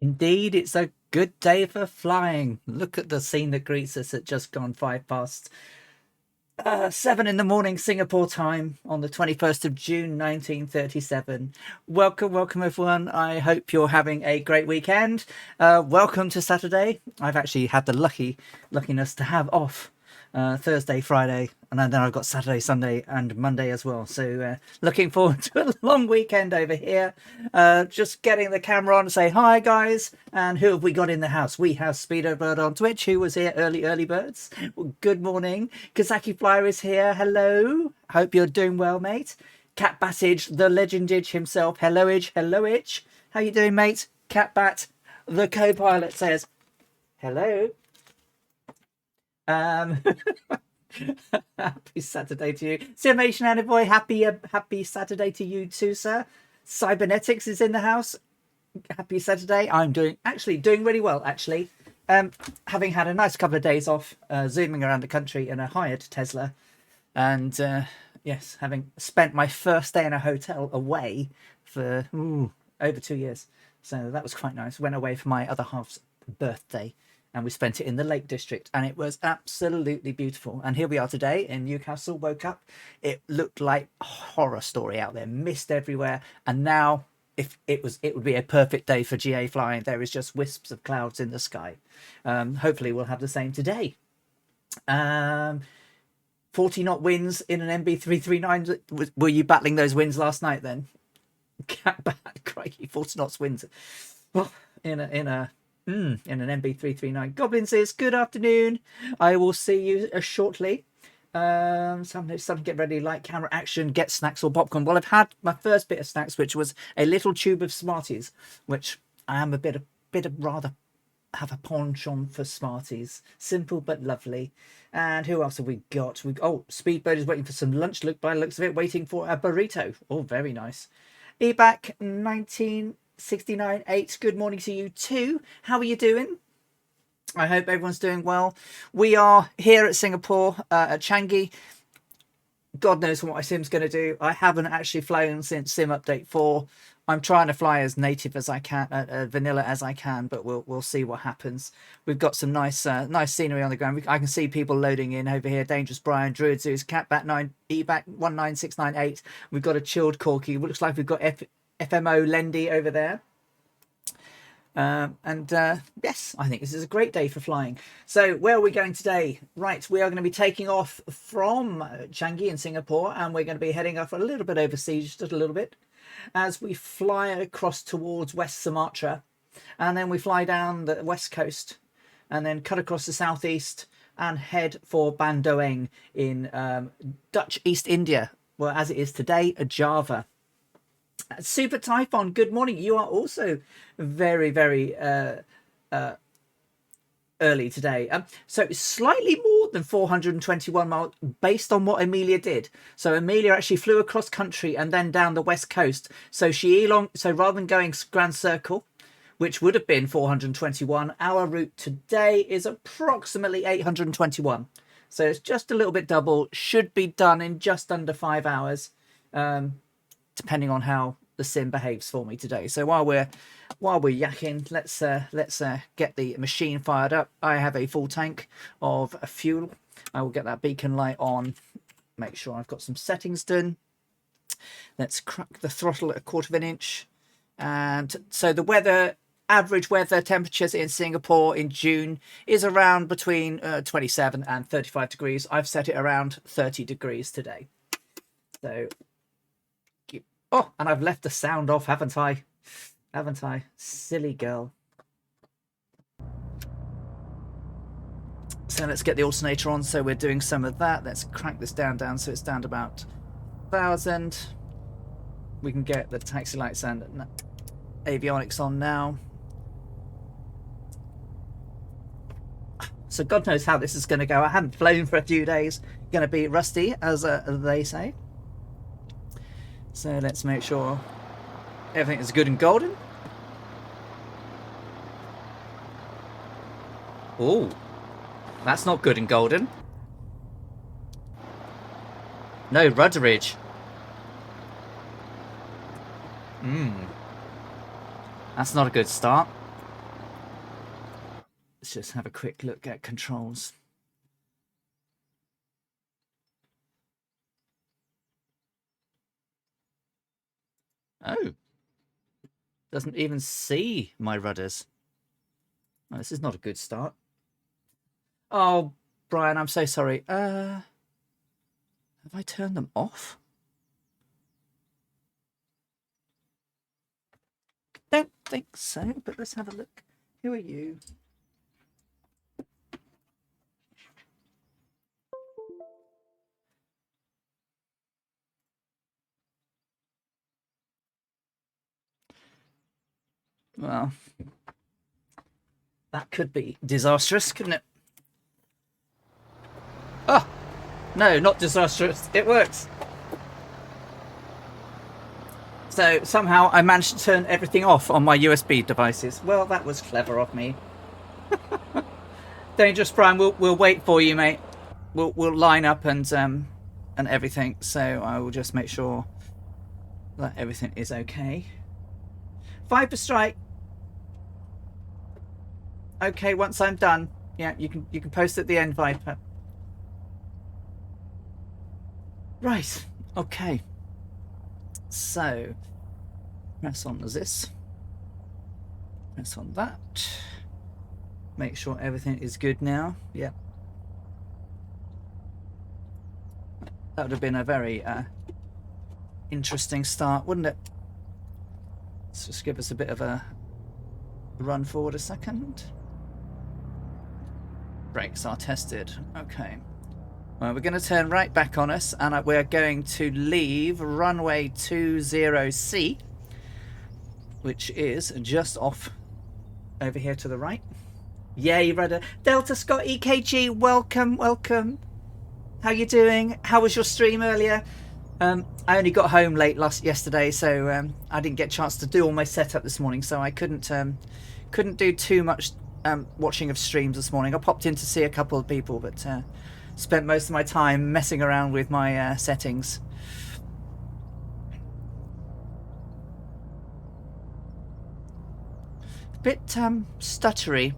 Indeed, it's a good day for flying. Look at the scene that greets us at just gone 7 in the morning Singapore time on the 21st of June 1937. Welcome, welcome everyone. I hope you're having a great weekend. Welcome to Saturday. I've actually had the luckiness to have off Thursday, Friday, and then I've got Saturday, Sunday, and Monday as well. So looking forward to a long weekend over here. Just getting the camera on to say hi, guys. And who have we got in the house? We have Speedo Bird on Twitch, who was here early birds. Well, good morning. Kazaki Flyer is here. Hello. Hope you're doing well, mate. Cat Battage, the legendage himself. Hello, Idge. Hello, Itch. How you doing, mate? Cat Bat, the co-pilot says hello. Um, happy Saturday to you, Simation Anniboy. Happy Saturday to you too, sir. Cybernetics is in the house. Happy Saturday. I'm doing really well. Actually, having had a nice couple of days off, zooming around the country in a hired Tesla, and yes, having spent my first day in a hotel away for over 2 years. So that was quite nice. Went away for my other half's birthday, and we spent it in the Lake District, and it was absolutely beautiful. And here we are today in Newcastle. Woke up, it looked like a horror story out there, mist everywhere, and now if it would be a perfect day for GA flying. There is just wisps of clouds in the sky. Hopefully we'll have the same today. 40 knot winds in an MB339. Were you battling those winds last night then? Cat bat, crikey, 40 knots winds. Well, in an MB339. Goblin says, good afternoon. I will see you shortly. Something to get ready, like camera action, get snacks or popcorn. Well, I've had my first bit of snacks, which was a little tube of Smarties, which I am a bit of rather have a penchant for Smarties. Simple but lovely. And who else have we got? Speedbird is waiting for some lunch. Look, by the looks of it, waiting for a burrito. Oh, very nice. Ebac 1969-8. Good morning to you too. How are you doing? I hope everyone's doing well. We are here at Singapore at Changi. God knows what my sim's going to do. I haven't actually flown since sim update 4. I'm trying to fly as native as I can, vanilla as I can, but we'll see what happens. We've got some nice scenery on the ground. I can see people loading in over here. Dangerous Brian, Druid Zeus, Catbat 9, Ebac 19698. We've got a chilled Corky. Looks like we've got FMO Lendy over there. Yes, I think this is a great day for flying. So where are we going today? Right, we are going to be taking off from Changi in Singapore, and we're going to be heading off a little bit overseas, just a little bit, as we fly across towards West Sumatra, and then we fly down the west coast, and then cut across the southeast and head for Bandoeng in Dutch East India, well, as it is today, Java. Super Typhon, good morning. You are also very, very early today. So slightly more than 421 miles based on what Amelia did. So Amelia actually flew across country and then down the west coast. So so rather than going Grand Circle, which would have been 421, our route today is approximately 821. So it's just a little bit double. Should be done in just under 5 hours. Depending on how the sim behaves for me today. So while we're yakking, let's get the machine fired up. I have a full tank of fuel. I will get that beacon light on. Make sure I've got some settings done. Let's crack the throttle at 1/4 of an inch. And so the average weather temperatures in Singapore in June is around between 27 and 35 degrees. I've set it around 30 degrees today. So. Oh, and I've left the sound off, haven't I? Haven't I? Silly girl. So let's get the alternator on. So we're doing some of that. Let's crank this down so it's down to about 1,000. We can get the taxi lights and avionics on now. So God knows how this is going to go. I haven't flown for a few days. Going to be rusty, as they say. So let's make sure everything is good and golden. Oh, that's not good and golden. No, rudderage. That's not a good start. Let's just have a quick look at controls. Oh, doesn't even see my rudders. Oh, this is not a good start. Oh, Brian, I'm so sorry. Have I turned them off? Don't think so, but let's have a look. Who are you? Well, that could be disastrous, couldn't it? Oh, no, not disastrous. It works. So somehow I managed to turn everything off on my USB devices. Well, that was clever of me. Dangerous Brian, we'll wait for you, mate. We'll line up and everything. So I will just make sure that everything is okay. Viper strike. Okay, once I'm done, yeah, you can post at the end, Viper. Right. Okay. So press on this. Press on that. Make sure everything is good now. Yeah. That would have been a very interesting start, wouldn't it? Let's just give us a bit of a run forward a second. Brakes are tested. Okay. Well, we're going to turn right back on us, and we're going to leave runway 20C, which is just off over here to the right. Yay, rudder. Delta Scott EKG, welcome, welcome. How you doing? How was your stream earlier? I only got home late yesterday, so I didn't get a chance to do all my setup this morning, so I couldn't do too much watching of streams this morning. I popped in to see a couple of people, but spent most of my time messing around with my settings. A bit stuttery.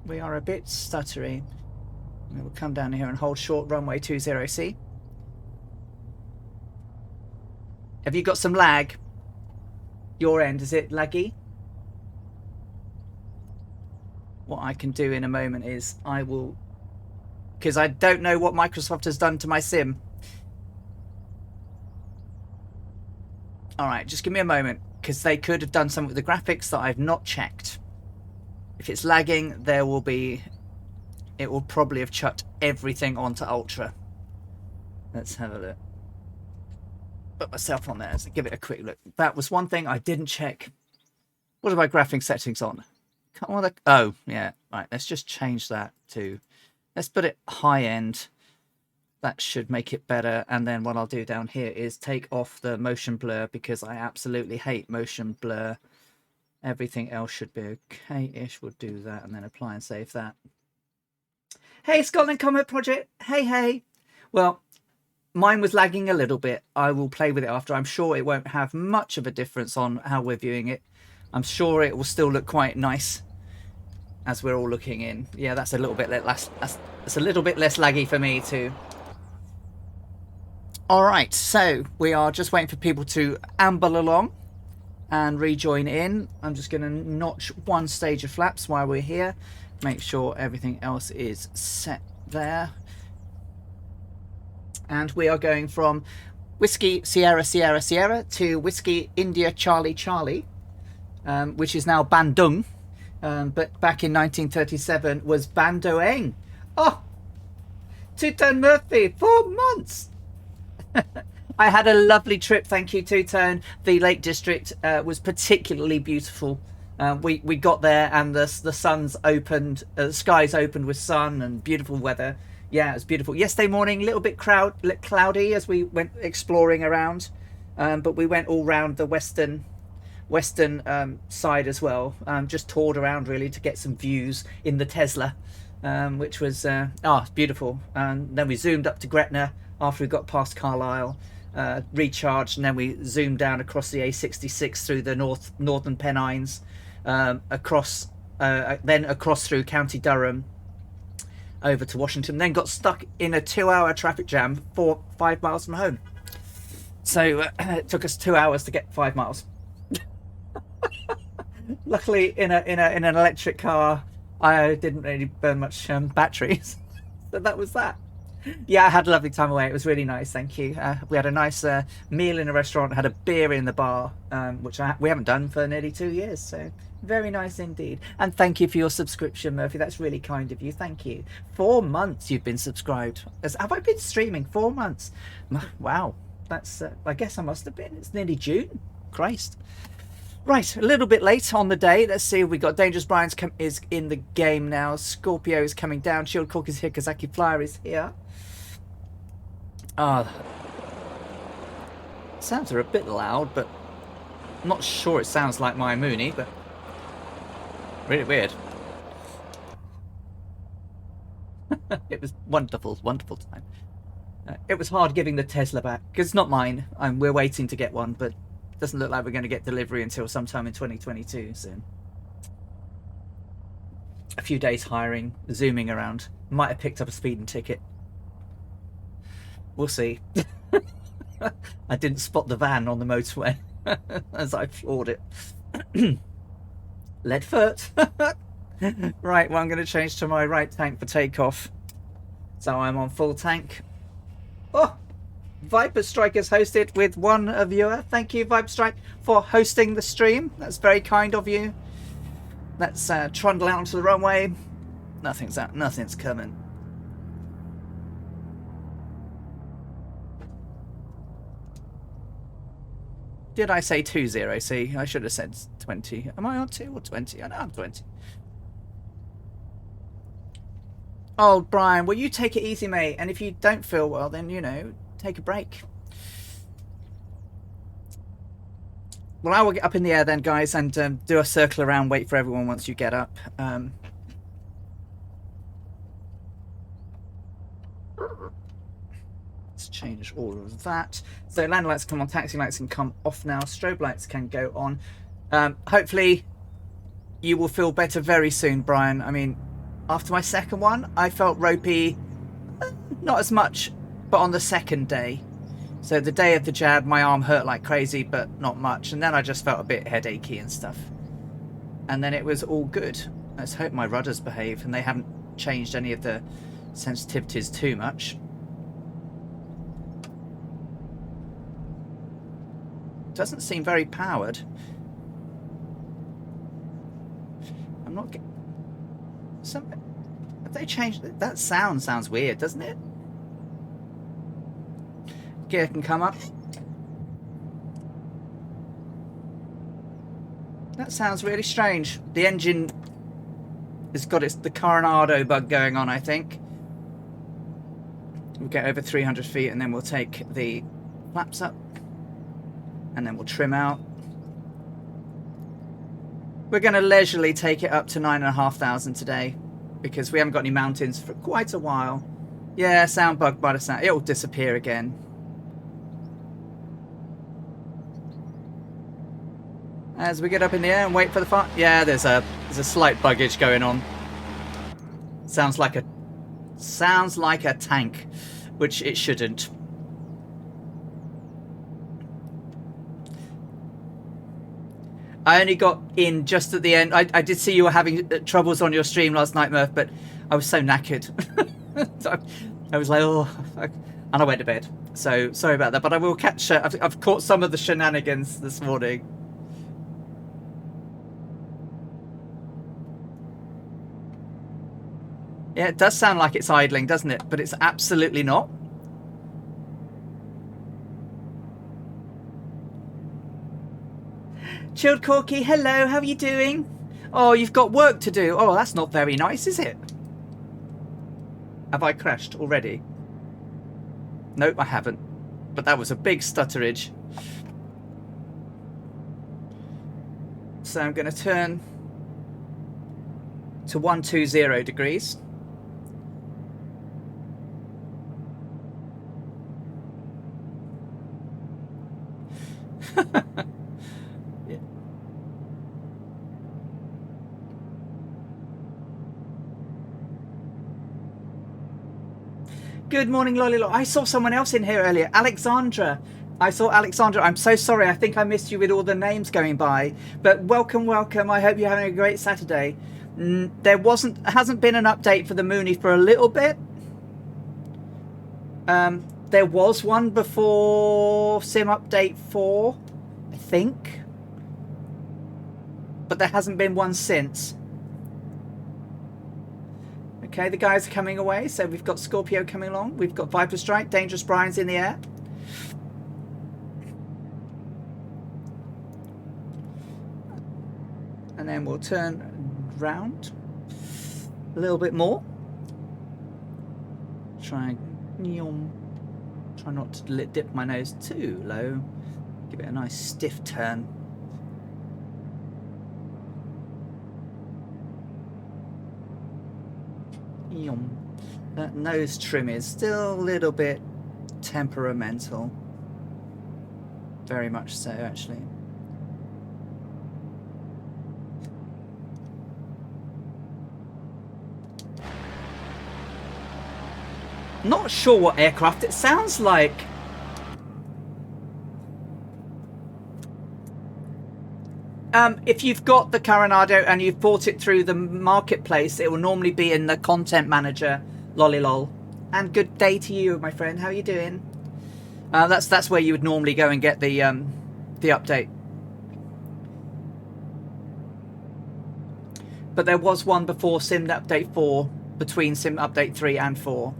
We are a bit stuttery. We'll come down here and hold short runway 20C. Have you got some lag? Your end, is it laggy? What I can do in a moment is I will, because I don't know what Microsoft has done to my sim. All right, just give me a moment, because they could have done something with the graphics that I've not checked. If it's lagging, it will probably have chucked everything onto Ultra. Let's have a look. Put myself on there, so give it a quick look. That was one thing I didn't check. What are my graphics settings on? Oh, yeah. Right, let's just change that to... Let's put it high end. That should make it better. And then what I'll do down here is take off the motion blur, because I absolutely hate motion blur. Everything else should be okay-ish. We'll do that and then apply and save that. Hey, Scotland Comet Project. Hey, hey. Well, mine was lagging a little bit. I will play with it after. I'm sure it won't have much of a difference on how we're viewing it. I'm sure it will still look quite nice as we're all looking in. Yeah, that's a little bit less. That's a little bit less laggy for me too. All right, so we are just waiting for people to amble along and rejoin in. I'm just going to notch one stage of flaps while we're here. Make sure everything else is set there. And we are going from Whiskey Sierra Sierra Sierra to Whiskey India Charlie Charlie, which is now Bandoeng, but back in 1937 was Bandoeng. Oh, Two-Tone Murphy, 4 months. I had a lovely trip, thank you, Two-Tone. The Lake District was particularly beautiful. We got there and the sun's opened, the skies opened with sun and beautiful weather. Yeah, it was beautiful. Yesterday morning, a little bit cloudy as we went exploring around, but we went all round the western side as well. Just toured around really to get some views in the Tesla, which was beautiful. And then we zoomed up to Gretna after we got past Carlisle, recharged, and then we zoomed down across the A66 through the northern Pennines, across then across through County Durham over to Washington, then got stuck in a 2-hour traffic jam 5 miles from home. So it took us 2 hours to get 5 miles. Luckily, in an electric car, I didn't really burn much batteries. So that was that. Yeah, I had a lovely time away. It was really nice, thank you. We had a nice meal in a restaurant, had a beer in the bar, which we haven't done for nearly 2 years. So very nice indeed. And thank you for your subscription, Murphy. That's really kind of you. Thank you. 4 months you've been subscribed. Have I been streaming 4 months? Wow. That's I guess I must have been. It's nearly June. Christ. Right, a little bit late on the day. Let's see. We got Dangerous Brian is in the game now. Scorpio is coming down. Shield Cork is here. Kazaki Flyer is here. Sounds are a bit loud, but I'm not sure it sounds like my Mooney, but really weird. It was wonderful, wonderful time. It was hard giving the Tesla back because it's not mine. We're waiting to get one, but it doesn't look like we're going to get delivery until sometime in 2022. So a few days hiring, zooming around. Might have picked up a speeding ticket. We'll see. I didn't spot the van on the motorway as I floored it. Lead foot. Right, well, I'm going to change to my right tank for takeoff. So I'm on full tank. Oh, Viper Strike is hosted with one viewer. Thank you, Viper Strike, for hosting the stream. That's very kind of you. Let's trundle out onto the runway. Nothing's coming. Did I say 20? See, I should have said 20. Am I on 2 or 20? I know I'm 20. Oh, Brian, will you take it easy, mate? And if you don't feel well, then, you know, take a break. Well, I will get up in the air then, guys, and do a circle around, wait for everyone once you get up. Let's change all of that. So land lights come on, taxi lights can come off now, strobe lights can go on. Hopefully you will feel better very soon, Brian. I mean, after my second one, I felt ropey, not as much, but on the second day. So the day of the jab, my arm hurt like crazy, but not much. And then I just felt a bit headachy and stuff. And then it was all good. Let's hope my rudders behave and they haven't changed any of the sensitivities too much. Doesn't seem very powered. I'm not getting... Have they changed... That sounds weird, doesn't it? Gear can come up. That sounds really strange. The engine has got the Coronado bug going on, I think. We'll get over 300 feet and then we'll take the flaps up. And then we'll trim out. We're going to leisurely take it up to 9,500 today because we haven't got any mountains for quite a while. Yeah, sound bug by the sound. It'll disappear again. As we get up in the air and wait for the fire. Yeah, there's a slight buggage going on. Sounds like a tank, which it shouldn't. I only got in just at the end. I did see you were having troubles on your stream last night, Murph, but I was so knackered. So I was like, oh, and I went to bed. So sorry about that, but I will catch... I've caught some of the shenanigans this morning. Yeah, it does sound like it's idling, doesn't it? But it's absolutely not. Chilled Corky, hello, how are you doing? Oh, you've got work to do. Oh, that's not very nice, is it? Have I crashed already? Nope, I haven't. But that was a big stutterage. So I'm going to turn to 120 degrees. Yeah. Good morning, Lolly. I saw someone else in here earlier. Alexandra. I saw Alexandra. I'm so sorry. I think I missed you with all the names going by. But welcome, welcome. I hope you're having a great Saturday. Hasn't been an update for the Mooney for a little bit. There was one before Sim Update 4, I think. But there hasn't been one since. Okay, the guys are coming away. So we've got Scorpio coming along. We've got Viper Strike. Dangerous Brian's in the air. And then we'll turn round a little bit more. Try not to dip my nose too low. Give it a nice stiff turn. That nose trim is still a little bit temperamental. Very much so, actually. Not sure what aircraft it sounds like. If you've got the Coronado and you've bought it through the marketplace, it will normally be in the content manager. Lollylol. And good day to you, my friend. How are you doing? That's where you would normally go and get the update. But there was one before Sim Update 4, between Sim Update 3 and 4.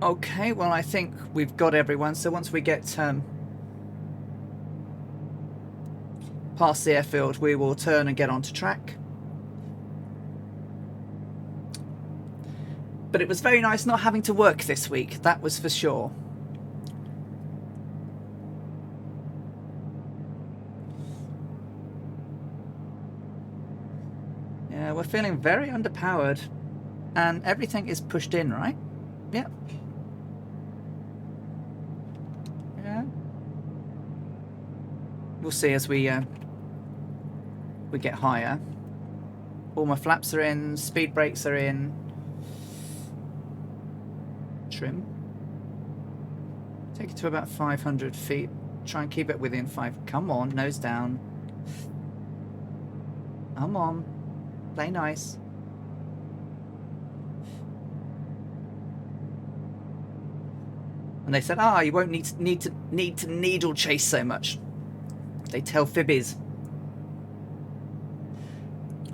Okay, well, I think we've got everyone. So once we get past the airfield, we will turn and get onto track. But it was very nice not having to work this week, that was for sure. Yeah, we're feeling very underpowered. And everything is pushed in, right? Yep. We'll see as we get higher. All my flaps are in, speed brakes are in. Trim. Take it to about 500 feet. Try and keep it within 5. Come on, nose down. Come on. Play nice. And they said, you won't need to needle chase so much. They tell fibbies.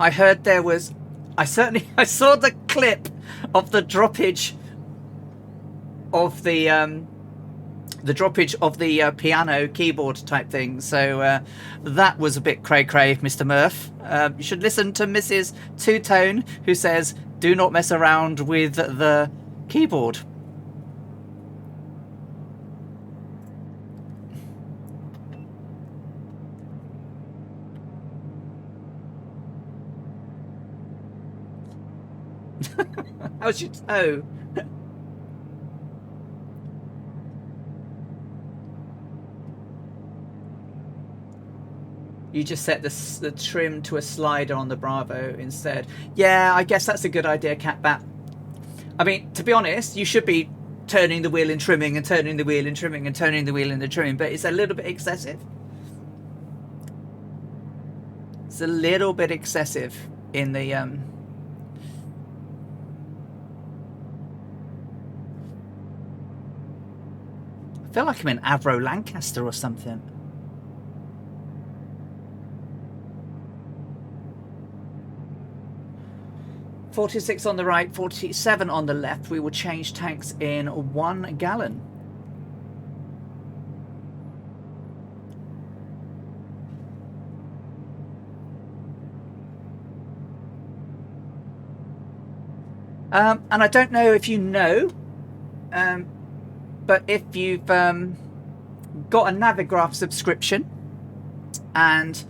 I heard there was... I saw the clip of the droppage of the piano keyboard type thing. So that was a bit cray-cray, Mr. Murph. You should listen to Mrs. Two-Tone, who says, do not mess around with the keyboard. How's your toe? You just set the trim to a slider on the Bravo instead. Yeah, I guess that's a good idea, Catbat. I mean, to be honest, you should be turning the wheel and trimming and turning the wheel and trimming and turning the wheel and the trimming, but it's a little bit excessive. It's a little bit excessive in the... I feel like I'm in Avro Lancaster or something. $46 on the right, 47 on the left. We will change tanks in 1 gallon. And I don't know if you know, but if you've got a Navigraph subscription, and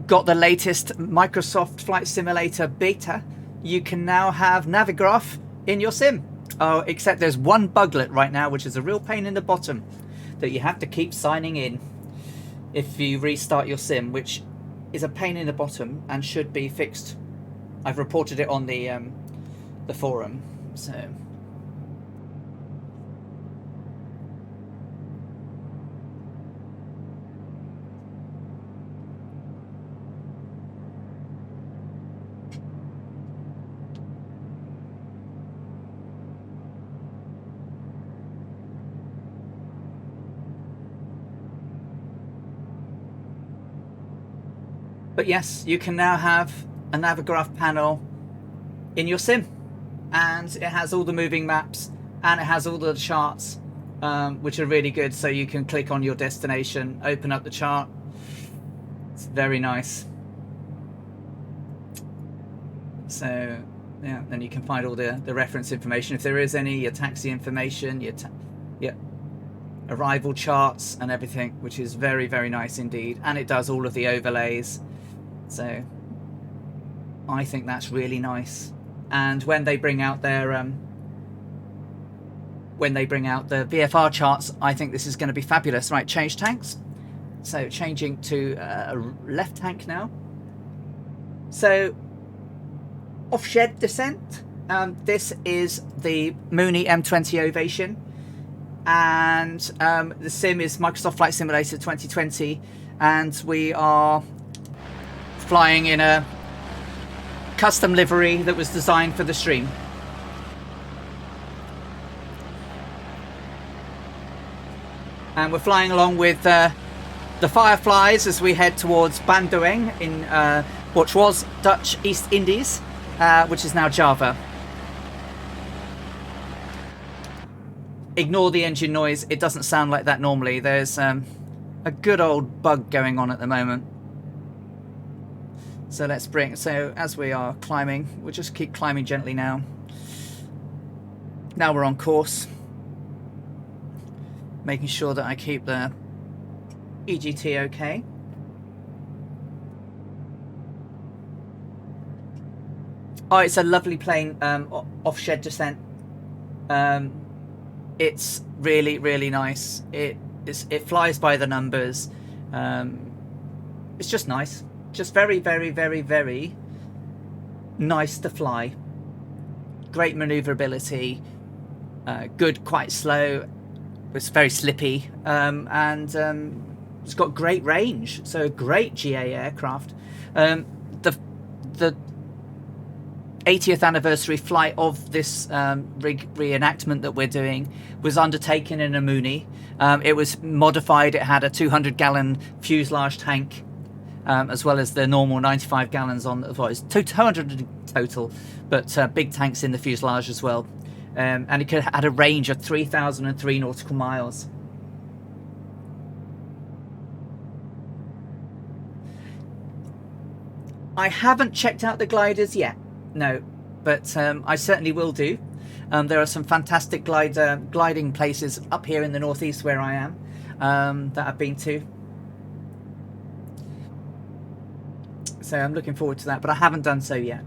got the latest Microsoft Flight Simulator beta, you can now have Navigraph in your sim. Oh, except there's one buglet right now, which is a real pain in the bottom, that you have to keep signing in if you restart your sim, which is a pain in the bottom and should be fixed. I've reported it on the forum. So but yes, you can now have a Navigraph panel in your sim, and it has all the moving maps and it has all the charts, which are really good. So you can click on your destination, open up the chart. It's very nice. So yeah, then you can find all the reference information if there is any, your taxi information, your arrival charts and everything, which is very, very nice indeed. And it does all of the overlays. So I think that's really nice. And when they bring out their the VFR charts, I think this is going to be fabulous. Right, change tanks. So changing to a left tank now. So off shed descent. This is the Mooney M20 Ovation, and the sim is Microsoft Flight Simulator 2020, and we are flying in a custom livery that was designed for the stream. And we're flying along with the Fireflies as we head towards Bandoeng in which was Dutch East Indies, which is now Java. Ignore the engine noise, it doesn't sound like that normally. There's a good old bug going on at the moment. So let's so as we are climbing, we'll just keep climbing gently now. Now we're on course. Making sure that I keep the EGT okay. Oh, it's a lovely plane, off shed descent. It's really, really nice. It flies by the numbers. It's just nice. Just very, very, very, very nice to fly. Great maneuverability. Good, quite slow. It's very slippy. And it's got great range. So great GA aircraft. The 80th anniversary flight of this reenactment that we're doing was undertaken in a Mooney. It was modified. It had a 200-gallon fuselage tank, as well as the normal 95 gallons on. Well, it's 200 total, but big tanks in the fuselage as well. And it had a range of 3,003 nautical miles. I haven't checked out the gliders yet. No, but I certainly will do. There are some fantastic gliding places up here in the northeast where I am that I've been to. So I'm looking forward to that, but I haven't done so yet.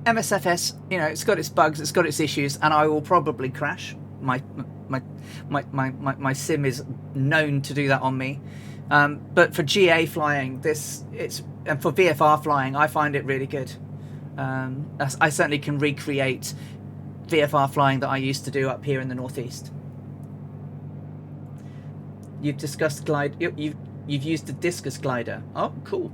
MSFS, you know, it's got its bugs, it's got its issues, and I will probably crash. My sim is known to do that on me. But for GA flying, and for VFR flying, I find it really good. I certainly can recreate VFR flying that I used to do up here in the northeast. You've discussed you've used a discus glider. Oh, cool.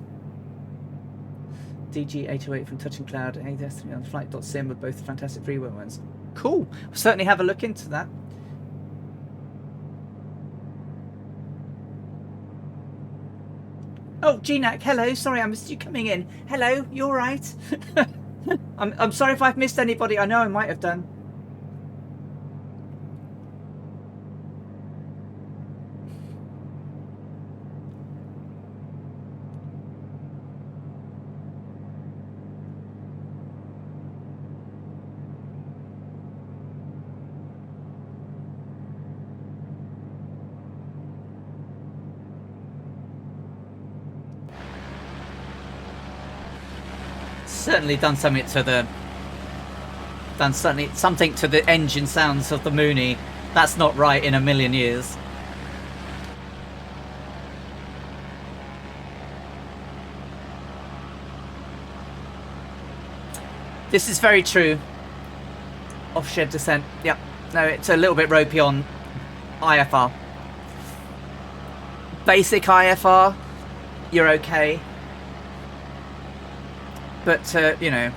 DG808 from Touch and Cloud, ADS3 on flight.sim are both fantastic freeware ones. Cool. We'll certainly have a look into that. Oh, GNAC, hello. Sorry, I missed you coming in. Hello, you all right? I'm sorry if I've missed anybody. I know I might have done. certainly done something to the engine sounds of the Mooney. That's not right in a million years. This is very true. Off-shed descent. Yep. No, it's a little bit ropey on IFR. Basic IFR, you're okay. But, you know,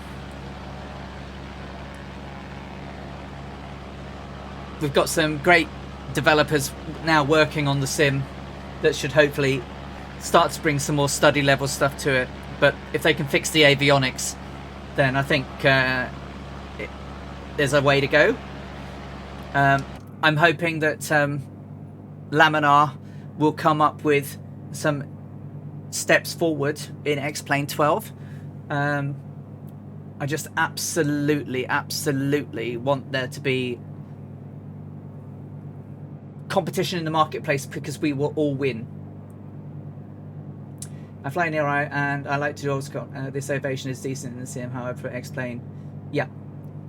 we've got some great developers now working on the sim that should hopefully start to bring some more study level stuff to it. But if they can fix the avionics, then I think there's a way to go. I'm hoping that Laminar will come up with some steps forward in X-Plane 12. I just absolutely want there to be competition in the marketplace, because we will all win. I fly near and I like to do old Scott. This ovation is decent in the sim, however, for X-Plane. Yeah.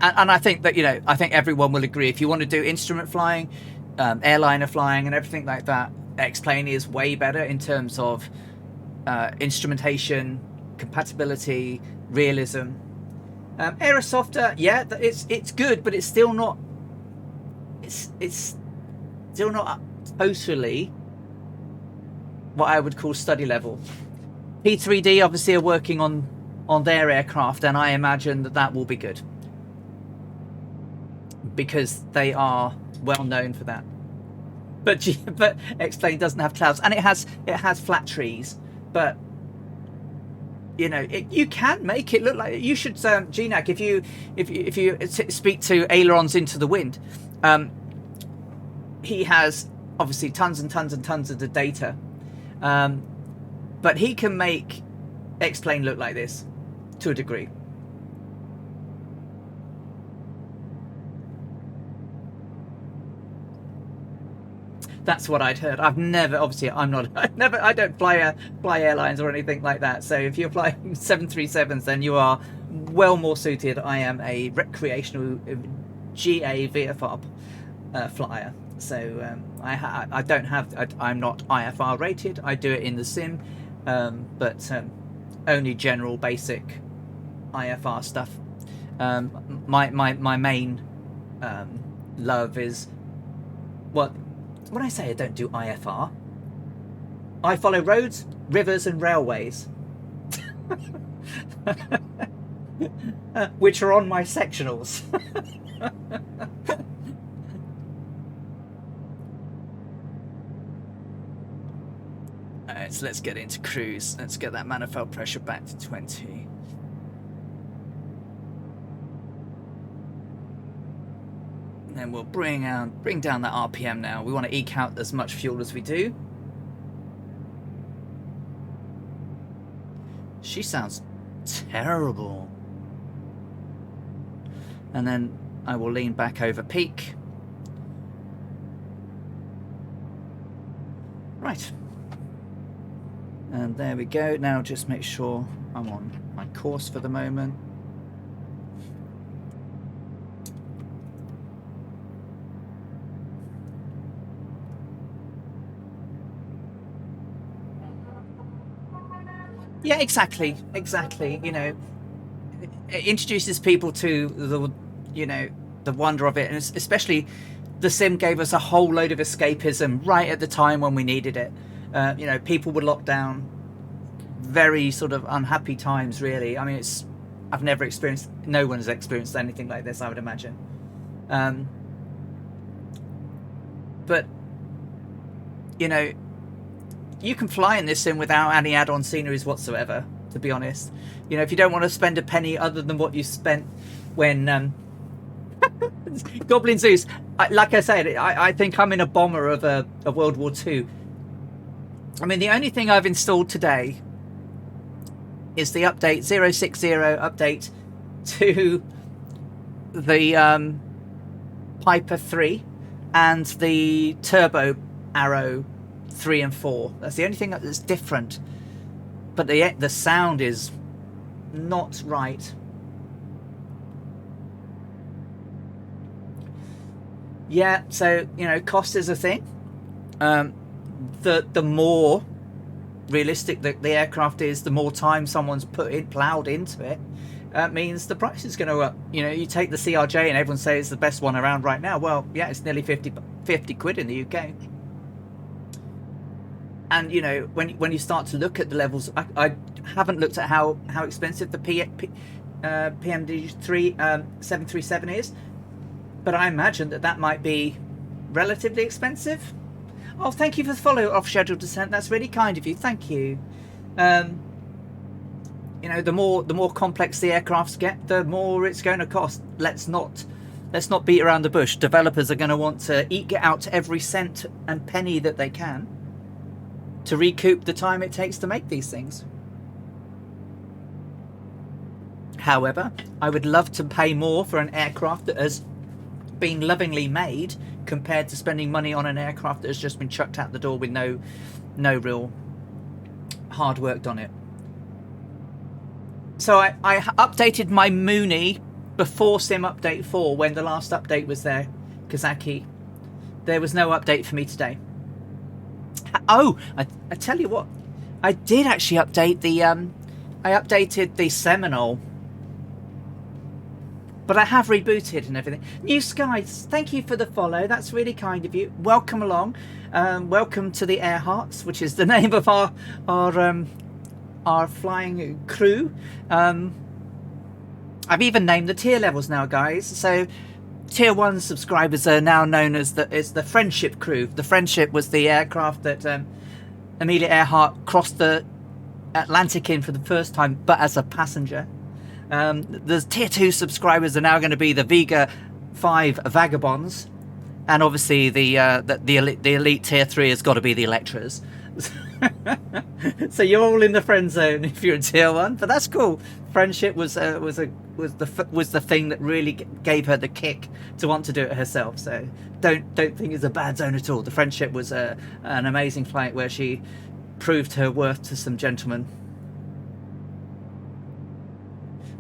And I think that, you know, I think everyone will agree. If you want to do instrument flying, airliner flying and everything like that, X-Plane is way better in terms of instrumentation, compatibility, realism. Aerosofter, yeah, it's good, but it's still not. It's still not totally what I would call study level. P3D obviously are working on their aircraft, and I imagine that will be good, because they are well known for that. But X-Plane doesn't have clouds, and it has flat trees. But you know, you can make it look like, you should, GNAC, if you speak to Ailerons Into the Wind, he has obviously tons and tons and tons of the data, but he can make X-Plane look like this to a degree. That's what I'd heard. I've never, obviously, I don't fly airlines or anything like that. So if you're flying 737s, then you are well more suited. I am a recreational GA VFR flyer. So I don't have, I'm not IFR rated. I do it in the sim, but only general basic IFR stuff. My main love is, well, when I say I don't do IFR, I follow roads, rivers and railways, which are on my sectionals. Alright, so let's get into cruise. Let's get that manifold pressure back to 20. Then we'll bring down that RPM now. We want to eke out as much fuel as we do. She sounds terrible. And then I will lean back over peak. Right. And there we go. Now just make sure I'm on my course for the moment. Yeah, exactly. You know, it introduces people to the, you know, the wonder of it, and especially the sim gave us a whole load of escapism right at the time when we needed it. You know, people were locked down, very sort of unhappy times, really. I mean, I've never experienced, no one has experienced anything like this, I would imagine. But, you know, you can fly in this sim without any add-on sceneries whatsoever, to be honest. You know, if you don't want to spend a penny other than what you spent when Goblin Zeus, like I said, I think I'm in a bomber of World War II. I mean, the only thing I've installed today is the update 060 update to the Piper 3 and the Turbo Arrow 3 and 4. That's the only thing that's different. But the sound is not right. Yeah, so, you know, cost is a thing. The more realistic the aircraft is, the more time someone's plowed into it, means the price is going to go up. You know, you take the CRJ and everyone says it's the best one around right now. Well, yeah, it's nearly 50 quid in the UK. And, you know, when you start to look at the levels, I haven't looked at how expensive the PMD3 737 is, but I imagine that might be relatively expensive. Oh, thank you for the follow, Off Schedule Descent. That's really kind of you. Thank you. You know, the more complex the aircrafts get, the more it's going to cost. Let's not beat around the bush. Developers are going to want to get out every cent and penny that they can to recoup the time it takes to make these things. However, I would love to pay more for an aircraft that has been lovingly made compared to spending money on an aircraft that has just been chucked out the door with no real hard work on it. So I updated my Mooney before Sim Update 4 when the last update was there, Kazaki. There was no update for me today. Oh, I tell you what, I did actually update the I updated the Seminole, but I have rebooted and everything. New Skies, thank you for the follow. That's really kind of you. Welcome along. Welcome to the Earharts, which is the name of our flying crew. I've even named the tier levels now, guys. So tier 1 subscribers are now known as the Friendship crew. The Friendship was the aircraft that Amelia Earhart crossed the Atlantic in for the first time, but as a passenger. The tier 2 subscribers are now going to be the Vega 5 Vagabonds, and obviously the elite tier 3 has got to be the Electras. So you're all in the friend zone if you're in tier 1, but that's cool. Friendship was the thing that really gave her the kick to want to do it herself. So don't think it's a bad zone at all. The Friendship was an amazing flight where she proved her worth to some gentlemen.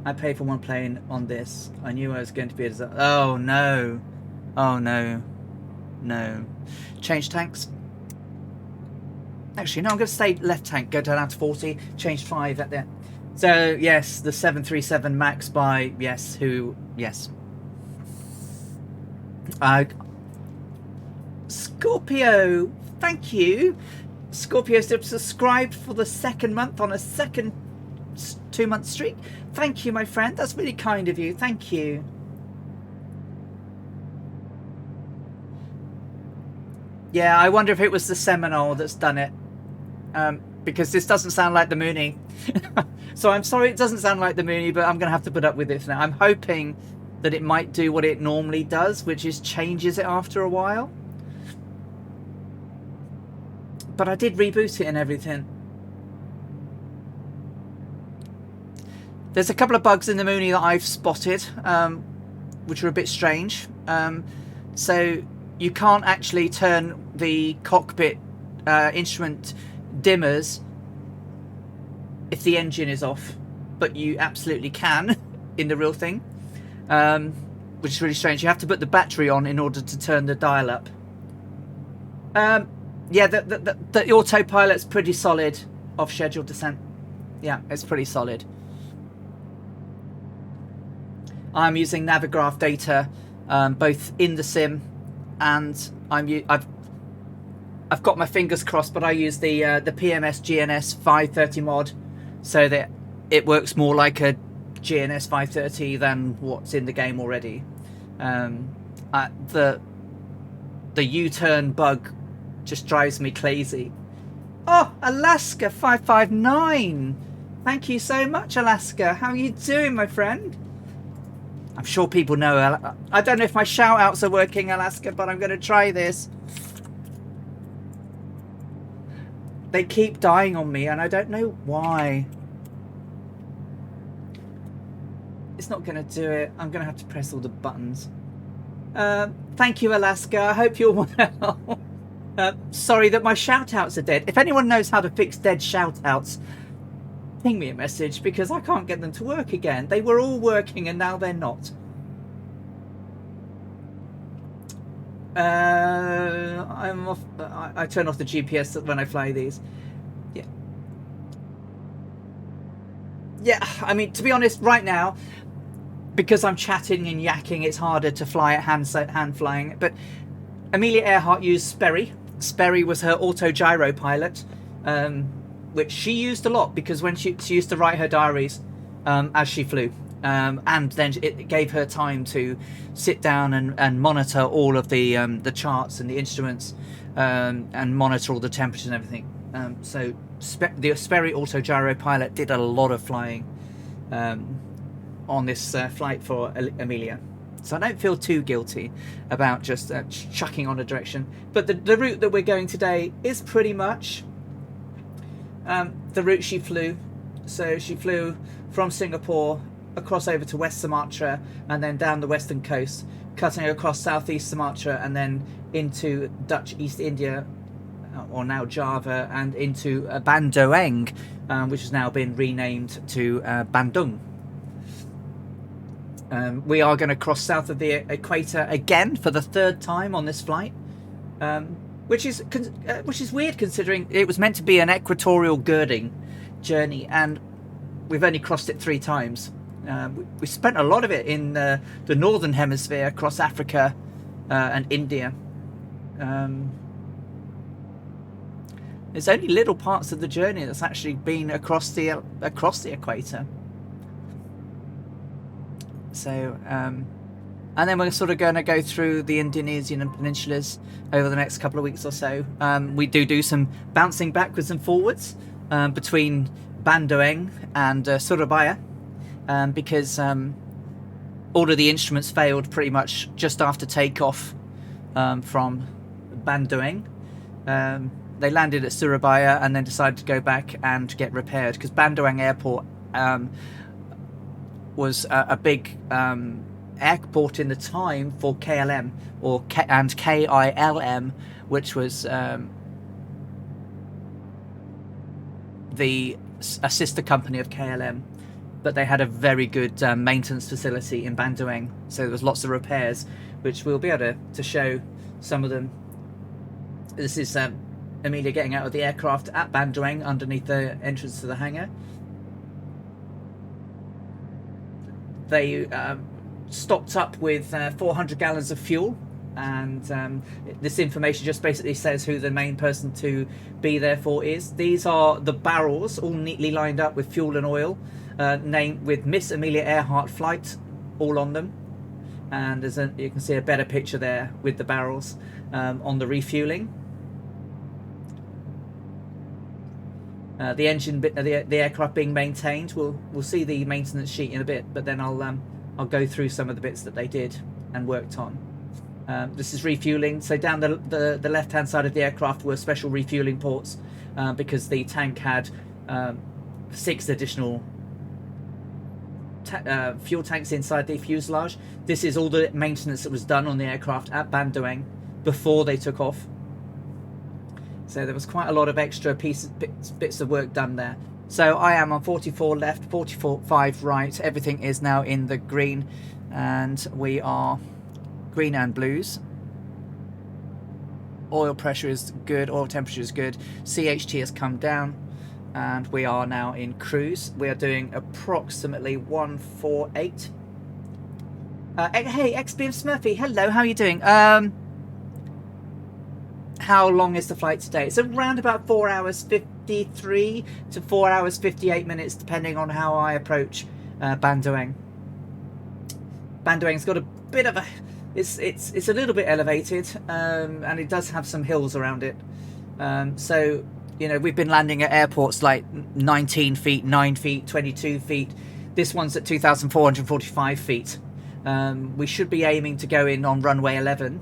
I paid for one plane on this. I knew I was going to be a disaster. Oh no, oh no, no. Change tanks. Actually, no, I'm going to stay left tank, go down to 40, change 5 at there. So, yes, the 737 MAX by, yes, yes. Scorpio, thank you. Scorpio subscribed for the second month on a second 2-month streak. Thank you, my friend. That's really kind of you. Thank you. Yeah, I wonder if it was the Seminole that's done it. Because this doesn't sound like the Mooney. So I'm sorry it doesn't sound like the Mooney, but I'm going to have to put up with it now. I'm hoping that it might do what it normally does, which is changes it after a while. But I did reboot it and everything. There's a couple of bugs in the Mooney that I've spotted, which are a bit strange. So you can't actually turn the cockpit instrument dimmers if the engine is off, but you absolutely can in the real thing, which is really strange. You have to put the battery on in order to turn the dial up. Yeah, the autopilot's pretty solid off schedule descent. Yeah, it's pretty solid. I'm using Navigraph data both in the sim, and I've got my fingers crossed, but I use the PMS GNS 530 mod, so that it works more like a GNS 530 than what's in the game already. The U-turn bug just drives me crazy. Oh, Alaska 559. Thank you so much, Alaska. How are you doing, my friend? I'm sure people know. I don't know if my shout outs are working, Alaska, but I'm going to try this. They keep dying on me and I don't know why. It's not going to do it. I'm going to have to press all the buttons. Thank you, Alaska. I hope you're well. Sorry that my shout outs are dead. If anyone knows how to fix dead shout outs, ping me a message because I can't get them to work again. They were all working and now they're not. I'm off. I turn off the GPS when I fly these. Yeah, I mean, to be honest, right now, because I'm chatting and yakking, it's harder to fly at hand flying. But Amelia Earhart used Sperry. Sperry was her auto gyro pilot, which she used a lot because when she used to write her diaries as she flew. And then it gave her time to sit down and monitor all of the charts and the instruments and monitor all the temperatures and everything. So the Sperry auto gyro pilot did a lot of flying on this flight for Amelia. So I don't feel too guilty about just chucking on a direction. But the route that we're going today is pretty much the route she flew. So she flew from Singapore across over to West Sumatra and then down the western coast, cutting across southeast Sumatra and then into Dutch East India, or now Java, and into Bandoeng, which has now been renamed to Bandoeng. We are going to cross south of the equator again for the third time on this flight, which is weird considering it was meant to be an equatorial girding journey, and we've only crossed it 3 times. We spent a lot of it in the northern hemisphere, across Africa and India. There's only little parts of the journey that's actually been across the equator. So, and then we're sort of going to go through the Indonesian and peninsulas over the next couple of weeks or so. We do some bouncing backwards and forwards between Bandoeng and Surabaya, because all of the instruments failed pretty much just after takeoff from Bandoeng. They landed at Surabaya and then decided to go back and get repaired because Bandoeng Airport was a big airport in the time for KLM and KILM, which was a sister company of KLM, but they had a very good maintenance facility in Bandoeng, so there was lots of repairs, which we'll be able to show some of them. This is Amelia getting out of the aircraft at Bandoeng underneath the entrance to the hangar. They stocked up with 400 gallons of fuel, and this information just basically says who the main person to be there for is. These are the barrels all neatly lined up with fuel and oil, named with Miss Amelia Earhart Flight all on them, and you can see a better picture there with the barrels on the refueling. The engine bit, the aircraft being maintained. We'll see the maintenance sheet in a bit, but then I'll go through some of the bits that they did and worked on. This is refueling. So down the left hand side of the aircraft were special refueling ports because the tank had 6 additional fuel tanks inside the fuselage. This is all the maintenance that was done on the aircraft at Bandoeng before they took off. So there was quite a lot of extra bits of work done there. So I am on 44 left, 45 right. Everything is now in the green, and we are green and blues. Oil pressure is good, oil temperature is good. CHT has come down, and we are now in cruise. We are doing approximately 148. Hey, XBM Smurfy, hello, how are you doing? How long is the flight today? It's around about 4 hours 53 to 4 hours 58 minutes, depending on how I approach Bandoeng. Bandoeng's got a bit of a... It's a little bit elevated, and it does have some hills around it. So, you know, we've been landing at airports like 19 feet, 9 feet, 22 feet. This one's at 2,445 feet. We should be aiming to go in on runway 11.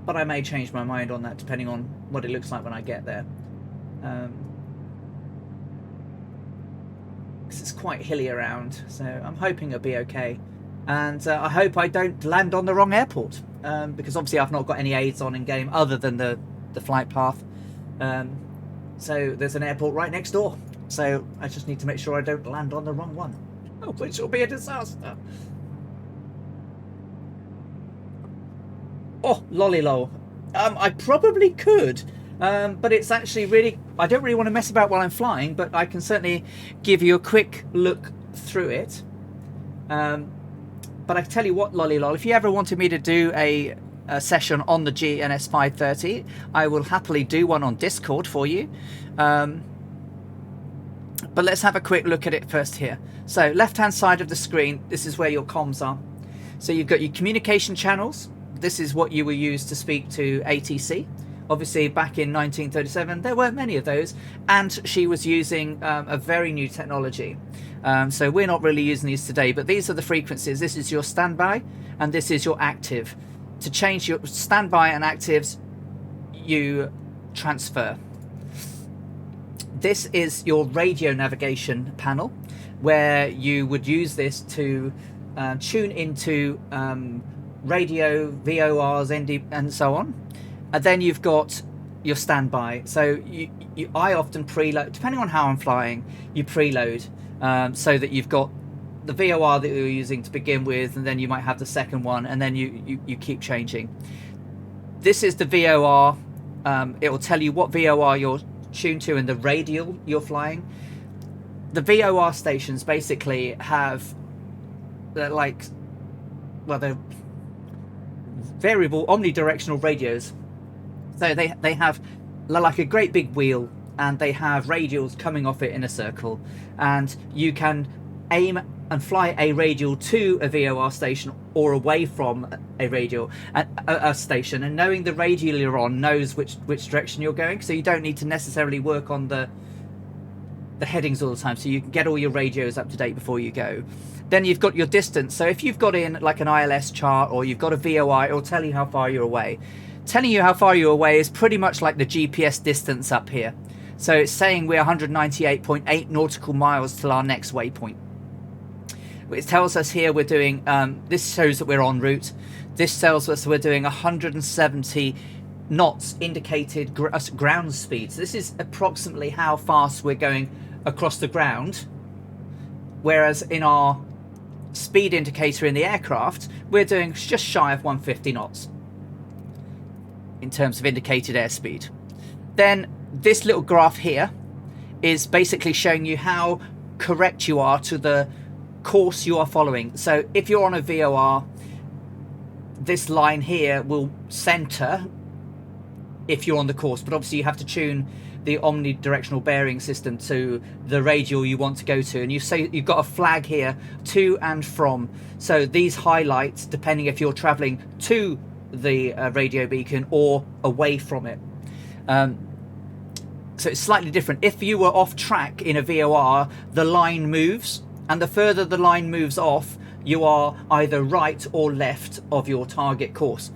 But I may change my mind on that depending on what it looks like when I get there. Because it's quite hilly around, so I'm hoping it'll be okay. And I hope I don't land on the wrong airport, because obviously I've not got any aids on in game other than the flight path. So there's an airport right next door. So I just need to make sure I don't land on the wrong one, which will be a disaster. Oh, lolly lol. I probably could, but it's actually really... I don't really want to mess about while I'm flying, but I can certainly give you a quick look through it. But I tell you what, lolly lol, if you ever wanted me to do a session on the GNS 530, I will happily do one on Discord for you. But let's have a quick look at it first here. So left hand side of the screen, this is where your comms are. So you've got your communication channels. This is what you will use to speak to ATC. Obviously back in 1937 there weren't many of those, and she was using a very new technology. So we're not really using these today, but these are the frequencies. This is your standby and this is your active. To change your standby and actives, you transfer. This is your radio navigation panel, where you would use this to tune into radio, VORs, ND, and so on. And then you've got your standby. So I often preload, depending on how I'm flying, you preload so that you've got the VOR that you're using to begin with, and then you might have the second one, and then you keep changing. This is the VOR. It will tell you what VOR you're tuned to and the radial you're flying. The VOR stations basically have they're variable omnidirectional radios. So they have like a great big wheel, and they have radials coming off it in a circle, and you can aim and fly a radial to a VOR station or away from a radial a station, and knowing the radial you're on knows which direction you're going, so you don't need to necessarily work on the headings all the time, so you can get all your radios up to date before you go. Then you've got your distance. So if you've got in like an ILS chart or you've got a VOI, it will tell you how far you're away. Telling you how far you're away is pretty much like the GPS distance up here. So it's saying we're 198.8 nautical miles till our next waypoint. It tells us here we're doing, this shows that we're en route. This tells us we're doing 170 knots indicated ground speed. So this is approximately how fast we're going across the ground. Whereas in our speed indicator in the aircraft, we're doing just shy of 150 knots in terms of indicated airspeed. Then this little graph here is basically showing you how correct you are to the course you are following. So if you're on a VOR, this line here will center if you're on the course, but obviously you have to tune the omnidirectional bearing system to the radial you want to go to, and you say you've got a flag here, to and from. So these highlights depending if you're traveling to the radio beacon or away from it. So it's slightly different. If you were off track in a VOR, the line moves, and the further the line moves off, you are either right or left of your target course.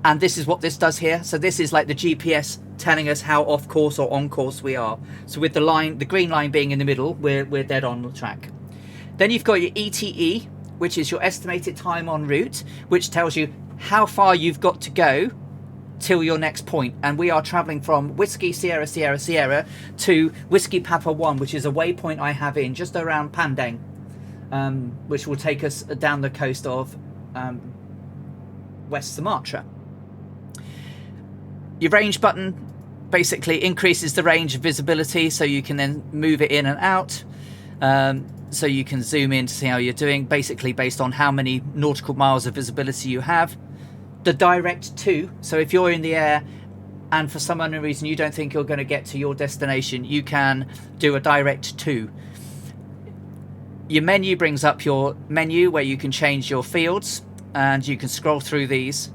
And this is what this does here. So this is like the GPS telling us how off course or on course we are. So with the line, the green line being in the middle, we're dead on the track. Then you've got your ETE, which is your estimated time en route, which tells you how far you've got to go till your next point. And we are traveling from Whiskey Sierra Sierra Sierra to Whiskey Papa 1, which is a waypoint I have in just around Bandoeng, which will take us down the coast of West Sumatra. Your range button basically increases the range of visibility, so you can then move it in and out. So you can zoom in to see how you're doing, basically based on how many nautical miles of visibility you have. The direct to, so if you're in the air and for some unknown reason you don't think you're going to get to your destination, you can do a direct to. Your menu brings up your menu where you can change your fields, and you can scroll through these,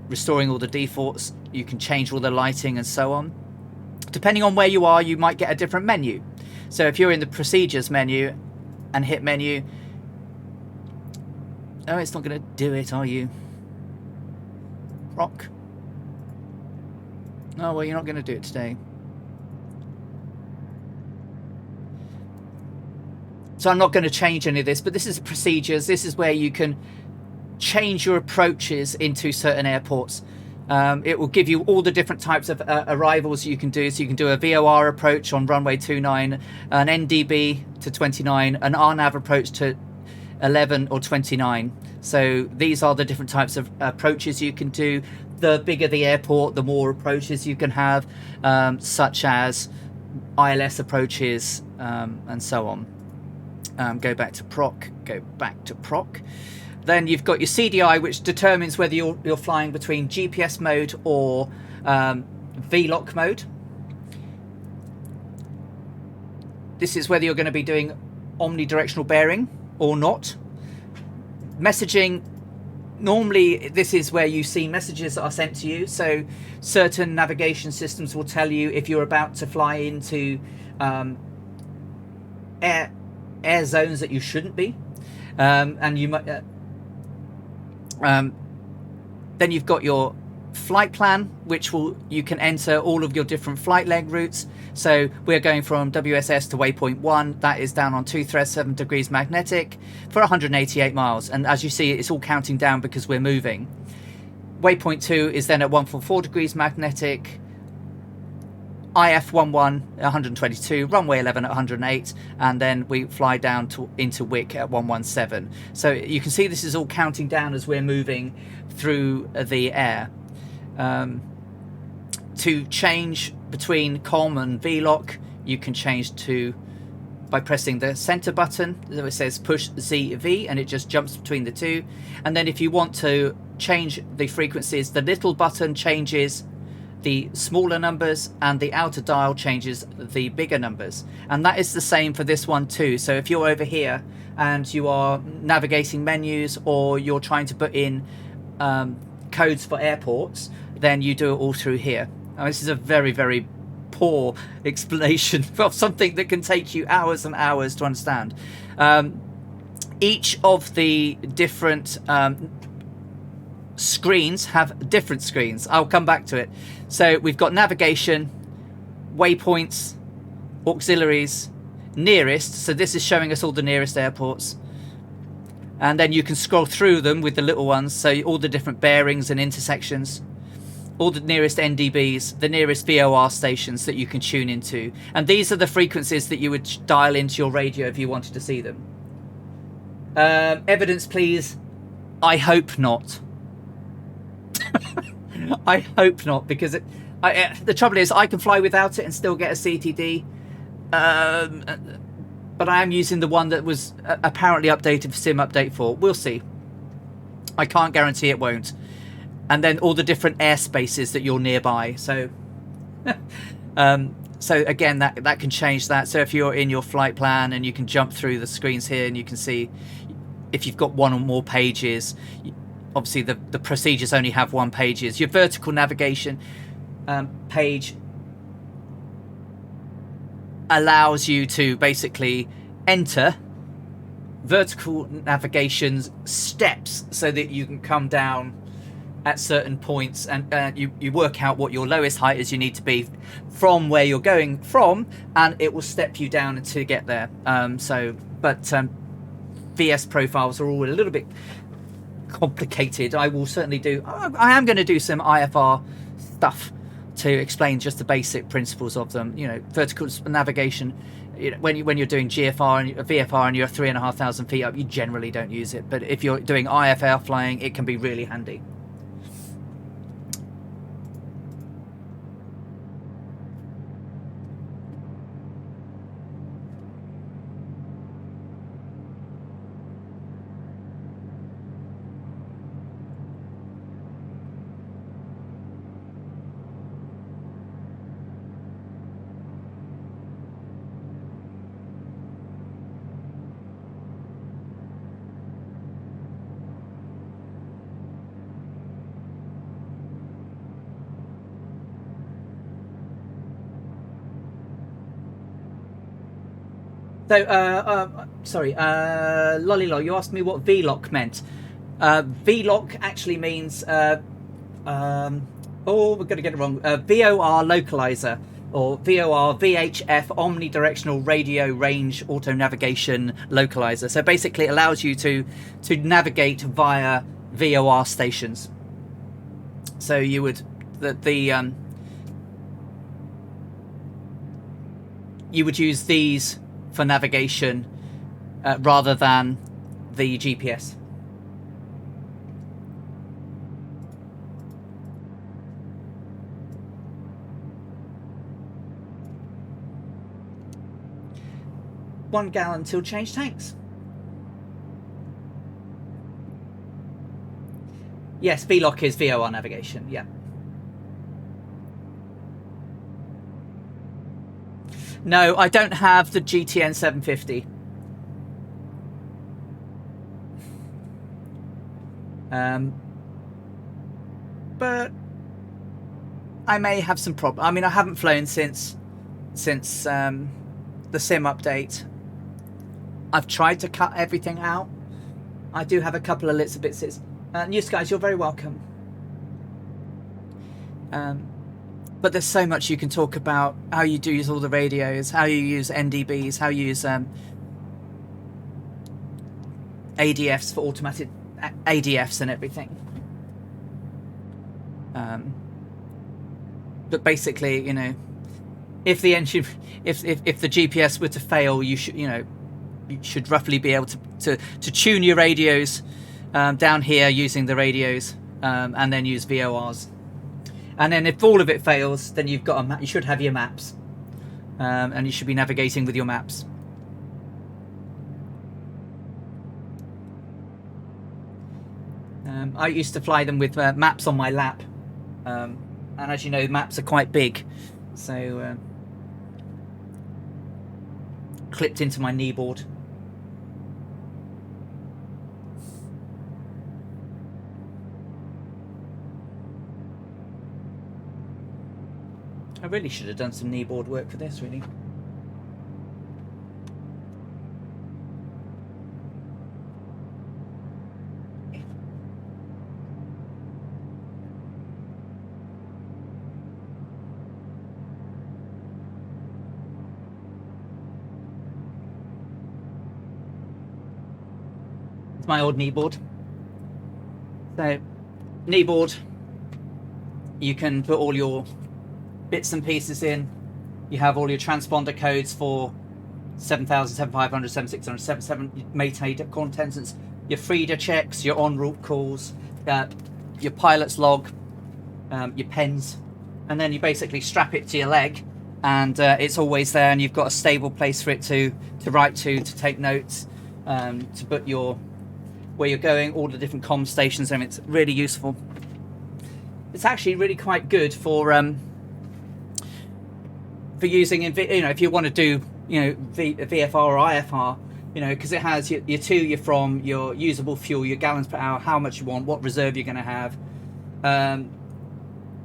restoring all the defaults. You can change all the lighting and so on. Depending on where you are, you might get a different menu. So if you're in the procedures menu and hit menu, oh, it's not going to do it, are you? Rock. Oh, well, you're not going to do it today. So I'm not going to change any of this, but this is procedures. This is where you can change your approaches into certain airports. It will give you all the different types of arrivals you can do. So you can do a VOR approach on runway 29, an NDB to 29, an RNAV approach to 11 or 29. So these are the different types of approaches you can do. The bigger the airport, the more approaches you can have, such as ILS approaches and so on. Go back to proc. Then you've got your CDI, which determines whether you're flying between GPS mode or VLOC mode. This is whether you're going to be doing omnidirectional bearing or not. Messaging, normally this is where you see messages that are sent to you. So certain navigation systems will tell you if you're about to fly into air zones that you shouldn't be, and you might. Then you've got your flight plan, which you can enter all of your different flight leg routes. So we're going from WSS to waypoint 1. That is down on 2 threads, 7 degrees magnetic for 188 miles. And as you see, it's all counting down because we're moving. Waypoint 2 is then at 144 degrees magnetic, IF11 122, runway 11 at 108, and then we fly down into Wick at 117. So you can see this is all counting down as we're moving through the air. To change between COM and VLOC, you can change by pressing the center button. So it says push ZV and it just jumps between the two. And then if you want to change the frequencies, the little button changes the smaller numbers and the outer dial changes the bigger numbers. And that is the same for this one too. So if you're over here and you are navigating menus or you're trying to put in codes for airports, then you do it all through here. Now, this is a very, very poor explanation of something that can take you hours and hours to understand. Each of the different screens have different screens. I'll come back to it. So we've got navigation, waypoints, auxiliaries, nearest. So this is showing us all the nearest airports. And then you can scroll through them with the little ones. So all the different bearings and intersections, all the nearest NDBs, the nearest VOR stations that you can tune into. And these are the frequencies that you would dial into your radio if you wanted to see them. Evidence, please. I hope not. I hope not, because the trouble is I can fly without it and still get a CTD, but I am using the one that was apparently updated for Sim Update 4. We'll see. I can't guarantee it won't. And then all the different airspaces that you're nearby. So so again, that can change that. So if you're in your flight plan and you can jump through the screens here and you can see if you've got one or more pages. Obviously, the procedures only have one pages. Your vertical navigation page allows you to basically enter vertical navigation steps so that you can come down at certain points and you work out what your lowest height is you need to be from where you're going from, and it will step you down to get there. VS profiles are all a little bit complicated. I will certainly I am going to do some IFR stuff to explain just the basic principles of them. You know, vertical navigation, you know, when you're doing GFR and VFR and you're 3,500 feet up, you generally don't use it, but if you're doing IFR flying, it can be really handy. So, Lollylol, you asked me what VLOC meant. VLOC actually means, we're going to get it wrong, VOR localizer, or VOR VHF omnidirectional radio range auto navigation localizer. So basically it allows you to navigate via VOR stations. So you would you would use these for navigation rather than the GPS. $1 gallon till change tanks. Yes, VLOC is VOR navigation, yeah. No, I don't have the GTN 750. But I may have some problem. I mean, I haven't flown since the sim update. I've tried to cut everything out. I do have a couple of little bits. New Skies, you're very welcome. But there's so much you can talk about, how you do use all the radios, how you use NDBs, how you use ADFs for automatic ADFs and everything. But basically, you know, if the engine, if the GPS were to fail, you should roughly be able to tune your radios down here using the radios, and then use VORs. And then if all of it fails, then you've got you should have your maps, and you should be navigating with your maps. I used to fly them with maps on my lap, and as you know, maps are quite big, so clipped into my kneeboard. I really should have done some kneeboard work for this, really. It's my old kneeboard. So, kneeboard, you can put all your bits and pieces in. You have all your transponder codes for 7000, 7500, 7600, 77 mate contents, your feeder checks, your en route calls, your pilot's log, your pens, and then you basically strap it to your leg, and it's always there, and you've got a stable place for it to write to take notes, to put where you're going, all the different comm stations, and it's really useful. It's actually really quite good for using in, you know, if you want to do, you know, VFR or IFR, you know, because it has your to, your from, your usable fuel, your gallons per hour, how much you want, what reserve you're going to have,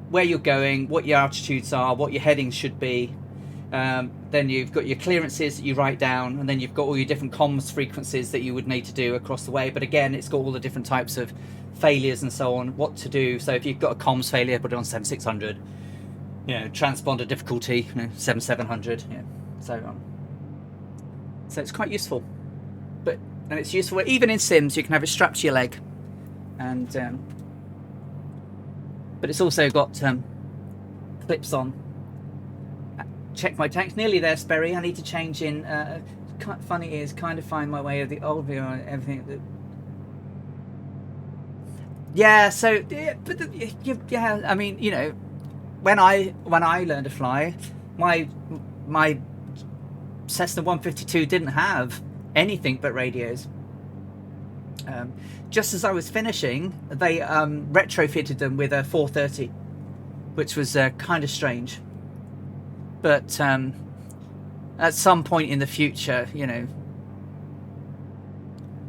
where you're going, what your altitudes are, what your headings should be. Then you've got your clearances that you write down, and then you've got all your different comms frequencies that you would need to do across the way. But again, it's got all the different types of failures and so on, what to do. So if you've got a comms failure, put it on 7600. You know, transponder difficulty, you know, 7700, you know, so on. So it's quite useful, and it's useful even in sims. You can have it strapped to your leg, and but it's also got clips on. Check my tanks, nearly there, Sperry. I need to change in. Funny is kind of find my way of the old view and everything. Yeah, so yeah, I mean, you know. When I learned to fly, my Cessna 152 didn't have anything but radios. Just as I was finishing, they retrofitted them with a 430, which was kind of strange. But at some point in the future, you know,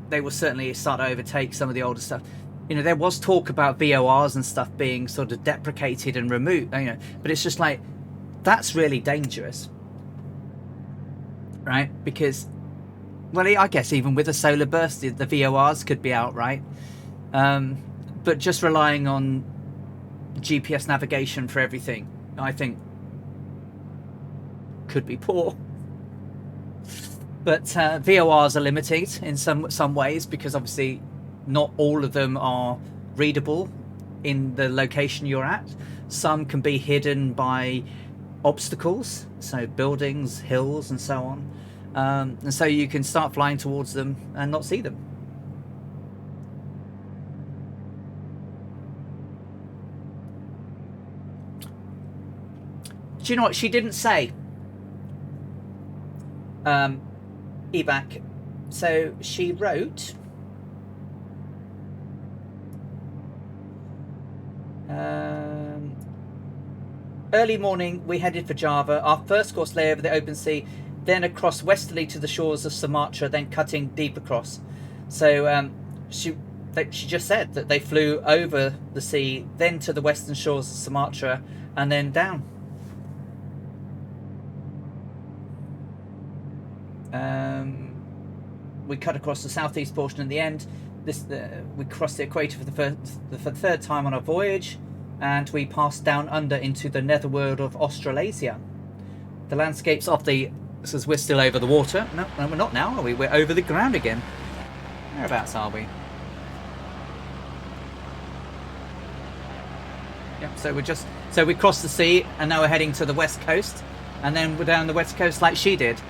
they will certainly start to overtake some of the older stuff. You know, there was talk about VORs and stuff being sort of deprecated and removed, you know, but it's just like, that's really dangerous, right? Because, well, I guess even with a solar burst, the VORs could be out, right? But just relying on GPS navigation for everything, I think, could be poor. But VORs are limited in some ways, because obviously not all of them are readable. in the location you're at. Some can be hidden by obstacles, so buildings, hills, and so on. And so you can start flying towards them and not see them. Do you know what she didn't say? Evac. So she wrote, early morning we headed for Java. Our first course lay over the open sea, then across westerly to the shores of Sumatra, then cutting deep across. So she just said that they flew over the sea, then to the western shores of Sumatra, and then down. We cut across the southeast portion in the end. We crossed the equator for the third time on our voyage, and we passed down under into the netherworld of Australasia. The landscapes of the... This is, we're still over the water. No, we're not now, are we? We're over the ground again. Whereabouts are we? Yep, so we crossed the sea, and now we're heading to the west coast, and then we're down the west coast like she did.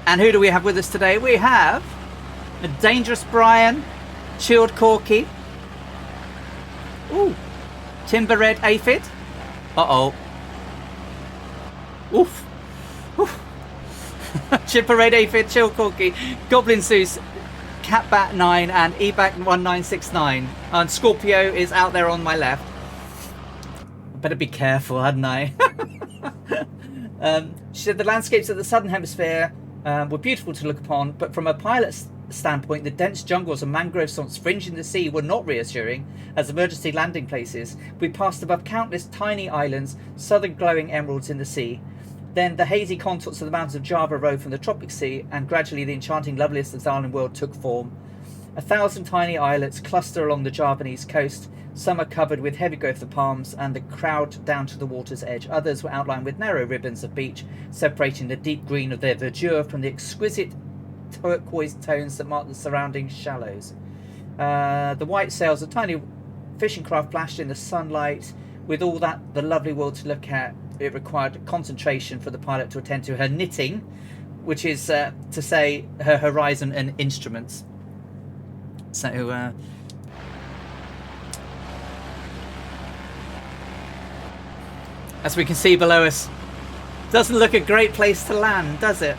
And who do we have with us today? We have a Dangerous Brian, Chilled Corky, ooh, Timber Red Aphid, uh-oh, oof, oof. Chipper Red Aphid, Chilled Corky, Goblin Zeus, Catbat 9, and Ebac 1969. And Scorpio is out there on my left. I better be careful, hadn't I? She said the landscapes of the southern hemisphere were beautiful to look upon, but from a pilot's standpoint, the dense jungles and mangrove swamps fringing the sea were not reassuring as emergency landing places. We passed above countless tiny islands, southern glowing emeralds in the sea. Then the hazy contours of the mountains of Java rose from the tropic sea, and gradually the enchanting loveliness of the island world took form. 1,000 tiny islets cluster along the Javanese coast. Some are covered with heavy growth of palms and the crowd down to the water's edge. Others were outlined with narrow ribbons of beach, separating the deep green of their verdure from the exquisite turquoise tones that mark the surrounding shallows. The white sails of tiny fishing craft flashed in the sunlight. With all that the lovely world to look at, it required concentration for the pilot to attend to her knitting, which is to say her horizon and instruments. So as we can see below us, doesn't look a great place to land, does it?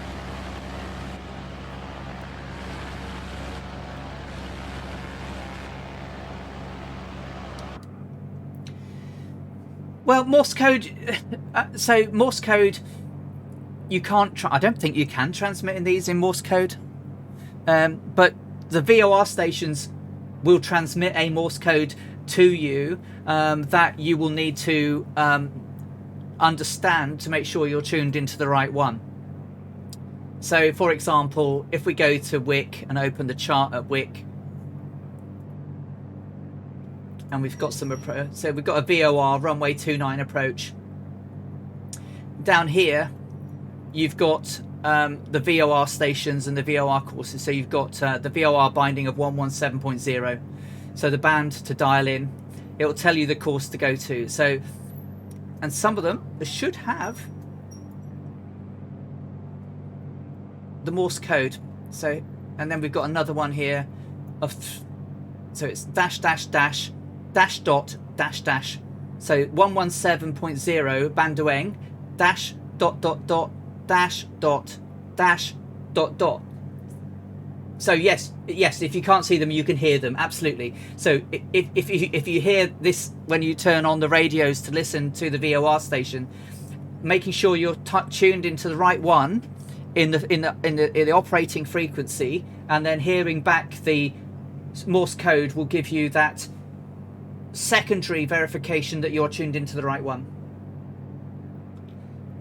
Well, Morse code. So Morse code, you can't. I don't think you can transmit in these in Morse code, but the VOR stations will transmit a Morse code to you that you will need to understand to make sure you're tuned into the right one. So, for example, if we go to Wick and open the chart at Wick, and we've got some so we've got a VOR runway 29 approach. Down here, you've got the VOR stations and the VOR courses. So you've got the VOR binding of 117.0. So the band to dial in, it will tell you the course to go to. So, and some of them should have the Morse code. So, and then we've got another one here of so it's dash dash dash dash dot dash dash. So 117.0 Bandoeng dash dot dot dot dash dot dash dot dot. So yes, if you can't see them, you can hear them, absolutely. So if you hear this when you turn on the radios to listen to the VOR station, making sure you're tuned into the right one in the operating frequency, and then hearing back the Morse code will give you that secondary verification that you're tuned into the right one.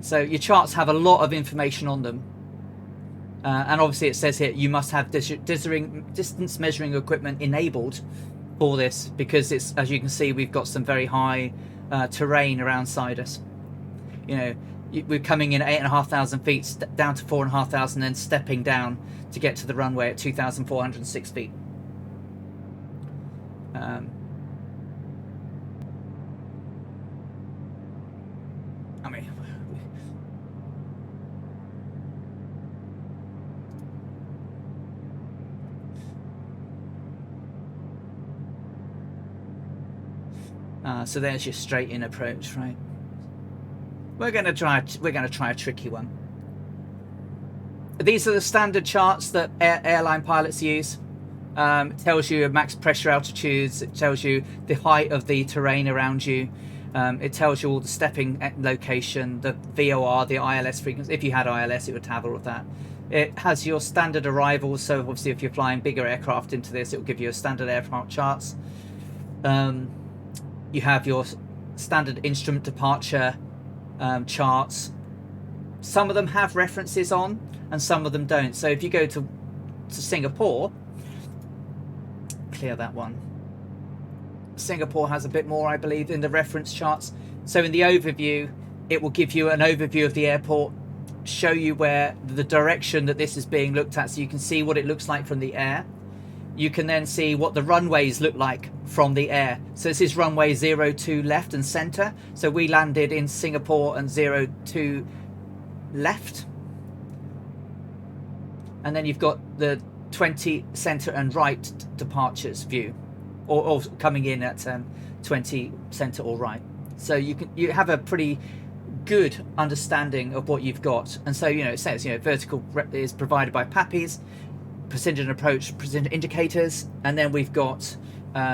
So your charts have a lot of information on them, and obviously it says here you must have distance measuring equipment enabled for this, because it's, as you can see, we've got some very high terrain around us. You know, we're coming in at 8,500 feet down to 4,500, then stepping down to get to the runway at 2,406 feet. So there's your straight in approach, right? We're going to try a tricky one. These are the standard charts that airline pilots use. It tells you max pressure altitudes. It tells you the height of the terrain around you. It tells you all the stepping location, the VOR, the ILS frequency. If you had ILS, it would have all of that. It has your standard arrivals. So obviously, if you're flying bigger aircraft into this, it will give you a standard aircraft charts. You have your standard instrument departure charts. Some of them have references on, and some of them don't. So if you go to Singapore, clear that one. Singapore has a bit more, I believe, in the reference charts. So in the overview, it will give you an overview of the airport, show you where the direction that this is being looked at, so you can see what it looks like from the air. You can then see what the runways look like from the air. So this is runway 02 left and center. So we landed in Singapore and 02 left. And then you've got the 20 center and right departures view, or coming in at 20 center or right. So you have a pretty good understanding of what you've got. And so, you know, it says, you know, vertical is provided by PAPIs, precision approach, precision indicators, and then we've got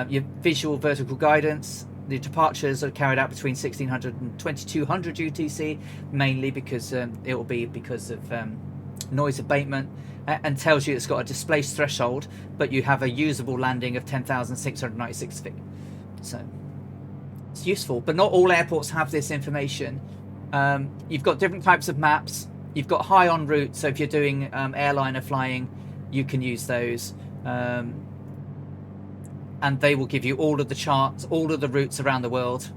your visual vertical guidance. The departures are carried out between 1600 and 2200 UTC, mainly because it will be because of noise abatement, and tells you it's got a displaced threshold, but you have a usable landing of 10,696 feet. So it's useful, but not all airports have this information. You've got different types of maps. You've got high on route, so if you're doing airliner flying, you can use those. And they will give you all of the charts, all of the routes around the world.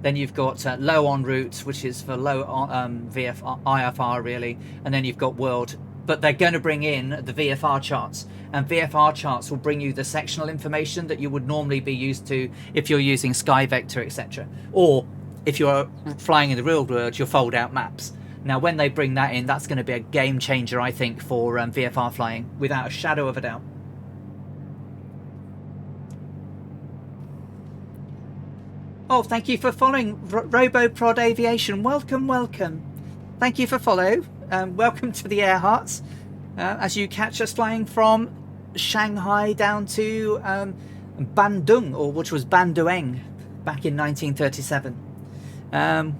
Then you've got low on route, which is for low IFR really, and then you've got world. But they're going to bring in the VFR charts, and VFR charts will bring you the sectional information that you would normally be used to if you're using SkyVector, etc. Or if you're flying in the real world, you'll fold out maps. Now, when they bring that in, that's going to be a game changer, I think, for VFR flying, without a shadow of a doubt. Oh, thank you for following, RoboProd Aviation. Welcome, welcome. Thank you for follow. Welcome to the Earharts. As you catch us flying from Shanghai down to Bandoeng, or which was Bandoeng, back in 1937.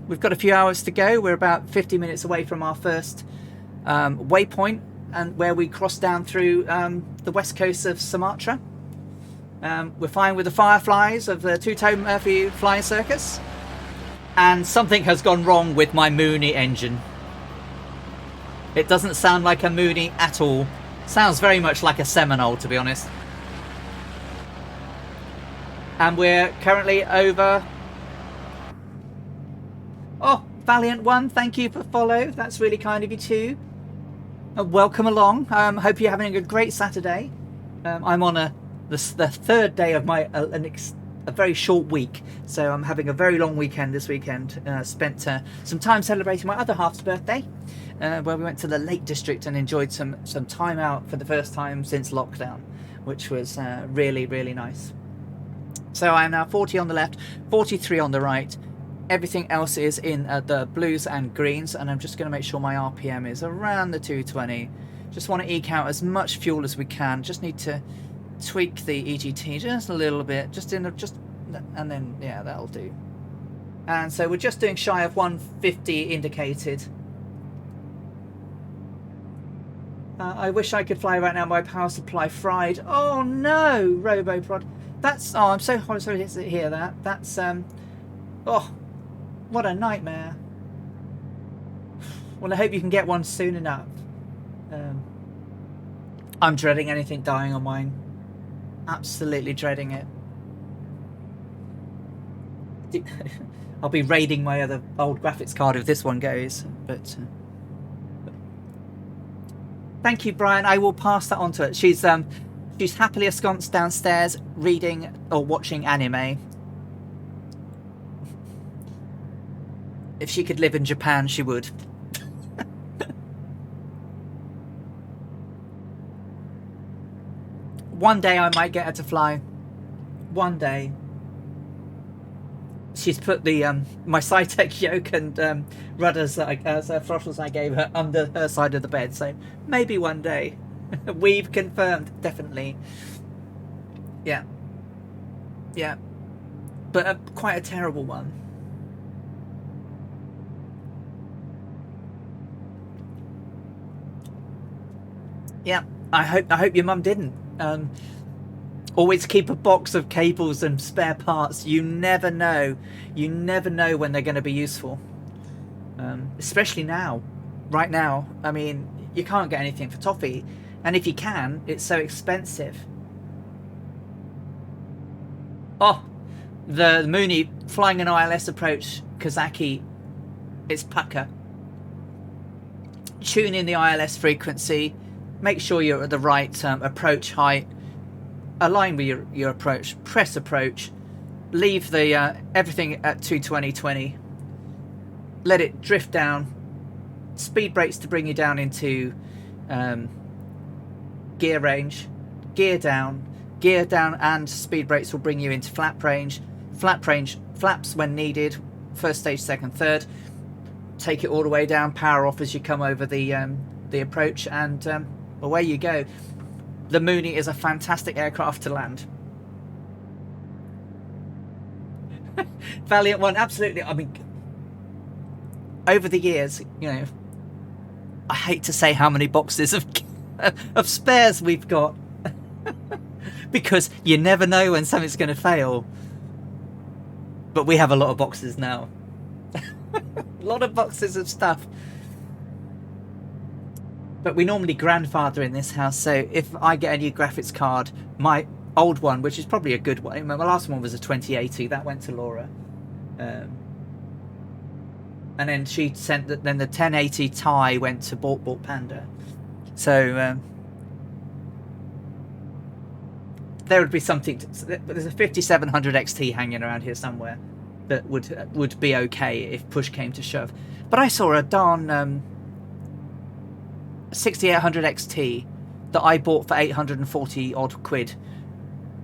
We've got a few hours to go. We're about 50 minutes away from our first waypoint, and where we cross down through the west coast of Sumatra. We're flying with the Fireflies of the Two-Tone Murphy Flying Circus, and something has gone wrong with my Mooney engine. It doesn't sound like a Mooney at all. Sounds very much like a Seminole, to be honest. And we're currently over... Oh, Valiant One, thank you for follow. That's really kind of you too. Welcome along. Hope you're having a great Saturday. I'm on the third day of my a very short week, so I'm having a very long weekend this weekend. Spent some time celebrating my other half's birthday, where we went to the Lake District and enjoyed some time out for the first time since lockdown, which was really, really nice. So I am now 40 on the left, 43 on the right. Everything else is in the blues and greens, and I'm just going to make sure my RPM is around the 220. Just want to eke out as much fuel as we can. Just need to tweak the EGT just a little bit, and then yeah, that'll do. And so we're just doing shy of 150 indicated. I wish I could fly right now. My power supply fried. Oh no, RoboProd. That's I'm so sorry to hear that. That's oh, what a nightmare. Well, I hope you can get one soon enough. I'm dreading anything dying on mine. Absolutely dreading it. I'll be raiding my other old graphics card if this one goes, but thank you, Brian. I will pass that on to her. She's happily ensconced downstairs reading or watching anime. If she could live in Japan, she would. One day I might get her to fly. One day. she's put the my Cytec yoke and rudders throttles I gave her under her side of the bed. So maybe one day. We've confirmed, definitely. Yeah, yeah, but quite a terrible one. Yeah, I hope your mum didn't. Always keep a box of cables and spare parts. You never know. You never know when they're going to be useful. Especially now. Right now. I mean, you can't get anything for toffee. And if you can, it's so expensive. Oh, the Mooney flying an ILS approach, Kazaki. It's pucker. Tune in the ILS frequency. Make sure you're at the right approach height. Align with your approach. Press approach. Leave the everything at 220/20. Let it drift down. Speed brakes to bring you down into gear range. Gear down, and speed brakes will bring you into flap range. Flap range, flaps when needed. First stage, second, third. Take it all the way down. Power off as you come over the approach, and away you go. The Mooney is a fantastic aircraft to land. Valiant one, absolutely. I mean, over the years, you know, I hate to say how many boxes of spares we've got. Because you never know when something's going to fail. But we have a lot of boxes now. A lot of boxes of stuff. But we normally grandfather in this house, so if I get a new graphics card, my old one, which is probably a good one, my last one was a 2080, that went to Laura. And then she sent then the 1080 Ti went to Bort Panda. So there would be something. There's a 5700 XT hanging around here somewhere that would be okay if push came to shove. But I saw a darn 6800 XT that I bought for 840 odd quid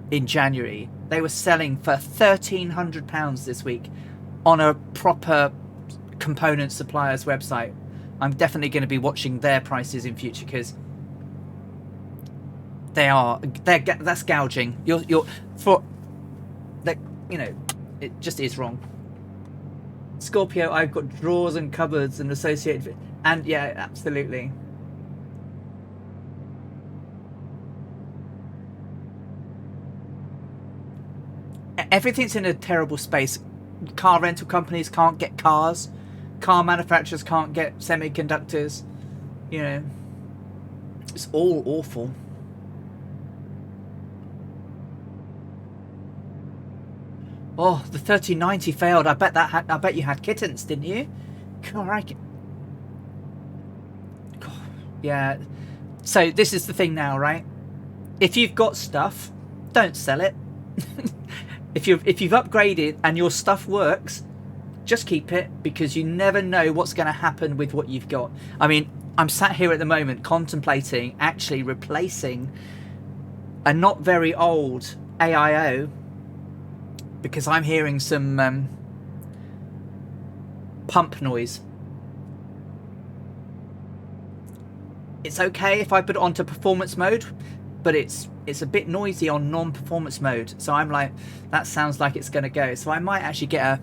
in January. They were selling for £1,300 this week on a proper component supplier's website. I'm definitely going to be watching their prices in future because that's gouging. You're for that, you know, it just is wrong. Scorpio, I've got drawers and cupboards and associated, and yeah, absolutely. Everything's in a terrible space. Car rental companies can't get cars. Car manufacturers can't get semiconductors. You know, it's all awful. Oh, the 1390 failed. I bet you had kittens, didn't you? Crikey. Yeah. So this is the thing now, right? If you've got stuff, don't sell it. If you've upgraded and your stuff works, just keep it, because you never know what's going to happen with what you've got. I mean, I'm sat here at the moment contemplating actually replacing a not very old AIO because I'm hearing some pump noise. It's okay if I put it onto performance mode, but it's a bit noisy on non-performance mode. So I'm like, that sounds like it's going to go. So I might actually get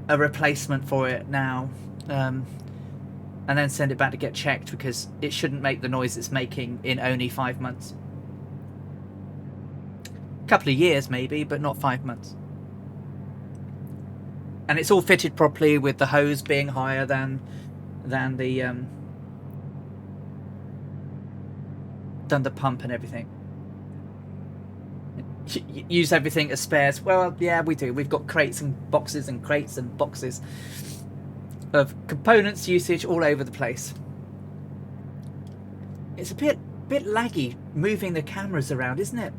a replacement for it now, and then send it back to get checked, because it shouldn't make the noise it's making in only 5 months. A couple of years maybe, but not 5 months. And it's all fitted properly with the hose being higher than the pump and everything. Use everything as spares. Well, yeah, we do. We've got crates and boxes and crates and boxes of components usage all over the place. It's a bit laggy moving the cameras around, isn't it?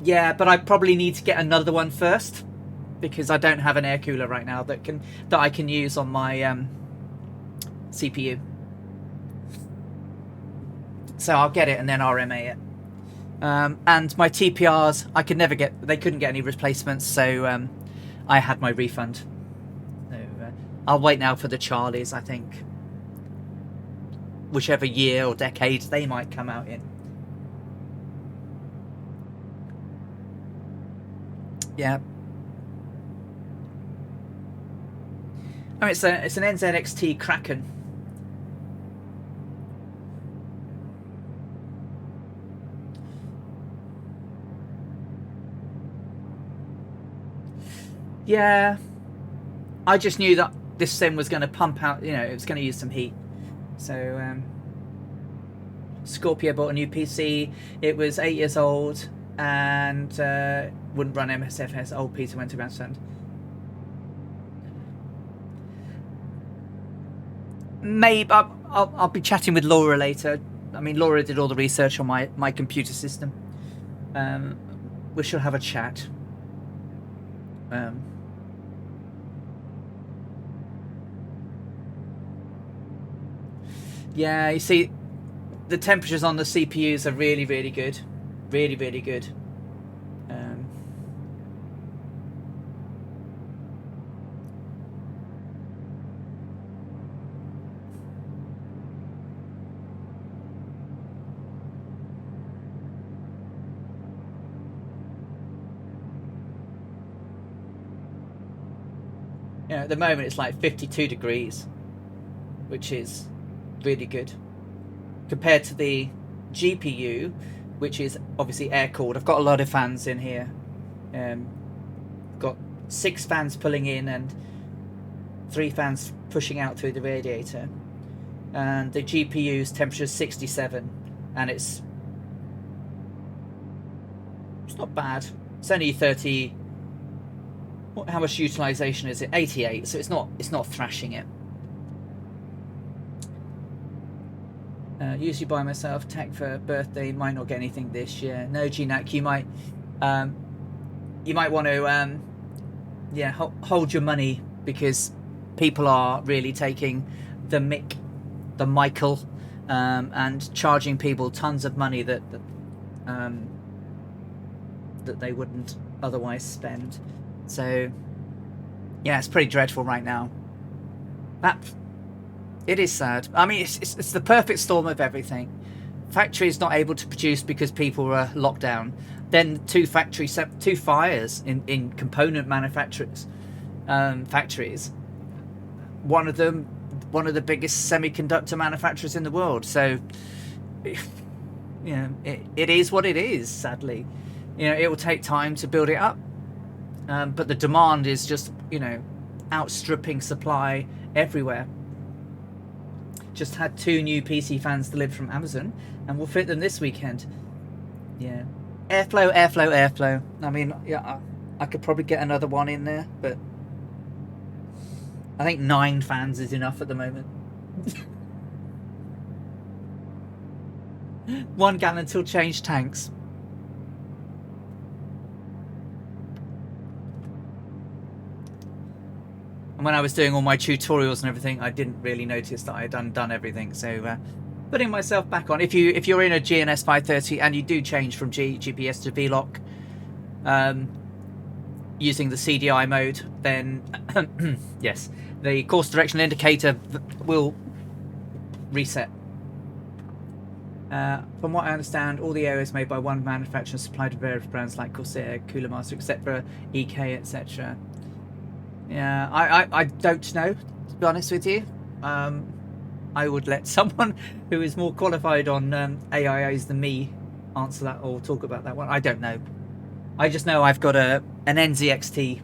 Yeah, but I probably need to get another one first, because I don't have an air cooler right now that I can use on my CPU. So I'll get it and then RMA it. And my TPRs, they couldn't get any replacements, so I had my refund. So, I'll wait now for the Charlies, I think. Whichever year or decade they might come out in. Yeah. Oh, it's an NZXT Kraken. Yeah, I just knew that this sim was going to pump out, you know, it was going to use some heat. So, Scorpio bought a new PC. It was 8 years old and wouldn't run MSFS. Old Peter went to Grandstand. Maybe I'll be chatting with Laura later. I mean, Laura did all the research on my computer system. We shall have a chat. Yeah, you see, the temperatures on the CPUs are really, really good. Really, really good. Yeah, at the moment it's like 52 degrees, which is really good. Compared to the GPU, which is obviously air-cooled. I've got a lot of fans in here. Got 6 fans pulling in and 3 fans pushing out through the radiator. And the GPU's temperature is 67, and it's not bad. It's only 30. How much utilization is it? 88. So it's not thrashing it. Usually by myself. Tech for birthday. Might not get anything this year. No, GNAC. You might want to yeah, hold your money, because people are really taking the Michael, and charging people tons of money that they wouldn't otherwise spend. So yeah, it's pretty dreadful right now. It is sad. I mean, it's the perfect storm of everything. Factories not able to produce because people were locked down. Then 2 fires in component manufacturers, factories. One of them, one of the biggest semiconductor manufacturers in the world. So, you know, it is what it is. Sadly, you know, it will take time to build it up. But the demand is just, you know, outstripping supply everywhere. Just had 2 new PC fans delivered from Amazon, and we'll fit them this weekend. Yeah, airflow. I mean, yeah, I could probably get another one in there, but I think 9 fans is enough at the moment. 1 gallon till change tanks. And when I was doing all my tutorials and everything, I didn't really notice that I had undone everything. So putting myself back on. If you're in a GNS 530 and you do change from GPS to VLOC, using the CDI mode, then yes, the course directional indicator will reset. From what I understand, all the areas made by one manufacturer supplied to various brands like Corsair, Cooler Master, etc., EK, etc. Yeah, I don't know, to be honest with you. I would let someone who is more qualified on AIOs than me answer that or talk about that one. I don't know. I just know I've got an NZXT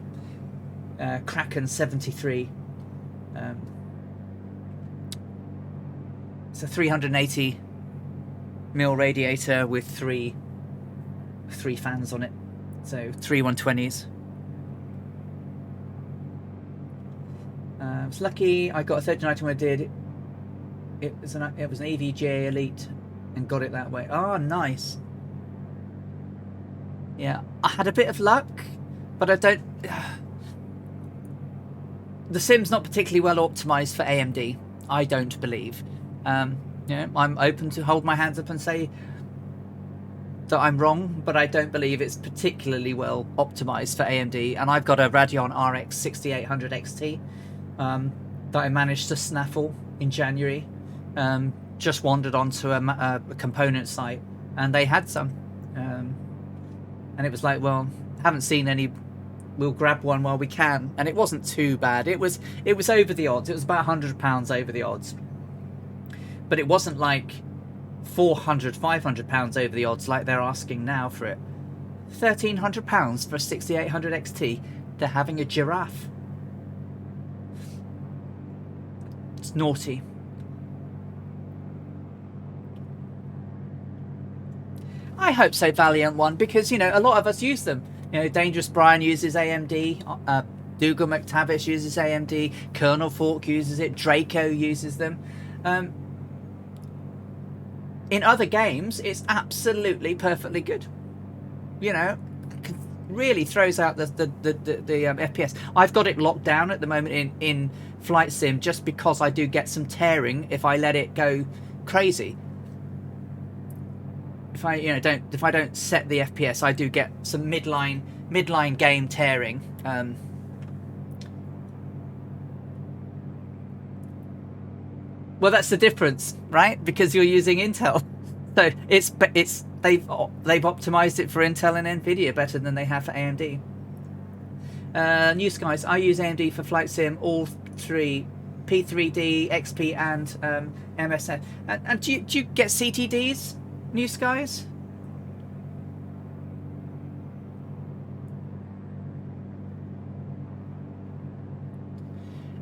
Kraken 73. It's a 380 mil radiator with three fans on it, so 3 120s. I was lucky. I got a 39 when I did. It was an EVGA Elite, and got it that way. Oh, nice. Yeah, I had a bit of luck, but I don't. The sim's not particularly well optimized for AMD. I don't believe. You know, I'm open to hold my hands up and say that I'm wrong, but I don't believe it's particularly well optimized for AMD. And I've got a Radeon RX 6800 XT that I managed to snaffle in January. Just wandered onto a component site, and they had some. And it was like, well, haven't seen any. We'll grab one while we can, and it wasn't too bad. It was over the odds. It was about £100 over the odds, but it wasn't like 400, 500 pounds over the odds like they're asking now for it. £1,300 for a 6800 XT. They're having a giraffe. It's naughty. I hope so, Valiant One, because you know a lot of us use them. You know, Dangerous Brian uses AMD, Dougal McTavish uses AMD, Colonel Falk uses it, Draco uses them. In other games, it's absolutely perfectly good. You know, really throws out the FPS. I've got it locked down at the moment in Flight Sim just because I do get some tearing if I let it go crazy. If I don't set the FPS, I do get some midline game tearing. Well, that's the difference, right? Because you're using Intel, so they've optimized it for Intel and Nvidia better than they have for AMD. New Skies, I use AMD for Flight Sim, all three, P3D, XP, and MSN. And do you get CTDs, New Skies?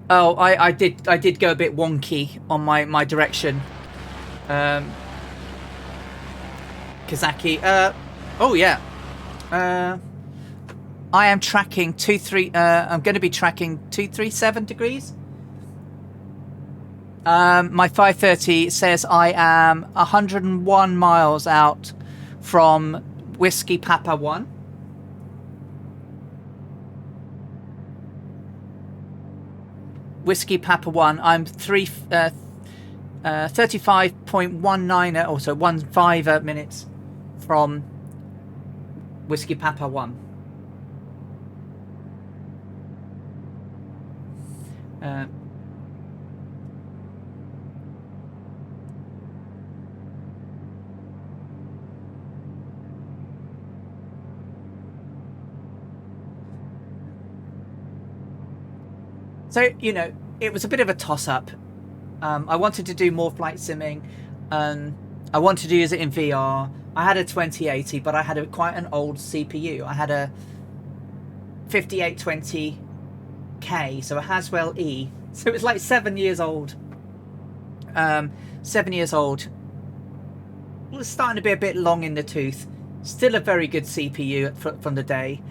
Oh, I did go a bit wonky on my direction. Kazaki. Oh yeah. I am tracking I'm going to be tracking 237 degrees. My 530 says I am 101 miles out from Whiskey Papa 1. Whiskey Papa 1. I'm 35.19, also 15 minutes from Whiskey Papa 1. So, you know, it was a bit of a toss-up. I wanted to do more flight simming. I wanted to use it in VR. I had a 2080, but I had quite an old CPU. I had a 5820K, so a Haswell E. So it was like 7 years old. 7 years old. It was starting to be a bit long in the tooth. Still a very good CPU from the day.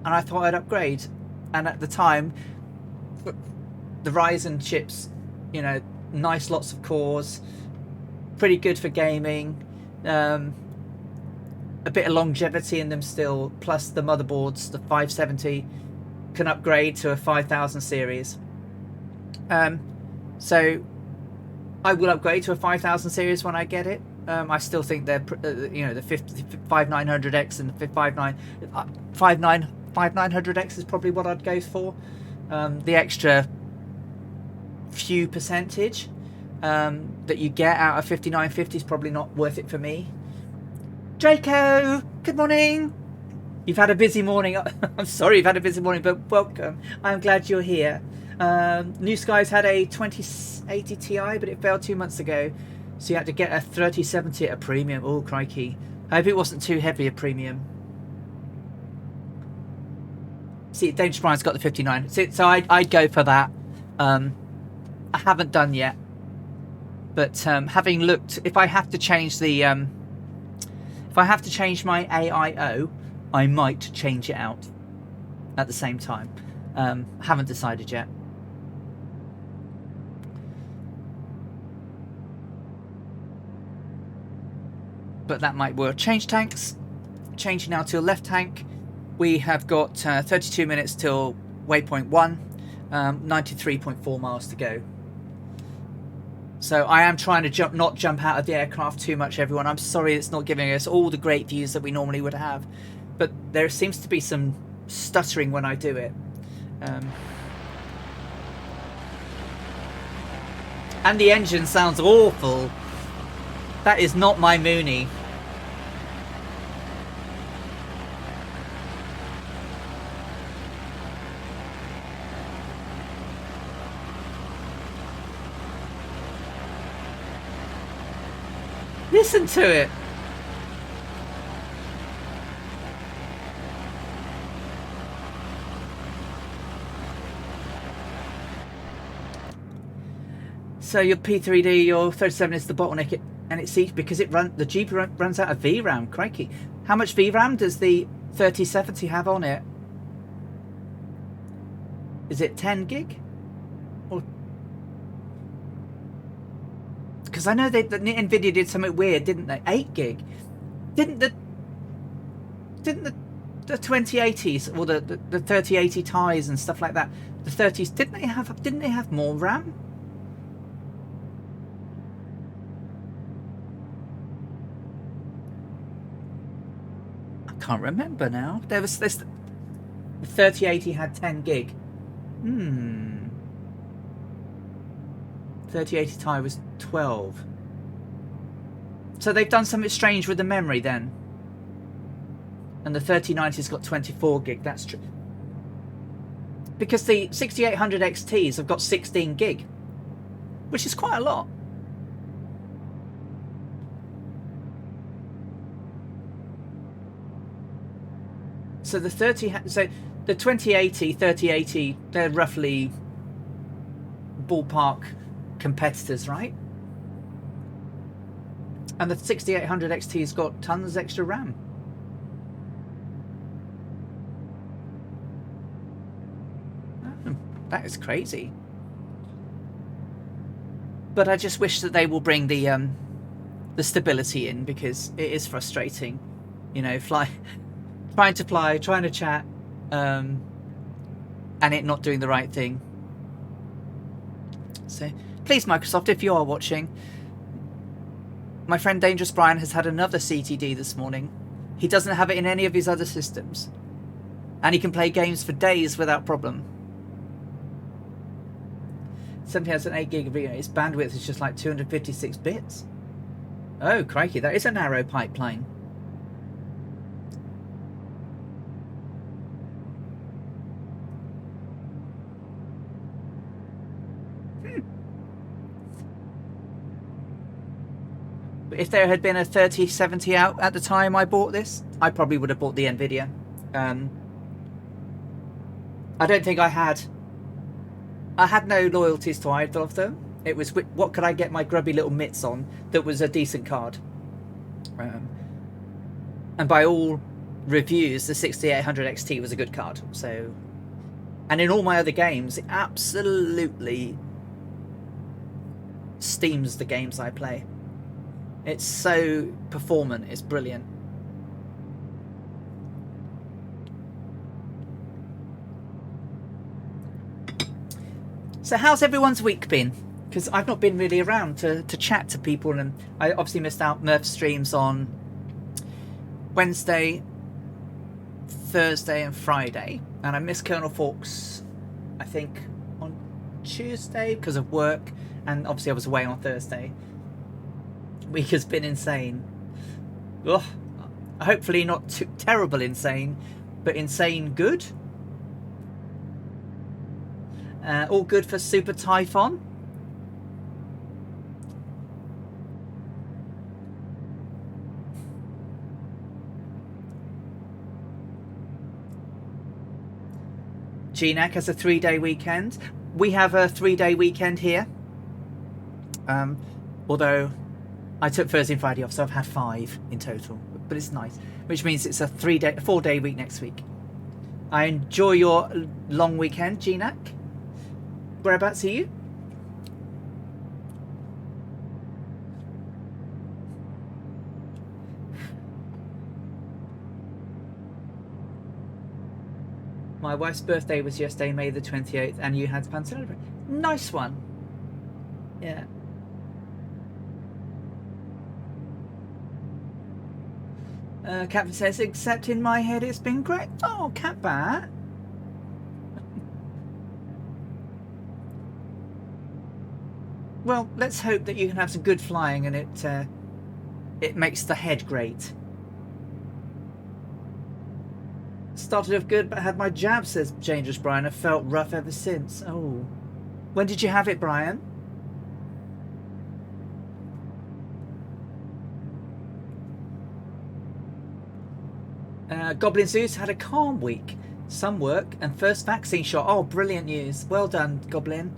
And I thought I'd upgrade. And at the time, the Ryzen chips, you know, nice lots of cores, pretty good for gaming, a bit of longevity in them still, plus the motherboards, the 570 can upgrade to a 5000 series. So I will upgrade to a 5000 series when I get it. I still think they're, you know, the 5900X and the 5900X is probably what I'd go for. The extra few percentage that you get out of 5950 is probably not worth it for me. Draco, good morning. You've had a busy morning. I'm sorry you've had a busy morning, but welcome. I'm glad you're here. New Skies had a 2080 Ti, but it failed 2 months ago, so you had to get a 3070 at a premium. Oh crikey! I hope it wasn't too heavy a premium. See, Dangerous Brian's got the 59, so I'd go for that. I haven't done yet, but having looked, if I have to change the, if I have to change my AIO, I might change it out at the same time. Haven't decided yet. But that might work. Change tanks. Change now to left tank. We have got 32 minutes till waypoint 1, 93.4 miles to go. So I am trying to not jump out of the aircraft too much, everyone. I'm sorry it's not giving us all the great views that we normally would have. But there seems to be some stuttering when I do it. And the engine sounds awful. That is not my Mooney. Listen to it. So your P3D, your 37 is the bottleneck, and it's because the Jeep runs out of VRAM. Crikey! How much VRAM does the 3070 have on it? Is it 10 gig? Or because I know that Nvidia did something weird, didn't they? 8 gig. Didn't the 2080s or the 3080 Tis and stuff like that? The 30s didn't they have more RAM? I can't remember now. There was this. The 3080 had 10 gig. 3080 Ti was 12. So they've done something strange with the memory then. And the 3090's got 24 gig. That's true. Because the 6800 XTs have got 16 gig, which is quite a lot. So the 2080, 3080, they're roughly ballpark competitors, right? And the 6800 XT's got tons extra RAM. That is crazy. But I just wish that they will bring the stability in, because it is frustrating, you know, trying to chat, and it not doing the right thing. So please, Microsoft, if you are watching, my friend Dangerous Brian has had another CTD this morning. He doesn't have it in any of his other systems, and he can play games for days without problem. 17 has an 8 gig of video. Its bandwidth is just like 256 bits. Oh, crikey, that is a narrow pipeline. If there had been a 3070 out at the time I bought this, I probably would have bought the Nvidia. I don't think I had no loyalties to either of them. It was, what could I get my grubby little mitts on that was a decent card? And by all reviews, the 6800 XT was a good card. So, and in all my other games, it absolutely steams the games I play. It's so performant, it's brilliant. So how's everyone's week been? Because I've not been really around to chat to people, and I obviously missed out Murph's streams on Wednesday, Thursday and Friday, and I missed Colonel Fawkes, I think, on Tuesday because of work, and obviously I was away on Thursday. Week has been insane. Ugh. Hopefully not too terrible insane, but insane good. All good for Super Typhon. GNAC has a 3-day weekend. We have a 3-day weekend here. Although I took Thursday and Friday off, so I've had 5 in total. But it's nice, which means it's a 4-day week next week. I enjoy your long weekend, GNAC. Whereabouts are you? My wife's birthday was yesterday, May the 28th, and you had fun celebrating. Nice one. Yeah. Captain says, except in my head it's been great. Oh, Catbat. Well, let's hope that you can have some good flying and it makes the head great. Started off good, but had my jab, says Dangerous Brian. I've felt rough ever since. Oh. When did you have it, Brian? Goblin Zeus had a calm week. Some work and first vaccine shot. Oh, brilliant news. Well done, Goblin.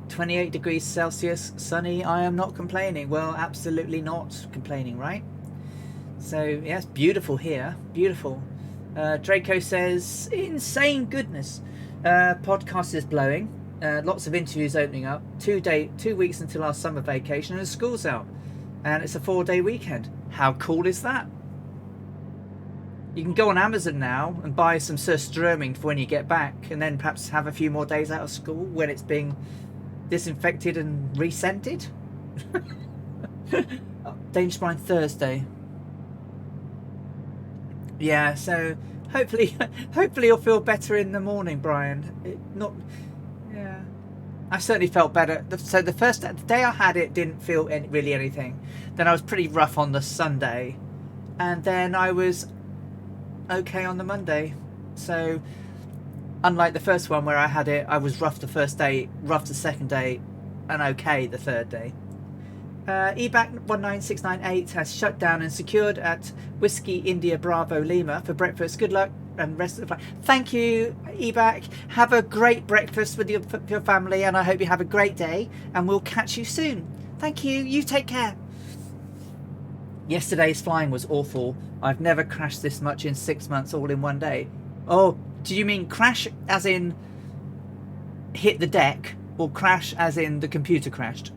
28 degrees Celsius, sunny. I am not complaining. Well, absolutely not complaining, right? So, yes, beautiful here. Beautiful. Draco says, insane goodness. Podcast is blowing. Lots of interviews opening up. 2 weeks until our summer vacation and school's out. And it's a 4-day weekend. How cool is that? You can go on Amazon now and buy some surströmming for when you get back, and then perhaps have a few more days out of school when it's being disinfected and rescented. Dangerous Brian Thursday. Yeah, so hopefully you'll feel better in the morning, Brian. Yeah, I certainly felt better. So the day I had it didn't feel really anything. Then I was pretty rough on the Sunday, and then I was okay on the Monday. So unlike the first one where I had it, I was rough the first day, rough the second day, and okay the third day. EBAC 19698 has shut down and secured at Whiskey India Bravo Lima for breakfast. Good luck and rest of the flight. Thank you, EBAC. Have a great breakfast with your family, and I hope you have a great day, and we'll catch you soon. Thank you. You take care. Yesterday's flying was awful. I've never crashed this much in 6 months all in one day. Oh, do you mean crash as in hit the deck, or crash as in the computer crashed?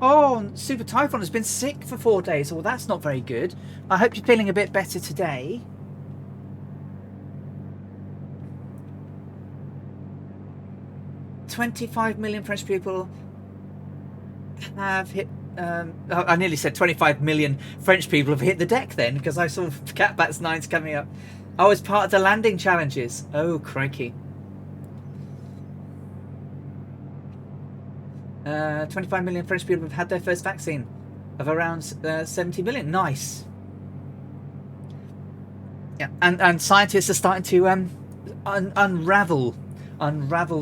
Oh, Super Typhon has been sick for 4 days. Well, that's not very good. I hope you're feeling a bit better today. $25 million French people have hit... I nearly said 25 million French people have hit the deck then, because I saw Catbat's 9s coming up. I was part of the landing challenges. Oh, crikey. 25 million French people have had their first vaccine of around 70 million. Nice. Yeah, and scientists are starting to unravel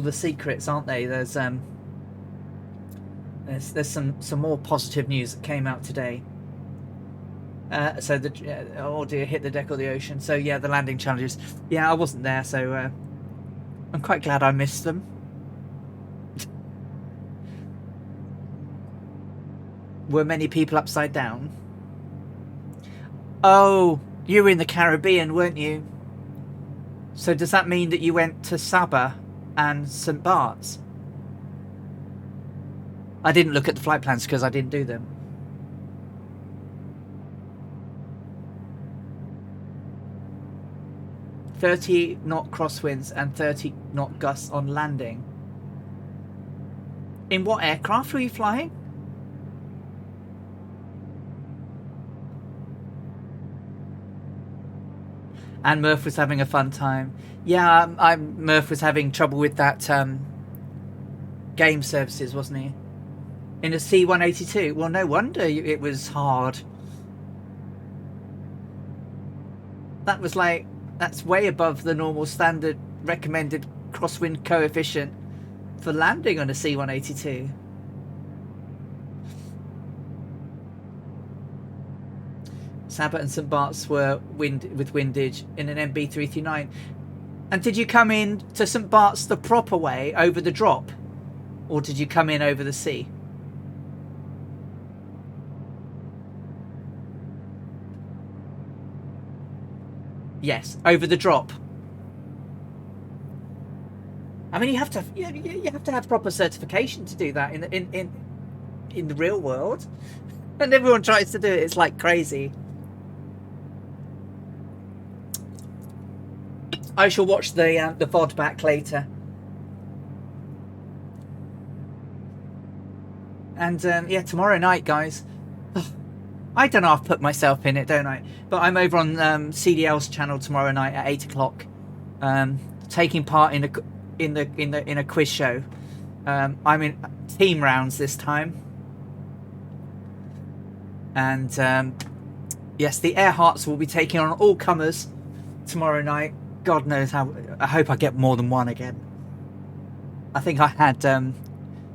the secrets, aren't they? There's some more positive news that came out today. So oh dear, hit the deck or the ocean. So yeah, the landing challenges. Yeah, I wasn't there, so I'm quite glad I missed them. Were many people upside down? Oh, you were in the Caribbean, weren't you? So does that mean that you went to Sabah and St. Bart's? I didn't look at the flight plans because I didn't do them. .30 knot crosswinds and 30 knot gusts on landing. In what aircraft were you flying? And Murph was having a fun time. Yeah, Murph was having trouble with that game services, wasn't he? In a C-182. Well, no wonder it was hard. That was like, that's way above the normal standard recommended crosswind coefficient for landing on a C-182. Sabah and St. Bart's were with windage in an MB339. And did you come in to St. Bart's the proper way over the drop? Or did you come in over the sea? Yes, over the drop. I mean, you have to have proper certification to do that in the real world, and everyone tries to do it. It's like crazy. I shall watch the VOD back later. And yeah, tomorrow night, guys, I don't know. I've put myself in it, don't I? But I'm over on CDL's channel tomorrow night at 8 o'clock, taking part in a quiz show. I'm in team rounds this time, and yes, the Earharts will be taking on all comers tomorrow night. God knows how. I hope I get more than one again. I think I had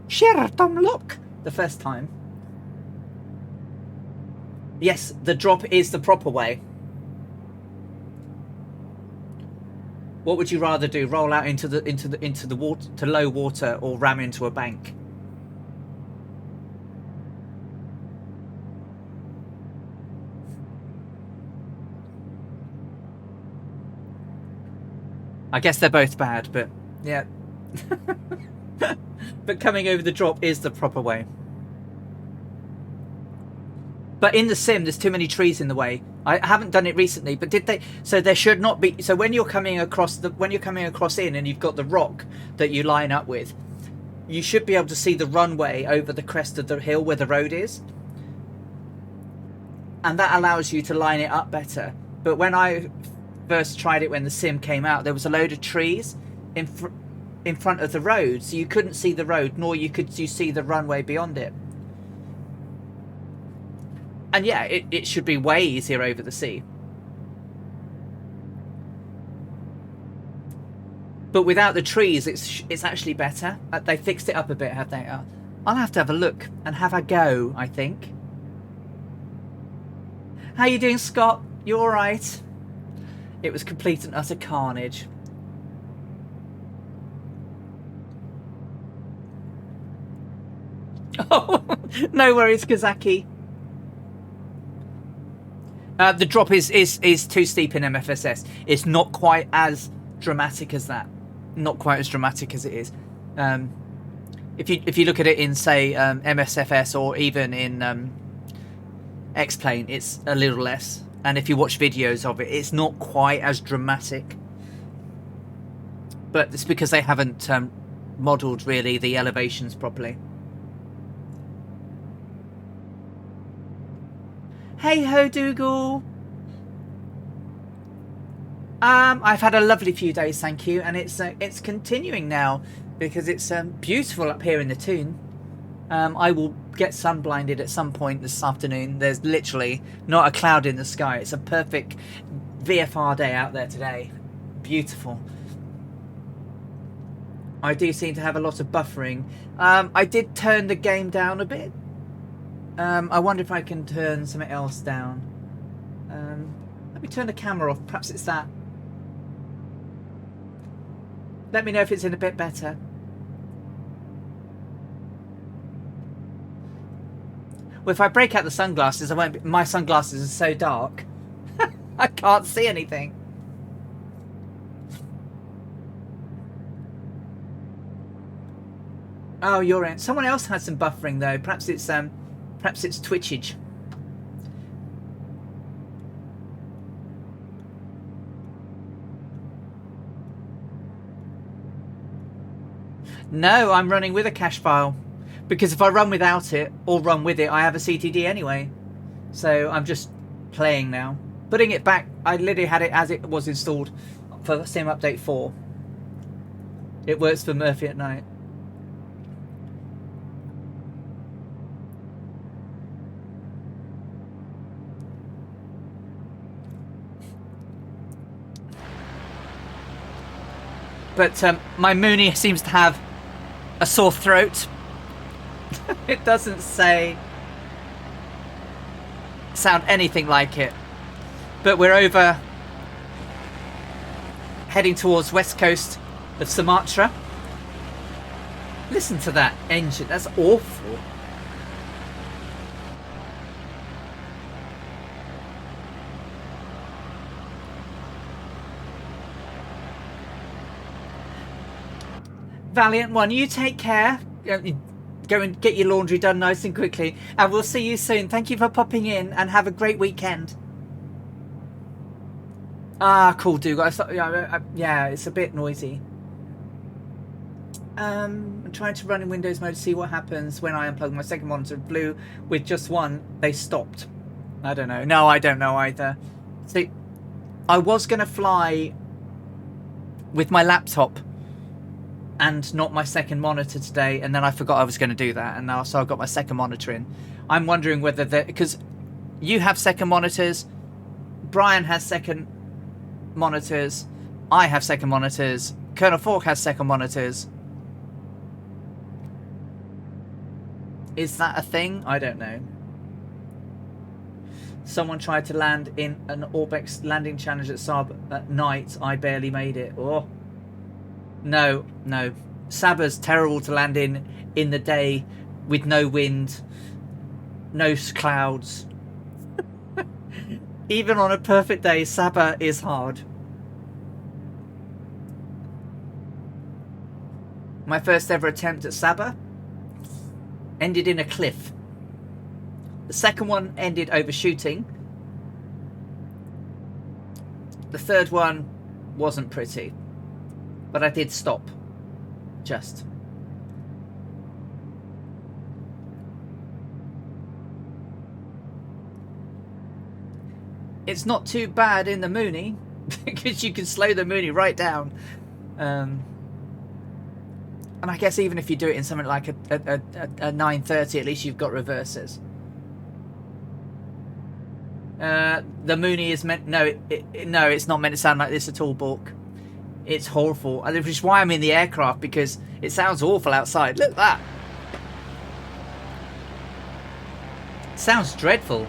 Sheraton Lock the first time. Yes, the drop is the proper way. What would you rather do? Roll out into the water, to low water, or ram into a bank? I guess they're both bad, but yeah. But coming over the drop is the proper way. But in the sim, there's too many trees in the way. I haven't done it recently, but did they? So there should not be. So when you're coming across in, and you've got the rock that you line up with, you should be able to see the runway over the crest of the hill where the road is, and that allows you to line it up better. But when I first tried it, when the sim came out, there was a load of trees in front of the road, so you couldn't see the road, nor could you see the runway beyond it. And yeah, it should be way easier over the sea. But without the trees, it's actually better. They fixed it up a bit, have they? I'll have to have a look and have a go, I think. How you doing, Scott? You all right? It was complete and utter carnage. Oh, no worries, Kazaki. The drop is too steep in MFSS. It's not quite as dramatic as that. Not quite as dramatic as it is. If you look at it in, say, MSFS or even in X-Plane, it's a little less. And if you watch videos of it, it's not quite as dramatic. But it's because they haven't modelled really the elevations properly. Hey ho, Dougal. I've had a lovely few days, thank you, and it's continuing now because it's beautiful up here in the Toon. I will get sun blinded at some point this afternoon. There's literally not a cloud in the sky. It's a perfect VFR day out there today. Beautiful. I do seem to have a lot of buffering. I did turn the game down a bit. I wonder if I can turn something else down. Let me turn the camera off. Perhaps it's that. Let me know if it's in a bit better. Well, if I break out the sunglasses, I won't be, my sunglasses are so dark. I can't see anything. Oh, you're in. Someone else had some buffering though. Perhaps it's twitchage. No, I'm running with a cache file. Because if I run without it, or run with it, I have a CTD anyway. So I'm just playing now. Putting it back, I literally had it as it was installed for Sim Update 4. It works for Murphy at night. But my Mooney seems to have a sore throat. It doesn't sound anything like it. But we're over, heading towards west coast of Sumatra. Listen to that engine. That's awful. Valiant one, you take care. Go and get your laundry done nice and quickly, and we'll see you soon. Thank you for popping in, and have a great weekend. Ah, cool, Dougal. Yeah, it's a bit noisy. I'm trying to run in Windows mode to see what happens when I unplug my second monitor. Blue with just one, they stopped. I don't know. No, I don't know either. See, I was going to fly with my laptop and not my second monitor today, and then I forgot I was going to do that, and now so I've got my second monitor in. I'm wondering whether because you have second monitors, Brian has second monitors, I have second monitors, Colonel Fork has second monitors. Is that a thing? I don't know. Someone tried to land in an Orbex landing challenge at Saab at night. I barely made it. Oh. No. Saba's terrible to land in the day with no wind, no clouds. Even on a perfect day, Saba is hard. My first ever attempt at Saba ended in a cliff. The second one ended overshooting. The third one wasn't pretty, but I did stop. Just. It's not too bad in the Mooney because you can slow the Mooney right down. And I guess even if you do it in something like a 930, at least you've got reversers. The Mooney is meant... No, no, it's not meant to sound like this at all, Bork. It's horrible. Which is why I'm in the aircraft, because it sounds awful outside. Look at that. It sounds dreadful.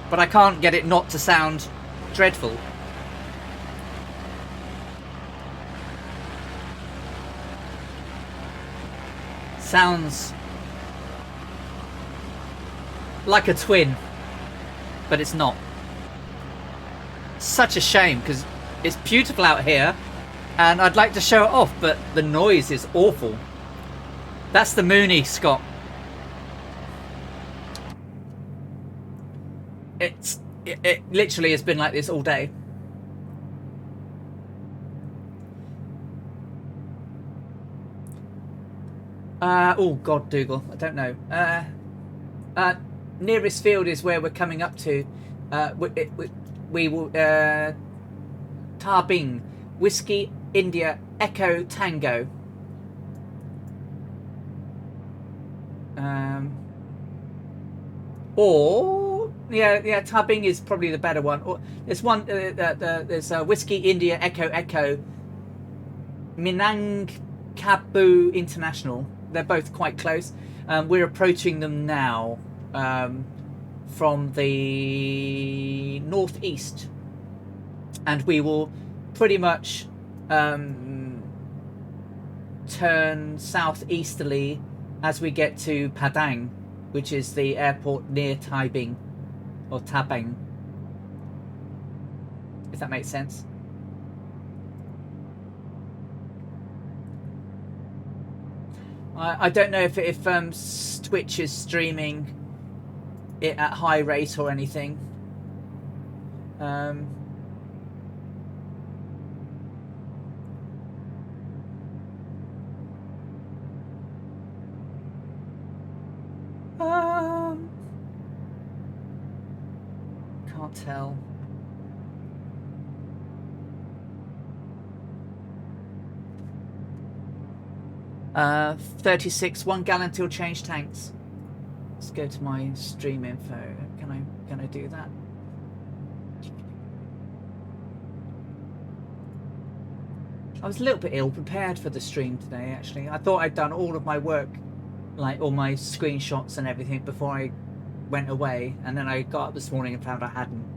But I can't get it not to sound dreadful. Sounds like a twin, but it's not. Such a shame, because it's beautiful out here and I'd like to show it off, but the noise is awful. That's the Mooney, Scott. It literally has been like this all day. Oh God, Dougal, I don't know. Nearest field is where we're coming up to. We will Tarbing, Whiskey India Echo Tango. Or yeah, Tarbing is probably the better one. Or there's one. There's Whiskey India Echo Echo Minangkabau International. They're both quite close. We're approaching them now from the northeast, and we will pretty much turn southeasterly as we get to Padang, which is the airport near Taibing, or Tabang, if that makes sense. I don't know if Twitch is streaming it at high rate or anything. Can't tell. Uh, 36, 1 gallon till change tanks. Let's go to my stream info. Can I do that? I was a little bit ill prepared for the stream today, actually. I thought I'd done all of my work, like all my screenshots and everything, before I went away, and then I got up this morning and found I hadn't.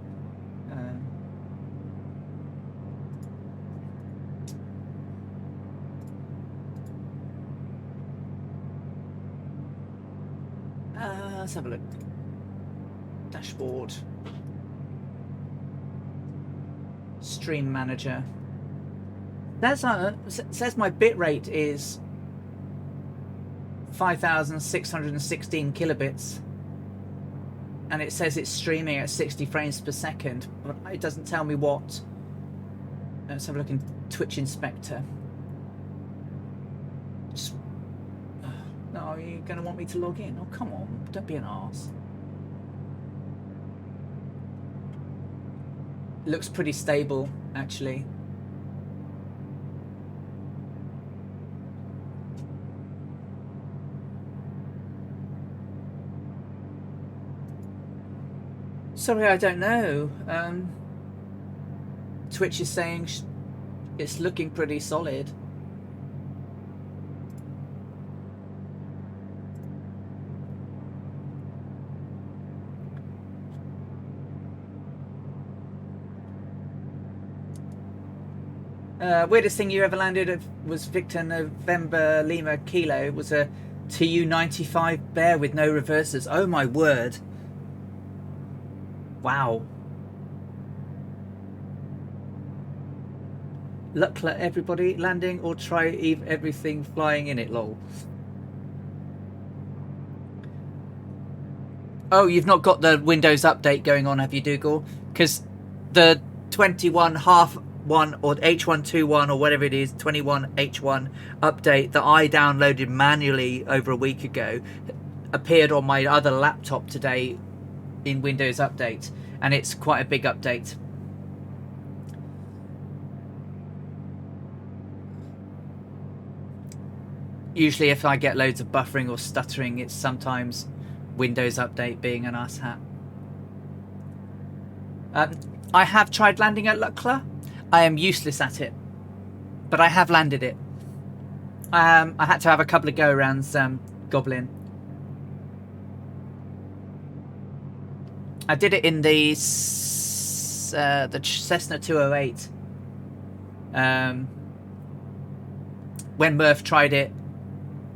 Let's have a look. Dashboard. Stream manager. Says my bitrate is 5,616 kilobits, and it says it's streaming at 60 frames per second, but it doesn't tell me what. Let's have a look in Twitch Inspector. No, are you going to want me to log in? Oh, come on. Don't be an arse. It looks pretty stable, actually. Sorry, I don't know. Twitch is saying it's looking pretty solid. Weirdest thing you ever landed was Victor November Lima Kilo. It was a TU-95 Bear with no reversers. Oh my word. Wow. Luck everybody landing or try everything flying in it, lol. Oh, you've not got the Windows update going on, have you, Dougal? Because the 21.5.1 or H121 or whatever it is, 21H1 update that I downloaded manually over a week ago appeared on my other laptop today in Windows Update, and it's quite a big update. Usually if I get loads of buffering or stuttering, it's sometimes Windows Update being an asshat. I have tried landing at Lukla. I am useless at it, but I have landed it. I had to have a couple of go-arounds, Goblin. I did it in the Cessna 208. When Murph tried it.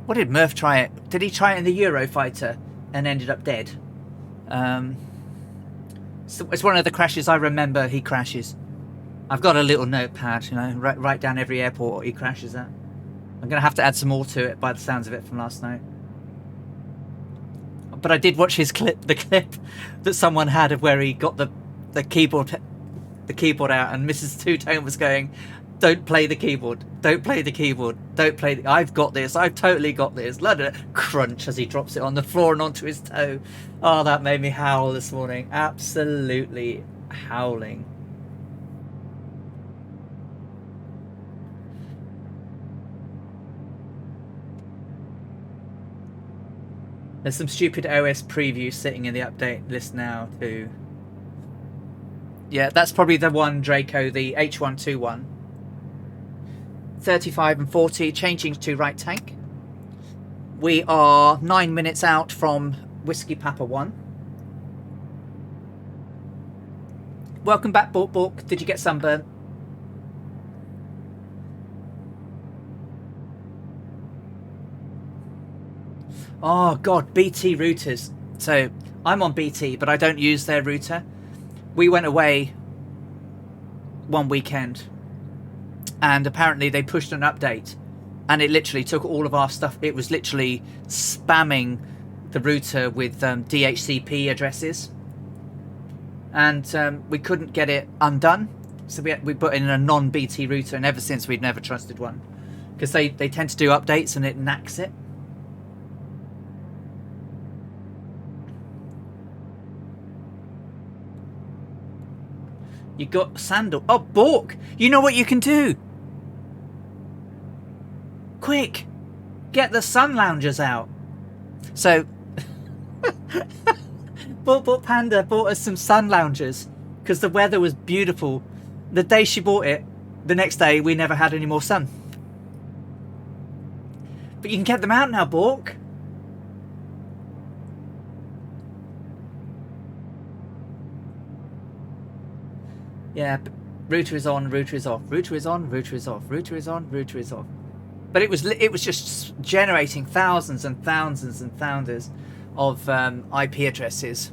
What did Murph try it? Did he try it in the Eurofighter and ended up dead? So it's one of the crashes I remember he crashes. I've got a little notepad, you know, write down every airport he crashes at. I'm going to have to add some more to it by the sounds of it from last night. But I did watch his clip, the clip that someone had of where he got the keyboard out, and Mrs. Two-Tone was going, "Don't play the keyboard. Don't play the keyboard. Don't play. I've got this. I've totally got this." Let it crunch as he drops it on the floor and onto his toe. Oh, that made me howl this morning. Absolutely howling. There's some stupid OS preview sitting in the update list now too. Yeah, that's probably the one, Draco, the H121. 35 and 40, changing to right tank. We are 9 minutes out from Whiskey Papa 1. Welcome back, Bork Bork. Did you get sunburn? Oh god, BT routers. So I'm on BT, but I don't use their router. We went away one weekend, and apparently they pushed an update, and it literally took all of our stuff. It was literally spamming the router with DHCP addresses, and we couldn't get it undone. So we put in a non-BT router, and ever since we've never trusted one, because they tend to do updates and it knacks it. You got sandal. Oh, Bork! You know what you can do? Quick! Get the sun loungers out. So, Bork Panda bought us some sun loungers because the weather was beautiful. The day she bought it, the next day we never had any more sun. But you can get them out now, Bork. Yeah, router is on, router is off, router is on, router is off, router is on, router is off. But it was just generating thousands and thousands and thousands of IP addresses.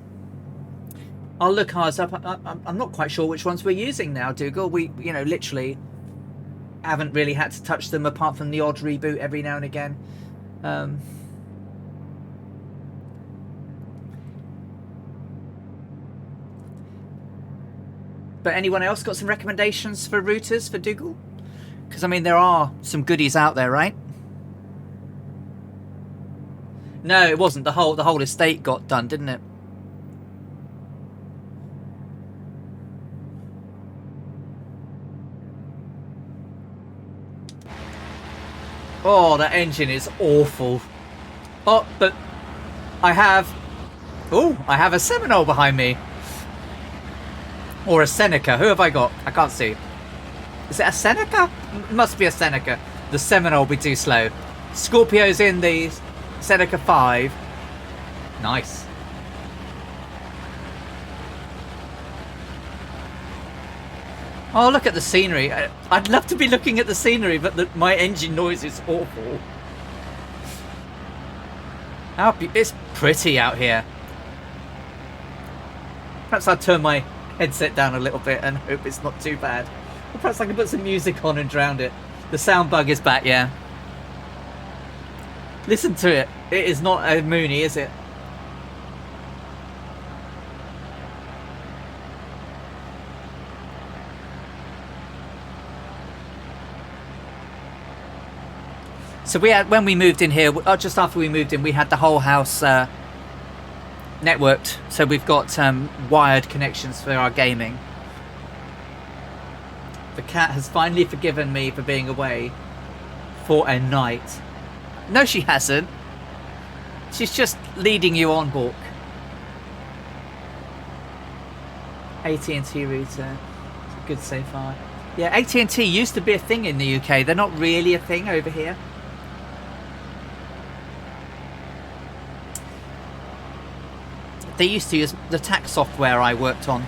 I'll look ours up. I'm not quite sure which ones we're using now, Dougal. We, you know, literally haven't really had to touch them apart from the odd reboot every now and again. But anyone else got some recommendations for routers for Dougal? Because, I mean, there are some goodies out there, right? No, it wasn't. The whole estate got done, didn't it? Oh, that engine is awful. Oh, but I have... Oh, I have a Seminole behind me. Or a Seneca. Who have I got? I can't see. Is it a Seneca? Must be a Seneca. The Seminole will be too slow. Scorpio's in the Seneca 5. Nice. Oh, look at the scenery. I'd love to be looking at the scenery, but my engine noise is awful. It's pretty out here. Perhaps I'll turn my headset down a little bit and hope it's not too bad. Or perhaps I can put some music on and drown it. The sound bug is back, yeah. Listen to it. It is not a Mooney, is it? So we had, when we moved in here, just after we moved in, we had the whole house networked. So we've got wired connections for our gaming. The cat has finally forgiven me for being away for a night. No, she hasn't. She's just leading you on, Bork. AT&T router. It's a good so far. Yeah, AT&T used to be a thing in the UK. They're not really a thing over here. They used to use the tax software I worked on.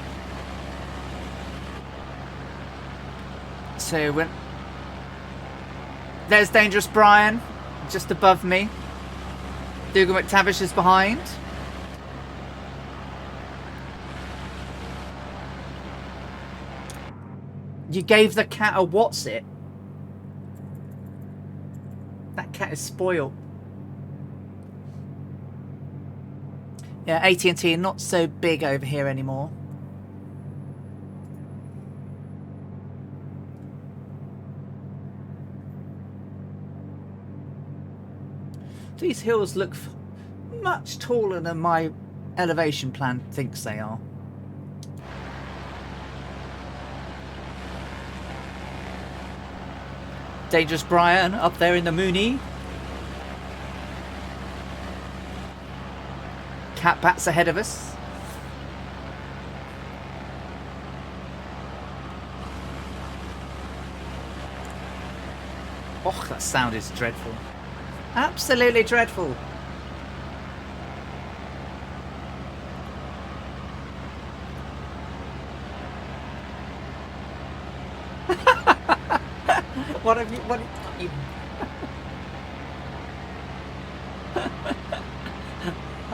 So when there's Dangerous Brian just above me. Dougal McTavish is behind. You gave the cat a what's it? That cat is spoiled. Yeah, AT&T not so big over here anymore. These hills look much taller than my elevation plan thinks they are. Dangerous Brian up there in the Mooney. Cat Bats ahead of us. Oh, that sound is dreadful. Absolutely dreadful. What have you...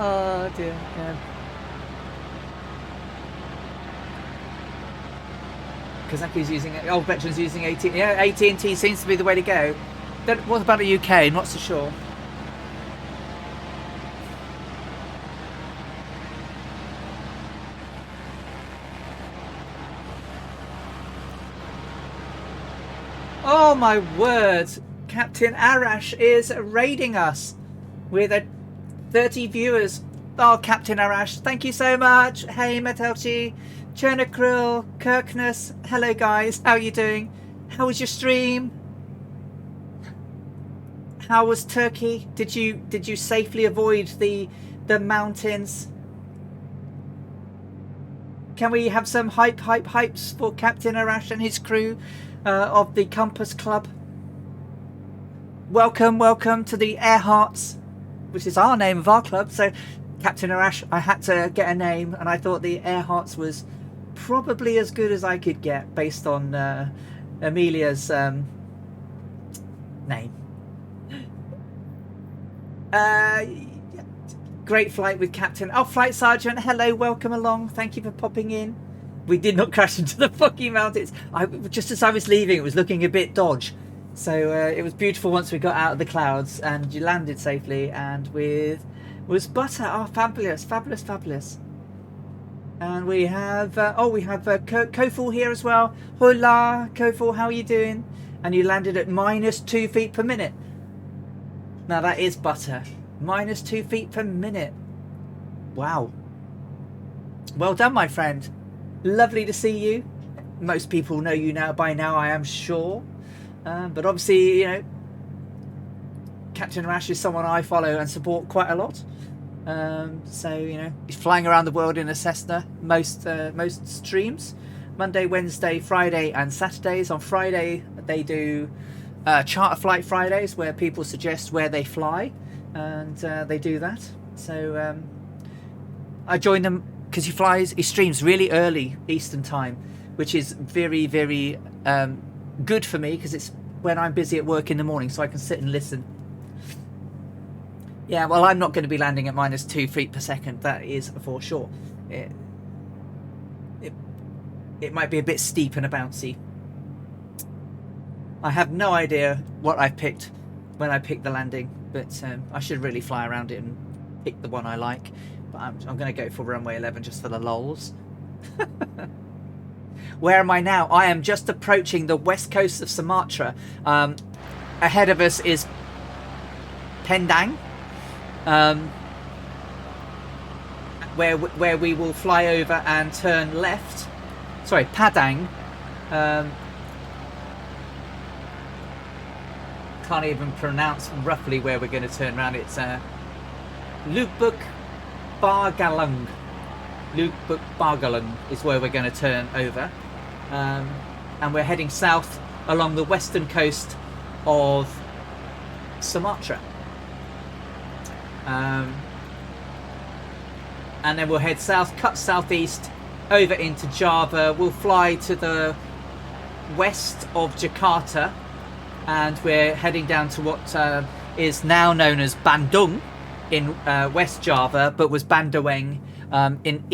Oh dear. Yeah. Kazaki's using it. Old veterans using AT&T. Yeah, AT&T seems to be the way to go. What about the UK? Not so sure. Oh my word! Captain Arash is raiding us with 30 viewers. Oh, Captain Arash, thank you so much. Hey, Metelchi, Chernokril, Kirkness. Hello, guys. How are you doing? How was your stream? How was Turkey? Did you safely avoid the mountains? Can we have some hypes for Captain Arash and his crew of the Compass Club? Welcome to the Earharts, which is our name of our club. So Captain Arash, I had to get a name, and I thought the Earharts was probably as good as I could get based on Amelia's name. Great flight with Captain. Oh, Flight Sergeant, hello, welcome along. Thank you for popping in. We did not crash into the fucking mountains. Just as I was leaving, it was looking a bit dodge. So it was beautiful once we got out of the clouds and you landed safely, and was Butter. Oh, fabulous. And we have Koful here as well. Hola, Koful, how are you doing? And you landed at -2 feet per minute. Now that is Butter. minus 2 feet per minute. Wow. Well done, my friend. Lovely to see you. Most people know you now by now, I am sure. But obviously, you know, Captain Rash is someone I follow and support quite a lot. So, you know, he's flying around the world in a Cessna most streams. Monday, Wednesday, Friday and Saturdays. On Friday, they do charter flight Fridays where people suggest where they fly. And they do that. So I join them because he streams really early Eastern time, which is very, very good for me because it's when I'm busy at work in the morning, so I can sit and listen. Yeah, well, I'm not going to be landing at minus 2 feet per second. That is for sure. It might be a bit steep and a bouncy. I have no idea what I picked when I picked the landing, but I should really fly around it and pick the one I like. But I'm going to go for runway 11 just for the lols. Where am I now? I am just approaching the west coast of Sumatra. Ahead of us is Penang, where we will fly over and turn left. Sorry, Padang. Can't even pronounce roughly where we're going to turn around. It's Lubuk Bargalang. Lubuk Bargalang is where we're going to turn over. And we're heading south along the western coast of Sumatra. And then we'll head south, cut southeast over into Java. We'll fly to the west of Jakarta, and we're heading down to what is now known as Bandoeng in West Java, but was Bandoeng in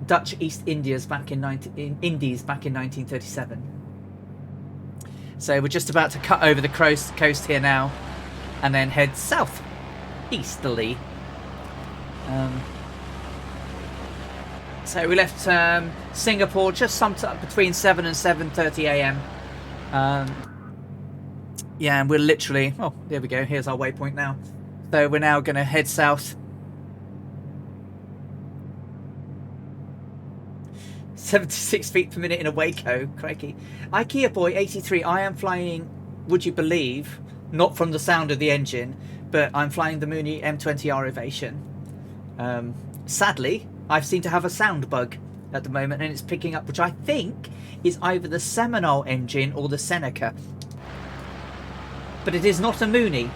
Dutch East Indies back in 1937. So we're just about to cut over the coast here now, and then head south easterly. So we left Singapore just sometime between 7 and 7:30 a.m. Yeah, and we're literally, oh, there we go, here's our waypoint now. So we're now going to head south. 76 feet per minute in a Waco, crikey. IKEA Boy 83, I am flying, would you believe, not from the sound of the engine, but I'm flying the Mooney M20R Ovation. Sadly, I seem to have a sound bug at the moment, and it's picking up, which I think is either the Seminole engine or the Seneca. But it is not a Mooney.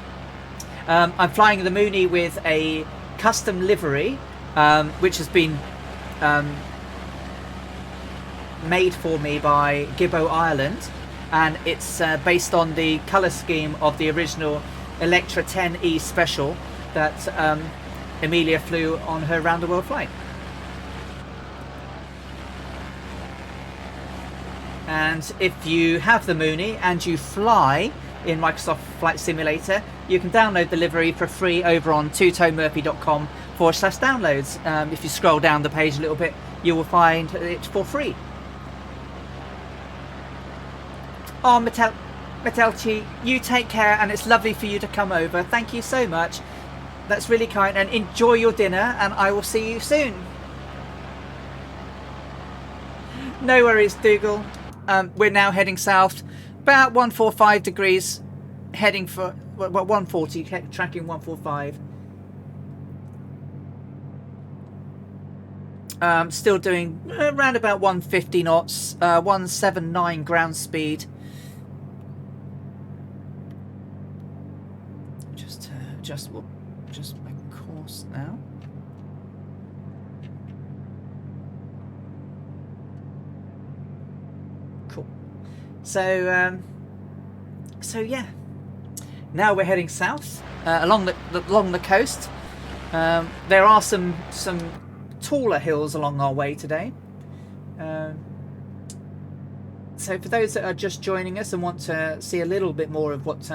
I'm flying the Mooney with a custom livery, which has been made for me by Gibbo Ireland, and it's based on the colour scheme of the original Electra 10E Special that Amelia flew on her round the world flight. And if you have the Mooney and you fly in Microsoft Flight Simulator, you can download the livery for free over on tutomurphy.com/downloads. If you scroll down the page a little bit, you will find it for free. Oh, Metelchi, you take care, and it's lovely for you to come over. Thank you so much. That's really kind, and enjoy your dinner, and I will see you soon. No worries, Dougal. We're now heading south, about 145 degrees, heading for 140, tracking 145. Still doing around about 150 knots, 179 ground speed. Just my course now. Cool. So yeah. Now we're heading south along the coast. There are some taller hills along our way today. So for those that are just joining us and want to see a little bit more of what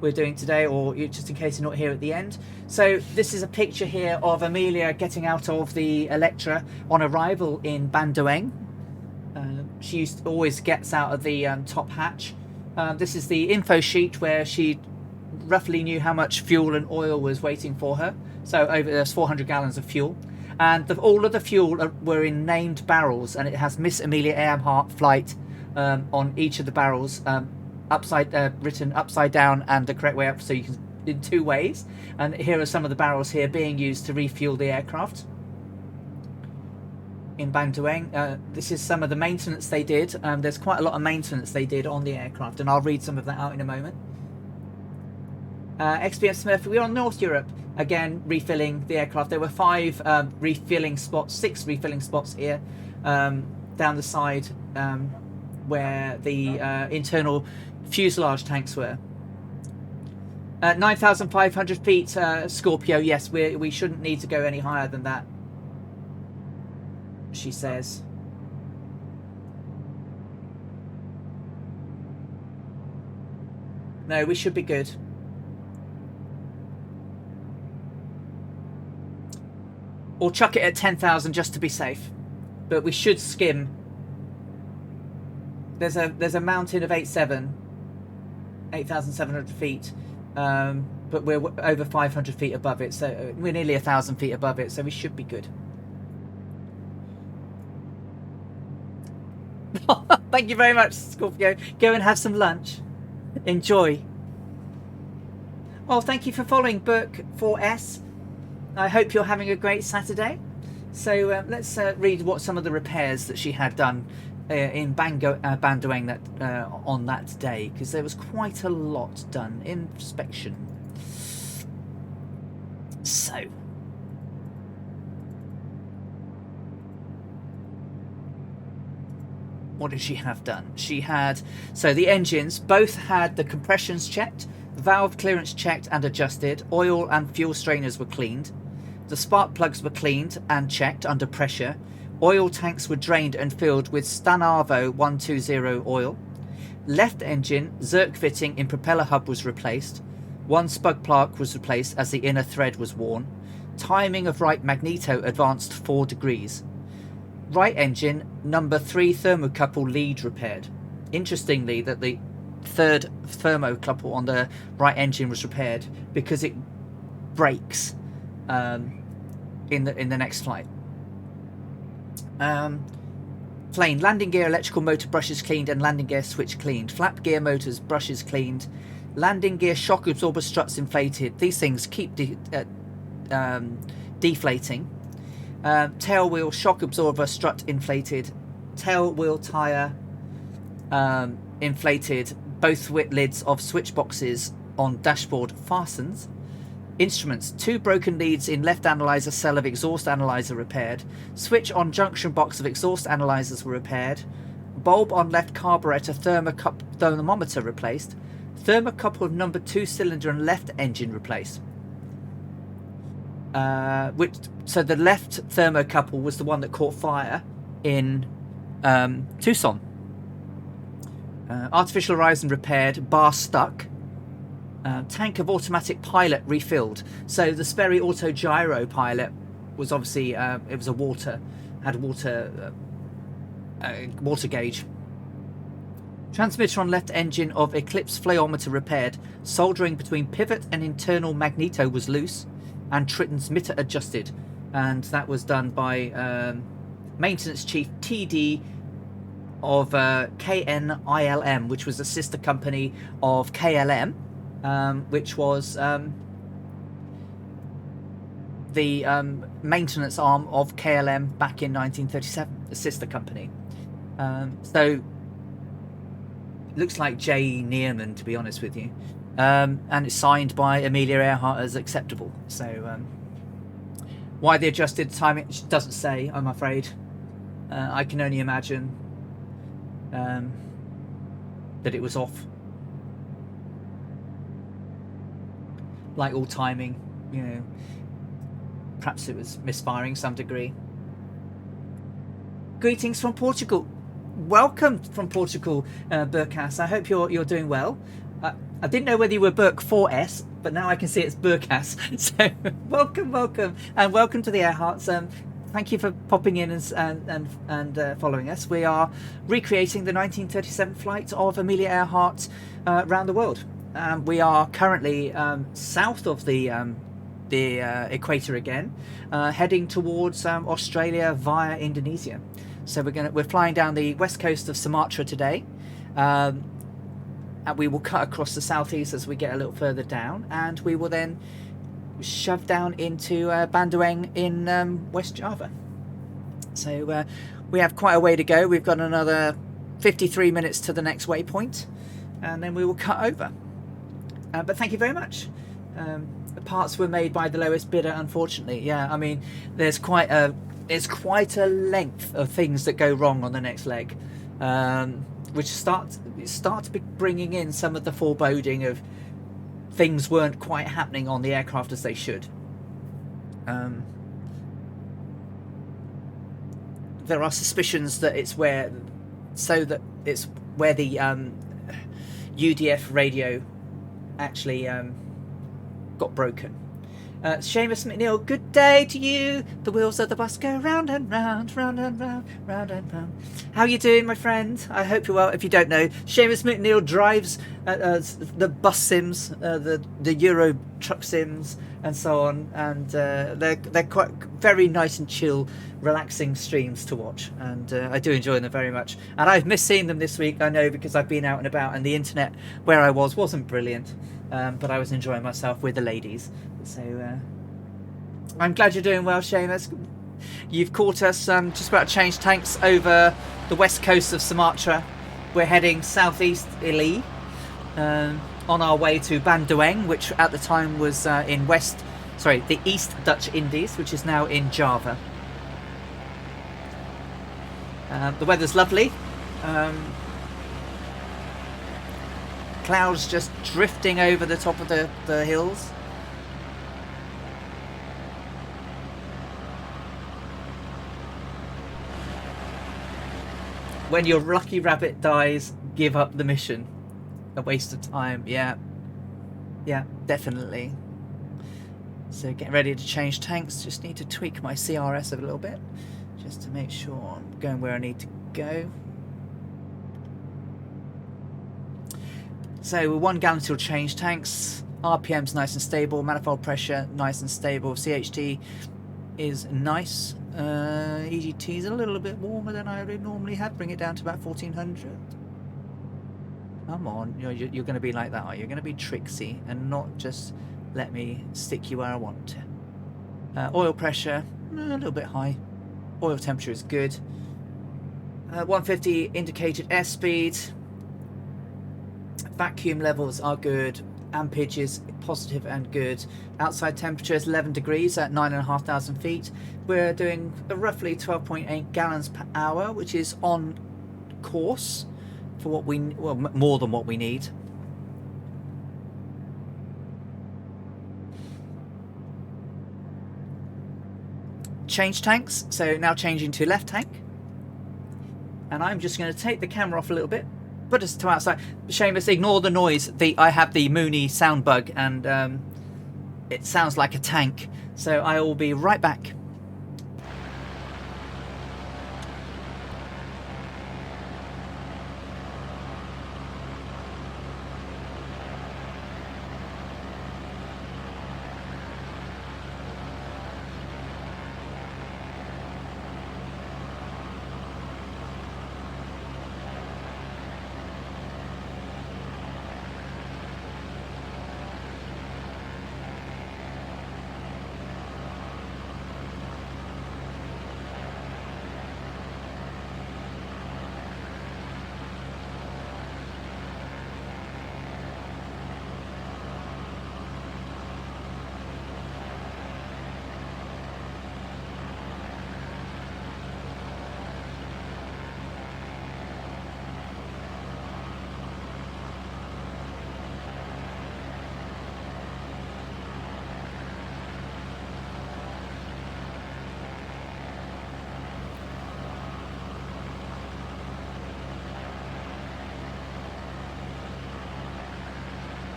we're doing today, or just in case you're not here at the end, so this is a picture here of Amelia getting out of the Electra on arrival in Bandoeng. She always gets out of the top hatch. This is the info sheet where she roughly knew how much fuel and oil was waiting for her. So there's 400 gallons of fuel, and all of the fuel were in named barrels, and it has Miss Amelia Earhart Flight on each of the barrels, written upside down and the correct way up, so you can in 2 ways. And here are some of the barrels here being used to refuel the aircraft in Bandoeng. This is some of the maintenance they did. There's quite a lot of maintenance they did on the aircraft, and I'll read some of that out in a moment. XPF Smurf, we're on North Europe again, refilling the aircraft. There were 6 refilling spots here down the side where the internal fuselage tanks were. 9,500 feet, Scorpio. Yes, we shouldn't need to go any higher than that, she says. No, we should be good. Or chuck it at 10,000 just to be safe, but we should skim. There's a mountain of 8,700 feet, but we're over 500 feet above it, so we're nearly 1,000 feet above it, so we should be good. Thank you very much, Scorpio. Go and have some lunch. Enjoy. Oh, thank you for following Burke 4S. I hope you're having a great Saturday. So let's read what some of the repairs that she had done in Bandoeng on that day, because there was quite a lot done. Inspection. So, what did she have done? She had, so the engines both had the compressions checked, valve clearance checked and adjusted, oil and fuel strainers were cleaned, the spark plugs were cleaned and checked under pressure, oil tanks were drained and filled with Stanavo 120 oil, left engine Zerk fitting in propeller hub was replaced, one spug plug was replaced as the inner thread was worn, timing of right magneto advanced 4 degrees, right engine number 3 thermocouple lead repaired. Interestingly, that the third thermocouple on the right engine was repaired because it breaks in the next flight. Plane landing gear electrical motor brushes cleaned and landing gear switch cleaned, flap gear motors brushes cleaned, landing gear shock absorber struts inflated. These things keep deflating. Tail wheel shock absorber strut inflated, tail wheel tire inflated, both lids of switch boxes on dashboard fastened. Instruments, 2 broken leads in left analyzer cell of exhaust analyzer repaired, switch on junction box of exhaust analyzers were repaired, bulb on left carburetor thermometer replaced, thermocouple of number 2 cylinder and left engine replaced. So the left thermocouple was the one that caught fire in Tucson. Artificial horizon repaired, bar stuck. Tank of automatic pilot refilled. So the Sperry Auto Gyro pilot was obviously it was had water gauge. Transmitter on left engine of Eclipse flayometer repaired. Soldering between pivot and internal magneto was loose, and transmitter adjusted, and that was done by maintenance chief TD of KNILM, which was a sister company of KLM. Which was the maintenance arm of KLM back in 1937, a sister company. So it looks like J. Neerman, to be honest with you, and it's signed by Amelia Earhart as acceptable. So why they adjusted timing doesn't say, I'm afraid. I can only imagine that it was off. Like all timing, you know, perhaps it was misfiring some degree. Greetings from Portugal. Welcome from Portugal, Burkas. I hope you're doing well. I didn't know whether you were Burke 4S, but now I can see it's Burkas. So welcome, and welcome to the Earharts. Thank you for popping in and following us. We are recreating the 1937 flight of Amelia Earhart around the world. We are currently south of the equator again, heading towards Australia via Indonesia. So we're flying down the west coast of Sumatra today, and we will cut across the southeast as we get a little further down, and we will then shove down into Bandoeng in West Java. So we have quite a way to go. We've got another 53 minutes to the next waypoint, and then we will cut over. But thank you very much. The parts were made by the lowest bidder, unfortunately. Yeah, I mean, there's quite a length of things that go wrong on the next leg, which start to be bringing in some of the foreboding of things weren't quite happening on the aircraft as they should. There are suspicions that it's where the UDF radio actually got broken. Seamus McNeil, good day to you. The wheels of the bus go round and round, round and round, round and round. How are you doing, my friend? I hope you're well. If you don't know, Seamus McNeil drives the bus sims, the Euro truck sims, and so on. And they're quite very nice and chill, relaxing streams to watch. And I do enjoy them very much. And I've missed seeing them this week, I know, because I've been out and about, and the internet where I wasn't brilliant. But I was enjoying myself with the ladies. So I'm glad you're doing well, Seamus. You've caught us just about to change tanks over the west coast of Sumatra. We're heading southeasterly on our way to Bandoeng, which at the time was the East Dutch Indies, which is now in Java. The weather's lovely. Clouds just drifting over the top of the hills. When your lucky rabbit dies, give up the mission. A waste of time. Yeah, definitely. So getting ready to change tanks. Just need to tweak my CRS a little bit, just to make sure I'm going where I need to go. So we're 1 gallon till change tanks. RPM's nice and stable. Manifold pressure nice and stable. CHT is nice. EGT is a little bit warmer than I would normally have. Bring it down to about 1400. Come on, you're going to be like that, are you? You're going to be tricksy and not just let me stick you where I want to. Oil pressure, a little bit high. Oil temperature is good. 150 indicated airspeed. Vacuum levels are good. Ampage is positive and good. Outside temperature is 11 degrees at 9,500 feet. We're doing roughly 12.8 gallons per hour, which is on course for what more than what we need. Change tanks. So now changing to left tank. And I'm just going to take the camera off a little bit. Put us to outside. Seamus, ignore the noise. I have the Mooney sound bug, and it sounds like a tank. So I will be right back.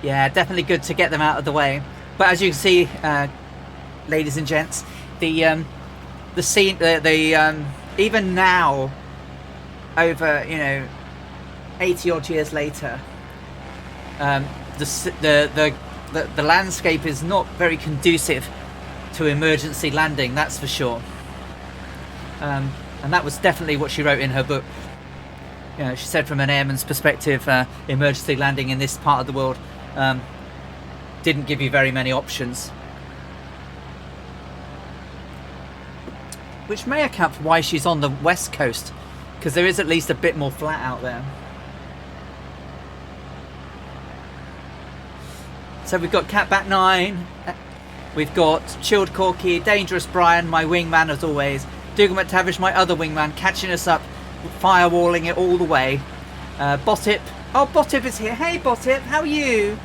Yeah, definitely good to get them out of the way. But as you can see, ladies and gents, the scene, even now, over 80 odd years later, the landscape is not very conducive to emergency landing, that's for sure. And that was definitely what she wrote in her book. You know, she said from an airman's perspective, emergency landing in this part of the world didn't give you very many options. Which may account for why she's on the west coast, because there is at least a bit more flat out there. So we've got Catbat 9, we've got Chilled Corky, Dangerous Brian, my wingman as always, Dougal McTavish, my other wingman, catching us up, firewalling it all the way. Botip, oh Botip is here, hey Botip, how are you?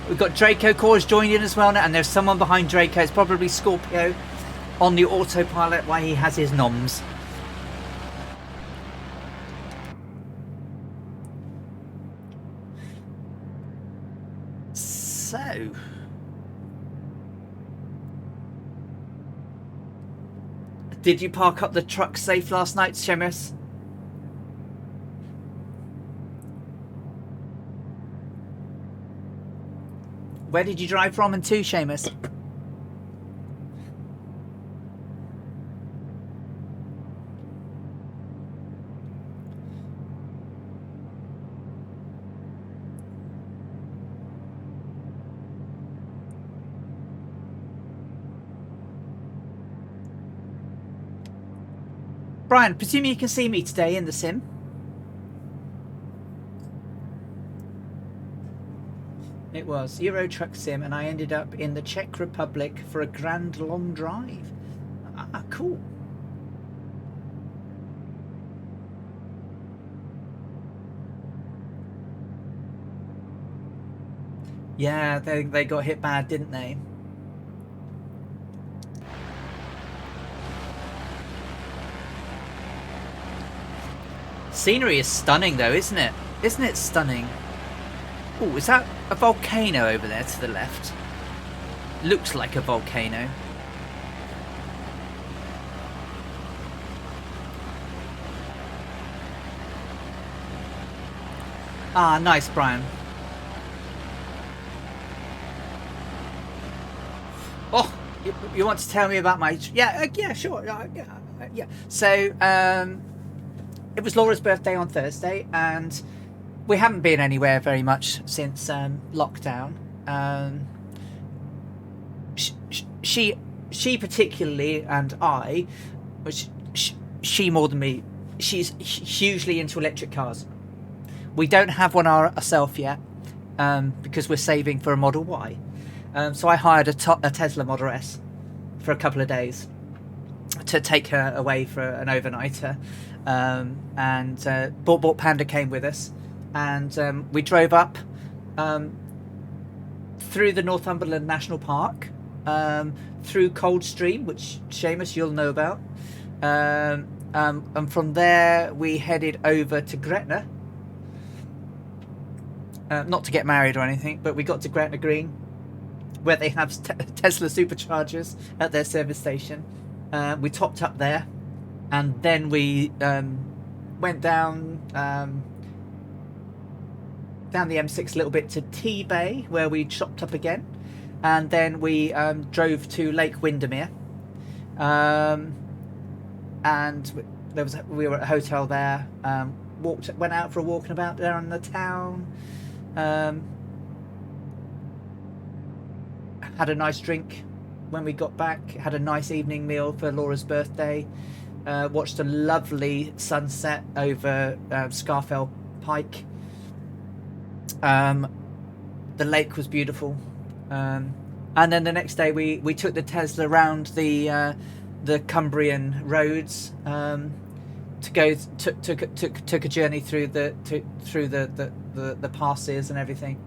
We've got Draco Cores joined in as well now, and there's someone behind Draco, it's probably Scorpio, on the autopilot while he has his noms. So, did you park up the truck safe last night, Seamus? Where did you drive from and to, Seamus? Brian, presuming you can see me today in the sim. It was Euro Truck Sim, and I ended up in the Czech Republic for a grand long drive. Ah, cool. Yeah, they got hit bad, didn't they? Scenery is stunning though, isn't it? Isn't it stunning? Oh, is that a volcano over there to the left? Looks like a volcano. Ah, nice, Brian. Oh, you want to tell me about my... Yeah, yeah, sure. Yeah. So, it was Laura's birthday on Thursday, and we haven't been anywhere very much since lockdown. She particularly, and I, which she more than me, she's hugely into electric cars. We don't have one ourselves yet, because we're saving for a Model Y. So I hired a Tesla Model S for a couple of days to take her away for an overnighter. And Bort Panda came with us, and we drove up through the Northumberland National Park, through Coldstream, which Seamus you'll know about, and from there we headed over to Gretna, not to get married or anything, but we got to Gretna Green, where they have Tesla superchargers at their service station. We topped up there, and then we went down the M6 a little bit to T-Bay, where we chopped up again, and then we drove to Lake Windermere, and we were at a hotel there. Went out for a walk and about there in the town. Had a nice drink when we got back. Had a nice evening meal for Laura's birthday. Watched a lovely sunset over Scarfell Pike. The lake was beautiful, and then the next day we took the Tesla around the Cumbrian roads, to go took a journey through the passes and everything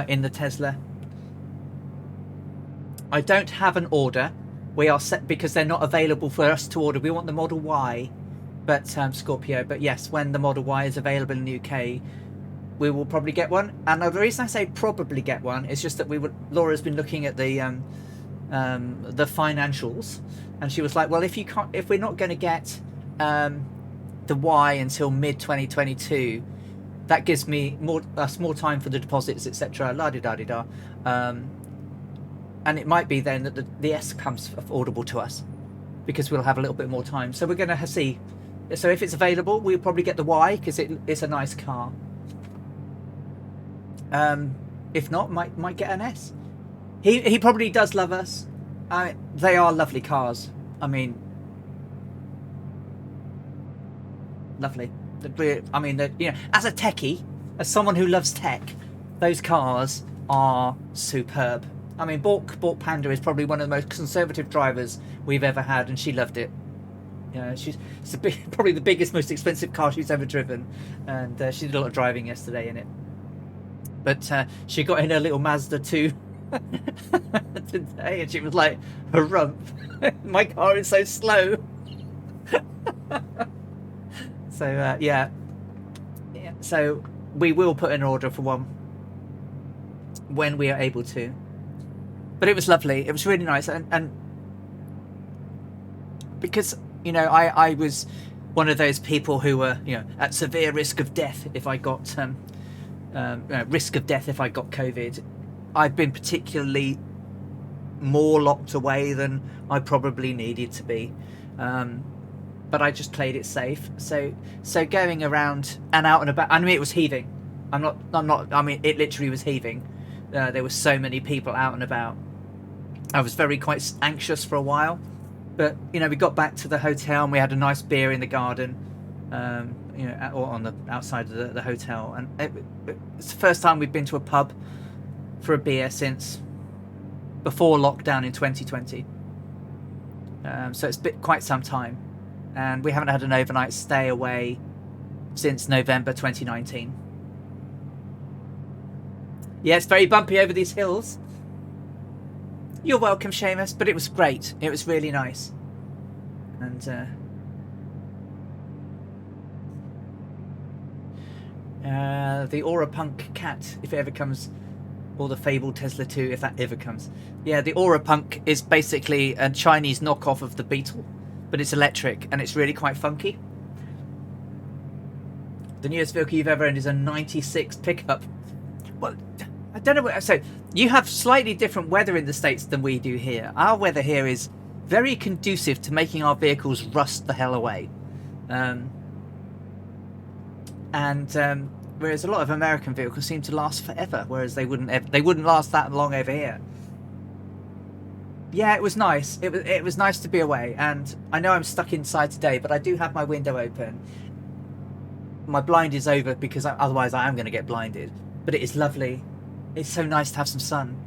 in the Tesla. I don't have an order. We are set because they're not available for us to order. We want the Model Y, but Scorpio. But yes, when the Model Y is available in the UK, we will probably get one. And the reason I say probably get one is just that Laura's been looking at the financials, and she was like, well, if we're not going to get the Y until mid 2022, that gives me us more time for the deposits, etc. La di da di da. And it might be then that the S comes affordable to us because we'll have a little bit more time. So we're going to see. So if it's available, we'll probably get the Y because it's a nice car. If not, might get an S. He probably does love us. They are lovely cars. I mean, lovely. I mean, you know, as a techie, as someone who loves tech, those cars are superb. I mean, Bork Panda is probably one of the most conservative drivers we've ever had, and she loved it. You know, it's probably the biggest, most expensive car she's ever driven, and she did a lot of driving yesterday in it. But she got in her little Mazda 2 today, and she was like, "Harumph, my car is so slow." So yeah. So we will put an order for one when we are able to. But it was lovely. It was really nice, and because, you know, I was one of those people who were, you know, at severe risk of death if I got risk of death if I got COVID. I've been particularly more locked away than I probably needed to be, but I just played it safe. So going around and out and about. I mean, it was heaving. I'm not. I mean, it literally was heaving. There were so many people out and about. I was quite anxious for a while, but, you know, we got back to the hotel and we had a nice beer in the garden, you know, or on the outside of the hotel, and it's the first time we've been to a pub for a beer since before lockdown in 2020. So it's been quite some time, and we haven't had an overnight stay away since November 2019. Yeah, it's very bumpy over these hills. You're welcome, Seamus, but it was great. It was really nice. And the Aura Punk cat, if it ever comes, or the fabled Tesla 2, if that ever comes. Yeah, the Aura Punk is basically a Chinese knockoff of the Beetle, but it's electric and it's really quite funky. The newest vehicle you've ever owned is a 96 pickup. Well, I don't know. So you have slightly different weather in the States than we do here. Our weather here is very conducive to making our vehicles rust the hell away. Whereas a lot of American vehicles seem to last forever, whereas they wouldn't last that long over here. Yeah, it was nice. It was nice to be away, and I know I'm stuck inside today, but I do have my window open. My blind is over because otherwise I am going to get blinded. But it is lovely. It's so nice to have some sun.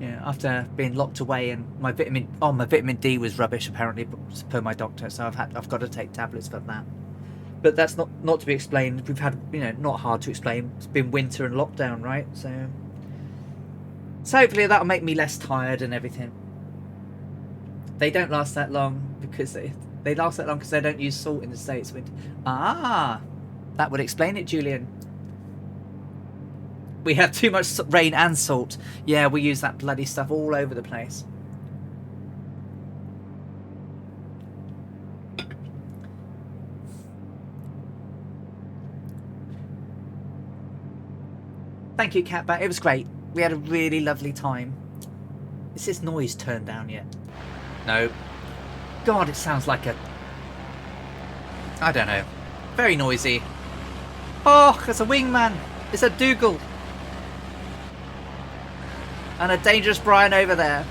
Yeah, after being locked away, and my vitamin D was rubbish apparently, per my doctor. So I've got to take tablets for that. But that's not to be explained. We've had, you know, not hard to explain. It's been winter and lockdown, right? So hopefully that'll make me less tired and everything. They don't last that long because they last that long because they don't use salt in the States. That would explain it, Julian. We have too much rain and salt. Yeah, we use that bloody stuff all over the place. Thank you, Catbat. It was great. We had a really lovely time. Is this noise turned down yet? No. God, it sounds like I don't know. Very noisy. Oh, there's a wingman. It's a Dougal. And a dangerous Brian over there.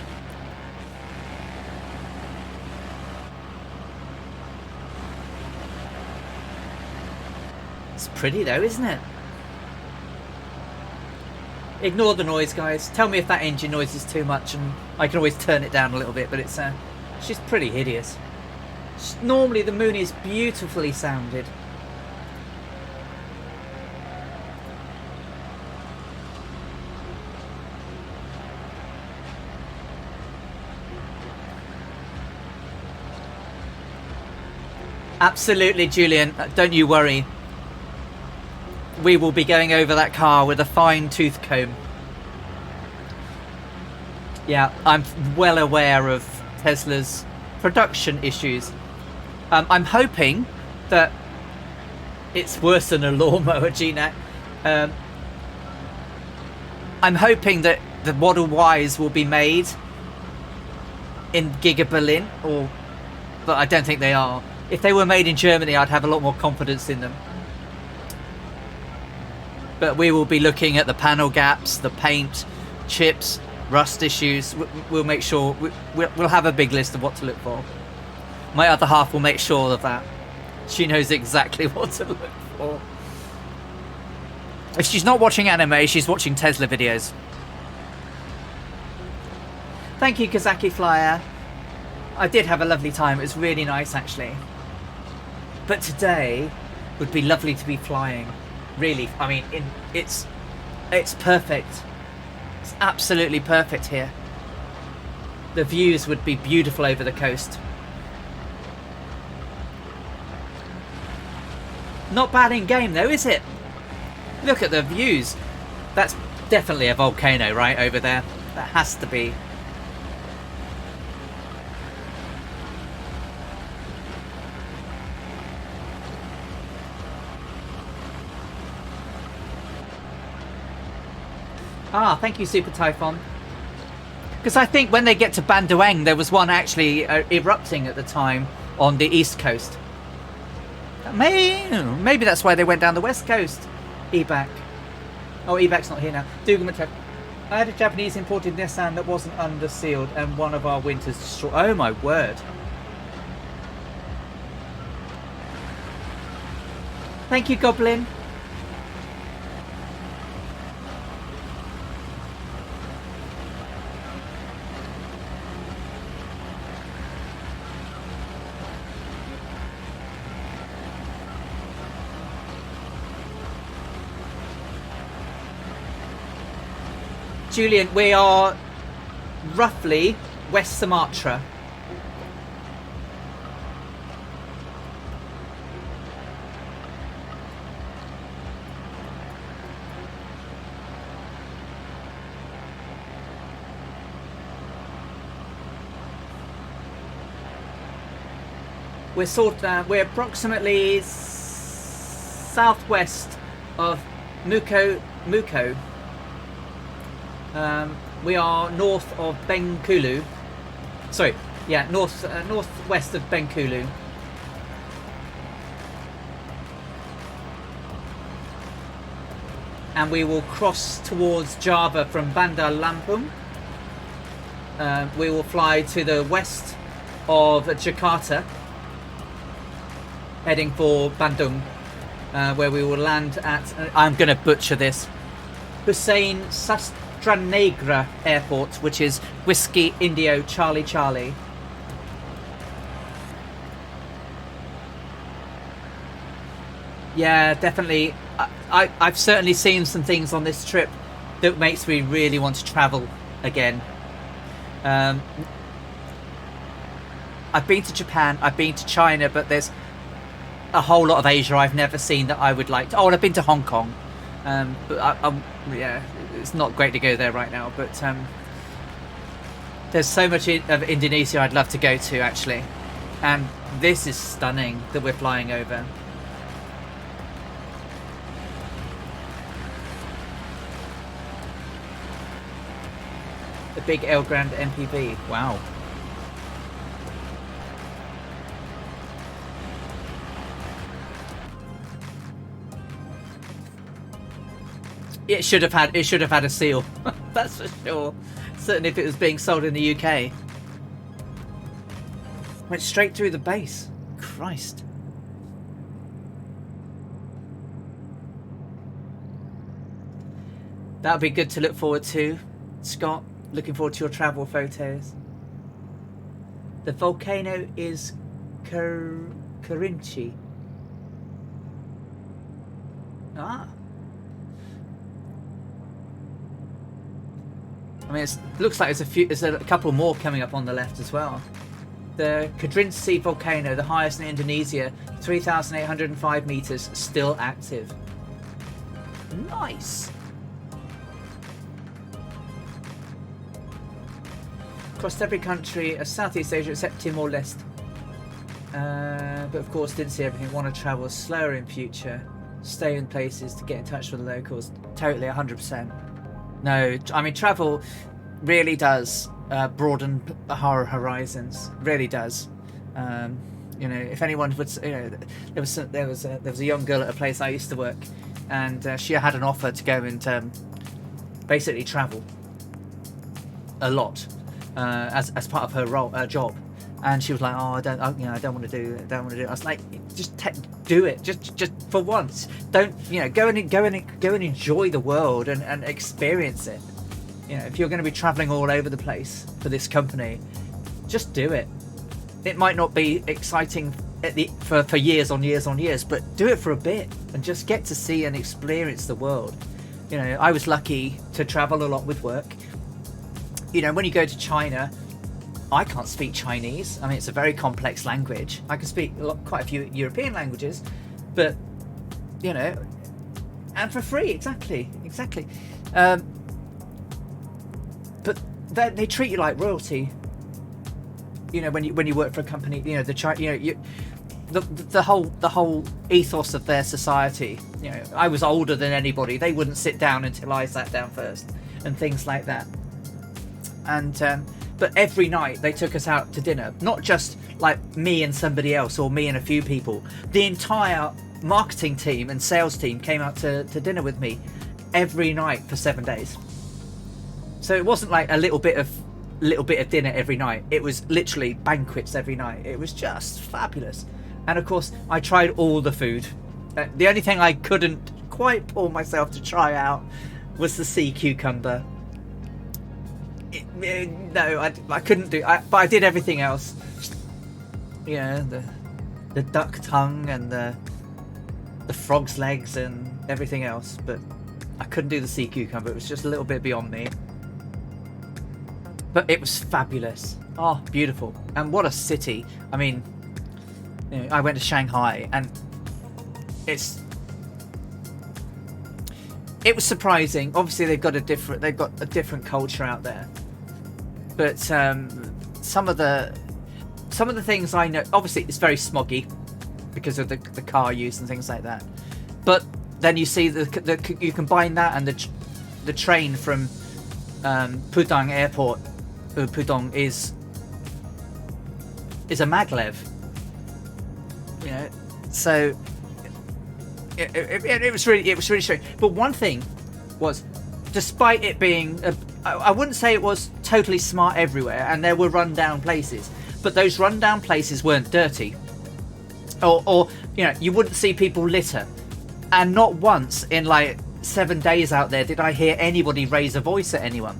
It's pretty though, isn't it? Ignore the noise, guys. Tell me if that engine noise is too much, and I can always turn it down a little bit, but it's she's pretty hideous. Normally the moon is beautifully sounded. Absolutely, Julian. Don't you worry. We will be going over that car with a fine tooth comb. Yeah, I'm well aware of Tesla's production issues. I'm hoping that It's worse than a lawnmower, GNAC. I'm hoping that the Model Ys will be made in Giga Berlin, but I don't think they are. If they were made in Germany, I'd have a lot more confidence in them. But we will be looking at the panel gaps, the paint, chips, rust issues. We'll make sure we'll have a big list of what to look for. My other half will make sure of that. She knows exactly what to look for. If she's not watching anime, she's watching Tesla videos. Thank you, Kazaki Flyer. I did have a lovely time. It was really nice, actually. But today would be lovely to be flying. Really, I mean, it's perfect. It's absolutely perfect here. The views would be beautiful over the coast. Not bad in game though, is it? Look at the views. That's definitely a volcano right over there. That has to be. Ah, thank you, Super Typhon. Because I think when they get to Bandoeng, there was one actually erupting at the time on the east coast. Maybe that's why they went down the west coast. Ebac. Oh, Ebac's not here now. Dougal, I had a Japanese imported Nissan that wasn't under sealed and one of our winters destroyed. Oh my word. Thank you, Goblin. Julian, we are roughly West Sumatra. We're approximately southwest of Muko. We are north of Bengkulu. Sorry, yeah, northwest of Bengkulu. And we will cross towards Java from Bandar Lampung. We will fly to the west of Jakarta, heading for Bandung, where we will land at, I'm going to butcher this, Hussein Sastranegra Airport, which is Whiskey Indio Charlie Charlie. Yeah, definitely. I've certainly seen some things on this trip that makes me really want to travel again. I've been to Japan, I've been to China, but there's a whole lot of Asia I've never seen that I would like to. Oh, and I've been to Hong Kong. But yeah, it's not great to go there right now, but there's so much of Indonesia I'd love to go to, actually. And this is stunning that we're flying over. The big El Grande MPV. Wow. It should have had a seal. That's for sure. Certainly if it was being sold in the UK. Went straight through the base. Christ. That'll be good to look forward to, Scott. Looking forward to your travel photos. The volcano is Kerinci. Ah. I mean, it looks like there's a couple more coming up on the left as well. The Kerinci volcano, the highest in Indonesia, 3,805 meters, still active. Nice. Crossed every country of Southeast Asia except Timor-Leste. But of course, didn't see everything. Want to travel slower in future. Stay in places to get in touch with the locals. Totally, 100%. No, I mean, travel really does broaden our horizons. Really does. You know, if anyone would, you know, there was a young girl at a place I used to work, and she had an offer to go and basically travel a lot as part of her job, and she was like, "Oh, I don't want to do it. I was like, "Just do it. Just for once. Don't, you know, go and enjoy the world and experience it. You know, if you're going to be traveling all over the place for this company, just do it. It might not be exciting for years on years, but do it for a bit and just get to see and experience the world. You know, I was lucky to travel a lot with work. You know, when you go to China, I can't speak Chinese. I mean, it's a very complex language. I can speak quite a few European languages, but, you know, and for free, exactly. But they treat you like royalty. You know, when you work for a company, you know, the whole ethos of their society. You know, I was older than anybody. They wouldn't sit down until I sat down first, and things like that. And but every night they took us out to dinner, not just like me and somebody else or me and a few people. The entire marketing team and sales team came out to dinner with me every night for 7 days. So it wasn't like a little bit of dinner every night. It was literally banquets every night. It was just fabulous. And of course, I tried all the food. The only thing I couldn't quite pull myself to try out was the sea cucumber. No, I couldn't do. But I did everything else. You know, the duck tongue and the frog's legs and everything else. But I couldn't do the sea cucumber. It was just a little bit beyond me. But it was fabulous. Oh, beautiful. And what a city. I mean, you know, I went to Shanghai, and it was surprising. Obviously, they've got a different culture out there. But some of the things I know, obviously it's very smoggy because of the car use and things like that. But then you see you combine that and the train from Pudong Airport. Pudong is a maglev, you know, so it was really strange. But one thing was, despite it being I wouldn't say it was totally smart everywhere, and there were run-down places, but those run-down places weren't dirty, or you know, you wouldn't see people litter, and not once in like 7 days out there did I hear anybody raise a voice at anyone.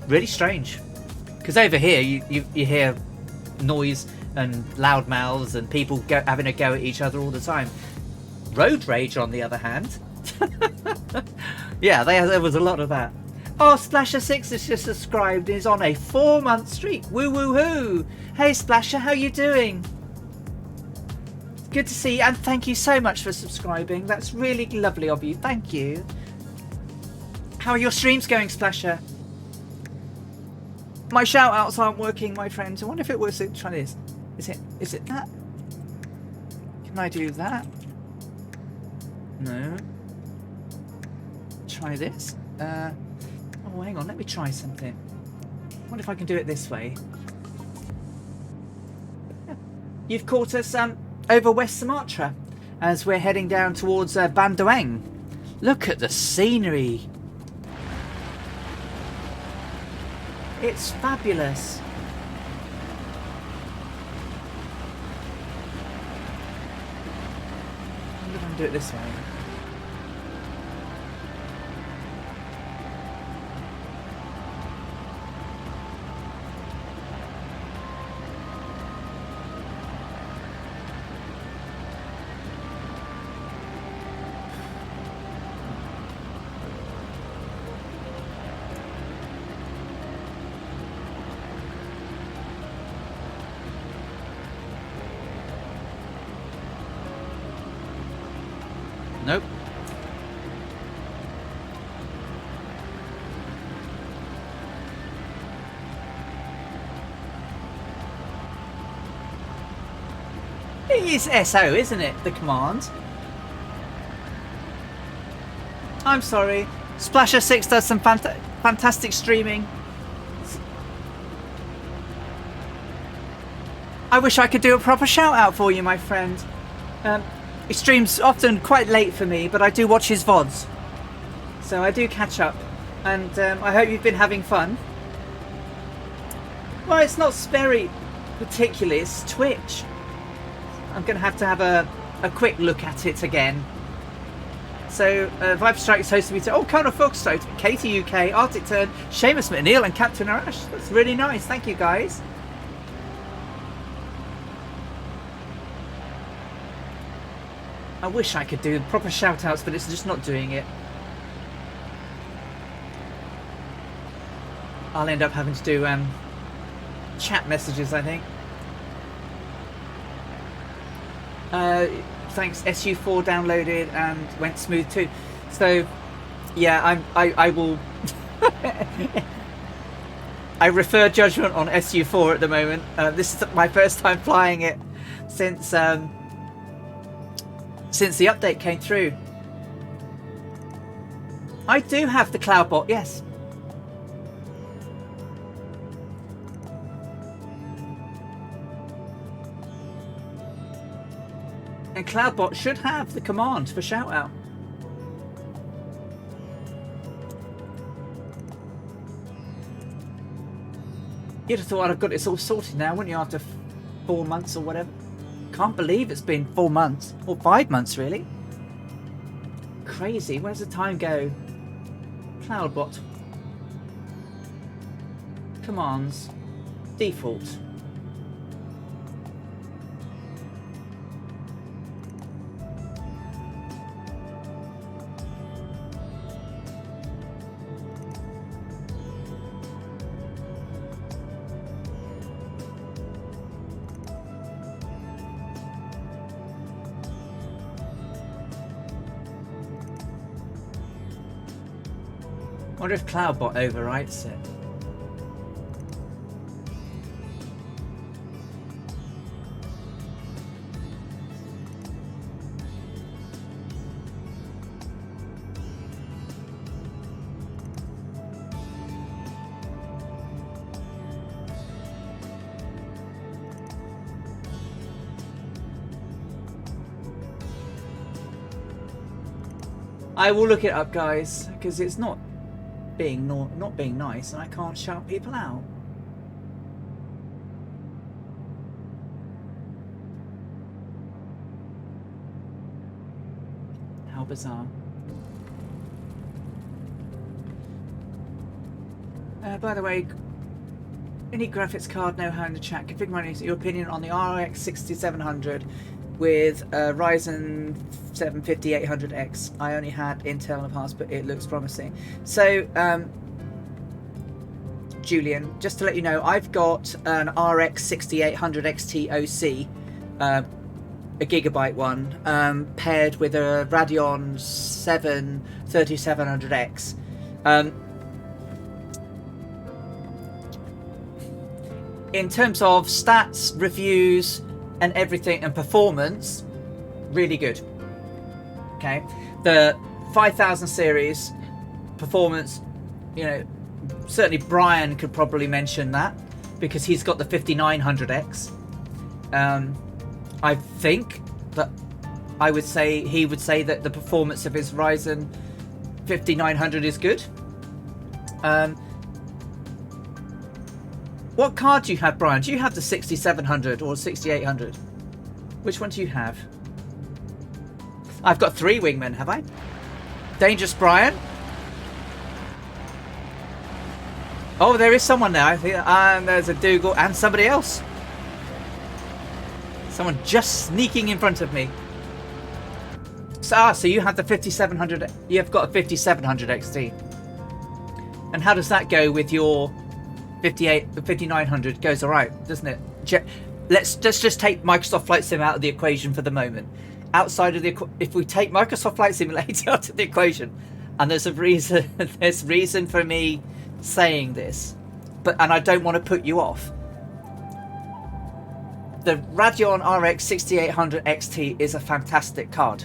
Really strange, because over here you hear noise and loud mouths and people having a go at each other all the time. Road rage, on the other hand, yeah, there was a lot of that. Oh, Splasher6 has just subscribed and is on a 4-month streak. Woo woo hoo! Hey Splasher, how you doing? Good to see you, and thank you so much for subscribing. That's really lovely of you. Thank you. How are your streams going, Splasher? My shout outs aren't working, my friends. I wonder if it works. Try this. Is it that? Can I do that? No. Try this. Oh, hang on. Let me try something. I wonder if I can do it this way. Yeah. You've caught us over West Sumatra as we're heading down towards Bandoeng. Look at the scenery. It's fabulous. I wonder if I can do it this way. Nope. It's SO, isn't it? The command. I'm sorry. Splasher 6 does some fantastic streaming. I wish I could do a proper shout out for you, my friend. He streams often quite late for me, but I do watch his VODs. So I do catch up. And I hope you've been having fun. Well, it's not Sperry particularly, it's Twitch. I'm going to have a quick look at it again. So, Vibe Strike is hosted me to... Oh, Colonel Foxtrot, Katie UK, Arctic Turn, Seamus McNeil and Captain Arash. That's really nice. Thank you, guys. I wish I could do proper shout-outs, but it's just not doing it. I'll end up having to do chat messages, I think. Thanks, SU4 downloaded and went smooth too. So, yeah, I will. I refer judgment on SU4 at the moment. This is my first time flying it since the update came through. I do have the Cloudbot, yes. And Cloudbot should have the command for shout out. You'd have thought I'd have got this all sorted now, wouldn't you, after 4 months or whatever? Can't believe it's been 4 months, or 5 months really. Crazy, where's the time go? Cloudbot. Commands. Default. I wonder if Cloudbot overwrites it. I will look it up, guys, because it's not being nice, and I can't shout people out. How bizarre. By the way, any graphics card know-how in the chat. Configure my your opinion on the RX 6700 with Ryzen 7 5800X. I only had Intel in the past, but it looks promising. So, Julian, just to let you know, I've got an RX 6800 XT OC, a gigabyte one, paired with a Radeon 7 3700X. In terms of stats, reviews, and everything, and performance, really good. Okay, the 5000 series performance, you know, certainly Brian could probably mention that because he's got the 5900X. I think that he would say that the performance of his Ryzen 5900 is good. What card do you have, Brian? Do you have the 6700 or 6800? Which one do you have? I've got 3 wingmen, have I? Dangerous Brian. Oh, there is someone there. I think, and there's a Dougal and somebody else. Someone just sneaking in front of me. So you have the 5700. You've got a 5700 XT. And how does that go with your 5900? Goes all right, doesn't it? Let's just take Microsoft Flight Sim out of the equation for the moment. Outside of the, if we take Microsoft Flight Simulator out of the equation, and there's a reason, there's reason for me saying this, and I don't want to put you off. the Radeon RX 6800 XT is a fantastic card.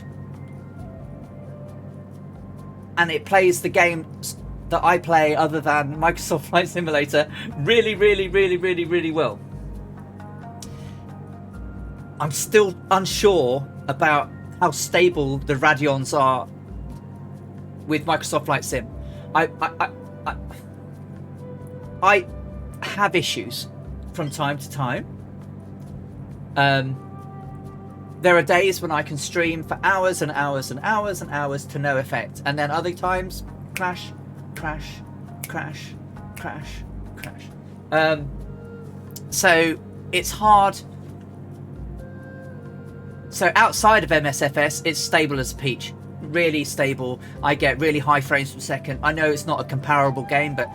And it plays the games that I play other than Microsoft Flight Simulator really, really, really, really, really well. I'm still unsure about how stable the Radeons are with Microsoft Flight Sim. I have issues from time to time. There are days when I can stream for hours and hours and hours and hours to no effect, and then other times crash, crash, crash, crash, crash. So it's hard. So outside of MSFS, it's stable as a peach. Really stable. I get really high frames per second. I know it's not a comparable game, but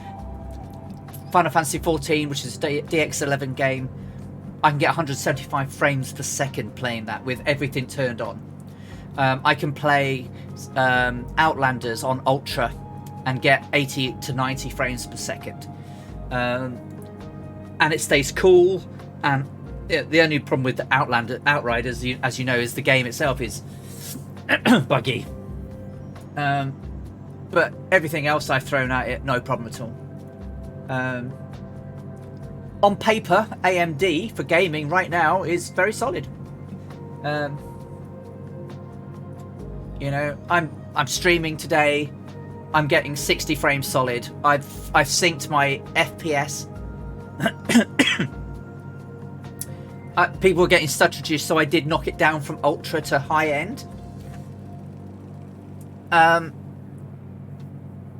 Final Fantasy XIV, which is a DX11 game, I can get 175 frames per second playing that with everything turned on. I can play Outlanders on Ultra and get 80 to 90 frames per second. And it stays cool. And the only problem with the Outriders, as you know, is the game itself is buggy. But everything else I've thrown at it, no problem at all. On paper, AMD for gaming right now is very solid. You know, I'm streaming today. I'm getting 60 frames solid. I've synced my FPS. People were getting stuttered, so I did knock it down from ultra to high end.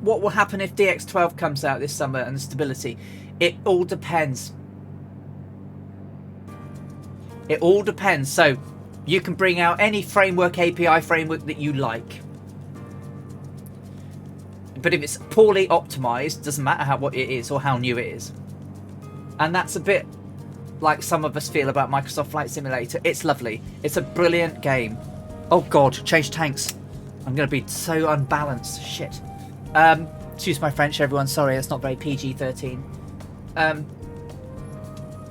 What will happen if DX12 comes out this summer and stability? It all depends. It all depends. So you can bring out any framework, API framework that you like. But if it's poorly optimized, doesn't matter what it is or how new it is. And that's a bit like some of us feel about Microsoft Flight Simulator. It's lovely. It's a brilliant game. Oh God, change tanks. I'm going to be so unbalanced. Shit. Excuse my French, everyone. Sorry, it's not very PG-13.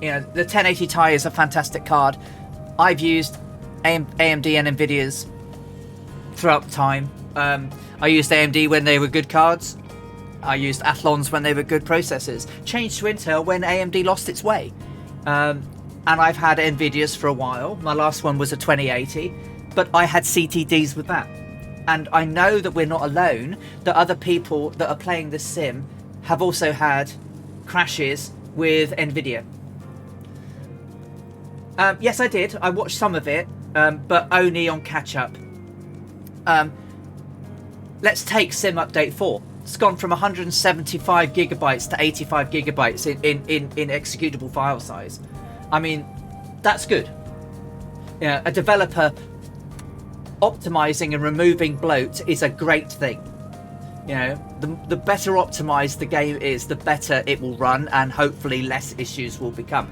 You know, the 1080 Ti is a fantastic card. I've used AMD and Nvidia's throughout time. I used AMD when they were good cards. I used Athlons when they were good processors. Changed to Intel when AMD lost its way. And I've had Nvidia's for a while. My last one was a 2080, but I had CTDs with that. And I know that we're not alone, that other people that are playing this sim have also had crashes with Nvidia. Yes, I did. I watched some of it, but only on catch-up. Let's take Sim Update 4. It's gone from 175 gigabytes to 85 gigabytes in executable file size. I mean, that's good. You know, a developer optimizing and removing bloat is a great thing. You know, the better optimized the game is, the better it will run, and hopefully less issues will become.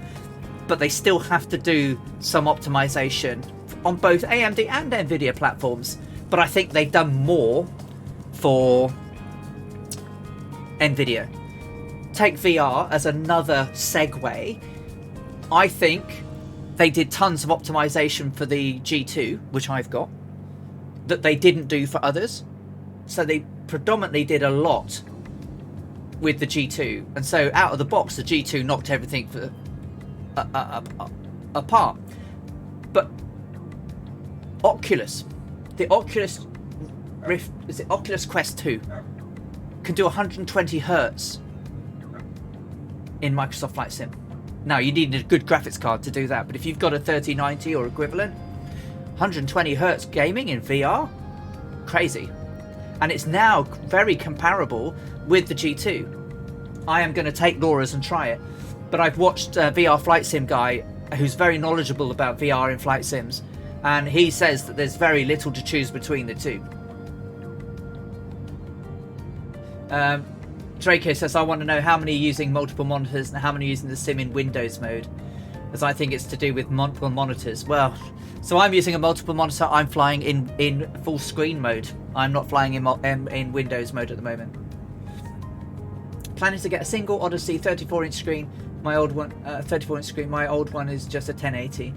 But they still have to do some optimization on both AMD and Nvidia platforms. But I think they've done more for Nvidia. Take VR as another segue. I think they did tons of optimization for the G2, which I've got, that they didn't do for others. So they predominantly did a lot with the G2, and so out of the box the G2 knocked everything apart. But Oculus, the Oculus Rift, is it Oculus Quest 2, can do 120 hertz in Microsoft Flight Sim. Now you need a good graphics card to do that, but if you've got a 3090 or equivalent, 120 hertz gaming in VR, crazy. And it's now very comparable with the G2. I am going to take Laura's and try it, but I've watched a VR Flight Sim guy who's very knowledgeable about VR in flight sims, and he says that there's very little to choose between the two. Draco says, I want to know how many are using multiple monitors and how many are using the sim in Windows mode, as I think it's to do with multiple monitors. Well, so I'm using a multiple monitor. I'm flying in full screen mode. I'm not flying in Windows mode at the moment. Planning to get a single Odyssey 34-inch screen My old one, 34-inch screen. My old one is just a 1080.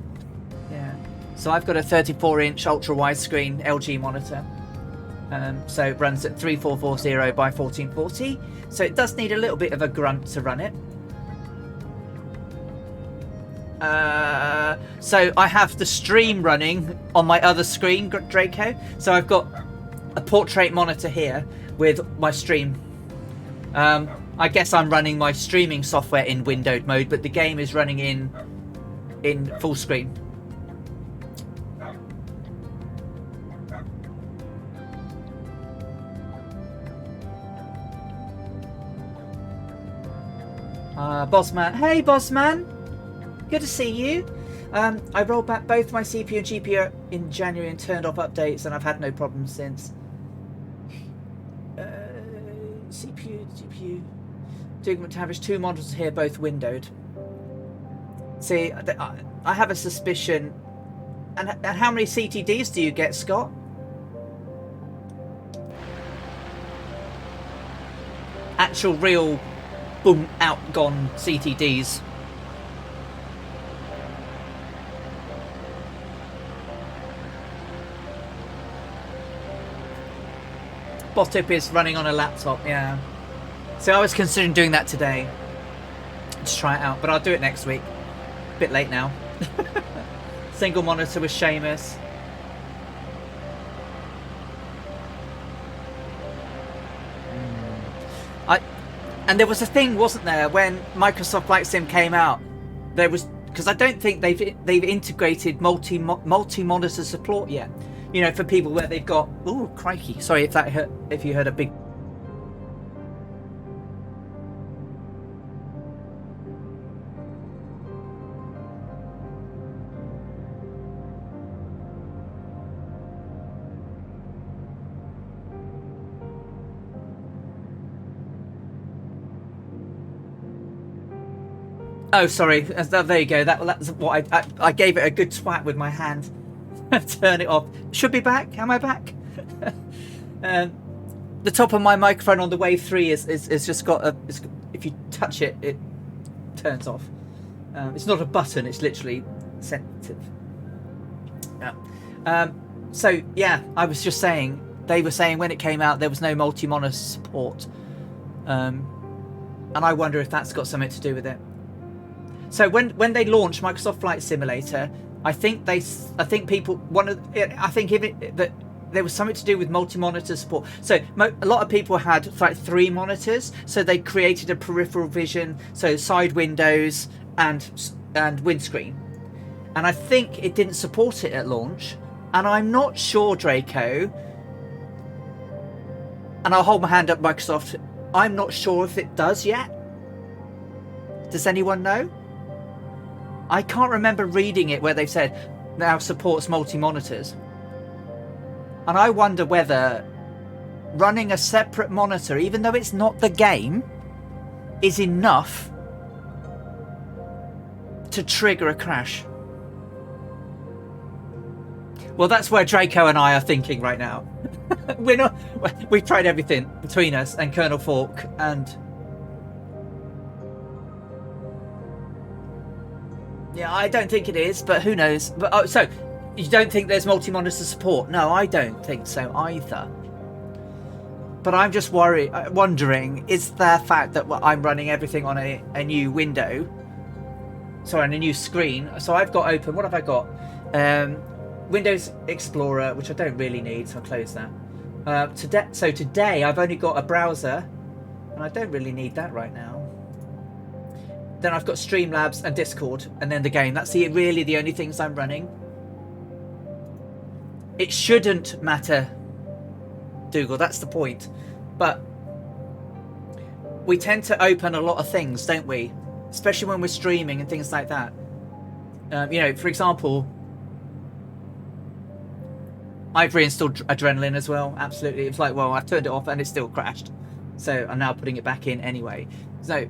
Yeah. So I've got a 34-inch ultra-wide screen LG monitor. So it runs at 3440 by 1440. So it does need a little bit of a grunt to run it. So I have the stream running on my other screen, Draco. So I've got a portrait monitor here with my stream. I guess I'm running my streaming software in windowed mode, but the game is running in full screen. Bossman. Hey, Bossman. Good to see you. I rolled back both my CPU and GPU in January and turned off updates, and I've had no problems since. CPU, GPU. Doing to average 2 monitors here, both windowed. See, I have a suspicion. And how many CTDs do you get, Scott? Actual, real, boom, out, gone CTDs. Botip is running on a laptop, yeah. So I was considering doing that today. Just try it out, but I'll do it next week. Bit late now. Single monitor with Seamus. And there was a thing, wasn't there, when Microsoft Flight Sim came out? There was, because I don't think they've integrated multi-monitor support yet. You know, for people where they've got, ooh, crikey. Sorry if you heard a big. Oh, sorry. There you go. That's what I gave it a good swat with my hand. Turn it off. Should be back. Am I back? The top of my microphone on the Wave 3 is just got if you touch it, it turns off. It's not a button. It's literally sensitive. Yeah. So yeah, I was just saying. They were saying when it came out there was no multi-monitor support, and I wonder if that's got something to do with it. So when they launched Microsoft Flight Simulator, I think people that there was something to do with multi-monitor support. So a lot of people had like 3 monitors, so they created a peripheral vision, so side windows and windscreen. And I think it didn't support it at launch, and I'm not sure, Draco. And I'll hold my hand up, Microsoft. I'm not sure if it does yet. Does anyone know? I can't remember reading it where they've said now supports multi-monitors. And I wonder whether running a separate monitor, even though it's not the game, is enough to trigger a crash. Well, that's where Draco and I are thinking right now. We've tried everything between us and Colonel Falk, and yeah, I don't think it is, but who knows? But so you don't think there's multi-monitor support? No, I don't think so either. But I'm just wondering, is the fact that I'm running everything on a new window, sorry, on a new screen? So I've got open. What have I got? Windows Explorer, which I don't really need, so I'll close that. Today I've only got a browser, and I don't really need that right now. Then I've got Streamlabs and Discord, and then the game. That's really the only things I'm running. It shouldn't matter, Dougal, that's the point. But we tend to open a lot of things, don't we? Especially when we're streaming and things like that. You know, for example, I've reinstalled Adrenaline as well. Absolutely. It's like, well, I've turned it off and it still crashed. So I'm now putting it back in anyway. So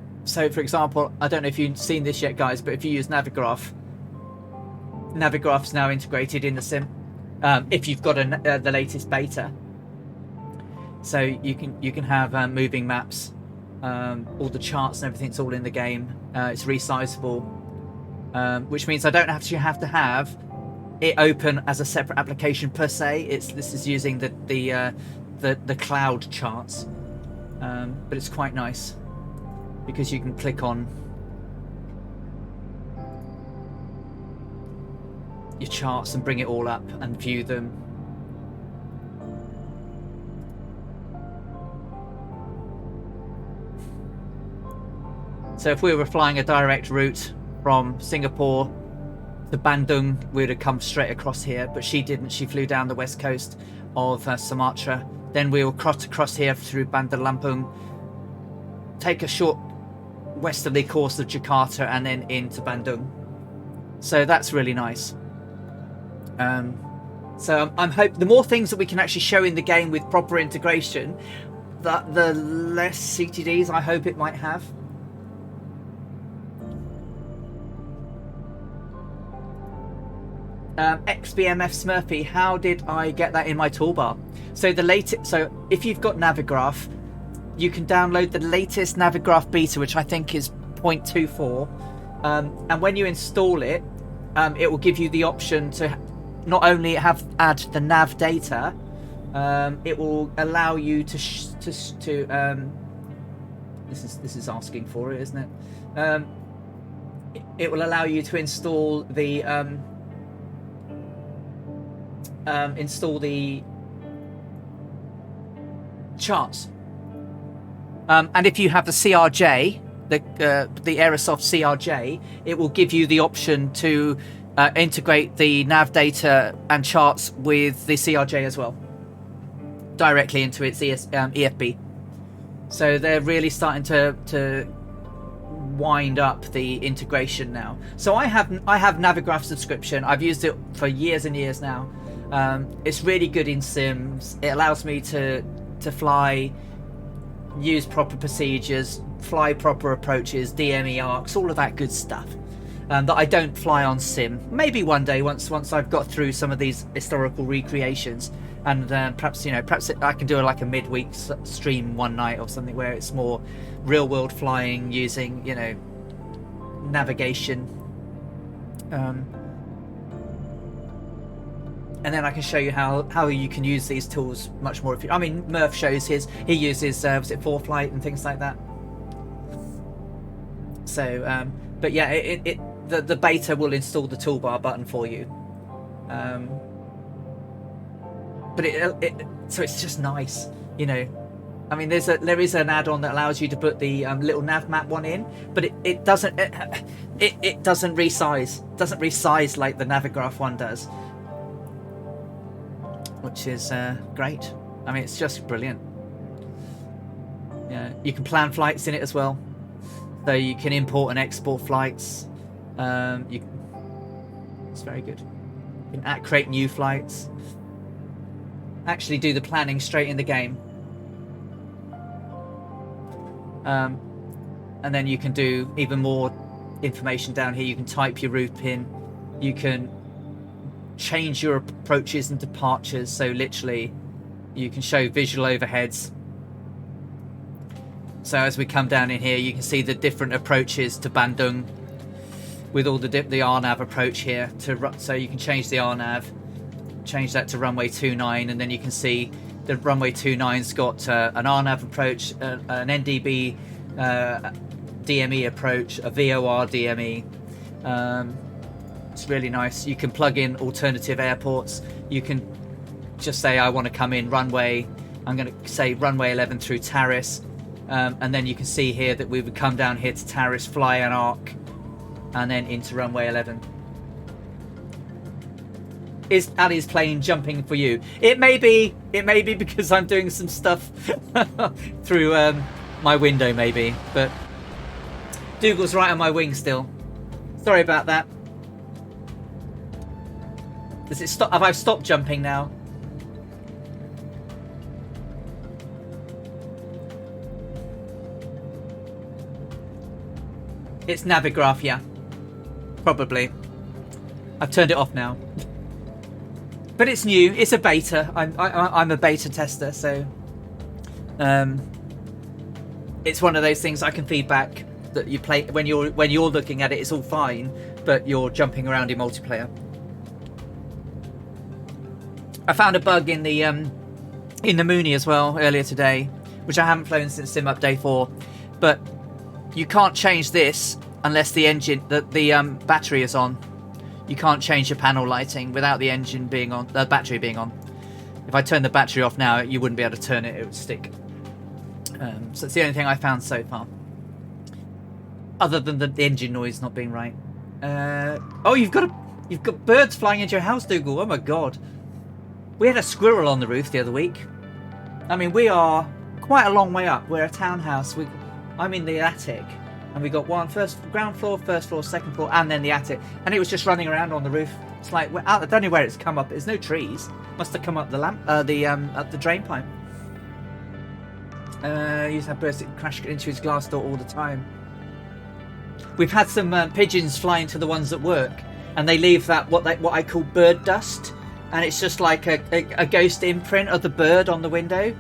for example, I don't know if you've seen this yet, guys, but if you use Navigraph is now integrated in the sim. If you've got the latest beta, so you can have moving maps All the charts and everything's all in the game. It's resizable, which means I don't actually have to have it open as a separate application per se. This is using the cloud charts, but it's quite nice because you can click on your charts and bring it all up and view them. So if we were flying a direct route from Singapore to Bandoeng, we'd have come straight across here, but she didn't. She flew down the west coast of Sumatra. Then we'll cross across here through Bandar Lampung, take a short westerly course of Jakarta, and then into Bandoeng. So that's really nice. So I'm hoping the more things that we can actually show in the game with proper integration, the less CTDs I hope it might have. XBMF Smurfy, how did I get that in my toolbar? So if you've got Navigraph, you can download the latest Navigraph beta, which I think is 0.24, and when you install it, it will give you the option to not only add the nav data, it will allow you to this is asking for it, isn't it? It will allow you to install the charts, and if you have the CRJ, the Aerosoft CRJ, it will give you the option to integrate the nav data and charts with the CRJ as well, directly into its EFB. So they're really starting to wind up the integration now. So I have Navigraph subscription. I've used it for years and years now. It's really good in sims. It allows me to fly, use proper procedures, fly proper approaches, DME arcs, all of that good stuff that I don't fly on sim. Maybe one day, once I've got through some of these historical recreations, and perhaps I can do like a midweek stream one night or something where it's more real world flying using navigation, and then I can show you how you can use these tools much more. I mean, Murph shows he uses was it 4Flight and things like that. So but yeah, the beta will install the toolbar button for you, but so it's just nice, I mean, there is an add-on that allows you to put the little nav map one in, but it doesn't resize like the Navigraph one does, which is great. I mean, it's just brilliant. Yeah, you can plan flights in it as well, so you can import and export flights. It's very good. You can create new flights, actually do the planning straight in the game. And then you can do even more information down here. You can type your route in, you can change your approaches and departures, so literally you can show visual overheads. So as we come down in here, you can see the different approaches to Bandoeng with all the RNAV approach here, so you can change the RNAV, change that to runway 29, and then you can see the runway 29's got an RNAV approach, an NDB DME approach, a VOR DME. It's really nice. You can plug in alternative airports. You can just say, I want to come in runway, I'm going to say runway 11 through Taris, and then you can see here that we would come down here to Taris, fly an arc, and then into runway 11. Is Ali's plane jumping for you? It may be because I'm doing some stuff through my window, maybe. But Dougal's right on my wing still. Sorry about that. Does it stop? Have I stopped jumping now? It's Navigraph, yeah. Probably. I've turned it off now. But it's new. It's a beta. I'm a beta tester, so it's one of those things I can feed back that you play when you're looking at it, it's all fine, but you're jumping around in multiplayer. I found a bug in the Mooney as well earlier today, which I haven't flown since Sim Update 4, but you can't change this unless the battery is on. You can't change your panel lighting without the engine being on, the battery being on. If I turn the battery off now, you wouldn't be able to turn it; it would stick. So it's the only thing I found so far, other than the engine noise not being right. Oh, you've got birds flying into your house, Dougal. Oh my god! We had a squirrel on the roof the other week. I mean, we are quite a long way up. We're a townhouse. I'm in the attic, and we got ground floor, first floor, second floor, and then the attic. And it was just running around on the roof. It's like, I don't know where it's come up. There's no trees. Must have come up up the drain pipe. He used to have birds that crash into his glass door all the time. We've had some pigeons flying to the ones at work, and they leave that what I call bird dust, and it's just like a ghost imprint of the bird on the window.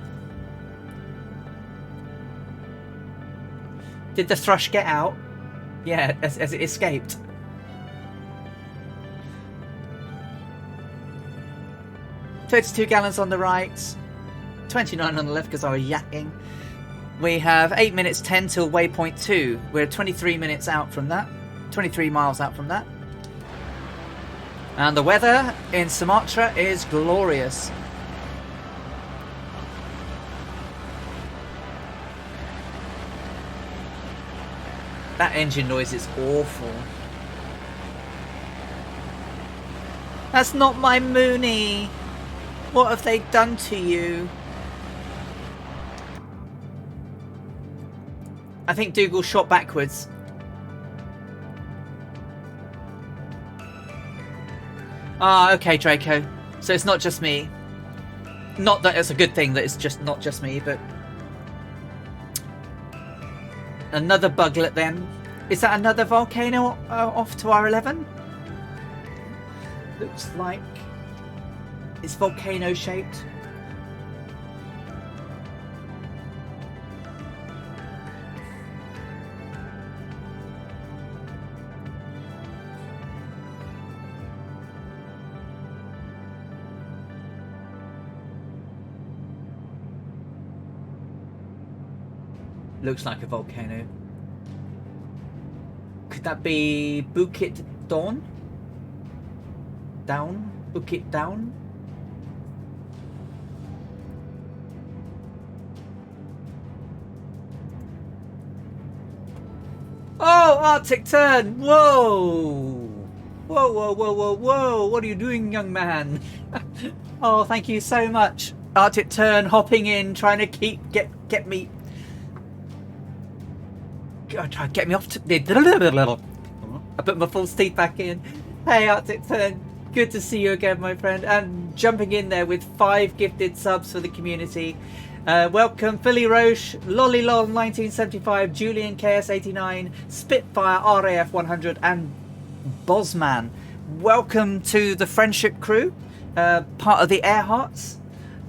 Did the thrush get out? Yeah, as it escaped. $32 gallons on the right, 29 on the left because I was yakking. We have 8 minutes 10 till waypoint 2. We're 23 minutes out from that. 23 miles out from that. And the weather in Sumatra is glorious. That engine noise is awful. That's not my Mooney. What have they done to you? I think Dougal shot backwards. Ah, okay, Draco. So it's not just me. Not that it's a good thing that it's just not just me, but... Another buglet then. Is that another volcano off to R11? Looks like it's volcano shaped. Looks like a volcano. Could that be Bukit Dawn? Down? Bukit Down? Oh, Arctic Tern! Whoa! Whoa, whoa, whoa, whoa, whoa! What are you doing, young man? Oh, thank you so much. Arctic Tern hopping in, trying to get me... Try to get me off to... I put my false teeth back in. Hey, Arctic Tern. Good to see you again, my friend. And jumping in there with 5 gifted subs for the community. Welcome, Philly Roche, Lollylol 1975, Julian KS89, Spitfire RAF 100, and Bosman. Welcome to the friendship crew, part of the Earharts.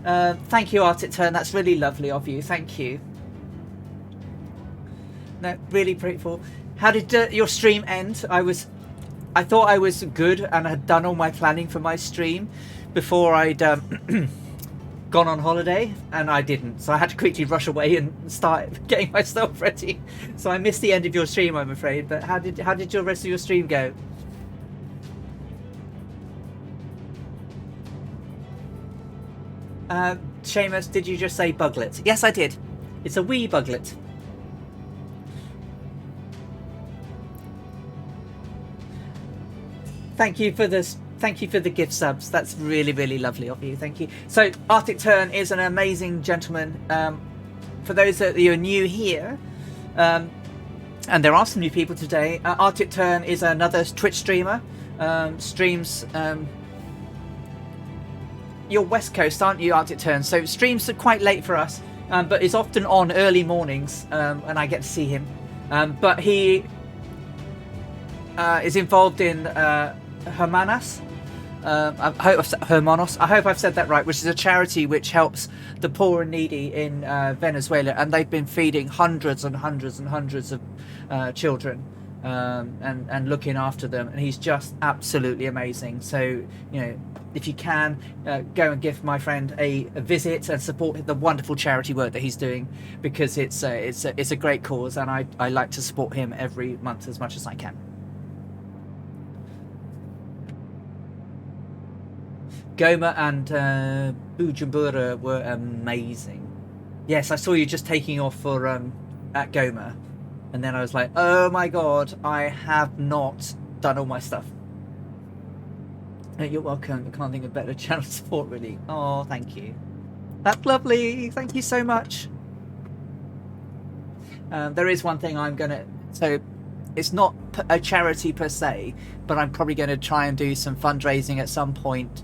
Thank you, Arctic Tern. That's really lovely of you. Thank you. No, really grateful. How did your stream end? I thought I was good and had done all my planning for my stream before I'd gone on holiday, and I didn't. So I had to quickly rush away and start getting myself ready. So I missed the end of your stream, I'm afraid. But how did your rest of your stream go? Seamus, did you just say buglet? Yes, I did. It's a wee buglet. Thank you for this. Thank you for the gift subs. That's really, really lovely of you. Thank you. So Arctic Tern is an amazing gentleman. For those that are new here, and there are some new people today, Arctic Tern is another Twitch streamer. Streams. You're West Coast, aren't you, Arctic Tern? So streams are quite late for us, but is often on early mornings, and I get to see him. But he is involved in Hermanas, I hope I've said Hermanos. I hope I've said that right. Which is a charity which helps the poor and needy in Venezuela, and they've been feeding hundreds and hundreds and hundreds of children and looking after them. And he's just absolutely amazing. So you know, if you can go and give my friend a visit and support the wonderful charity work that he's doing, because it's a great cause, and I like to support him every month as much as I can. Goma and Bujumbura were amazing. Yes, I saw you just taking off for at Goma, and then I was like, oh my god, I have not done all my stuff. You're welcome. I can't think of better channel support, really. Oh, thank you. That's lovely. Thank you so much. There is one thing I'm gonna. So, it's not a charity per se, but I'm probably going to try and do some fundraising at some point.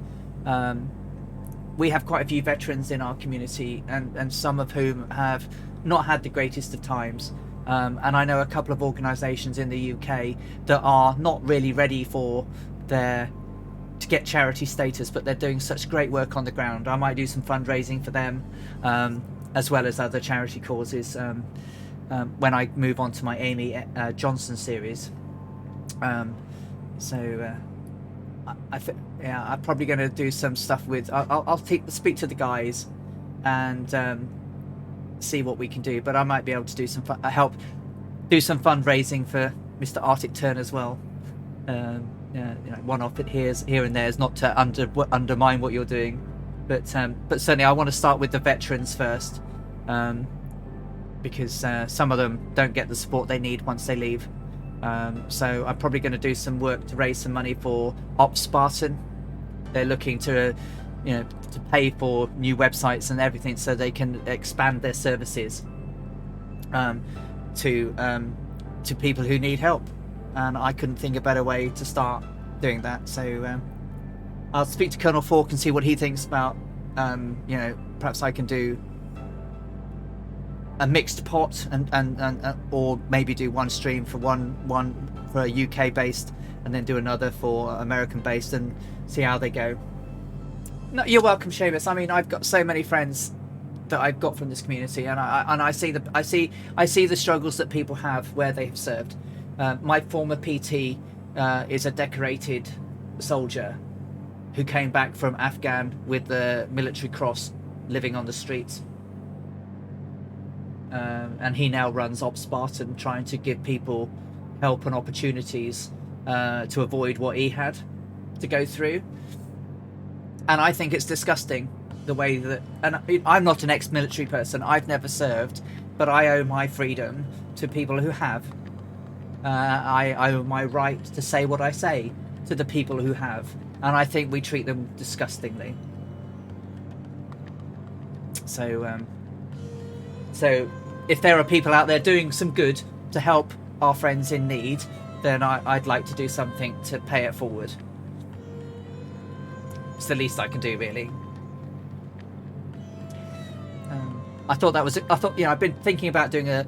We have quite a few veterans in our community, and some of whom have not had the greatest of times. And I know a couple of organisations in the UK that are not really ready for to get charity status, but they're doing such great work on the ground. I might do some fundraising for them, as well as other charity causes, when I move on to my Amy Johnson series. I'm probably going to do some stuff with. I'll speak to the guys and see what we can do. But I might be able to do some help, do some fundraising for Mr. Arctic Turn as well. One off it here and there is not to undermine what you're doing, but certainly I want to start with the veterans first, because some of them don't get the support they need once they leave. So I'm probably going to do some work to raise some money for Ops Spartan. They're looking to pay for new websites and everything so they can expand their services to people who need help. And I couldn't think of a better way to start doing that. So I'll speak to Colonel Falk and see what he thinks about, perhaps I can do a mixed pot and or maybe do one stream for one for a UK based, and then do another for American based, and see how they go. No, you're welcome, Seamus. I mean, I've got so many friends that I've got from this community, and I see the struggles that people have where they have served. My former PT is a decorated soldier who came back from Afghan with the military cross, living on the streets. And he now runs Ops Spartan, trying to give people help and opportunities to avoid what he had to go through. And I think it's disgusting the way that, and I'm not an ex-military person, I've never served, but I owe my freedom to people who have. I owe my right to say what I say to the people who have, and I think we treat them disgustingly. So if there are people out there doing some good to help our friends in need, then I'd like to do something to pay it forward. It's the least I can do, really. I thought I've been thinking about doing a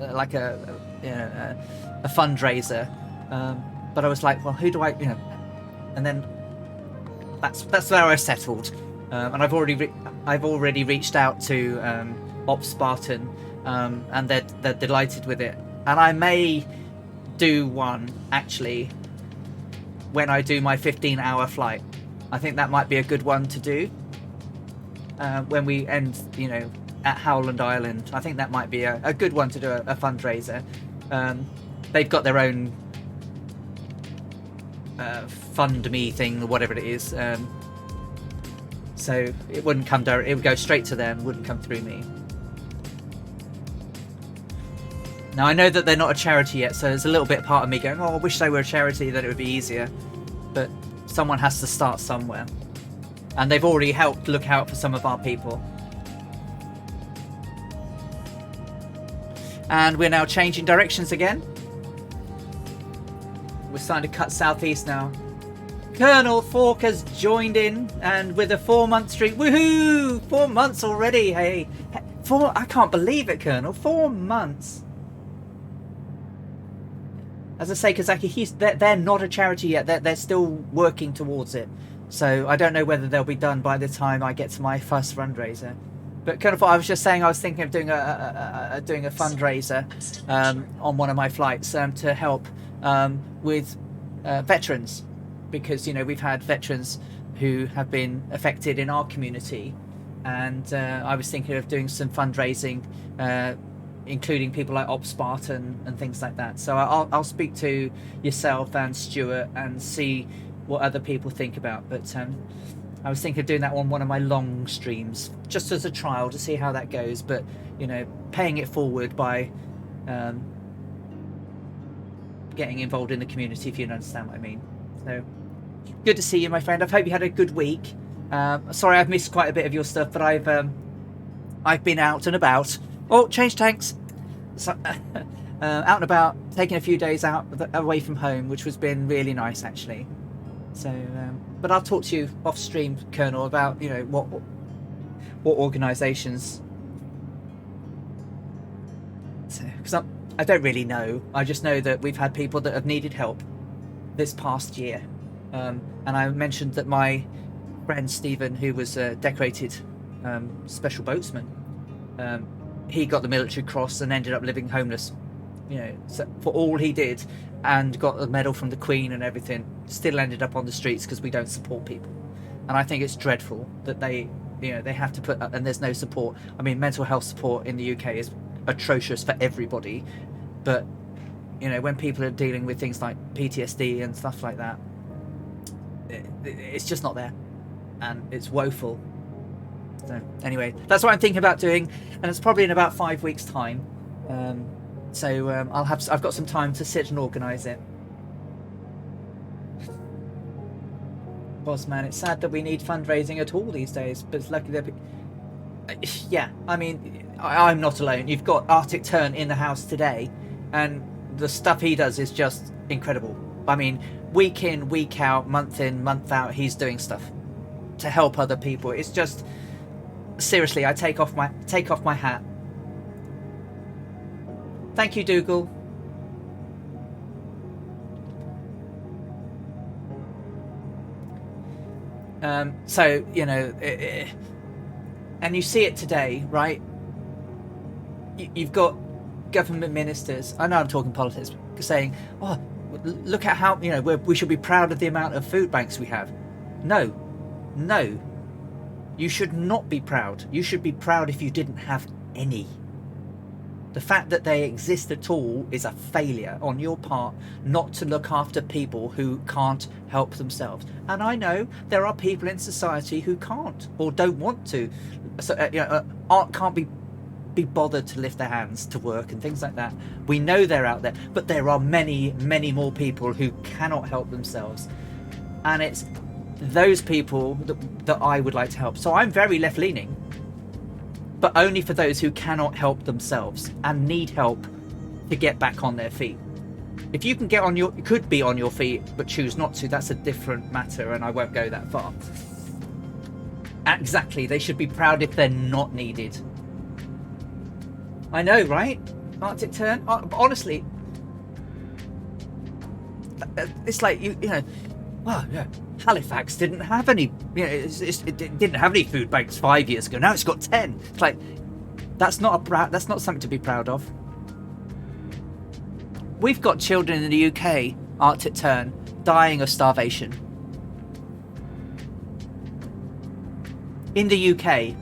fundraiser, but I was like, well, who do I, and then that's where I settled, and I've already reached out to Ops Spartan, and they're delighted with it, and I may do one actually when I do my 15-hour flight. I think that might be a good one to do when we end, at Howland Island. I think that might be a good one to do a fundraiser. They've got their own fund me thing, or whatever it is. So it wouldn't come direct. It would go straight to them. Wouldn't come through me. Now I know that they're not a charity yet, so there's a little bit part of me going, "Oh, I wish they were a charity. Then it would be easier." But someone has to start somewhere, and they've already helped look out for some of our people. And we're now changing directions again. We're starting to cut southeast now. Colonel Falk has joined in, and with a 4-month streak. Woohoo! 4 months already, hey. I can't believe it, Colonel. 4 months. As I say, Kazaki, they're not a charity yet. They're still working towards it. So I don't know whether they'll be done by the time I get to my first fundraiser. But kind of what I was just saying, I was thinking of doing a fundraiser on one of my flights to help with veterans, because we've had veterans who have been affected in our community, and I was thinking of doing some fundraising, including people like Op Spartan and things like that. So I'll speak to yourself and Stuart and see what other people think about. But I was thinking of doing that on one of my long streams, just as a trial to see how that goes. But paying it forward by getting involved in the community, if you understand what I mean. So good to see you, my friend. I hope you had a good week. Sorry I've missed quite a bit of your stuff, but I've been out and about. Oh, change tanks. So, out and about, taking a few days out away from home, which has been really nice actually. So, but I'll talk to you off stream, Colonel, about what organisations. So, because I don't really know. I just know that we've had people that have needed help this past year, and I mentioned that my friend Stephen, who was a decorated special boatsman, he got the military cross and ended up living homeless. So for all he did, and got a medal from the Queen and everything, still ended up on the streets because we don't support people. And I think it's dreadful that they have to put up, and there's no support. I mean, mental health support in the UK is atrocious for everybody, but when people are dealing with things like PTSD and stuff like that, it's just not there, and it's woeful. So anyway, that's what I'm thinking about doing, and it's probably in about 5 weeks' time. So I've got some time to sit and organise it. Boss man, it's sad that we need fundraising at all these days, but it's lucky that yeah, I mean, I'm not alone. You've got Arctic Tern in the house today, and the stuff he does is just incredible. I mean, week in, week out, month in, month out, he's doing stuff to help other people. It's just, seriously, I take off my hat. Thank you, Dougal. So and you see it today, right? You've got government ministers, I know I'm talking politics, saying, oh, look at how we should be proud of the amount of food banks we have. No, you should not be proud. You should be proud if you didn't have any. The fact that they exist at all is a failure on your part not to look after people who can't help themselves. And I know there are people in society who can't or don't want to, so can't be bothered to lift their hands to work and things like that. We know they're out there, but there are many more people who cannot help themselves, and it's those people that I would like to help. So I'm very left-leaning, but only for those who cannot help themselves and need help to get back on their feet. If you can could be on your feet but choose not to, that's a different matter, and I won't go that far. Exactly, they should be proud if they're not needed. I know, right? Arctic Tern. Honestly, it's like well, yeah. Halifax didn't have any. It didn't have any food banks 5 years ago. Now it's got 10. It's like that's not something to be proud of. We've got children in the UK, Arctic Tern, dying of starvation. In the UK,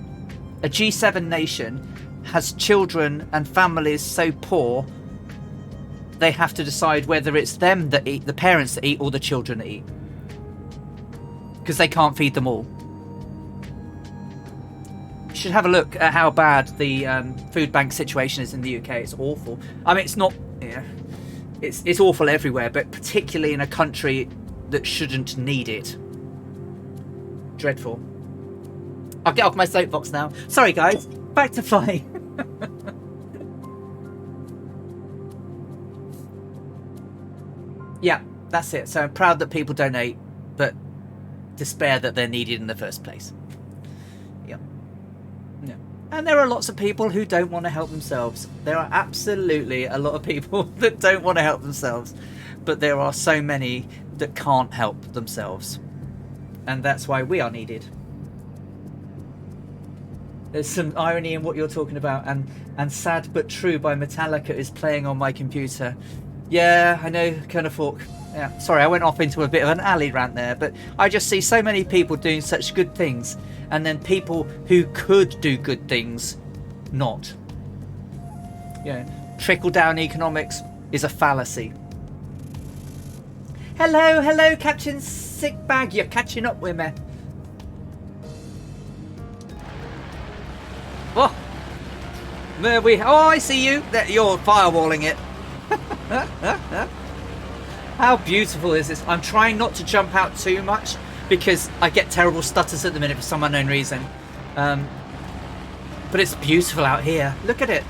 a G7 nation has children and families so poor they have to decide whether it's them that eat, the parents that eat, or the children that eat, because they can't feed them all. You should have a look at how bad the food bank situation is in the UK. It's awful. I mean, it's not. It's awful everywhere, but particularly in a country that shouldn't need it. Dreadful. I'll get off my soapbox now. Sorry, guys. Back to flying. Yeah, that's it. So I'm proud that people donate, but despair that they're needed in the first place. Yeah. Yeah. And there are lots of people who don't want to help themselves. There are absolutely a lot of people that don't want to help themselves, but there are so many that can't help themselves. and that's why we are needed. There's some irony in what you're talking about, and Sad But True by Metallica is playing on my computer. Yeah, I know, Colonel Fork. Yeah, sorry, I went off into a bit of an alley rant there, but I just see so many people doing such good things, and then people who could do good things, not. Yeah, trickle-down economics is a fallacy. Hello, Captain Sickbag, you're catching up with me. Oh, there we. Oh, I see you. You're firewalling it. How beautiful is this? I'm trying not to jump out too much because I get terrible stutters at the minute for some unknown reason. But it's beautiful out here. Look at it.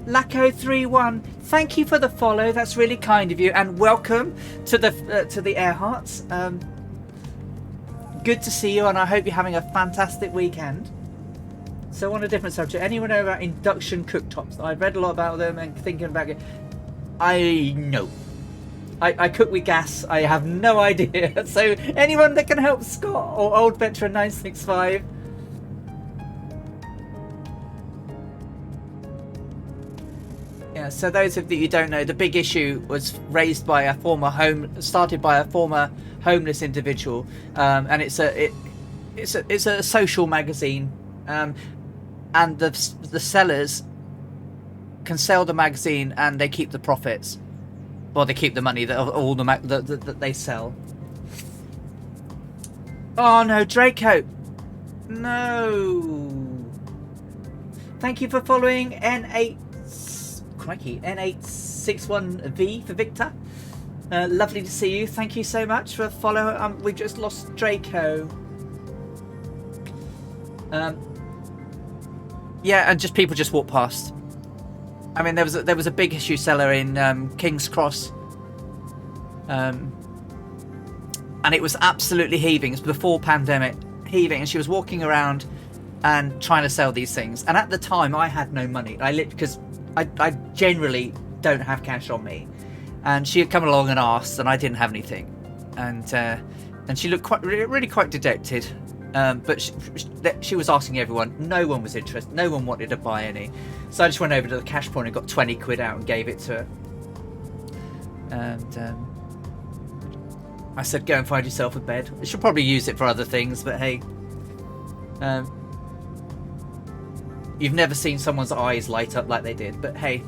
Laco31, thank you for the follow. That's really kind of you, and welcome to the Earharts. Good to see you, and I hope you're having a fantastic weekend. So on a different subject, anyone know about induction cooktops? I've read a lot about them and thinking about it. I know. I cook with gas. I have no idea. So anyone that can help Scott or Old Veteran 965. Yeah, so those of you who don't know, the big issue was raised by started by a former homeless individual, and it's a social magazine, and the sellers can sell the magazine and they keep the profits, or they keep the money that all that they sell. Oh no, Draco! No. Thank you for following N861V for Victor. Lovely to see you. Thank you so much for following. We just lost Draco. Yeah, and just people just walk past. I mean, there was a big issue seller in King's Cross, and it was absolutely heaving. It was before pandemic, heaving, and she was walking around and trying to sell these things. And at the time, I had no money. Because I generally don't have cash on me, and she had come along and asked, and I didn't have anything, and she looked really quite dejected. But she was asking everyone. No one was interested. No one wanted to buy any. So I just went over to the cash point and got 20 quid out and gave it to her. And I said, go and find yourself a bed. She'll probably use it for other things, but hey. You've never seen someone's eyes light up like they did, but hey,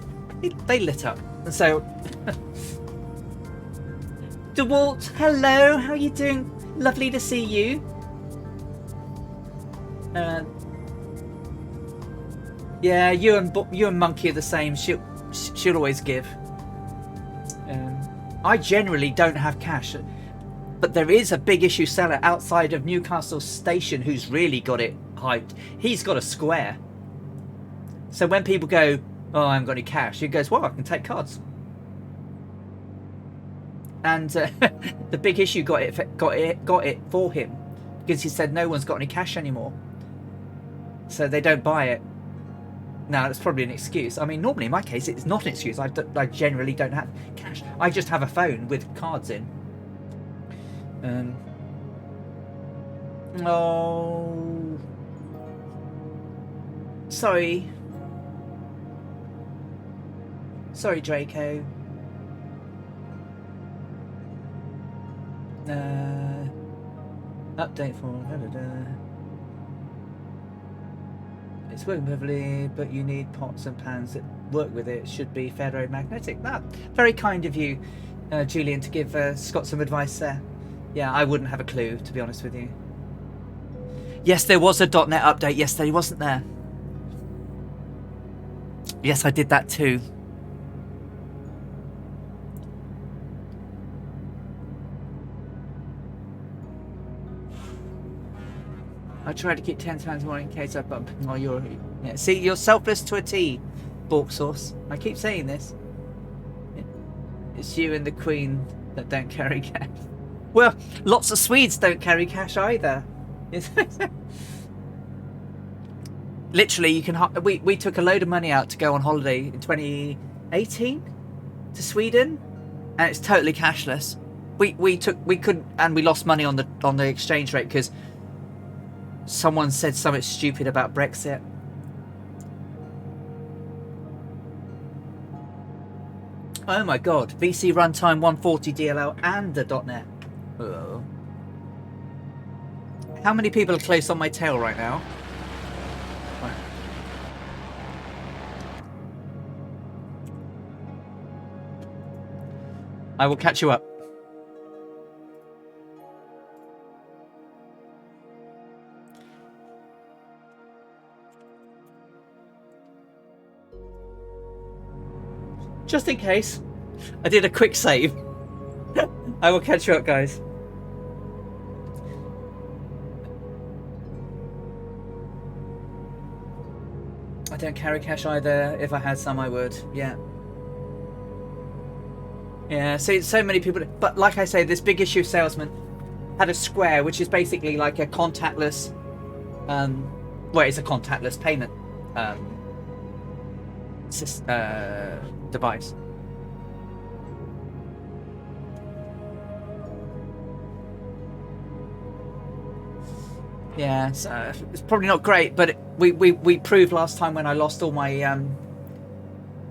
they lit up. And so, DeWalt, hello, how are you doing? Lovely to see you. Yeah, you and Monkey are the same. She'll always give. I generally don't have cash, but there is a big issue seller outside of Newcastle Station who's really got it hyped. He's got a square. So when people go, "Oh, I haven't got any cash," he goes, "Well, I can take cards." And the big issue got it for him because he said no one's got any cash anymore. So they don't buy it. Now, that's probably an excuse. I mean, normally in my case, it's not an excuse. I generally don't have cash. I just have a phone with cards in. Oh. Sorry. Sorry, Draco. Update for... It's working perfectly, but you need pots and pans that work with it. Should be ferromagnetic. That very kind of you, Julian, to give Scott some advice there. Yeah, I wouldn't have a clue, to be honest with you. Yes, there was a .NET update yesterday, wasn't there? Yes, I did that too. I try to keep 10 times more in case I bump. Oh, yeah. See, you're selfless to a T, Bork Sauce. I keep saying this. It's you and the Queen that don't carry cash. Well, lots of Swedes don't carry cash either. Literally, you can. We took a load of money out to go on holiday in 2018 to Sweden, and it's totally cashless. we couldn't, and we lost money on the exchange rate because someone said something stupid about Brexit. Oh my god, VC runtime 140 DLL and the .NET. Oh. How many people are close on my tail right now? I will catch you up. Just in case. I did a quick save. I will catch you up, guys. I don't carry cash either. If I had some, I would. Yeah. Yeah, see, so many people. But like I say, this big issue salesman had a Square, which is basically like a contactless, well, it's a contactless payment device. Yeah, so it's probably not great, but we proved last time when I lost all my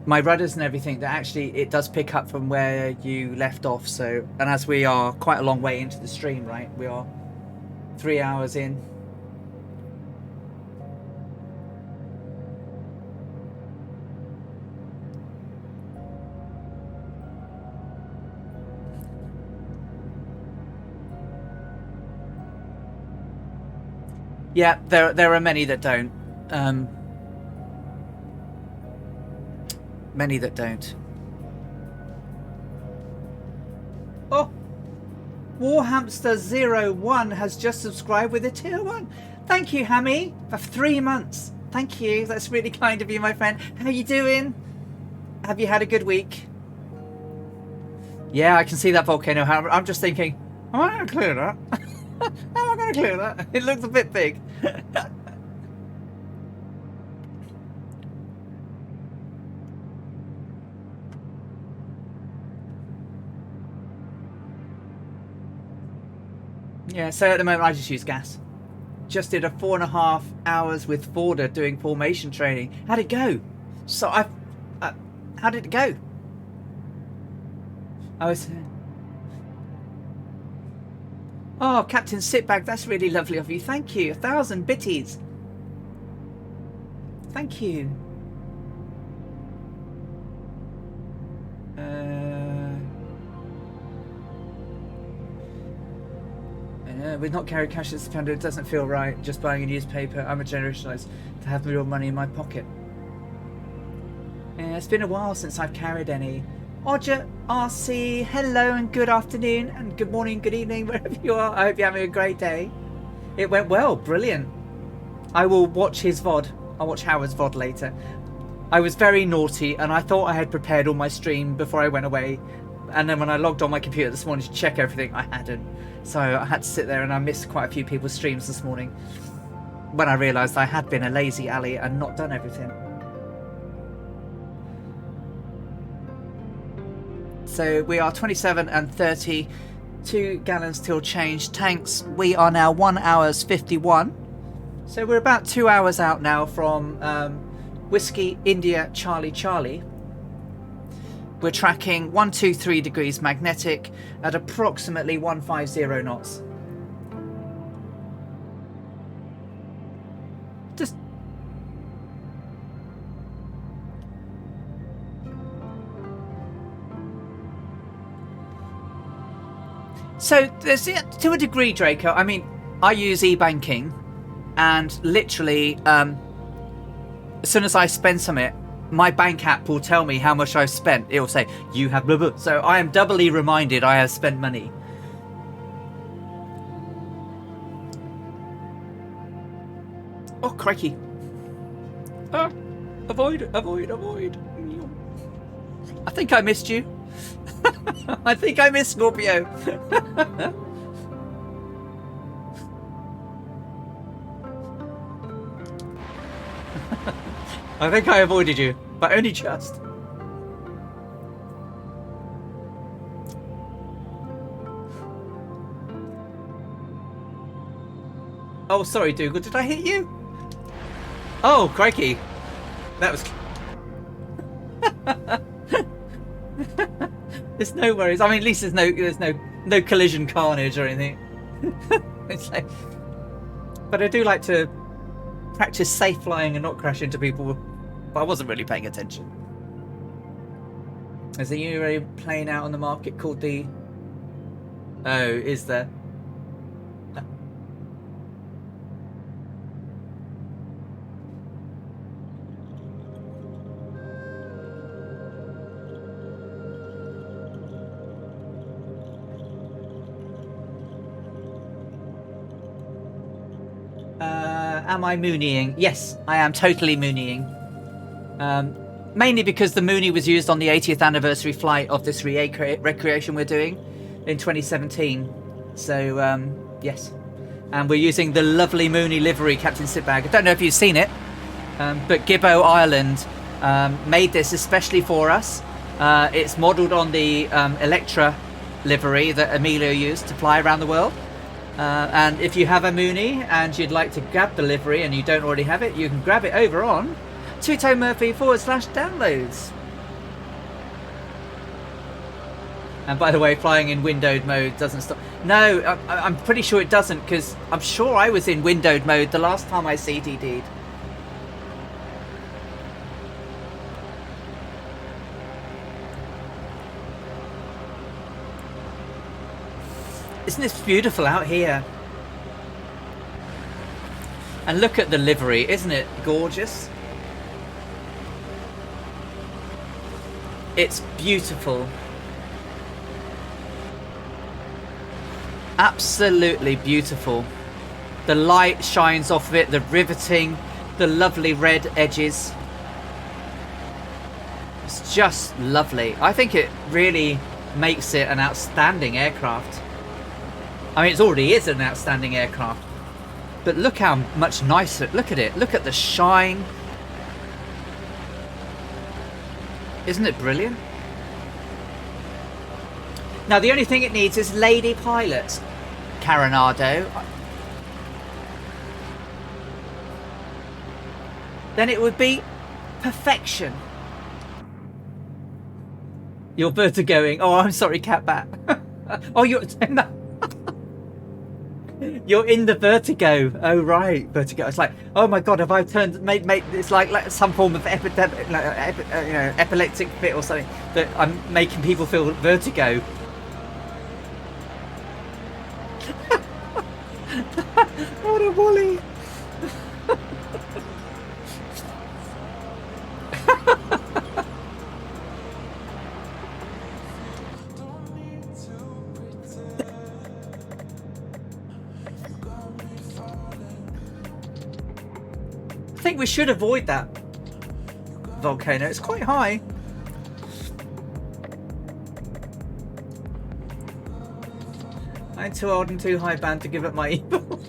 my rudders and everything that actually it does pick up from where you left off. So, and as we are quite a long way into the stream, right? We are 3 hours in. Yeah, there are many that don't. Many that don't. Oh, Warhamster01 has just subscribed with a tier 1. Thank you, Hammy, for 3 months. Thank you. That's really kind of you, my friend. How you doing? Have you had a good week? Yeah, I can see that volcano. I'm just thinking, am I going to clear that? How am I going to clear that? It looks a bit big. Yeah, so at the moment I just use gas. Just did a 4.5 hours with Forder doing formation training. How'd it go? So how did it go? I was... Oh, Captain Sitbag, that's really lovely of you. Thank you. 1,000 bitties. Thank you. With not carrying cash at September, it doesn't feel right. Just buying a newspaper. I'm a generationalist to have real money in my pocket. Yeah, it's been a while since I've carried any. Odger RC, hello and good afternoon and good morning, good evening, wherever you are. I hope you're having a great day. It went well, brilliant. I will watch his VOD. I'll watch Howard's VOD later. I was very naughty and I thought I had prepared all my stream before I went away. And then when I logged on my computer this morning to check everything, I hadn't. So I had to sit there and I missed quite a few people's streams this morning when I realised I had been a lazy alley and not done everything. So we are 27 and 30, 2 gallons till change. Tanks, we are now 1 hours 51. So we're about 2 hours out now from Whiskey India Charlie Charlie. We're tracking 123 degrees magnetic at approximately 150 knots. Just so there's to a degree, Draco. I mean, I use e-banking, and literally, as soon as I spend something, my bank app will tell me how much I've spent. It will say, you have blah, blah. So I am doubly reminded I have spent money. Oh, crikey. Ah, avoid. I think I missed you. I think I missed Scorpio. I think I avoided you, but only just. Oh, sorry, Dougal. Did I hit you? Oh, crikey. That was... There's no worries. I mean, at least there's no collision carnage or anything. It's like... But I do like to practice safe flying and not crash into people. But I wasn't really paying attention. There's a new plane out on the market called the... Oh, is there? Am I mooneying? Yes, I am totally mooneying. Mainly because the Mooney was used on the 80th anniversary flight of this recreation we're doing in 2017. So, yes. And we're using the lovely Mooney livery, Captain Sitbag. I don't know if you've seen it, but Gibbo Ireland made this especially for us. It's modelled on the Electra livery that Amelia used to fly around the world. And if you have a Mooney and you'd like to grab the livery and you don't already have it, you can grab it over on TutoMurphy/downloads. And by the way, flying in windowed mode doesn't stop. No, I'm pretty sure it doesn't, because I'm sure I was in windowed mode the last time I CTD'd. Isn't this beautiful out here? And look at the livery, isn't it gorgeous? It's beautiful. Absolutely beautiful. The light shines off of it, the riveting, the lovely red edges. It's just lovely. I think it really makes it an outstanding aircraft. I mean, it already is an outstanding aircraft. But look how much nicer. Look at it. Look at the shine. Isn't it brilliant? Now, the only thing it needs is lady pilots, Caronado. Then it would be perfection. You're vertigoing. Oh, I'm sorry, Catbat. Oh, you're you're in the vertigo. Oh, right, vertigo. It's like, oh my god, have I turned? Made it's like some form of epileptic fit or something that I'm making people feel vertigo. What a woolly. I think we should avoid that volcano. It's quite high. I'm too old and too high band to give up my evil.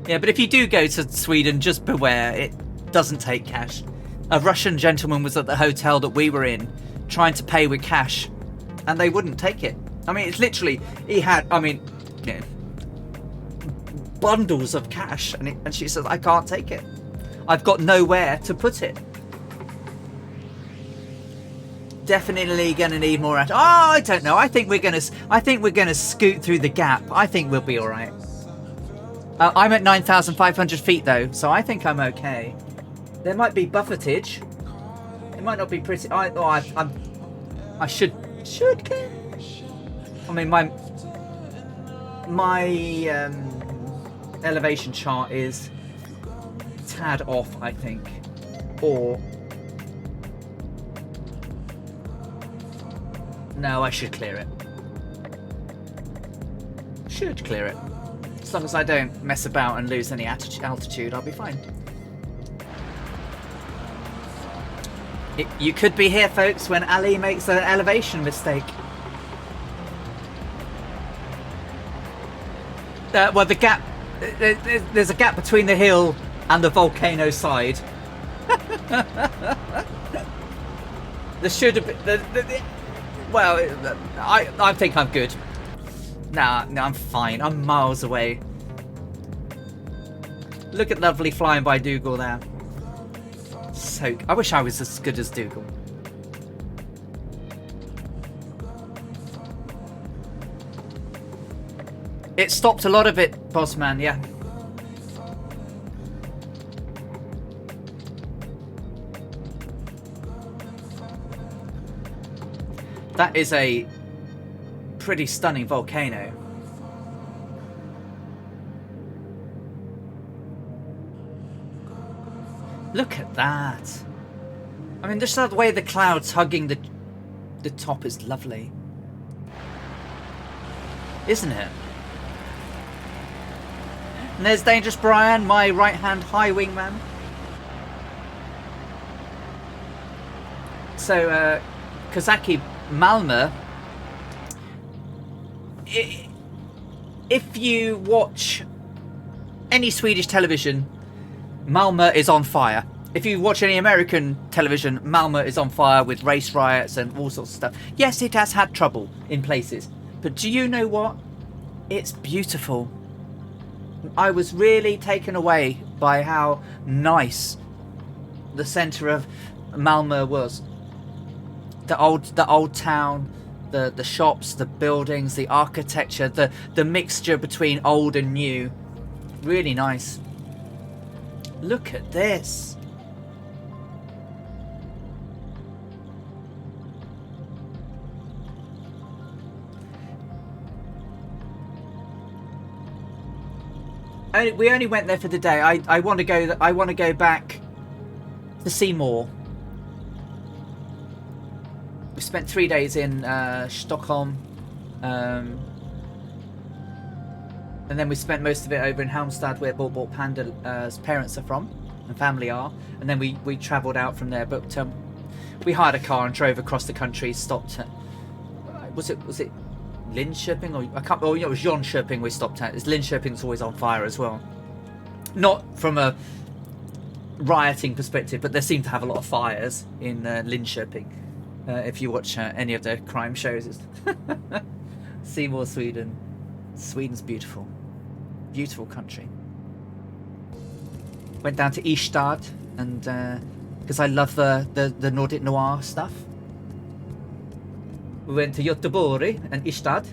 Yeah, but if you do go to Sweden, just beware. It doesn't take cash. A Russian gentleman was at the hotel that we were in, trying to pay with cash, and they wouldn't take it. I mean, it's literally, he had, I mean, you know, bundles of cash, and she says, I can't take it. I've got nowhere to put it. Definitely gonna need more. Oh, I don't know. I think we're gonna scoot through the gap. I think we'll be all right. I'm at 9,500 feet though, so I think I'm okay. There might be buffetage. It might not be pretty. I should care. I mean, my elevation chart is tad off, I think, or no, I should clear it. Should clear it. As long as I don't mess about and lose any altitude, I'll be fine. You could be here, folks, when Ali makes an elevation mistake. Well, the gap... There's a gap between the hill and the volcano side. There should have been. Well, I think I'm good. Nah, I'm fine. I'm miles away. Look at lovely flying by Dougal there. So, I wish I was as good as Dougal. It stopped a lot of it, Bossman, yeah. That is a pretty stunning volcano. Look at that. I mean, just the way the clouds hugging the top is lovely. Isn't it? And there's Dangerous Brian, my right-hand high wingman. So, Kozaki Malmö, if you watch any Swedish television, Malmö is on fire. If you watch any American television, Malmö is on fire with race riots and all sorts of stuff. Yes, it has had trouble in places, but do you know what? It's beautiful. I was really taken away by how nice the centre of Malmö was. The old town, the shops, the buildings, the architecture, the mixture between old and new. Really nice. Look at this. We only went there for the day. I want to go. I want to go back to see more. We spent 3 days in Stockholm, and then we spent most of it over in Halmstad, where Borbor Panda's parents are from and family are. And then we travelled out from there. But we hired a car and drove across the country. Stopped at, was it Linköping, or I can't. Oh, it was Jönköping we stopped at. Linköping's always on fire as well. Not from a rioting perspective, but they seem to have a lot of fires in Linköping. If you watch any of the crime shows, it's Seymour, Sweden. Sweden's beautiful, beautiful country. Went down to Ystad, and because I love the Nordic noir stuff. We went to Göteborg and Ystad.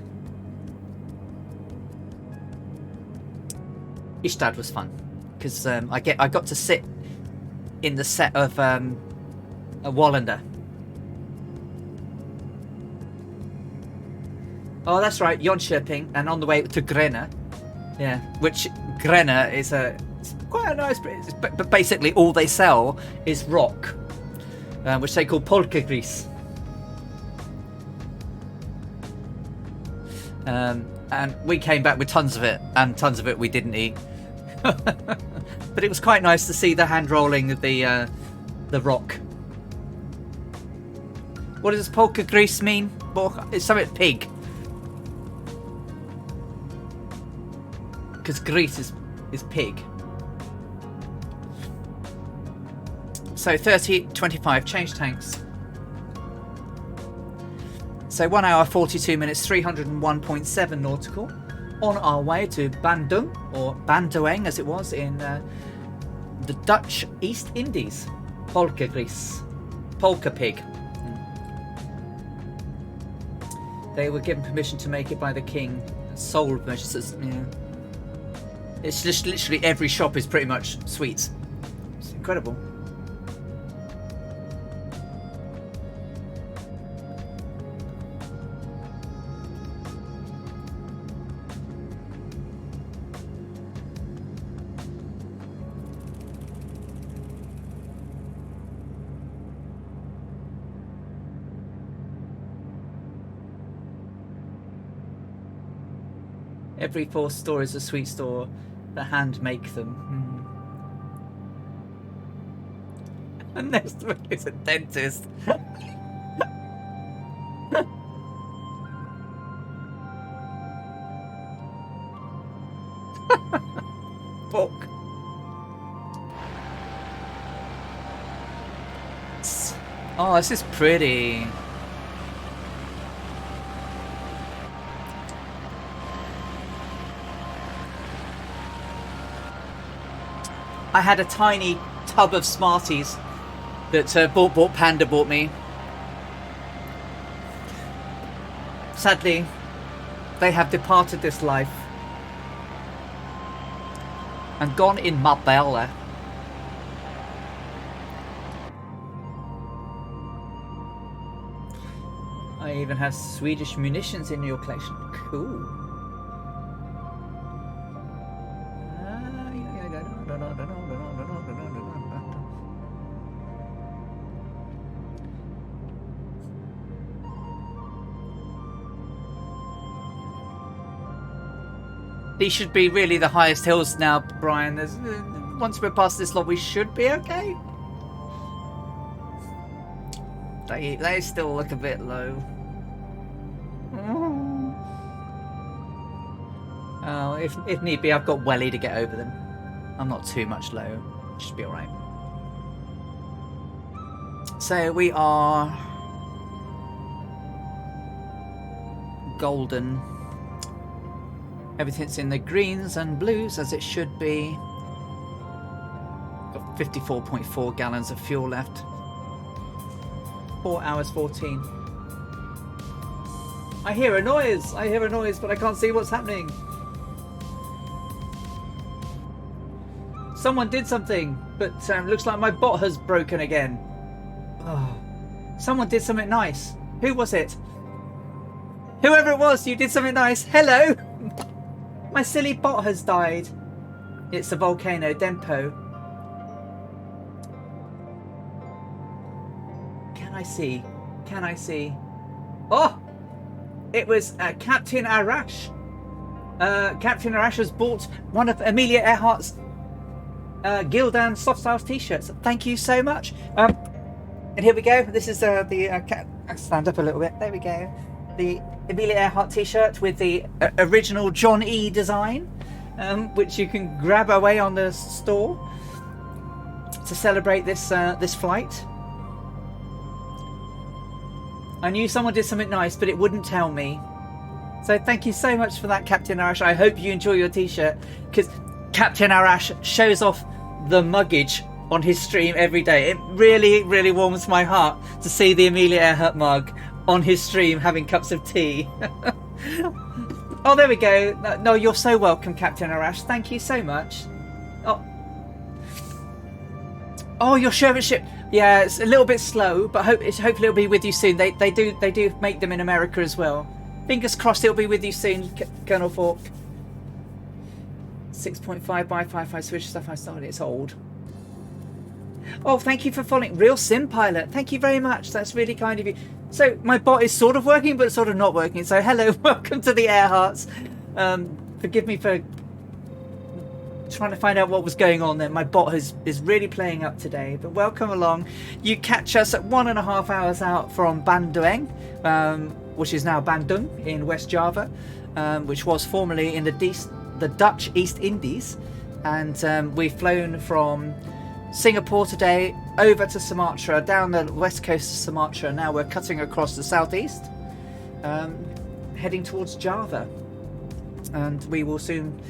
Ystad was fun because I got to sit in the set of a Wallander. Oh, that's right, Jönköping, and on the way to Gränna. Yeah, which Gränna is it's quite a nice place, but basically all they sell is rock, which they call polkagris. And we came back with tons of it, and tons of it we didn't eat. But it was quite nice to see the hand rolling of the rock. What does polkagris mean? It's something pig. Because Greece is pig. So 30:25, change tanks. So 1 hour 42 minutes, 301.7 nautical. On our way to Bandoeng, or Bandoeng as it was, in the Dutch East Indies. Polka Greece. Polka pig. They were given permission to make it by the king. Sole permission. Yeah. It's just literally every shop is pretty much sweets. It's incredible. Every 4th store is a sweet store. The hand make them. And next one is a dentist. Pork. Oh, this is pretty. I had a tiny tub of Smarties that Panda bought me. Sadly, they have departed this life and gone in my belly. I even have Swedish munitions in your collection. Cool. These should be really the highest hills now, Brian. Once we're past this lot, we should be okay. They still look a bit low. Oh, if need be, I've got Welly to get over them. I'm not too much low. Should be alright. So we are golden. Everything's in the greens and blues as it should be. Got 54.4 gallons of fuel left. 4 hours 14. I hear a noise! I hear a noise, but I can't see what's happening. Someone did something, but looks like my bot has broken again. Oh. Someone did something nice. Who was it? Whoever it was, you did something nice. Hello! My silly bot has died. It's a volcano, Dempo. Can I see? Can I see? Oh! It was Captain Arash. Captain Arash has bought one of Amelia Earhart's Gildan Soft Styles t-shirts. Thank you so much. And here we go. This is I'll stand up a little bit. There we go. The Amelia Earhart t-shirt with the original John E design, which you can grab away on the store to celebrate this this flight. I knew someone did something nice, but it wouldn't tell me. So thank you so much for that, Captain Arash. I hope you enjoy your t-shirt, because Captain Arash shows off the muggage on his stream every day. It really, really warms my heart to see the Amelia Earhart mug on his stream having cups of tea. Oh, there we go. No, you're so welcome, Captain Arash. Thank you so much. Oh, your sherbet ship. Yeah, it's a little bit slow, but hopefully it'll be with you soon. They do make them in America as well. Fingers crossed it'll be with you soon, Colonel Falk. 6.5 by 5.5 Swedish stuff I started. It's old. Oh, thank you for following. Real Sim Pilot. Thank you very much. That's really kind of you. So my bot is sort of working, but sort of not working. So hello, welcome to the Earharts. Forgive me for trying to find out what was going on there. My bot is really playing up today, but welcome along. You catch us at 1.5 hours out from Bandoeng, which is now Bandoeng in West Java, which was formerly in the Dutch East Indies, and we've flown from Singapore today over to Sumatra, down the west coast of Sumatra. Now we're cutting across the southeast, heading towards Java, and we will soon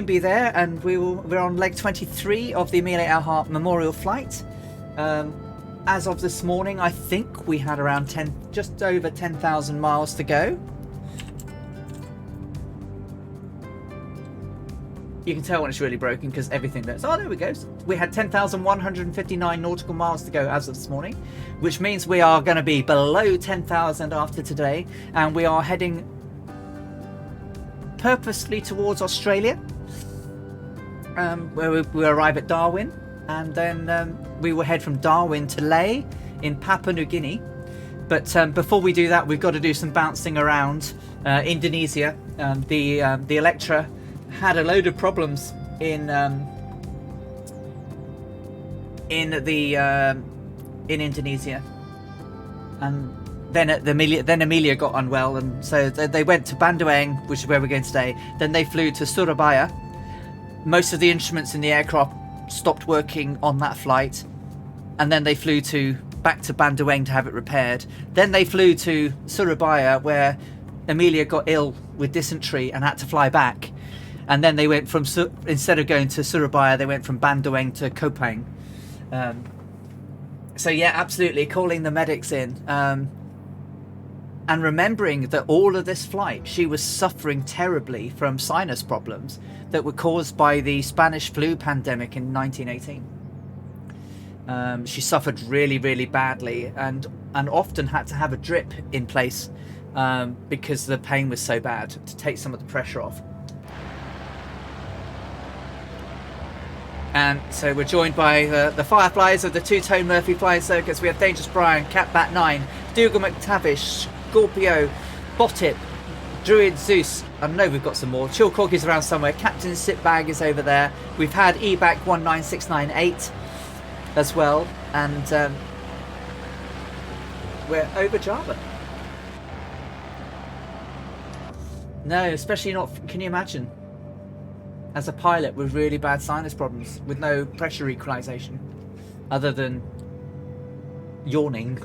be there. And we're on leg 23 of the Amelia Earhart Memorial Flight. As of this morning, I think we had around just over 10,000 miles to go. You can tell when it's really broken because everything that's... Oh, there we go. We had 10,159 nautical miles to go as of this morning, which means we are going to be below 10,000 after today, and we are heading purposely towards Australia, where we arrive at Darwin, and then we will head from Darwin to Lae in Papua New Guinea. But before we do that, we've got to do some bouncing around Indonesia. The Electra had a load of problems in Indonesia, and then Amelia got unwell, and so they went to Bandoeng, which is where we're going today. Then they flew to Surabaya. Most of the instruments in the aircraft stopped working on that flight, and then they flew to back to Bandoeng to have it repaired. Then they flew to Surabaya, where Amelia got ill with dysentery and had to fly back. And then they went from, instead of going to Surabaya, they went from Bandoeng to Kopang. So yeah, absolutely, calling the medics in. And remembering that all of this flight, she was suffering terribly from sinus problems that were caused by the Spanish flu pandemic in 1918. She suffered really, really badly, and often had to have a drip in place because the pain was so bad, to take some of the pressure off. And so we're joined by the Fireflies of the two-tone Murphy Flying Circus. We have Dangerous Brian, Cat Bat 9, Dougal McTavish, Scorpio, Botip, Druid Zeus. I know we've got some more. Chill Corky's around somewhere. Captain Sitbag is over there. We've had EBAC 19698 as well. And we're over Java. No, especially not. Can you imagine? As a pilot with really bad sinus problems, with no pressure equalization, other than yawning.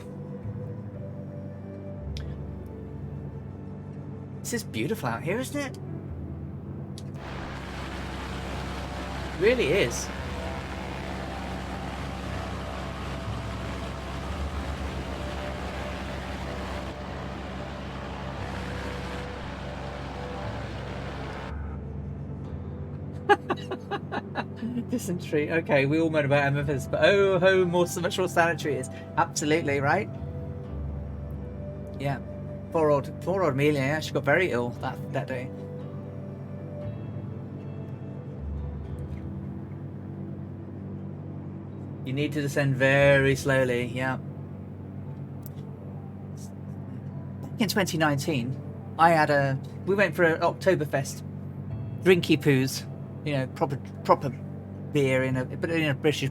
This is beautiful out here, isn't it? It really is. Dysentery. Okay, we all moan about MFS, but oh ho, much more sanitary is. Absolutely, right? Yeah. Poor old Amelia, yeah, she got very ill that day. You need to descend very slowly, yeah. Back in 2019, we went for an Oktoberfest. Drinky poos, you know, proper beer in a British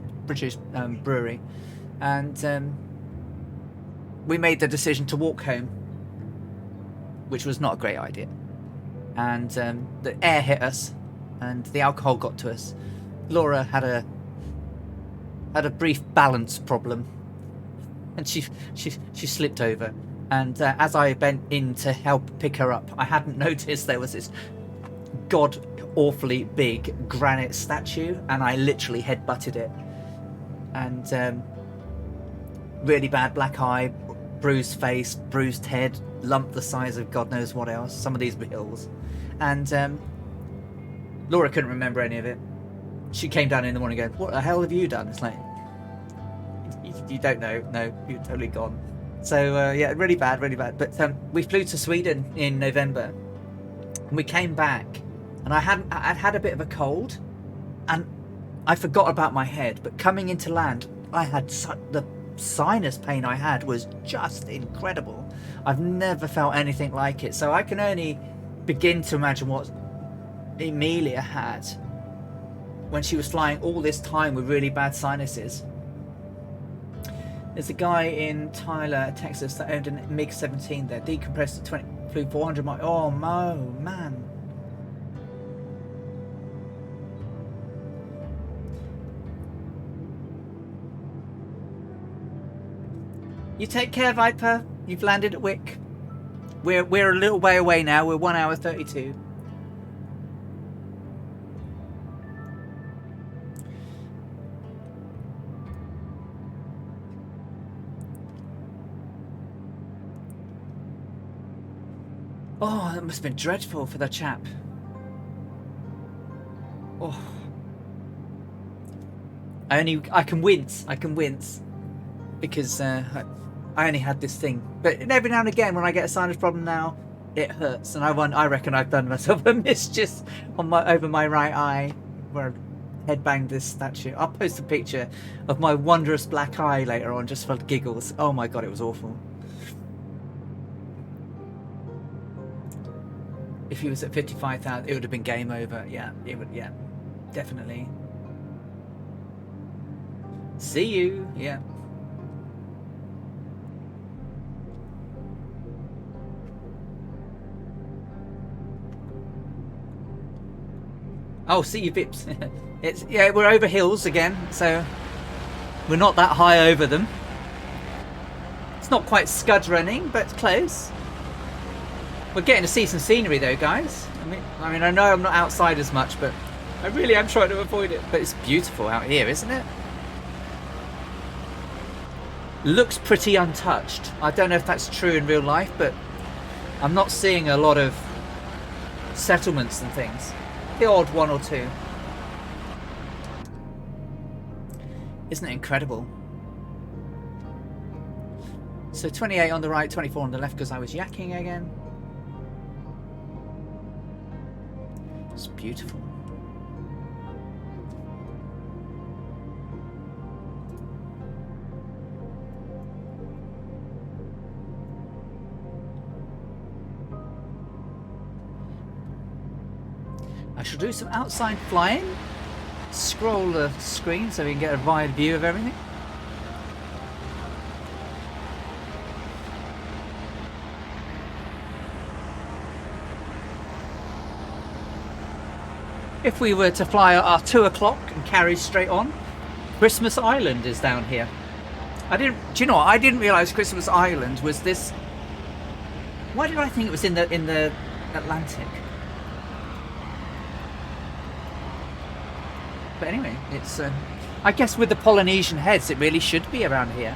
brewery, and we made the decision to walk home, which was not a great idea. And the air hit us, and the alcohol got to us. Laura had a brief balance problem, and she slipped over. And as I bent in to help pick her up, I hadn't noticed there was this god awfully big granite statue, and I literally headbutted it. And really bad black eye, bruised face, bruised head, lump the size of God knows what else. Some of these were hills. And Laura couldn't remember any of it. She came down in the morning and goes, "What the hell have you done?" It's like, you don't know. No, you're totally gone. So yeah, really bad. But we flew to Sweden in November, and we came back, and I'd had a bit of a cold, and I forgot about my head. But coming into land, I had the sinus pain I had was just incredible. I've never felt anything like it. So I can only begin to imagine what Amelia had when she was flying all this time with really bad sinuses. There's a guy in Tyler, Texas, that owned a MiG-17 there, decompressed at 20, flew 400 miles. Oh, man. You take care, Viper. You've landed at Wick. We're a little way away now. We're 1 hour 32. Oh, that must have been dreadful for the chap. Oh. I can wince. Because I only had this thing. But every now and again, when I get a sinus problem now, it hurts. And I reckon I've done myself a mischief over my right eye, where I headbanged this statue. I'll post a picture of my wondrous black eye later on, just for giggles. Oh my god, it was awful. If he was at 55,000, it would have been game over. Yeah, it would. Yeah, definitely. See you. Yeah. Oh, see you, Vips. We're over hills again, so we're not that high over them. It's not quite scud running, but close. We're getting to see some scenery though, guys. I mean, I know I'm not outside as much, but I really am trying to avoid it. But it's beautiful out here, isn't it? Looks pretty untouched. I don't know if that's true in real life, but I'm not seeing a lot of settlements and things. The odd one or two. Isn't it incredible? So 28 on the right, 24 on the left because I was yakking again. It's beautiful. I shall do some outside flying. Scroll the screen so we can get a wide view of everything. If we were to fly our 2 o'clock and carry straight on, Christmas Island is down here. Do you know what? I didn't realise Christmas Island was this. Why did I think it was in the Atlantic? But anyway, it's I guess with the Polynesian heads, it really should be around here.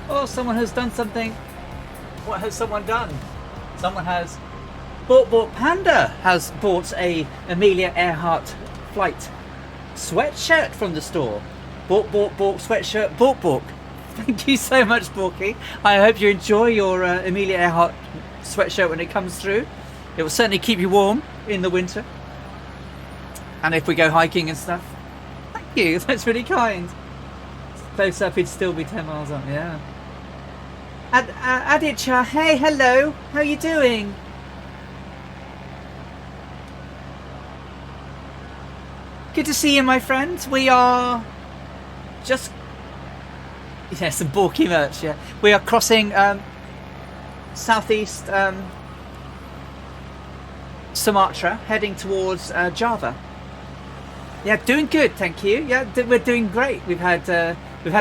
Oh, someone has done something. What has someone done? Someone has bought Panda has bought a Amelia Earhart Flight sweatshirt from the store. Bought sweatshirt, bought. Thank you so much, Borky. I hope you enjoy your Amelia Earhart sweatshirt when it comes through. It will certainly keep you warm in the winter. And if we go hiking and stuff. Thank you, that's really kind. Close up, it'd still be 10 miles up, yeah. Aditya, hey, hello, how you doing? Good to see you, my friend. We are just... Yeah, some Borky merch, yeah. We are crossing southeast Sumatra, heading towards Java. Yeah, doing good, thank you. Yeah, we're doing great. We've had a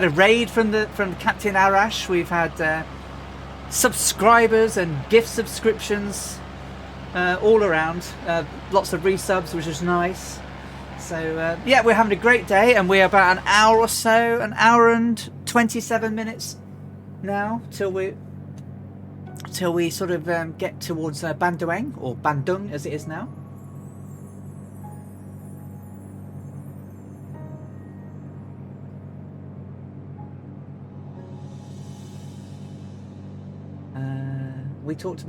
raid from Captain Arash. We've had subscribers and gift subscriptions all around. Lots of resubs, which is nice. So yeah, we're having a great day, and we're about an hour or so, an hour and 27 minutes now till we sort of get towards Bandoeng, or Bandoeng as it is now. We talked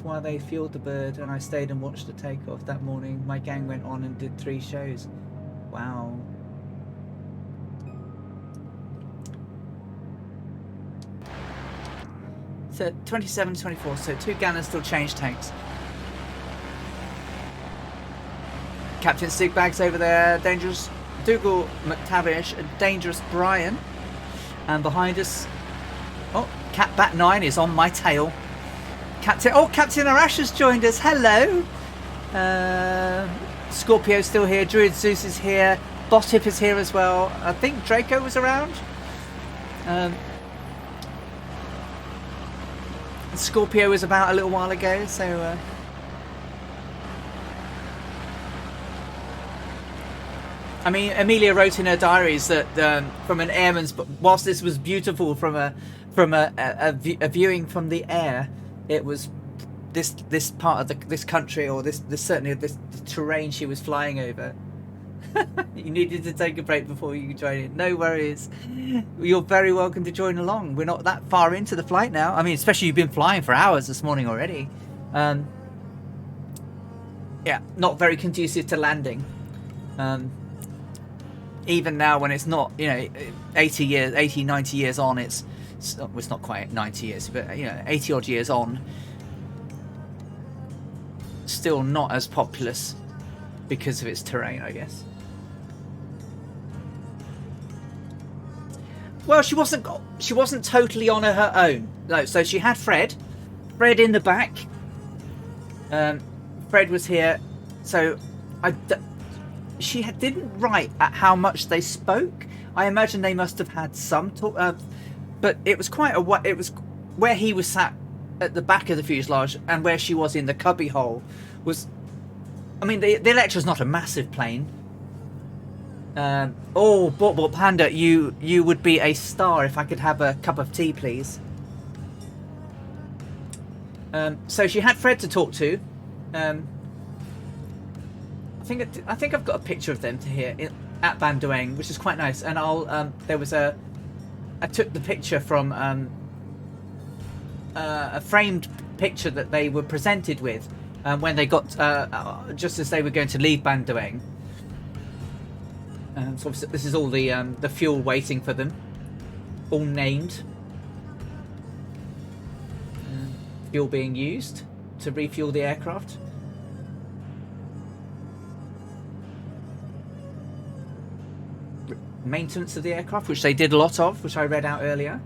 while they fueled the bird, and I stayed and watched the takeoff that morning. My gang went on and did 3 shows. Wow. So 27, 24, so 2 gunners still change tanks. Captain Stigbag's over there, Dangerous Dougal McTavish, and Dangerous Brian. And behind us, oh, Cat 9 is on my tail. Captain Arash has joined us. Hello. Scorpio's still here. Druid Zeus is here. Botip is here as well. I think Draco was around. Scorpio was about a little while ago, so I mean, Amelia wrote in her diaries that from an airman's, but whilst this was beautiful from a viewing from the air, it was this part of this country, or this certainly this the terrain she was flying over. You needed to take a break before you could join in. No worries. You're very welcome to join along. We're not that far into the flight now. I mean, especially you've been flying for hours this morning already. Yeah, not very conducive to landing. Even now when it's not, 80, 90 years on, it's not quite 90 years, but 80 odd years on, still not as populous because of its terrain, I guess. Well, she wasn't totally on her own. No, so she had Fred in the back. Fred was here, so she didn't write at how much they spoke. I imagine they must have had some talk, but it was it was where he was sat at the back of the fuselage and where she was in the cubby hole was. I mean, the Electra's not a massive plane. Bort Panda, you would be a star if I could have a cup of tea, please. So she had Fred to talk to. I think I've got a picture of them here at Bandoeng, which is quite nice. And I took the picture from a framed picture that they were presented with when they got just as they were going to leave Bandoeng. So this is all the fuel waiting for them, all named. Fuel being used to refuel the aircraft. Maintenance of the aircraft, which they did a lot of, which I read out earlier.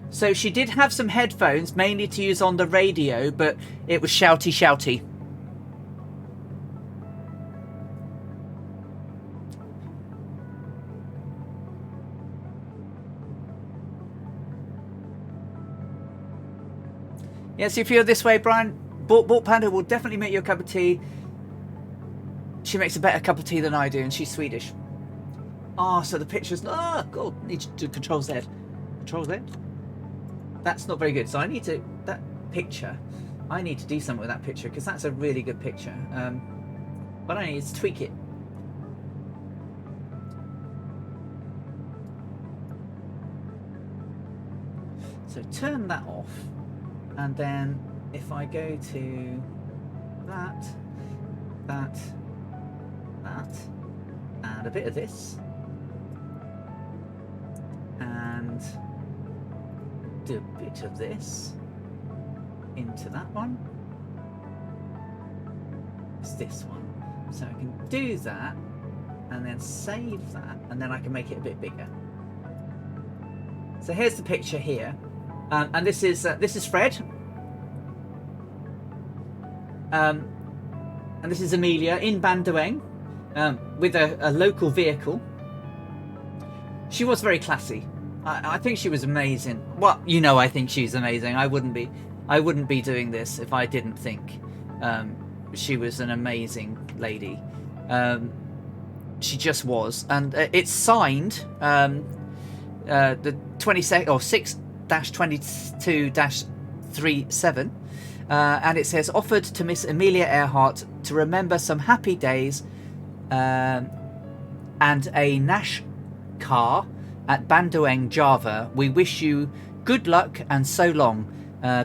So she did have some headphones, mainly to use on the radio, but it was shouty. Yes, if you're this way, Brian, Bort Panda will definitely make you a cup of tea. She makes a better cup of tea than I do, and she's Swedish. So the picture's... God, need to do Control Z. Control Z? That's not very good. So I need to... That picture, I need to do something with that picture, because that's a really good picture. What I need is to tweak it. So turn that off. And then if I go to that, and a bit of this, and do a bit of this into that one, it's this one. So I can do that, and then save that, and then I can make it a bit bigger. So here's the picture here. And this is Fred, and this is Amelia in Bandoeng with a local vehicle. She was very classy. I think she was amazing. Well, I think she's amazing. I wouldn't be doing this if I didn't think she was an amazing lady. She just was, and it's signed the 22nd or 6-22-37, and it says offered to Miss Amelia Earhart to remember some happy days and a Nash car at Bandoeng, Java. We wish you good luck and so long.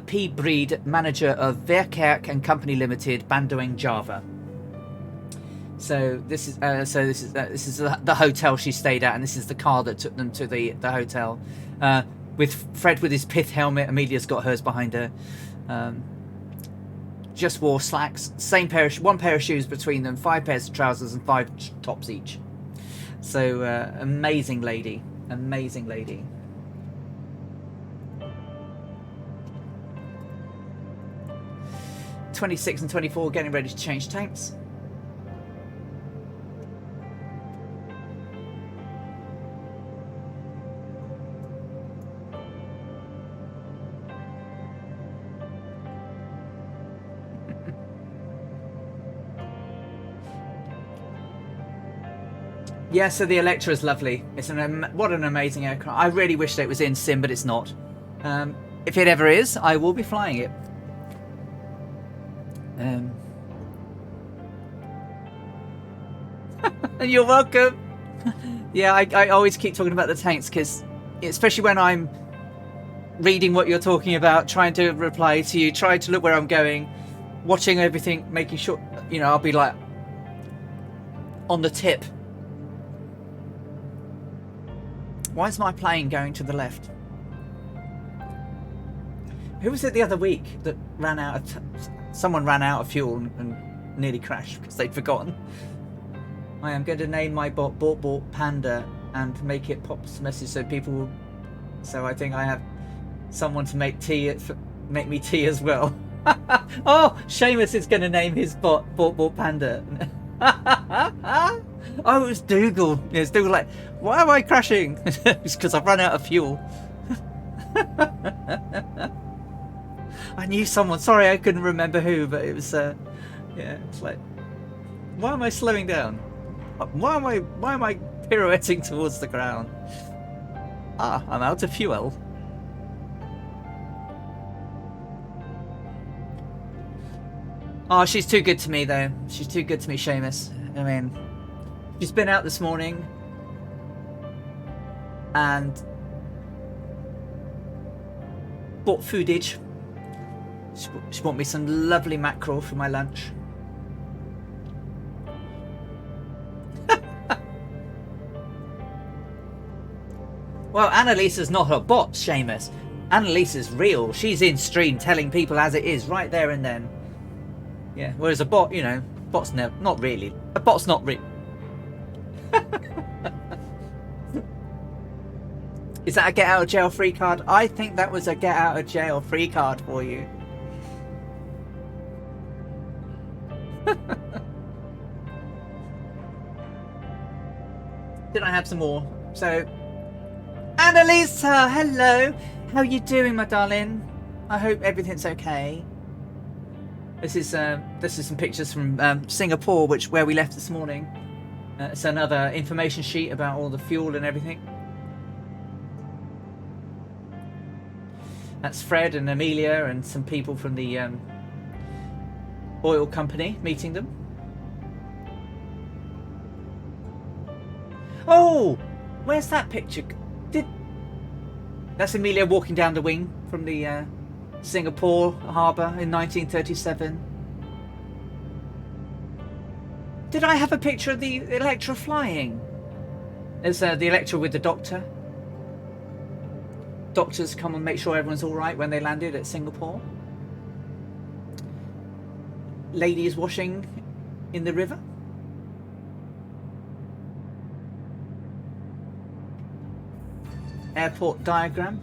P. Breed, manager of Verkerk and Company Limited, Bandoeng, Java. So this is the hotel she stayed at, and this is the car that took them to the hotel. With Fred with his pith helmet, Amelia's got hers behind her. Just wore slacks, one pair of shoes between them, 5 pairs of trousers and 5 tops each. So amazing lady. 26 and 24 getting ready to change tanks. Yeah, so the Electra is lovely. It's what an amazing aircraft. I really wish that it was in sim, but it's not. If it ever is, I will be flying it. You're welcome. Yeah, I always keep talking about the tanks because, especially when I'm reading what you're talking about, trying to reply to you, trying to look where I'm going, watching everything, making sure, I'll be like on the tip. Why is my plane going to the left? Who was it the other week that ran out of... someone ran out of fuel and nearly crashed because they'd forgotten. I am going to name my bot Panda and make it Pop's message so people will... So I think I have someone to make me tea as well. Oh, Seamus is going to name his bot Panda. Oh, it was Dougal. Yeah, it's Dougal like, why am I crashing? It's because I've run out of fuel. I knew someone. Sorry, I couldn't remember who, but it was, yeah, it's like, why am I slowing down? Why am I pirouetting towards the ground? Ah, I'm out of fuel. Oh, she's too good to me, though. She's too good to me, Seamus. I mean, she's been out this morning and bought foodage. She bought me some lovely mackerel for my lunch. Well, Annalisa's not a bot, Seamus. Annalisa's real. She's in stream telling people as it is right there and then. Yeah, whereas a bot, bot's not really. A bot's not real. Is that a get out of jail free card? I think that was a get out of jail free card for you. Did I have some more? So, Annalisa, hello. How are you doing, my darling? I hope everything's okay. This is some pictures from Singapore, where we left this morning. It's another information sheet about all the fuel and everything. That's Fred and Amelia and some people from the oil company meeting them. Oh, where's that picture? That's Amelia walking down the wing from the Singapore harbour in 1937. Did I have a picture of the Electra flying? There's the Electra with the doctor. Doctors come and make sure everyone's all right when they landed at Singapore. Ladies washing in the river. Airport diagram.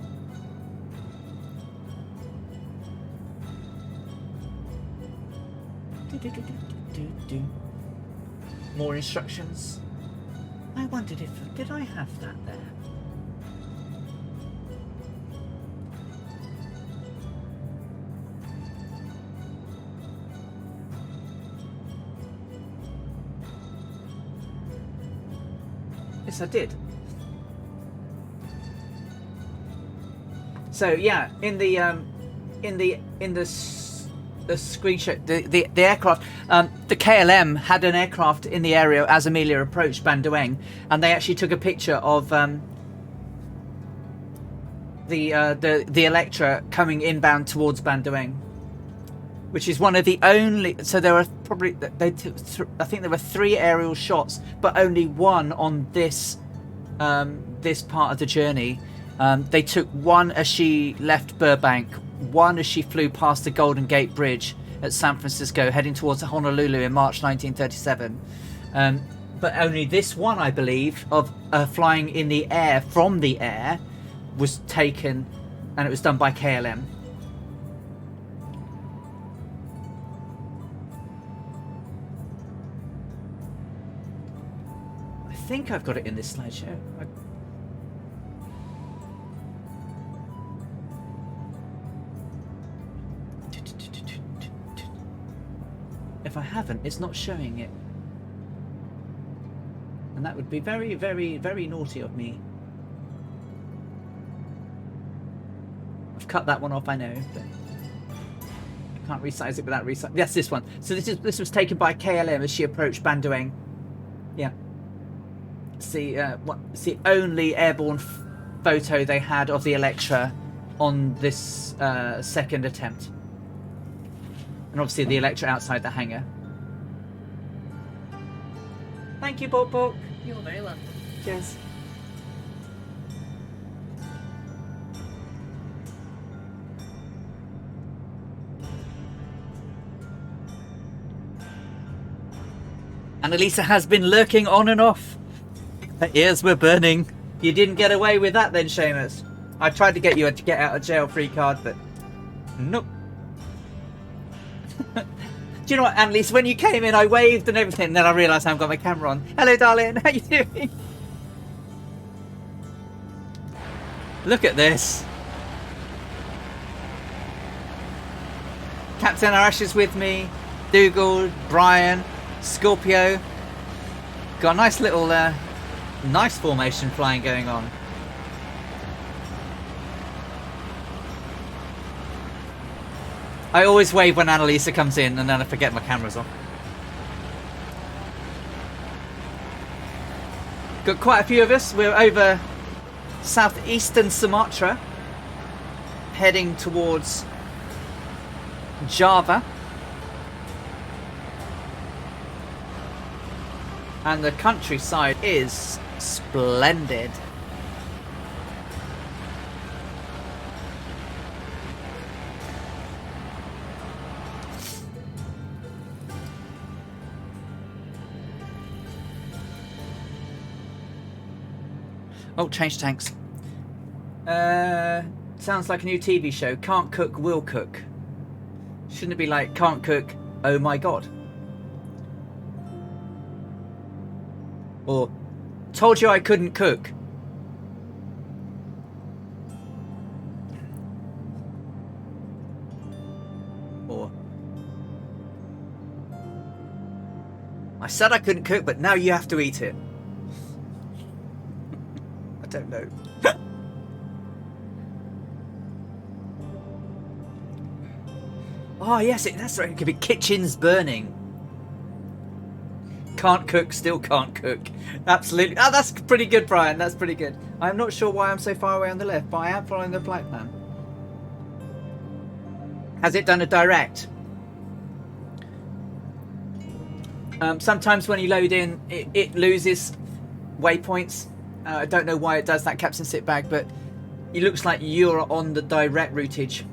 More instructions. I wondered did I have that there? Yes, I did. So yeah, in the screenshot, the aircraft, the KLM had an aircraft in the area as Amelia approached Bandoeng, and they actually took a picture of the Electra coming inbound towards Bandoeng, which is one of the only. So there are probably I think there were 3 aerial shots, but only one on this this part of the journey. They took one as she left Burbank, one as she flew past the Golden Gate Bridge at San Francisco, heading towards Honolulu in March 1937. But only this one, I believe, of flying in the air from the air was taken, and it was done by KLM. I think I've got it in this slideshow. If I haven't, it's not showing it. And that would be very, very, very naughty of me. I've cut that one off, I know, but I can't resize it without resizing. Yes, this one. So this was taken by KLM as she approached Bandoeng. Yeah. It's the only airborne photo they had of the Electra on this second attempt. And obviously the Electra outside the hangar. Thank you, Bok Bok. You're very welcome. Cheers. Annalisa has been lurking on and off. Her ears were burning. You didn't get away with that then, Seamus. I tried to get you a get out of jail free card, but nope. Do you know what, Annalisa? When you came in, I waved and everything, and then I realised I haven't got my camera on. Hello, darling. How you doing? Look at this. Captain Arash is with me. Dougal, Brian, Scorpio. Got a nice little, nice formation flying going on. I always wave when Annalisa comes in, and then I forget my camera's on. Got quite a few of us. We're over southeastern Sumatra, heading towards Java. And the countryside is splendid. Oh, change tanks. Sounds like a new TV show. Can't cook, will cook. Shouldn't it be like, can't cook, oh my god? Or, told you I couldn't cook. Or, I said I couldn't cook, but now you have to eat it. I don't know. Oh yes, that's right. It could be kitchens burning. Can't cook, still can't cook. Absolutely. Oh, that's pretty good, Brian. That's pretty good. I'm not sure why I'm so far away on the left, but I am following the flight plan. Has it done a direct? Sometimes when you load in, it loses waypoints. I don't know why it does that, Captain Sitbag, but it looks like you're on the direct routage.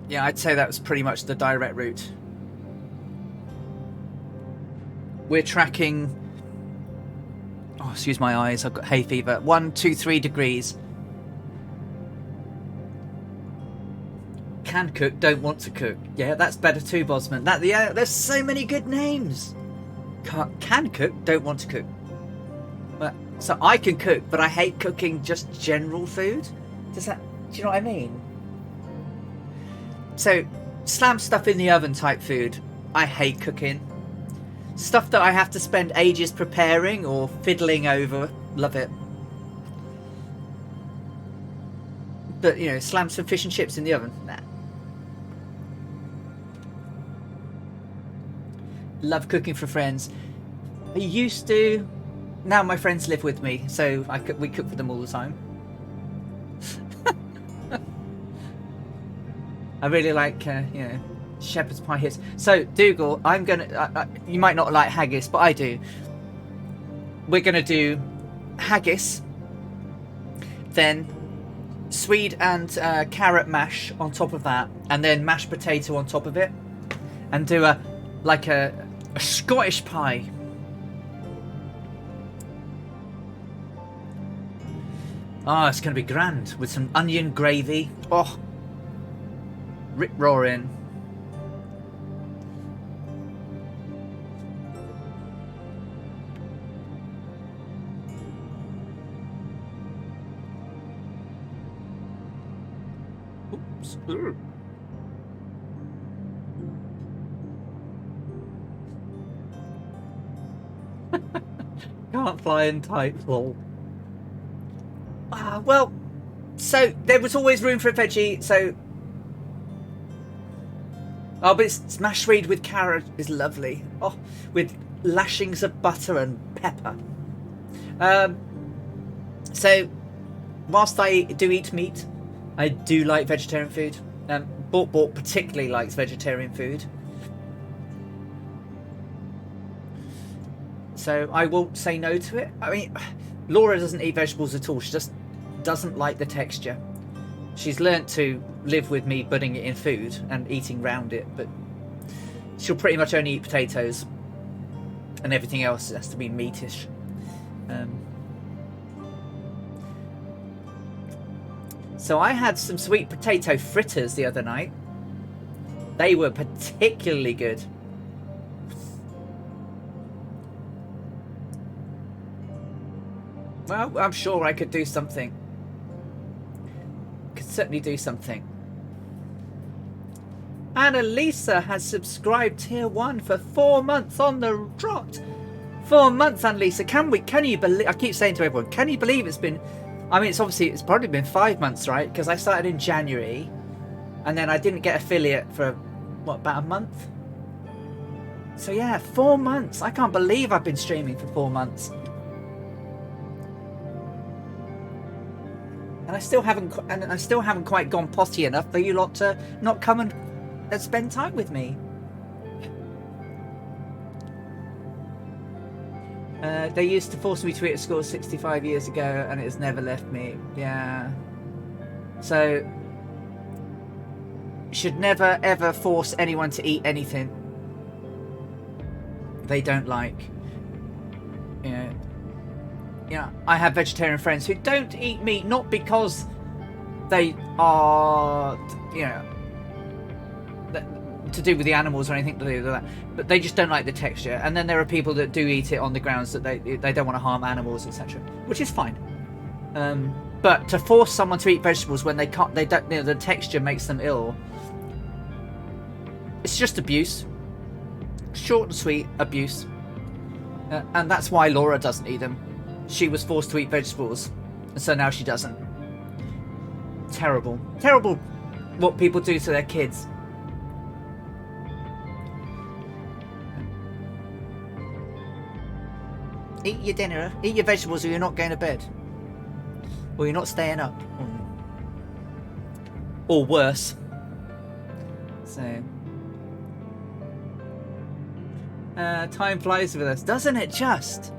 Yeah, I'd say that was pretty much the direct route. We're tracking... Oh, excuse my eyes, I've got hay fever. 1, 2, 3 degrees. Can cook, don't want to cook. Yeah, that's better too, Bosman. Yeah, there's so many good names. Can cook, don't want to cook. But, so I can cook, but I hate cooking just general food? Do you know what I mean? So, slam stuff in the oven type food, I hate cooking. Stuff that I have to spend ages preparing or fiddling over, love it. But, you know, slam some fish and chips in the oven, nah. Love cooking for friends. I used to. Now my friends live with me, so we cook for them all the time. I really like, you know, shepherd's pie hits. So, Dougal, I'm gonna... you might not like haggis, but I do. We're gonna do haggis, then swede and carrot mash on top of that, and then mashed potato on top of it, and do a Scottish pie. Oh, it's gonna be grand with some onion gravy. Oh, rip roaring. Oops. can't fly Untitled. Well, so there was always room for a veggie, so... Oh, but it's mashed reed with carrot is lovely. Oh, with lashings of butter and pepper. So, whilst I do eat meat, I do like vegetarian food. Bort particularly likes vegetarian food. So I won't say no to it. I mean, Laura doesn't eat vegetables at all. She just doesn't like the texture. She's learnt to live with me putting it in food and eating round it, but she'll pretty much only eat potatoes, and everything else has to be meatish. So I had some sweet potato fritters the other night. They were particularly good. Well, I'm sure I could do something. Could certainly do something. Annalisa has subscribed tier 1 for 4 months on the trot. 4 months, Annalisa. Can you believe? I keep saying to everyone, can you believe it's been? I mean, it's probably been 5 months, right? Because I started in January, and then I didn't get affiliate for what, about a month. So yeah, 4 months. I can't believe I've been streaming for 4 months. And I still haven't quite gone potty enough for you lot to not come and spend time with me. They used to force me to eat at school 65 years ago, and it has never left me. Yeah. So, should never ever force anyone to eat anything they don't like. You know. Yeah, I have vegetarian friends who don't eat meat, not because they are, you know, to do with the animals or anything to do with that, but they just don't like the texture. And then there are people that do eat it on the grounds that they don't want to harm animals, etc., which is fine. But to force someone to eat vegetables when they don't, you know, the texture makes them ill. It's just abuse. Short and sweet abuse. And that's why Laura doesn't eat them. She was forced to eat vegetables, and so now she doesn't. Terrible. Terrible what people do to their kids. Eat your dinner, eat your vegetables, or you're not going to bed. Or you're not staying up. Or worse. So... time flies with us, doesn't it just?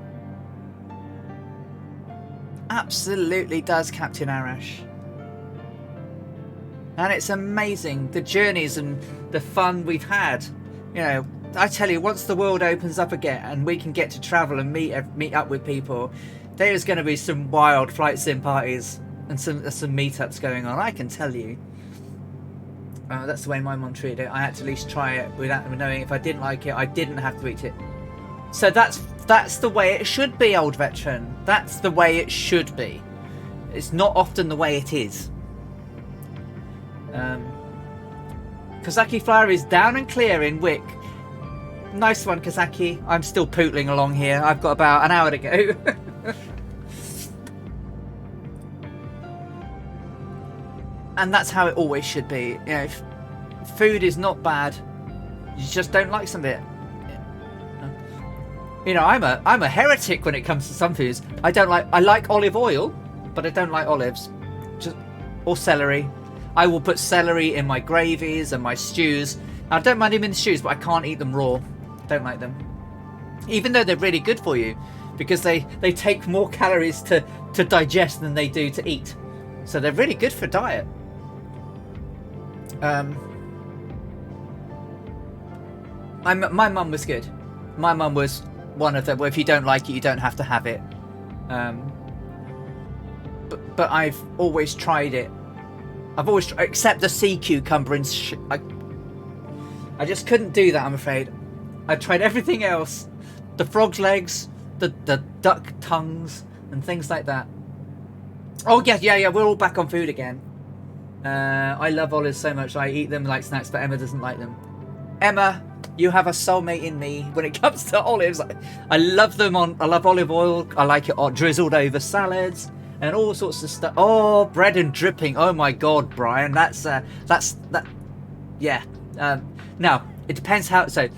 Absolutely does, Captain Arash. And it's amazing, the journeys and the fun we've had. You know, I tell you, once the world opens up again and we can get to travel and meet up with people, there's going to be some wild flight sim parties and some meetups going on, I can tell you. That's the way my mum treated it. I had to at least try it without knowing if I didn't like it, I didn't have to eat it. So that's the way it should be, old veteran. That's the way it should be. It's not often the way it is. Kazaki Flower is down and clear in Wick. Nice one, Kazaki. I'm still pootling along here. I've got about an hour to go. And that's how it always should be. You know, if food is not bad, you just don't like some of it. You know, I'm a heretic when it comes to some foods. I like olive oil, but I don't like olives. Or celery. I will put celery in my gravies and my stews. I don't mind them in the stews, but I can't eat them raw. Don't like them. Even though they're really good for you, because they take more calories to digest than they do to eat. So they're really good for diet. My mum was good. My mum was one of them where if you don't like it, you don't have to have it. But I've always tried it. Except the sea cucumber and I just couldn't do that, I'm afraid. I tried everything else. The frog's legs, the duck tongues, and things like that. Oh, yeah, we're all back on food again. I love olives so much. I eat them like snacks, but Emma doesn't like them. Emma, You have a soulmate in me when it comes to olives. I love them on. I love olive oil. I like it drizzled over salads and all sorts of stuff. Oh, bread and dripping. Oh my God, Brian, that's that. Yeah. Now it depends how. So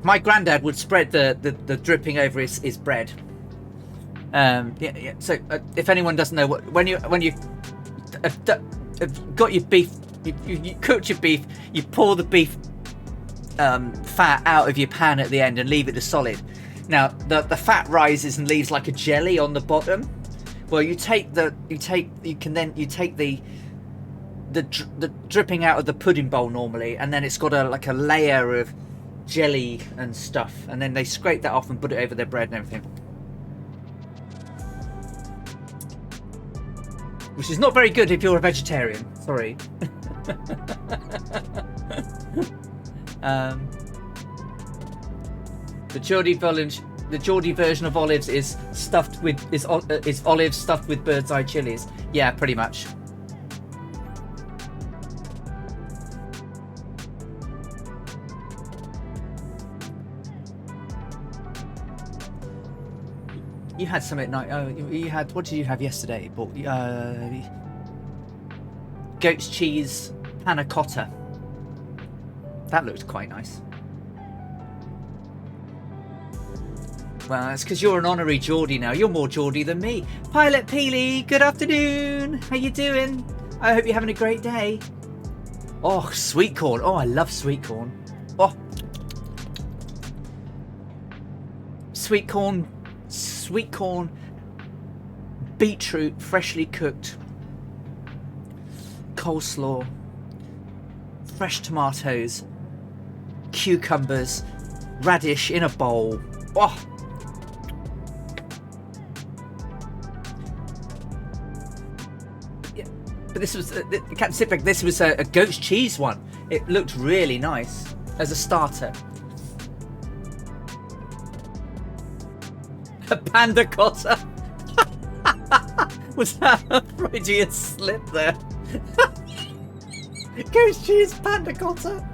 my granddad would spread the dripping over his bread. Yeah. So if anyone doesn't know when you got your beef, you cooked your beef, you pour the beef fat out of your pan at the end and leave it to solid. Now the fat rises and leaves like a jelly on the bottom. Well, you take the dripping out of the pudding bowl normally, and then it's got like a layer of jelly and stuff, and then they scrape that off and put it over their bread and everything, which is not very good if you're a vegetarian. Sorry. The Geordie version of olives is olives stuffed with bird's eye chilies. Yeah, pretty much. You had some at night. Oh, you had. What did you have yesterday? But goat's cheese panna cotta. That looked quite nice. Well, that's because you're an honorary Geordie now. You're more Geordie than me. Pilot Peely, good afternoon. How you doing? I hope you're having a great day. Oh, sweet corn. Oh, I love sweet corn. Oh, sweet corn, beetroot, freshly cooked, coleslaw, fresh tomatoes, cucumbers, radish in a bowl. Oh. Yeah. But this was Captain Sitback. This was a goat's cheese one. It looked really nice as a starter. A panda cotta. Was that a Freudian slip there? Goat's cheese panda cotta.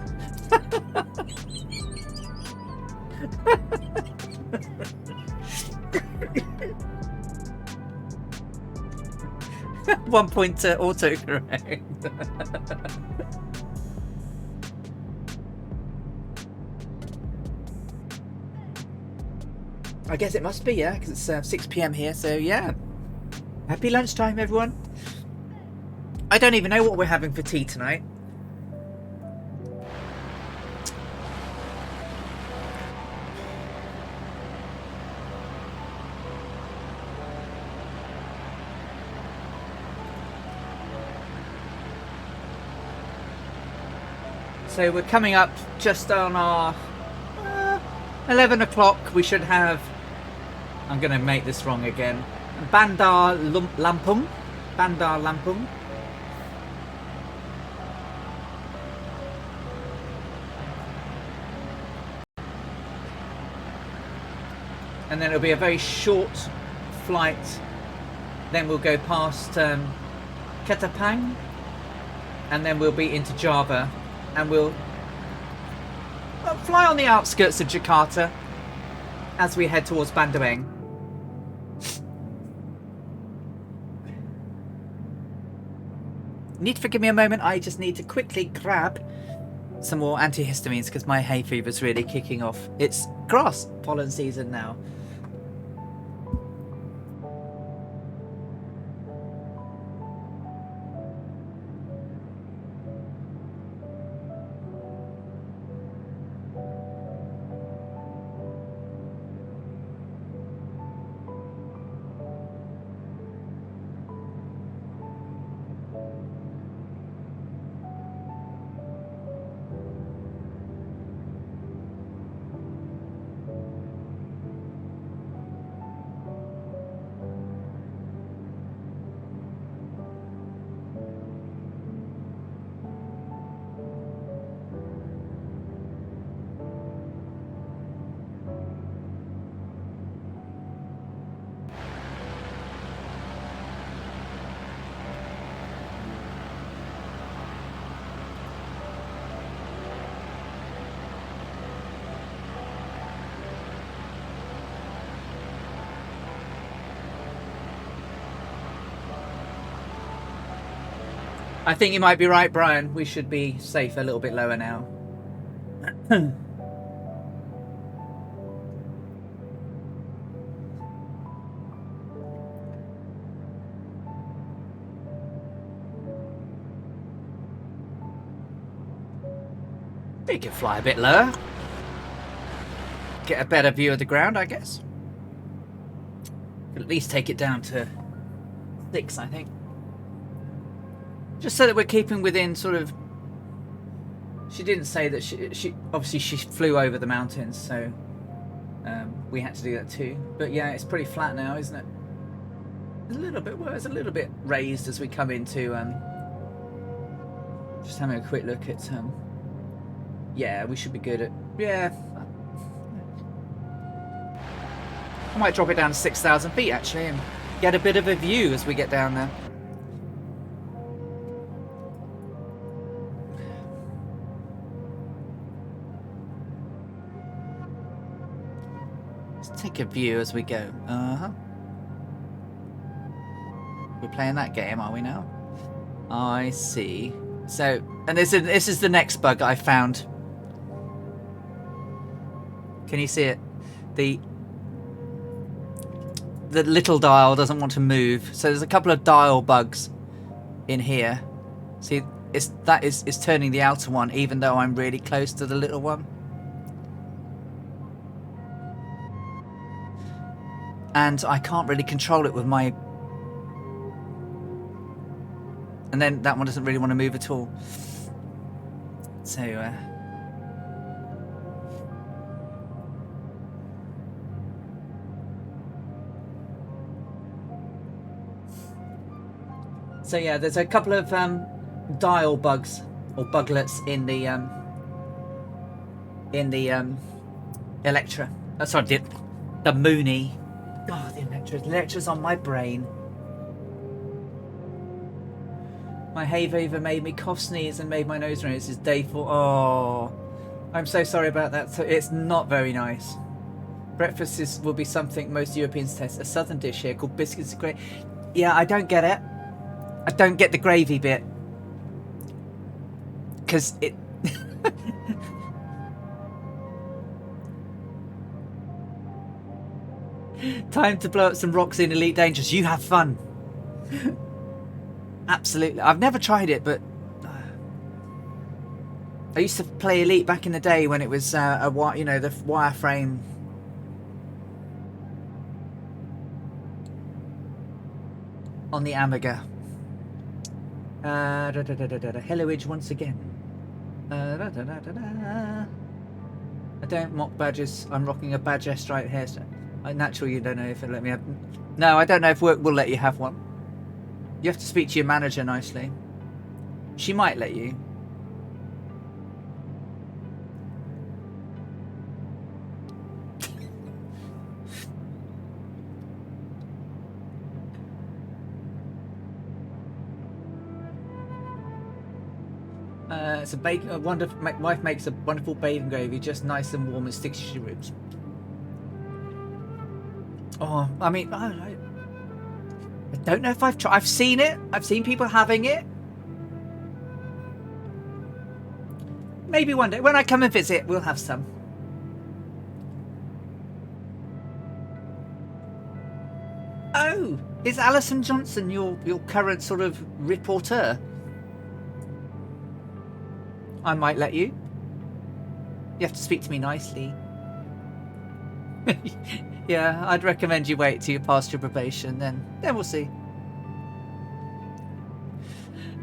1 point to autocorrect. I guess it must be, yeah, because it's 6 PM here, so yeah. Happy lunchtime, everyone. I don't even know what we're having for tea tonight. So we're coming up just on our 11 o'clock. We should have, I'm going to make this wrong again, Bandar Lampung. And then it'll be a very short flight. Then we'll go past Ketapang, and then we'll be into Java, and we'll fly on the outskirts of Jakarta as we head towards Bandoeng. Need to forgive me a moment. I just need to quickly grab some more antihistamines because my hay fever's really kicking off. It's grass pollen season now. I think you might be right, Brian. We should be safe a little bit lower now. We could fly a bit lower. Get a better view of the ground, I guess. Could at least take it down to 6, I think. Just so that we're keeping within sort of... She didn't say that she obviously she flew over the mountains, so we had to do that too. But yeah, it's pretty flat now, isn't it? A little bit. Well, it's a little bit raised as we come into. Just having a quick look at. Yeah, we should be good at. Yeah. I might drop it down to 6,000 feet actually, and get a bit of a view as we get down there. Take a view as we go. We're playing that game, are we now? I see. So, and this is the next bug I found. Can you see it? The little dial doesn't want to move. So there's a couple of dial bugs in here. See, it's turning the outer one, even though I'm really close to the little one. And I can't really control it with my... And then that one doesn't really want to move at all. So, So yeah, there's a couple of dial bugs or buglets in the Electra. Sorry, the Mooney. Oh, the Electra's on my brain. My hay fever made me cough, sneeze, and made my nose run. This is day 4. Oh, I'm so sorry about that. So it's not very nice. Breakfast will be something most Europeans taste. A southern dish here called biscuits and gravy. Yeah, I don't get it. I don't get the gravy bit. Because it... Time to blow up some rocks in Elite Dangerous. You have fun. Absolutely. I've never tried it, but... I used to play Elite back in the day when it was, the wireframe... on the Amiga. Helloage once again. I don't mock badges. I'm rocking a badger stripe hairstyle. Naturally, you don't know if it'll let me have... No, I don't know if work will let you have one. You have to speak to your manager nicely. She might let you. It's a bacon. My wife makes a wonderful bacon gravy, just nice and warm and sticks to your ribs. Oh, I mean, I don't know if I've tried. I've seen it. I've seen people having it. Maybe one day when I come and visit, we'll have some. Oh, is Alison Johnson your current sort of reporter? I might let you. You have to speak to me nicely. Yeah, I'd recommend you wait till you pass your probation, then we'll see.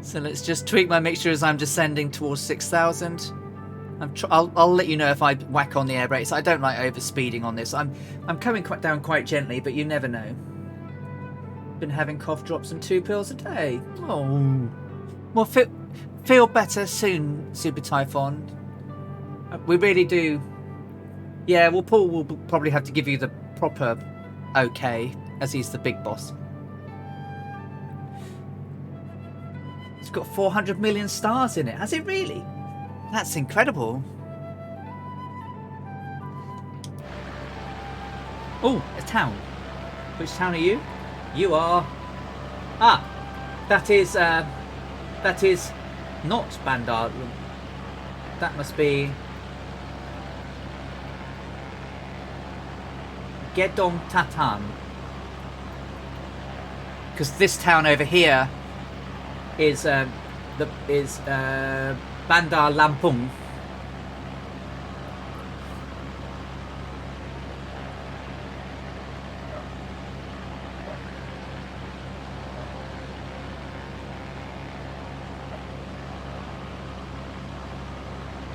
So let's just tweak my mixture as I'm descending towards 6,000. I'll let you know if I whack on the air brakes. I don't like overspeeding on this. I'm coming down quite gently, but you never know. Been having cough drops and 2 pills a day. Oh, well, feel better soon, Super Typhon. We really do. Yeah, well, Paul will probably have to give you the proper okay, as he's the big boss. It's got 400 million stars in it. Has it really? That's incredible. Oh, a town. Which town are you? You are... Ah, that is That is not Bandar. That must be Gedong Tatan. Because this town over here is Bandar Lampung.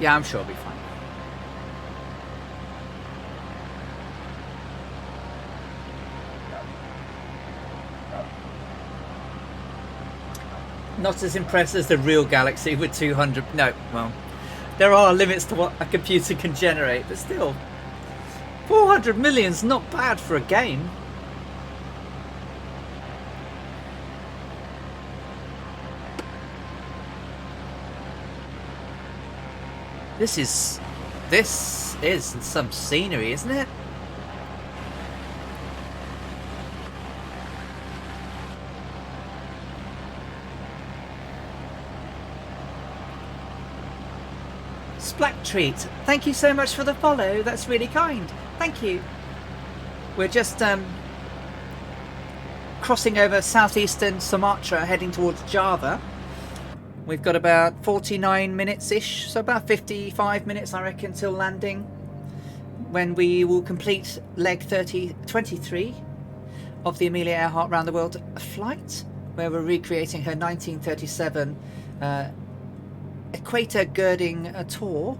Yeah, I'm sure it'll be fine. Not as impressed as the real Galaxy with 200. No, well, there are limits to what a computer can generate, but still, 400 million's not bad for a game. This is some scenery, isn't it? Splack Treat, thank you so much for the follow. That's really kind. Thank you. We're just crossing over southeastern Sumatra, heading towards Java. We've got about 49 minutes-ish, so about 55 minutes, I reckon, till landing, when we will complete leg 23 of the Amelia Earhart Round the World flight, where we're recreating her 1937 equator girding tour.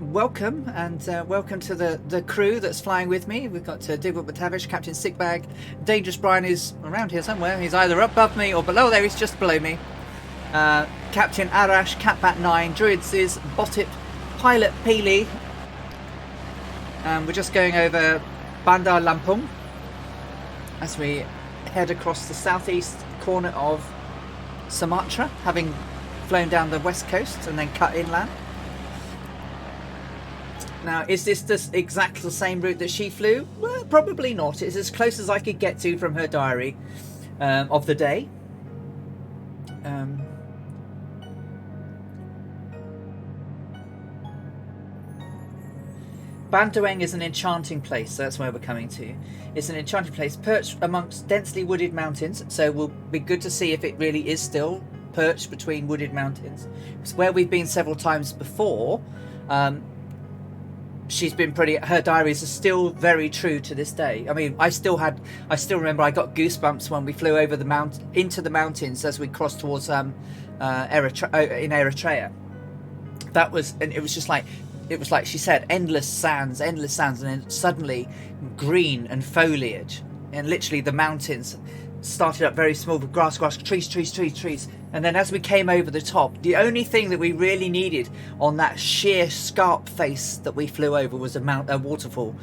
Welcome, and welcome to the crew that's flying with me. We've got Digwood McTavish, Captain Sickbag. Dangerous Brian is around here somewhere. He's either above me or below. There, he's just below me. Captain Arash, Catbat 9, Druids is Botip, Pilot Peely. We're just going over Bandar Lampung as we head across the southeast corner of Sumatra, having flown down the west coast and then cut inland. Now, is this exactly the same route that she flew? Well, probably not. It's as close as I could get to from her diary of the day. Bandoeng is an enchanting place, so that's where we're coming to. It's an enchanting place perched amongst densely wooded mountains, so it will be good to see if it really is still perched between wooded mountains. It's where we've been several times before. She's been her diaries are still very true to this day. I mean, I still remember I got goosebumps when we flew over into the mountains as we crossed towards in Eritrea. And it was just like, it was like she said, endless sands, and then suddenly green and foliage, and literally the mountains started up very small with grass, trees, and then as we came over the top, the only thing that we really needed on that sheer scarp face that we flew over was a waterfall.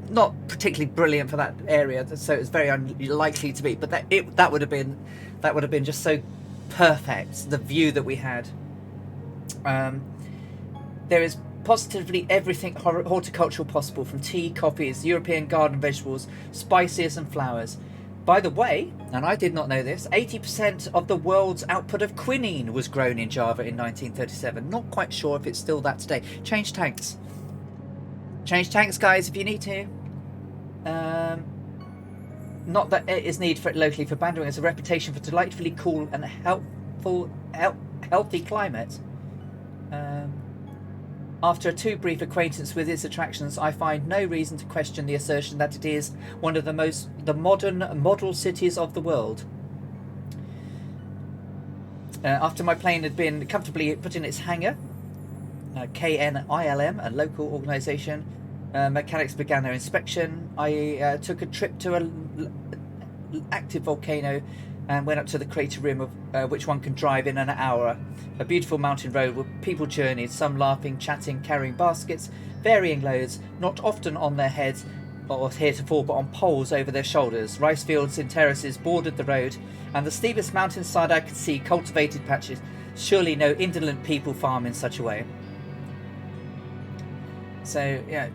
Not particularly brilliant for that area, so it was very unlikely to be, but that would have been just so perfect, the view that we had. There is positively everything horticultural possible, from tea, coffees, European garden vegetables, spices and flowers. By the way, and I did not know this, 80% of the world's output of quinine was grown in Java in 1937. Not quite sure if it's still that today. Change tanks. Change tanks, guys, if you need to. Not that it is needed for it locally, for Bandoeng has a reputation for delightfully cool and healthy climate. After a too brief acquaintance with its attractions, I find no reason to question the assertion that it is one of the modern model cities of the world. After my plane had been comfortably put in its hangar, KNILM, a local organisation, mechanics began their inspection. I took a trip to an active volcano and went up to the crater rim of which one can drive in an hour. A beautiful mountain road where people journeyed, some laughing, chatting, carrying baskets, varying loads, not often on their heads or heretofore, but on poles over their shoulders. Rice fields in terraces bordered the road, and the steepest mountainside I could see cultivated patches. Surely no indolent people farm in such a way. So yeah.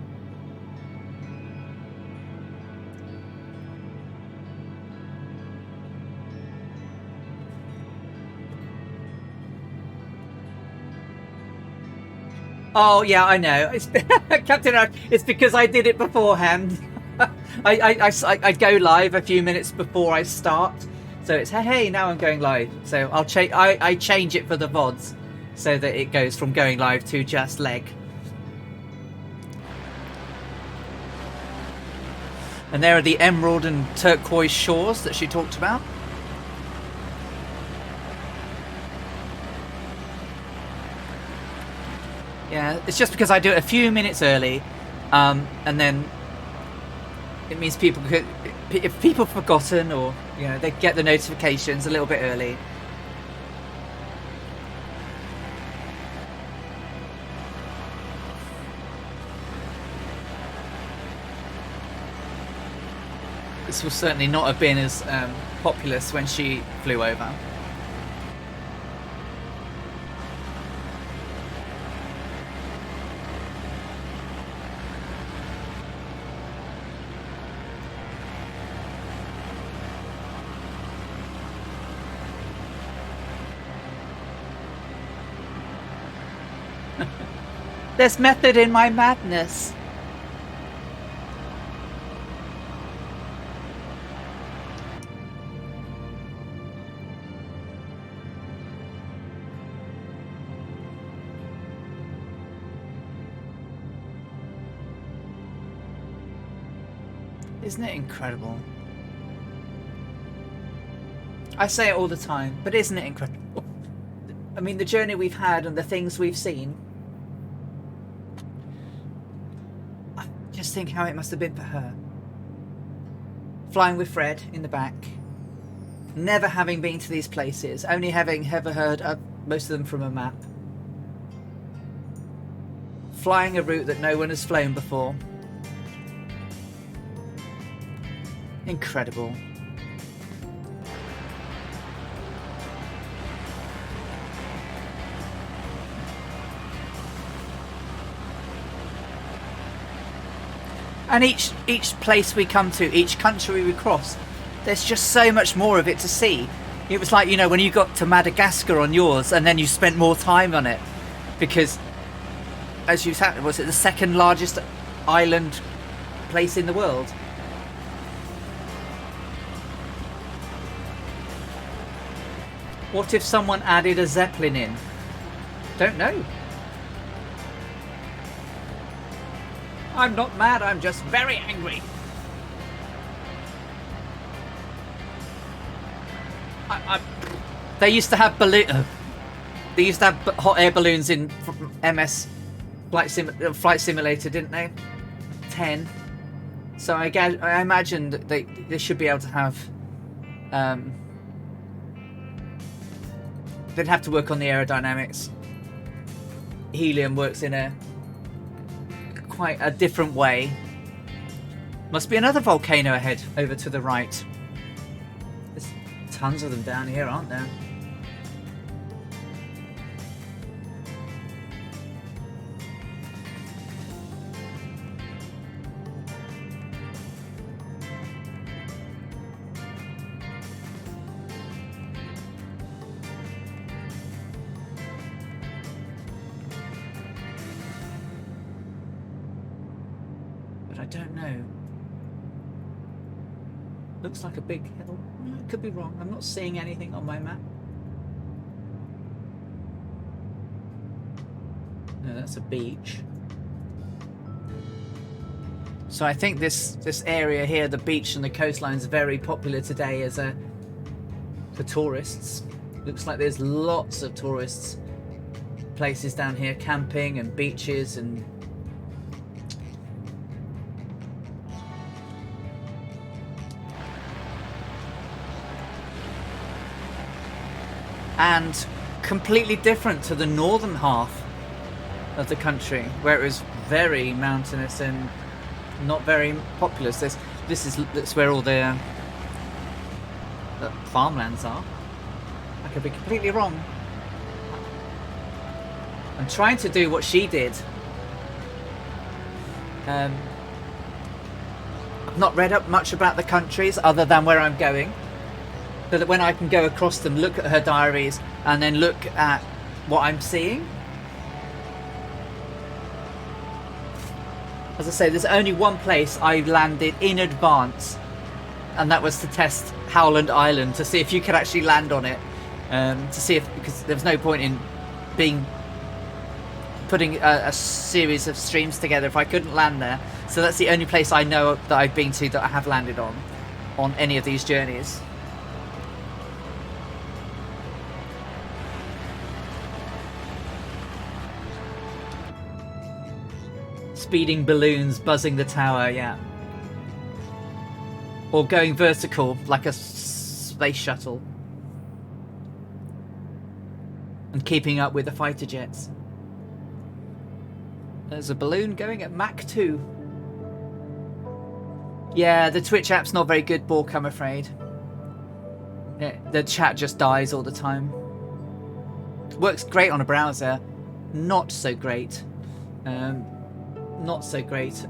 Oh yeah, I know. It's Captain Eric. It's because I did it beforehand. I go live a few minutes before I start, so it's hey now I'm going live. So I'll change. I change it for the VODs, so that it goes from going live to just leg. And there are the emerald and turquoise shores that she talked about. Yeah, it's just because I do it a few minutes early, and then it means if people have forgotten, or they get the notifications a little bit early. This will certainly not have been as populous when she flew over. There's method in my madness. Isn't it incredible? I say it all the time, but isn't it incredible? I mean, the journey we've had and the things we've seen. I just think how it must have been for her. Flying with Fred in the back. Never having been to these places. Only having ever heard of most of them from a map. Flying a route that no one has flown before. Incredible. And each place we come to, each country we cross, there's just so much more of it to see. It was like, when you got to Madagascar on yours and then you spent more time on it, because as you said, was it the second largest island place in the world? What if someone added a Zeppelin in? Don't know. I'm not mad, I'm just very angry. They used to have They used to have hot air balloons in MS Flight Simulator, didn't they? 10. So I imagine that they should be able to have. They'd have to work on the aerodynamics. Helium works in quite a different way. Must be another volcano ahead, over to the right. There's tons of them down here, aren't there? I don't know. Looks like a big hill. I could be wrong. I'm not seeing anything on my map. No, that's a beach. So I think this area here, the beach and the coastline, is very popular today as for tourists. Looks like there's lots of tourists places down here, camping and beaches and completely different to the northern half of the country, where it was very mountainous and not very populous. That's where all the farmlands are. I could be completely wrong. I'm trying to do what she did. I've not read up much about the countries other than where I'm going, so that when I can go across them, look at her diaries, and then look at what I'm seeing. As I say, there's only one place I landed in advance, and that was to test Howland Island, to see if you could actually land on it. To see if, because there was no point in putting a series of streams together if I couldn't land there. So that's the only place I know that I've been to that I have landed on any of these journeys. Speeding balloons buzzing the tower, yeah. Or going vertical like a space shuttle. And keeping up with the fighter jets. There's a balloon going at Mach 2. Yeah, the Twitch app's not very good, Bork, I'm afraid. Yeah, the chat just dies all the time. Works great on a browser. Not so great. Not so great.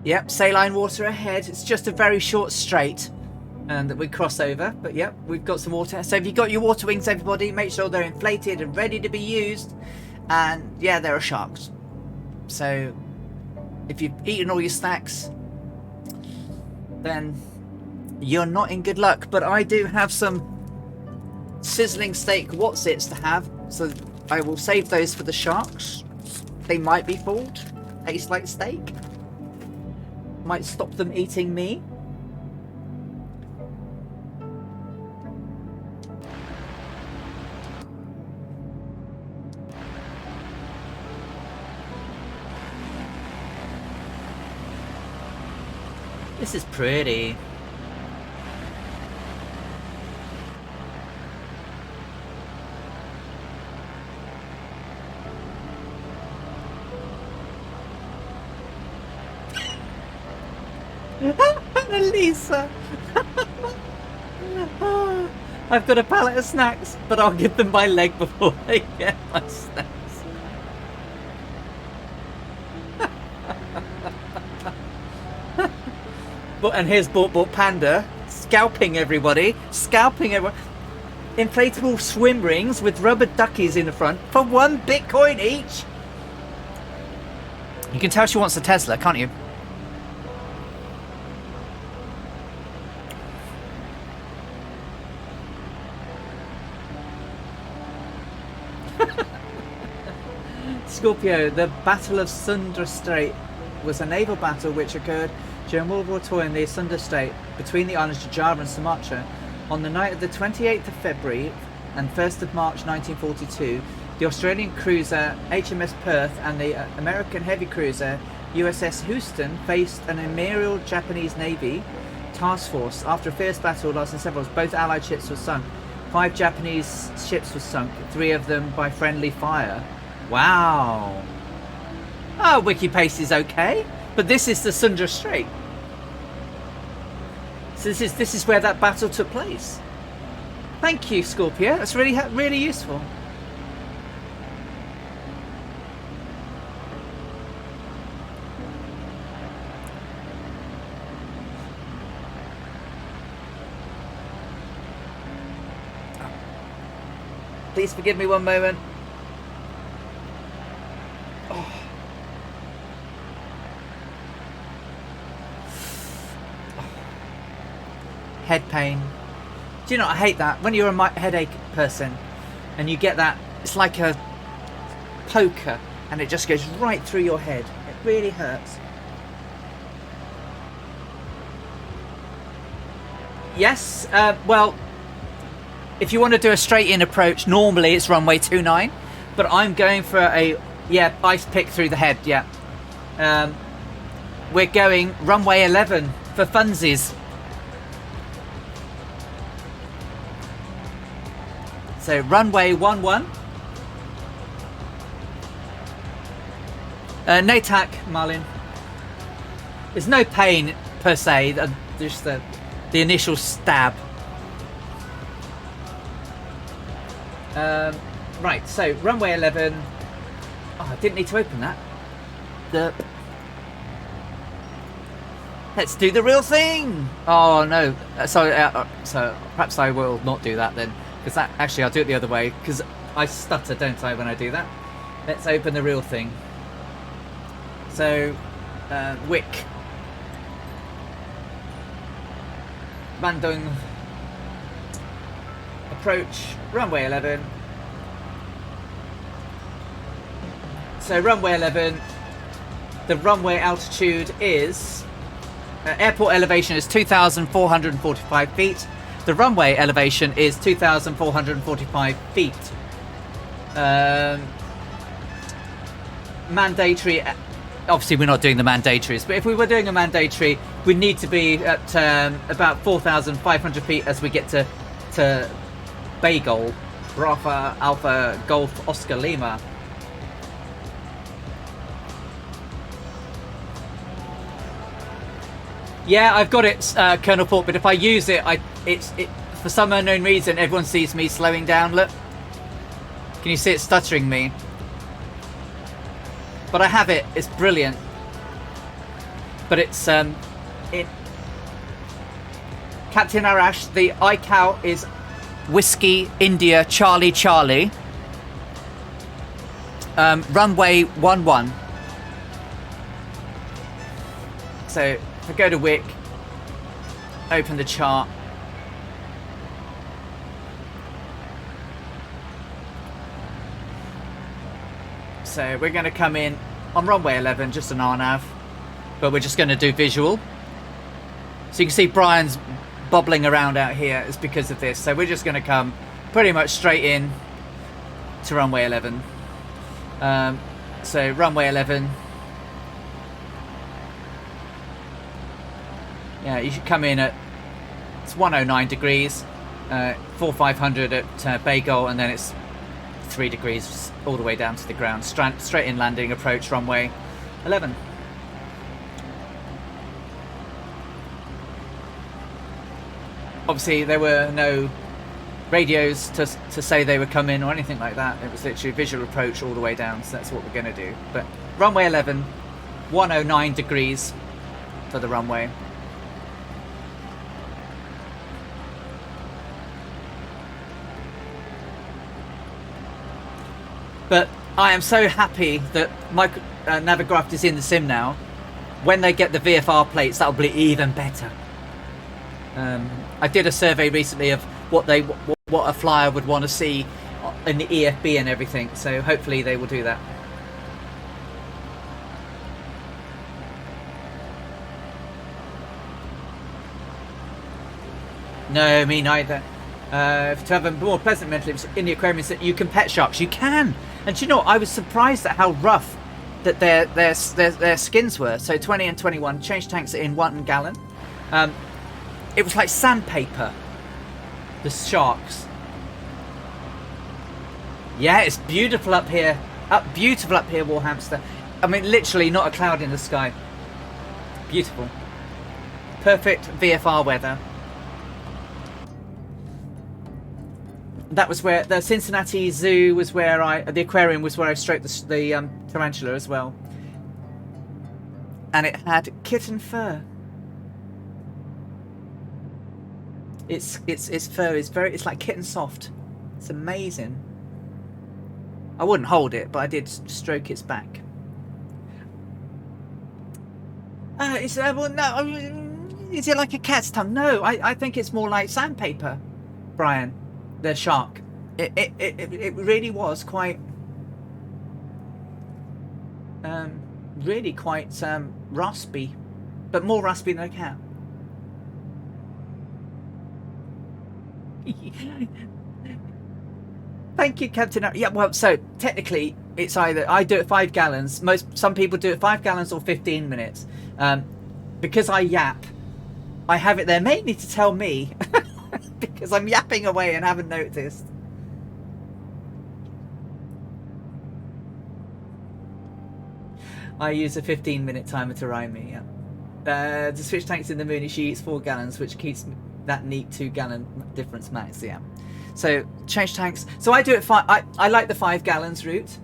Yep, saline water ahead. It's just a very short straight that we cross over. But yep, we've got some water. So if you've got your water wings, everybody, make sure they're inflated and ready to be used. And yeah, there are sharks. So if you've eaten all your snacks, then you're not in good luck. But I do have some sizzling steak Wotsits to have. So I will save those for the sharks. They might be full. Taste like steak. Might stop them eating me. This is pretty. Lisa. I've got a pallet of snacks, but I'll give them my leg before they get my snacks. And here's Bort Panda scalping everybody, scalping everyone. Inflatable swim rings with rubber duckies in the front for $1 Bitcoin each. You can tell she wants a Tesla, can't you? Scorpio, the Battle of Sunda Strait was a naval battle which occurred during World War II in the Sunda Strait between the islands of Java and Sumatra. On the night of the 28th of February and 1st of March 1942, the Australian cruiser HMS Perth and the American heavy cruiser USS Houston faced an Imperial Japanese Navy task force. After a fierce battle lasting several hours, both Allied ships were sunk. 5 Japanese ships were sunk, 3 of them by friendly fire. Wow. Oh, Wikipaste is okay, but this is the Sunda Strait. So this is where that battle took place. Thank you, Scorpio. That's really useful. Please forgive me one moment. Oh. Head pain. Do you know, I hate that. When you're a headache person and you get that, it's like a poker and it just goes right through your head. It really hurts. Yes, well, if you want to do a straight in approach, normally it's runway 29, but I'm going for a, yeah, ice pick through the head, yeah. We're going runway 11 for funsies. So runway 11. No tack, Marlin. There's no pain per se, just the initial stab. Right, so runway 11. Oh, I didn't need to open that. Let's do the real thing. Oh no, so perhaps I will not do that then, because that actually I'll do it the other way, because I stutter, don't I, when I do that. Let's open the real thing. So wick, Bandoeng approach, runway 11. So runway 11, the runway altitude is, airport elevation is 2,445 feet. The runway elevation is 2,445 feet. Mandatory, obviously we're not doing the mandatories, but if we were doing a mandatory, we need to be at about 4,500 feet as we get to Bagel, Brava Alpha Golf Oscar Lima. Yeah, I've got it, Colonel Port, but if I use it, it for some unknown reason, everyone sees me slowing down. Look, can you see it stuttering me? But I have it. It's brilliant. But it's Captain Arash. The ICAO is Whiskey India Charlie Charlie. Runway 11. So if I go to Wick, open the chart. So we're going to come in on runway 11, just an RNAV, but we're just going to do visual. So you can see Brian's bobbling around out here. It's because of this. So we're just going to come pretty much straight in to runway 11. So runway 11. Yeah, you should come in at, it's 109 degrees, 4,500 at Bagel, and then it's 3 degrees all the way down to the ground. Straight in landing, approach runway 11. Obviously there were no radios to say they were coming or anything like that. It was literally visual approach all the way down, so that's what we're going to do. But runway 11, 109 degrees for the runway. But I am so happy that my Navigraph is in the sim now. When they get the VFR plates, that'll be even better. I did a survey recently of what a flyer would want to see in the EFB and everything, so hopefully they will do that. No, me neither. To have a more pleasant mental image in the aquarium is that you can pet sharks. You can, and do you know, I was surprised at how rough that their skins were. So 20 and 21 change tanks in 1 gallon. It was like sandpaper. The sharks. Yeah, it's beautiful up here. Beautiful up here, Warhamster. I mean, literally not a cloud in the sky. Beautiful. Perfect VFR weather. That was where the Cincinnati Zoo was, where the aquarium was where I stroked the tarantula as well, and it had kitten fur. Its fur is it's like kitten soft. It's amazing. I wouldn't hold it, but I did stroke its back. Well, no, is it like a cat's tongue? No, I think it's more like sandpaper, Brian. The shark. It really was quite really quite raspy, but more raspy than a cat. Thank you, Captain. Yeah, well, so technically it's either I do it 5 gallons. Some people do it 5 gallons or 15 minutes. Because I yap, I have it there mainly to tell me because I'm yapping away and haven't noticed. I use a 15-minute timer to rhyme me. Yeah. To switch tanks in the Mooney, she eats 4 gallons, which keeps that neat 2-gallon difference max. Yeah. So change tanks. So I do it. I like the 5 gallons route.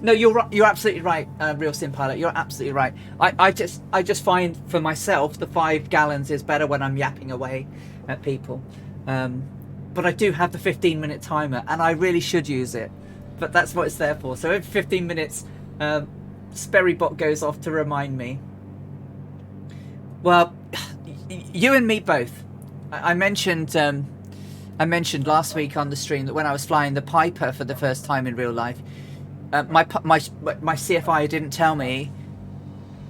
No, you're absolutely right, Real Sim Pilot. You're absolutely right. I just find for myself the 5 gallons is better when I'm yapping away at people. But I do have the 15-minute timer, and I really should use it. But that's what it's there for. So every 15 minutes, Sperrybot goes off to remind me. Well, you and me both. I mentioned last week on the stream that when I was flying the Piper for the first time in real life, my CFI didn't tell me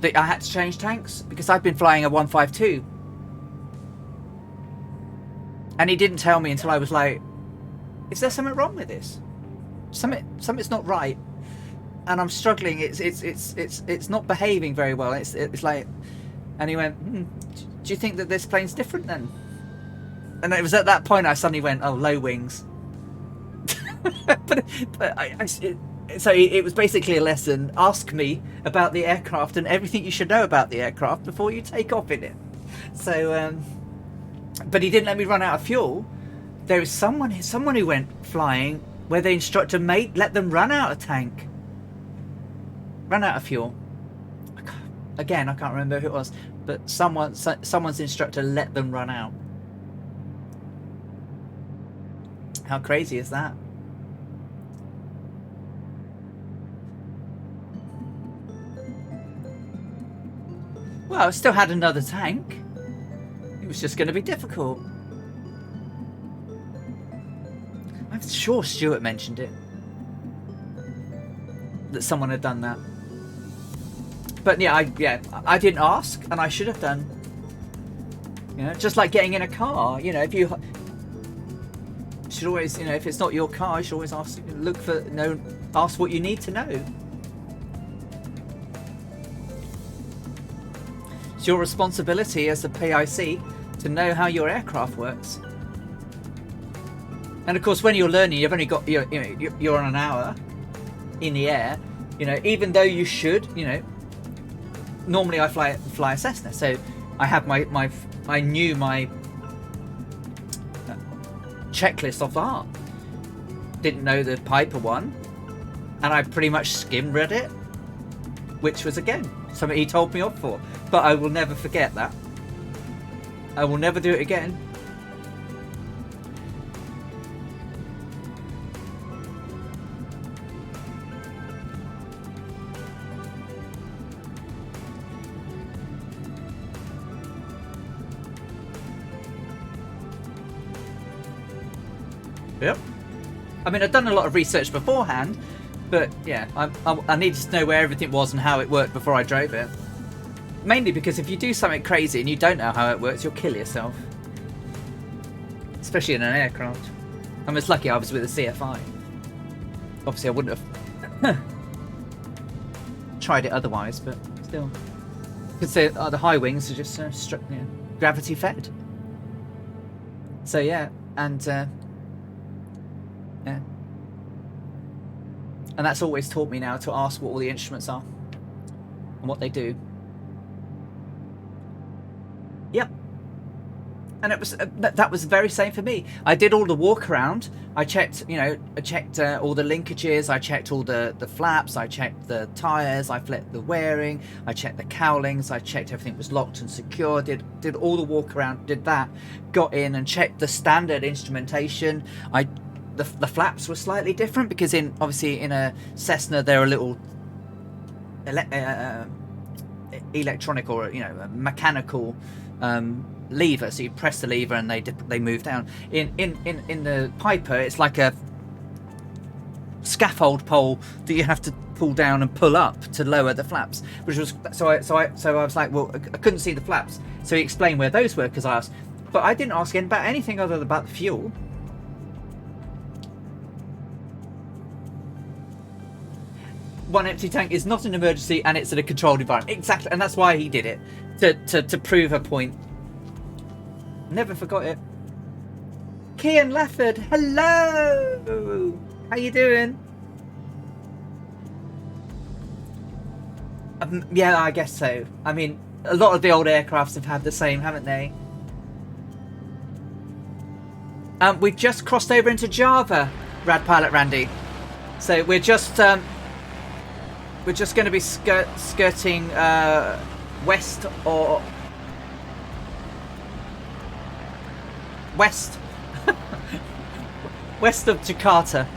that I had to change tanks because I've been flying a 152, and he didn't tell me until I was like, "Is there something wrong with this? Something's not right," and I'm struggling. It's not behaving very well. It's like, and he went, "Do you think that this plane's different then?" And it was at that point I suddenly went, "Oh, low wings." So it was basically a lesson. Ask me about the aircraft and everything you should know about the aircraft before you take off in it. So, but he didn't let me run out of fuel. There is someone who went flying where the instructor let them run out of tank, run out of fuel. Again, I can't remember who it was, but someone's instructor let them run out. How crazy is that? Well, I still had another tank. It was just going to be difficult. I'm sure Stuart mentioned it, that someone had done that. But yeah, I didn't ask, and I should have done. You know, just like getting in a car. You know, if you should always, if it's not your car, you should always ask what you need to know. It's your responsibility as a PIC to know how your aircraft works. And of course, when you're learning, you've only got you're on an hour in the air. Even though you should, normally I fly a Cessna, so I have I knew my checklist off the heart. Didn't know the Piper one, and I pretty much skim read it, which was again something he told me off for. But I will never forget that. I will never do it again. Yep. I mean, I'd done a lot of research beforehand, but yeah, I needed to know where everything was and how it worked before I drove it. Mainly because if you do something crazy and you don't know how it works, you'll kill yourself. Especially in an aircraft. I'm just lucky I was with a CFI. Obviously I wouldn't have tried it otherwise, but still. Because the high wings are just gravity fed. So yeah, and yeah. And that's always taught me now to ask what all the instruments are and what they do. Yep. And it was that was the very same for me. I did all the walk around. I checked, all the linkages. I checked all the flaps. I checked the tires. I checked the wearing. I checked the cowlings. I checked everything was locked and secure. Did all the walk around. Did that. Got in and checked the standard instrumentation. The flaps were slightly different because obviously in a Cessna they're a little electronic or a mechanical lever, so you press the lever and they move down. In the Piper it's like a scaffold pole that you have to pull down and pull up to lower the flaps, which was so I was like, well, I couldn't see the flaps, so he explained where those were because I asked, but I didn't ask him about anything other than about the fuel. one empty tank is not an emergency and it's in a controlled environment. Exactly, and that's why he did it, to prove a point. Never forgot it. Kian Lafford, hello. How you doing? Yeah, I guess so. I mean, a lot of the old aircrafts have had the same, haven't they? We've just crossed over into Java, Rad Pilot Randy. So we're just going to be skirting west or west west of Jakarta.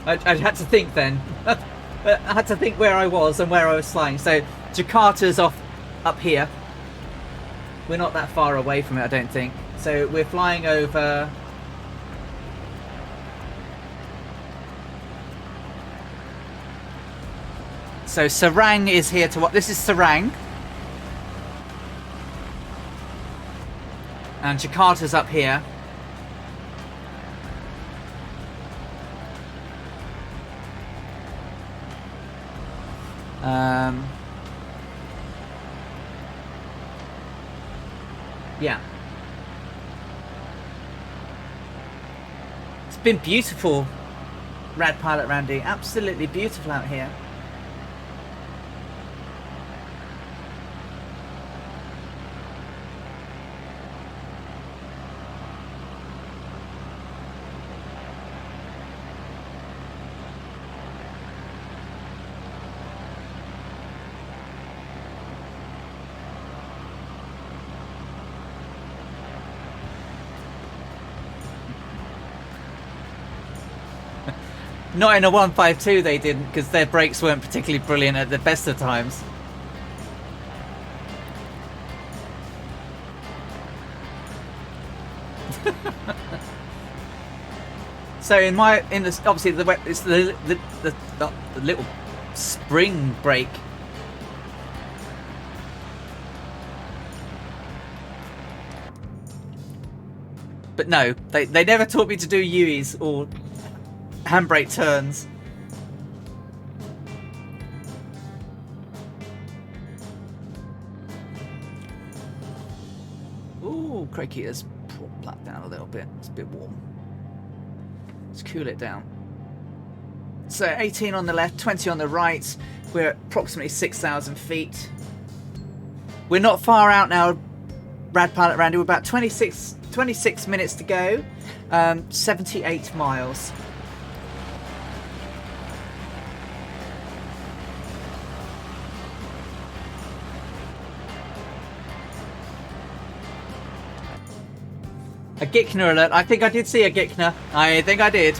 I had to think then. I had to think where I was and where I was flying. So Jakarta's up here. We're not that far away from it, I don't think. So we're flying over. So Sarang is here to what? This is Sarang. And Jakarta's up here. Yeah. It's been beautiful, Rad Pilot Randy. Absolutely beautiful out here. Not in a 152 they didn't, because their brakes weren't particularly brilliant at the best of times. So in this obviously it's the little spring brake. But no, they never taught me to do U's or handbrake turns. Ooh, crikey, let's pull that down a little bit. It's a bit warm. Let's cool it down. So 18 on the left, 20 on the right. We're at approximately 6,000 feet. We're not far out now, Rad Pilot Randy. We're about 26 minutes to go. 78 miles. A Gickner alert. I think I did see a Gickner. I think I did.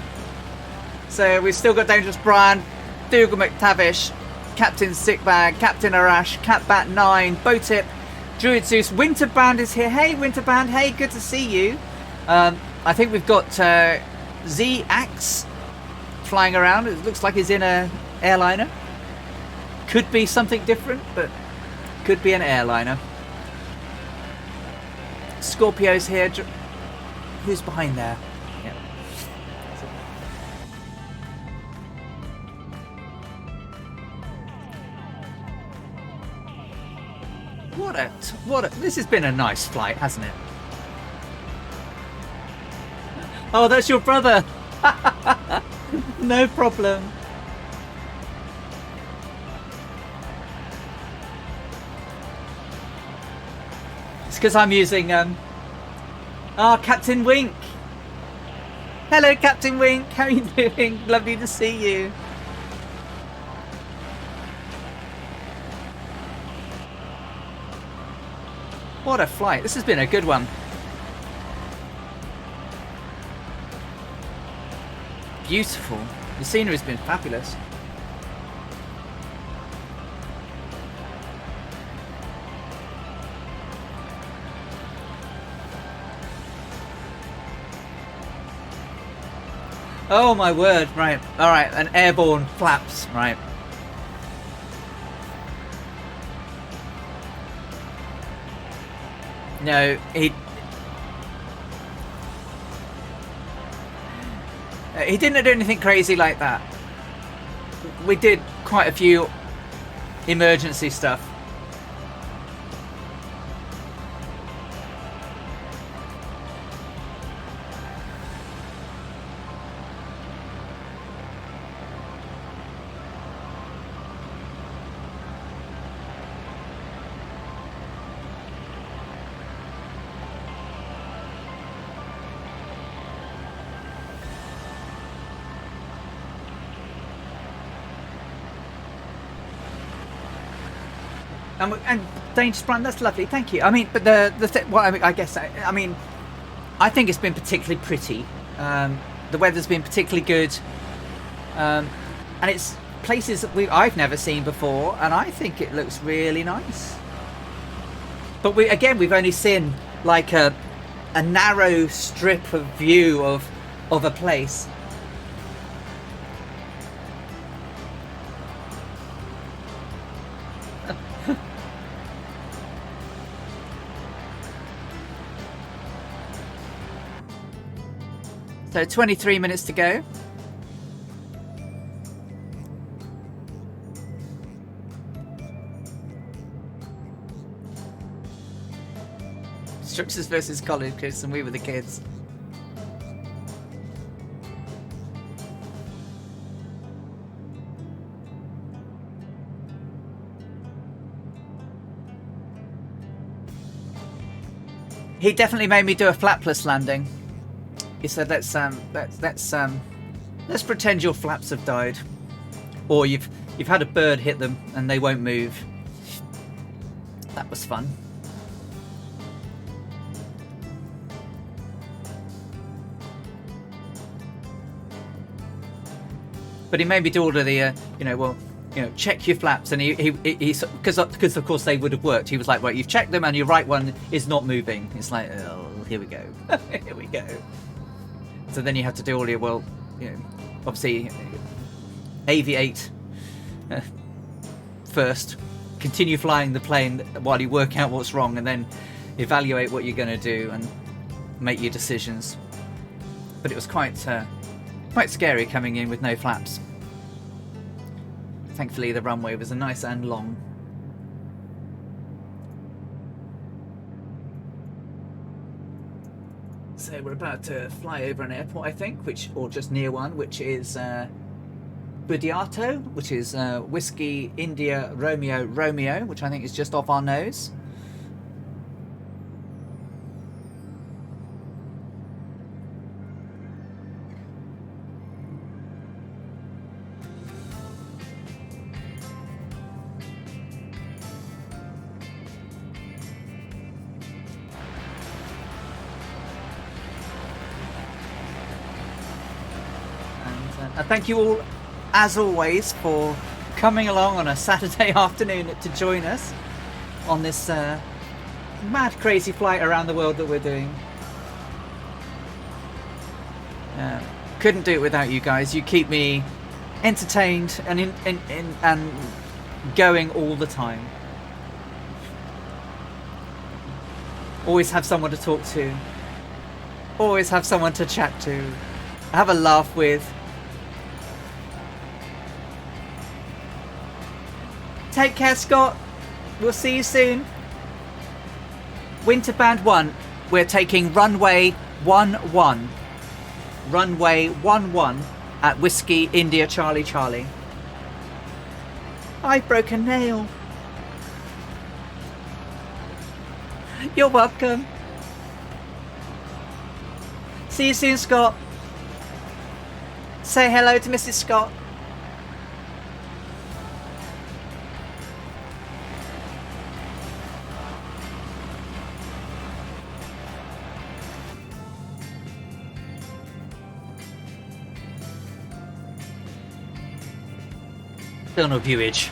So we've still got Dangerous Brian, Dougal McTavish, Captain Sickbag, Captain Arash, Catbat 9, Botip, Druid Zeus, Winterband is here. Hey Winterband, hey, good to see you. I think we've got Z-Axe flying around. It looks like he's in a airliner. Could be something different, but could be an airliner. Scorpio's here. Who's behind there? Yeah. What a this has been a nice flight, hasn't it? Oh, that's your brother. No problem. It's because I'm using Captain Wink. Hello, Captain Wink. How are you doing? Lovely to see you. What a flight. This has been a good one. Beautiful. The scenery's been fabulous. Oh my word, right. Alright, an airborne flaps, right. No, he didn't do anything crazy like that. we did quite a few emergency stuff. And Dangerous Brand, that's lovely, thank you. I mean, but I guess, I mean, I think it's been particularly pretty. The weather's been particularly good, and it's places that I've never seen before, and I think it looks really nice. But we've only seen like a narrow strip of view of a place. So 23 minutes to go. Instructors versus college kids, and we were the kids. He definitely made me do a flapless landing. He said, let's pretend your flaps have died, or you've had a bird hit them and they won't move. That was fun. But he made me do all of the, check your flaps, and he because of course they would have worked. He was like, well, you've checked them and your right one is not moving. It's like, oh, here we go, here we go. So then you have to do all your, obviously aviate first, continue flying the plane while you work out what's wrong, and then evaluate what you're going to do and make your decisions. But it was quite scary coming in with no flaps. Thankfully the runway was nice and long. So we're about to fly over an airport, I think, or just near one, which is Budiato, which is Whiskey India Romeo Romeo, which I think is just off our nose. Thank you all, as always, for coming along on a Saturday afternoon to join us on this mad, crazy flight around the world that we're doing. Couldn't do it without you guys. You keep me entertained and and going all the time. Always have someone to talk to. Always have someone to chat to. Have a laugh with. Take care, Scott. We'll see you soon. Winter Band 1. We're taking runway 11. Runway 11 at Whiskey India Charlie Charlie. I broke a nail. You're welcome. See you soon, Scott. Say hello to Mrs. Scott. Still no viewage.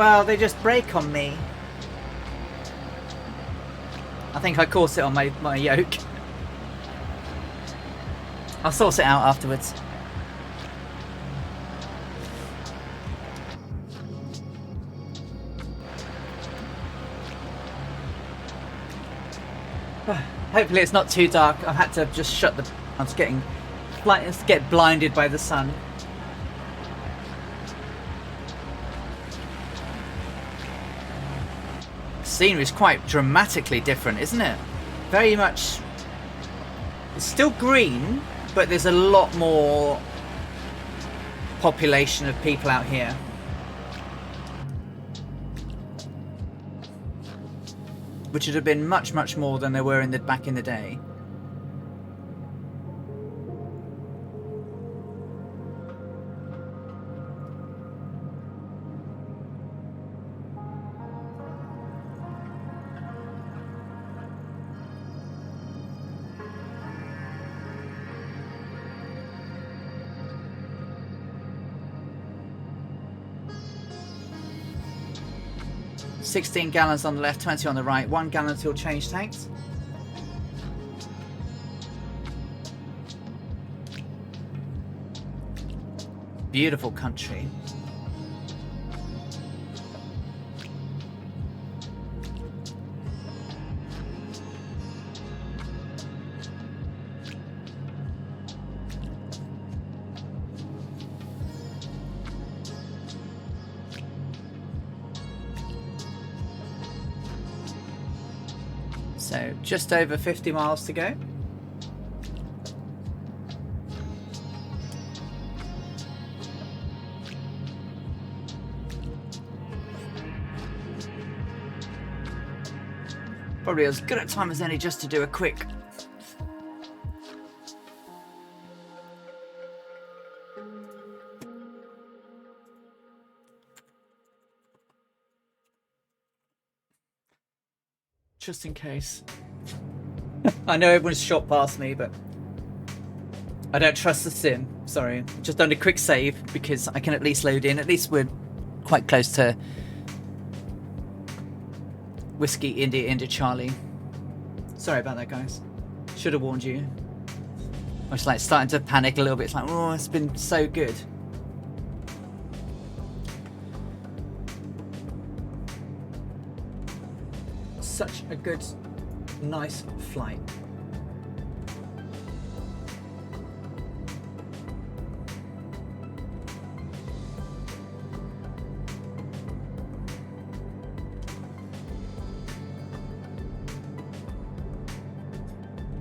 Well, they just break on me. I think I caught it on my yoke. I'll sort it out afterwards. Hopefully it's not too dark. I've had to just shut the... I was getting... get blinded by the sun. The scenery is quite dramatically different, isn't it? Very much... It's still green, but there's a lot more population of people out here. Which would have been much, much more than there were back in the day. $16 gallons on the left, 20 on the right. 1 gallon till change tanks. Beautiful country. So just over 50 miles to go. Probably as good a time as any just to do a quick just in case. I know everyone's shot past me, but I don't trust the sim. Sorry, just done a quick save because I can at least load in. At least we're quite close to Whiskey India Charlie. Sorry about that, guys. Should have warned you. I was like starting to panic a little bit. It's like, oh, it's been so good. Such a good, nice flight.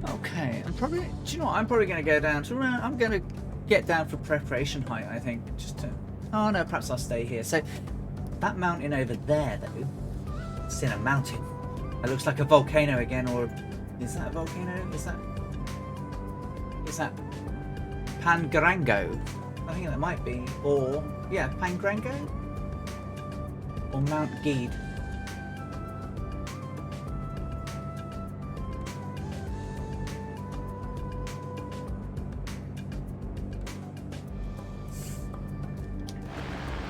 Okay, I'm probably, do you know what, I'm probably going to go down to, I'm going to get down for preparation height, I think, just to, oh no, perhaps I'll stay here. So, that mountain over there, though, it's in a mountain. It looks like a volcano again, or is that a volcano? Is that Pangrango? I think that might be, or yeah, Pangrango, or Mount Gede.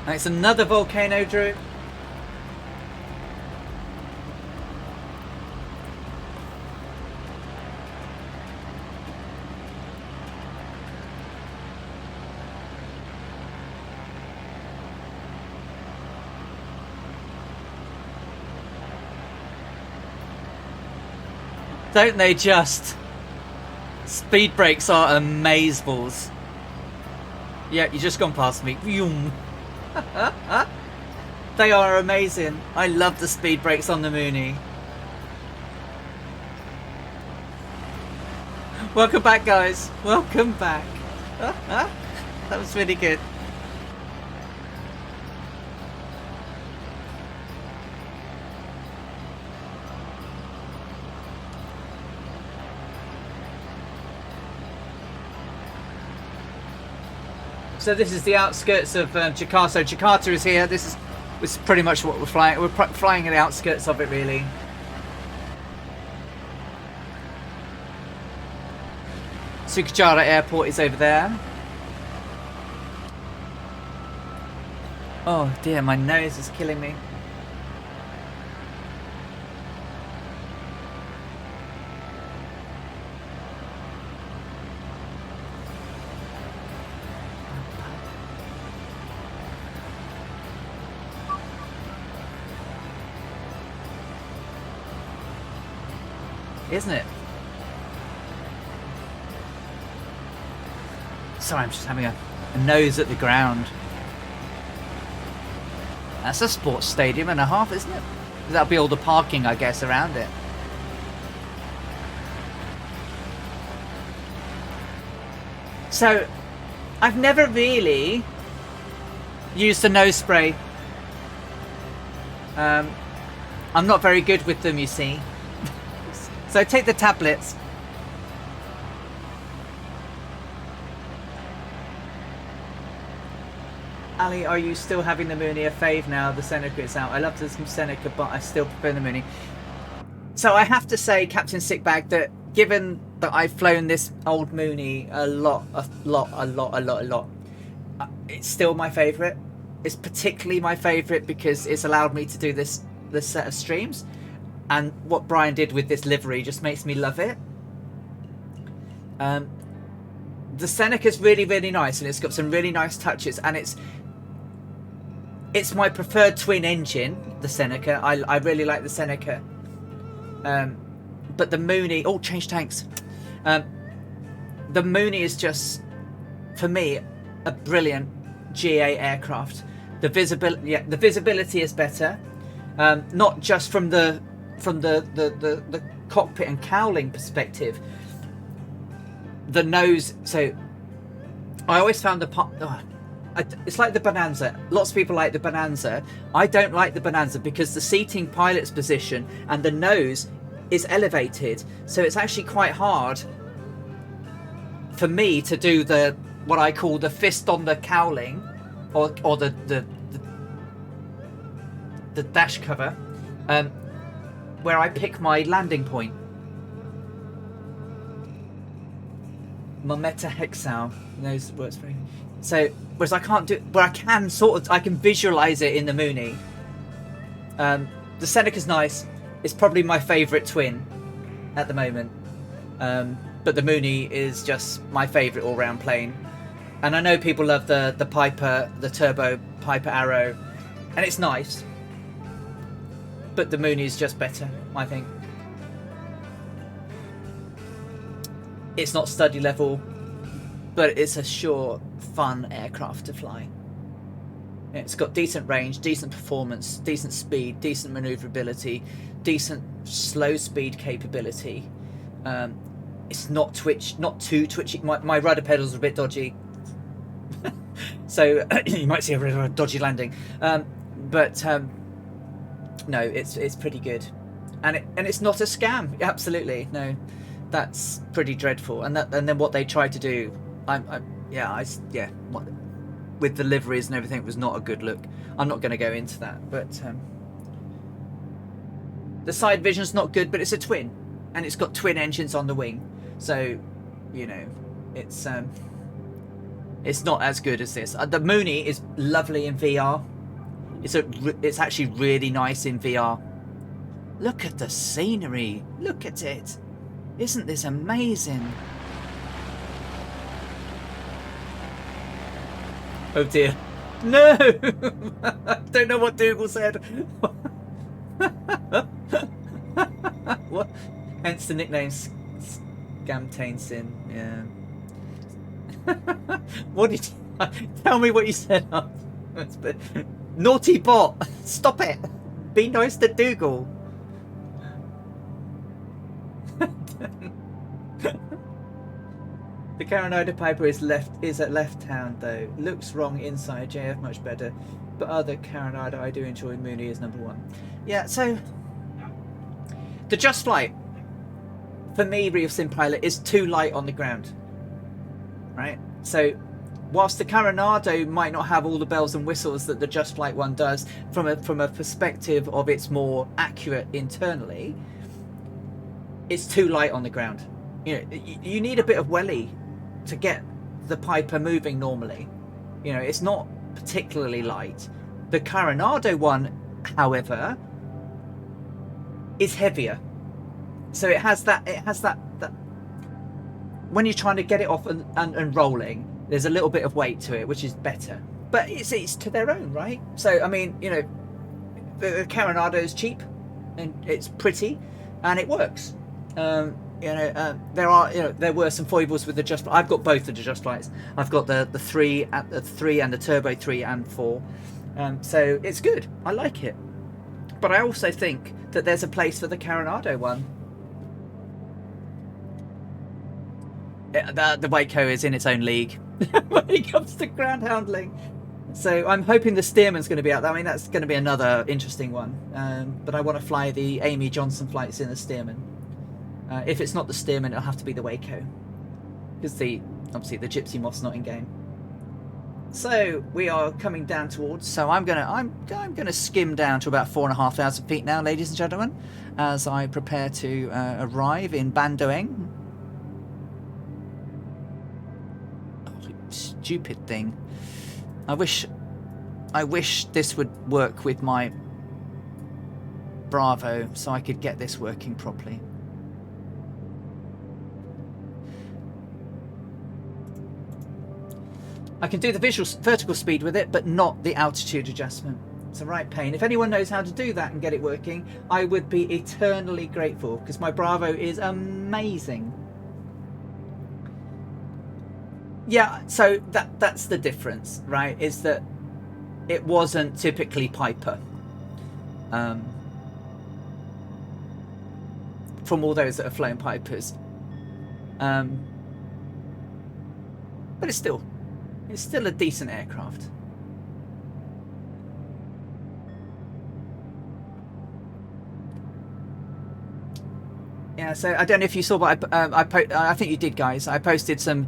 And it's another volcano, Drew. Don't they just? Speed brakes are amazeballs. Yeah, you just gone past me. They are amazing. I love the speed brakes on the Mooney. Welcome back, guys. Welcome back. That was really good. So this is the outskirts of Jakarta. So Jakarta is here. This is pretty much what we're flying. We're flying at the outskirts of it, really. Sukajara Airport is over there. Oh dear, my nose is killing me. Isn't it? Sorry, I'm just having a nose at the ground. That's a sports stadium and a half, isn't it? That'll be all the parking, I guess, around it. So, I've never really used a nose spray. I'm not very good with them, you see. So take the tablets. Ali, are you still having the Mooney a fave now the Seneca is out? I love the Seneca, but I still prefer the Mooney. So I have to say, Captain Sickbag, that given that I've flown this old Mooney a lot, it's still my favourite. It's particularly my favourite because it's allowed me to do this set of streams. And what Brian did with this livery just makes me love it. The Seneca's really, really nice, and it's got some really nice touches, and it's my preferred twin engine, the Seneca. I really like the Seneca. But the Mooney... Oh, change tanks. The Mooney is just, for me, a brilliant GA aircraft. The visibility is better. Not just from the cockpit and cowling perspective. The nose... So, I always found it's like the Bonanza. Lots of people like the Bonanza. I don't like the Bonanza because the seating pilot's position and the nose is elevated, so it's actually quite hard for me to do what I call the fist on the cowling, or the dash cover, where I pick my landing point. Mometa Hexal knows works very. So whereas I can't do, where I can I can visualize it in the Mooney. The Seneca's nice. It's probably my favourite twin at the moment. But the Mooney is just my favourite all-round plane. And I know people love the Piper, the Turbo Piper Arrow, and it's nice. But the Mooney is just better, I think. It's not study level, but it's a sure, fun aircraft to fly. It's got decent range, decent performance, decent speed, decent manoeuvrability, decent slow speed capability. It's not too twitchy. My rudder pedals are a bit dodgy, so you might see a dodgy landing. But no, it's pretty good, and it's not a scam. Absolutely no, that's pretty dreadful. And then what they tried to do, with the liveries and everything, was not a good look. I'm not going to go into that, but the side vision's not good, but it's a twin, and it's got twin engines on the wing, so you know it's not as good as this. The Mooney is lovely in VR. It's actually really nice in VR. Look at the scenery. Look at it. Isn't this amazing? Oh dear. No! I don't know what Dougal said. What? Hence the nickname Scamtainsin. Yeah. What did you... Tell me what you said. Naughty bot! Stop it! Be nice to Dougal. The Caranida Piper is at left hand though. Looks wrong inside. JF much better, but other Caranida I do enjoy. Mooney is number one. Yeah. So the Just Flight for me, Real Sim Pilot, is too light on the ground. Right. So whilst the Caranado might not have all the bells and whistles that the Just Flight one does, from a perspective of it's more accurate internally, it's too light on the ground. You know, you need a bit of welly to get the Piper moving normally. You know, it's not particularly light, The Coronado one, however, is heavier. So it has that when you're trying to get it off and rolling, there's a little bit of weight to it, which is better. But it's to their own, right? So I mean, you know, the Coronado is cheap and it's pretty and it works. You know, there were some foibles with the Just. I've got both of the Just Flights. I've got the 3 and the Turbo 3 and 4. So it's good. I like it. But I also think that there's a place for the Coronado one. The Waco is in its own league when it comes to ground handling. So I'm hoping the Stearman's going to be out there. I mean, that's going to be another interesting one. But I want to fly the Amy Johnson flights in the Stearman. If it's not the Stearman, it'll have to be the Waco, because obviously the Gypsy Moth's not in game. So we are coming down towards. So I'm gonna skim down to about 4,500 feet now, ladies and gentlemen, as I prepare to arrive in Bandoeng. Oh, stupid thing. I wish this would work with my Bravo, so I could get this working properly. I can do the vertical speed with it, but not the altitude adjustment. It's a right pain. If anyone knows how to do that and get it working, I would be eternally grateful, because my Bravo is amazing. Yeah, so that's the difference, right? Is that it wasn't typically Piper. From all those that have flown Pipers. But it's still a decent aircraft. Yeah, so I don't know if you saw, but I think you did, guys. I posted some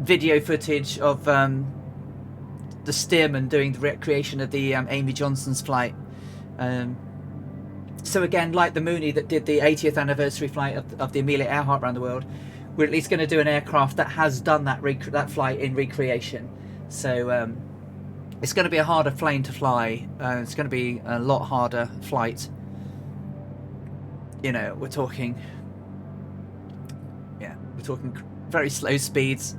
video footage of the Stearman doing the recreation of the Amy Johnson's flight. So again, like the Mooney that did the 80th anniversary flight of the Amelia Earhart around the world, we're at least going to do an aircraft that has done that flight in recreation. So it's going to be a harder plane to fly. It's going to be a lot harder flight. You know, we're talking very slow speeds.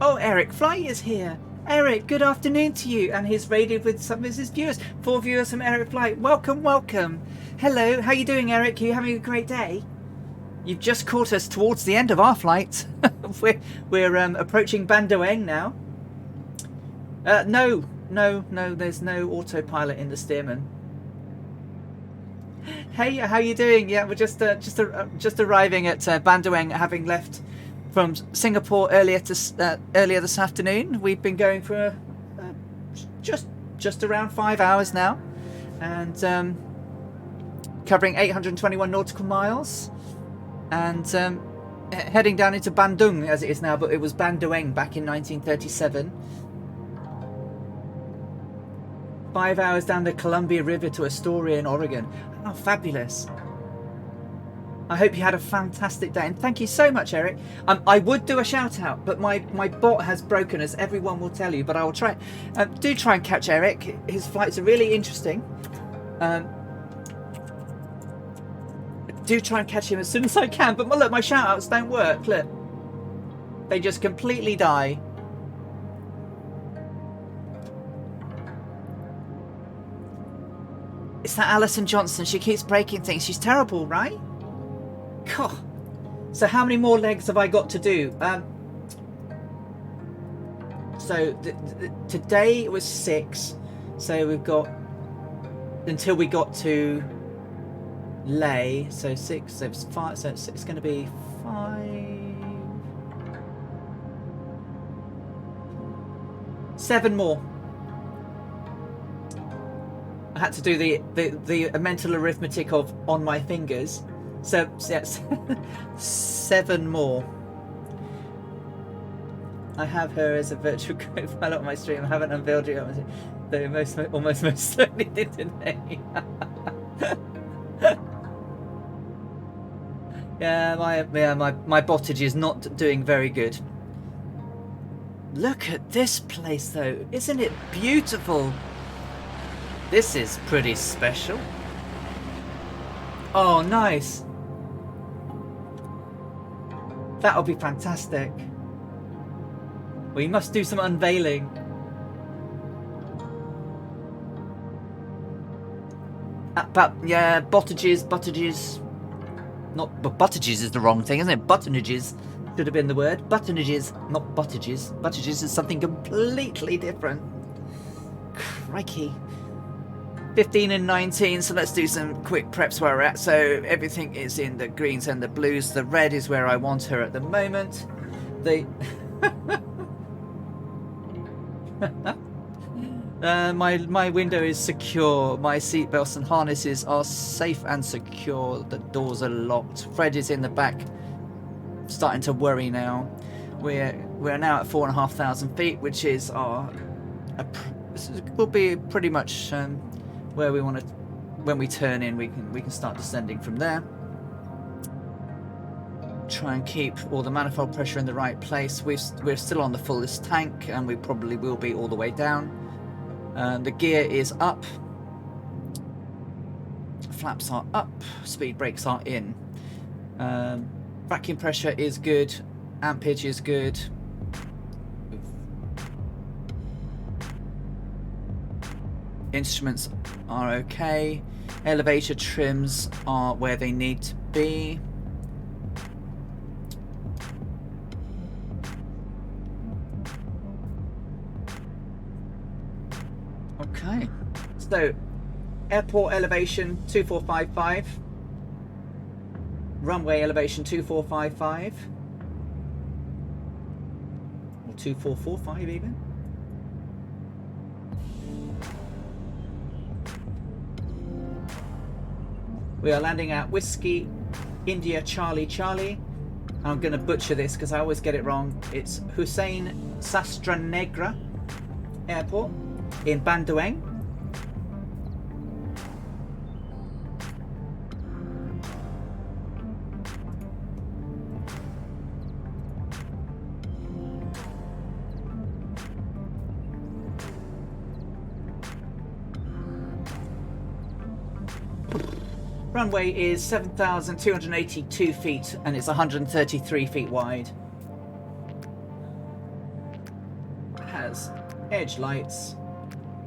Oh, Eric Fly is here. Eric, good afternoon to you. And he's raided with some of his viewers. 4 viewers from Eric Fly. Welcome, welcome. Hello, how you doing, Eric? Are you having a great day? You've just caught us towards the end of our flight. we're approaching Bandoeng now. No, there's no autopilot in the Stearman. Hey, how you doing? Yeah, we're just arriving at Bandoeng, having left from Singapore earlier this afternoon. We've been going for just around 5 hours now, and covering 821 nautical miles, and heading down into Bandoeng as it is now, but it was Bandoeng back in 1937. 5 hours down the Columbia River to Astoria in Oregon. How fabulous. I hope you had a fantastic day, and thank you so much, Eric. I would do a shout out, but my bot has broken, as everyone will tell you, but I will try. Do try and catch Eric. His flights are really interesting. Do try and catch him as soon as I can, but look, my shout outs don't work. Look, they just completely die. It's that Alison Johnson. She keeps breaking things. She's terrible, right? God. So how many more legs have I got to do? So today it was 6. So we've got until we got to Lay. So 6. So it's 5. So it's going to be 5. 7 more. I had to do the mental arithmetic of on my fingers. So yes, 7 more. I have her as a virtual profile on my stream. I haven't unveiled it. They almost most certainly did today. Yeah, my bottage is not doing very good. Look at this place though. Isn't it beautiful? This is pretty special. Oh, nice. That'll be fantastic. We must do some unveiling. But yeah, buttages. Not, but buttages is the wrong thing, isn't it? Buttanages should have been the word. Buttanages, not buttages. Buttages is something completely different. Crikey. 15 and 19, so let's do some quick preps where we're at. So everything is in the greens and the blues. The red is where I want her at the moment. The my window is secure. My seatbelts and harnesses are safe and secure. The doors are locked. Fred is in the back, starting to worry now. We're now at 4,500 feet, which is will be pretty much where we want to. When we turn in, we can start descending from there. Try and keep all the manifold pressure in the right place. We're still on the fullest tank, and we probably will be all the way down. The gear is up. Flaps are up. Speed brakes are in. Vacuum pressure is good. Ampage is good. Instruments are okay. Elevator trims are where they need to be. Okay, so airport elevation 2455, runway elevation 2455, or 2445 even. We are landing at Whiskey India Charlie Charlie. I'm going to butcher this because I always get it wrong. It's Hussein Sastranegra Airport in Bandoeng. Runway is 7,282 feet and it's 133 feet wide. It has edge lights,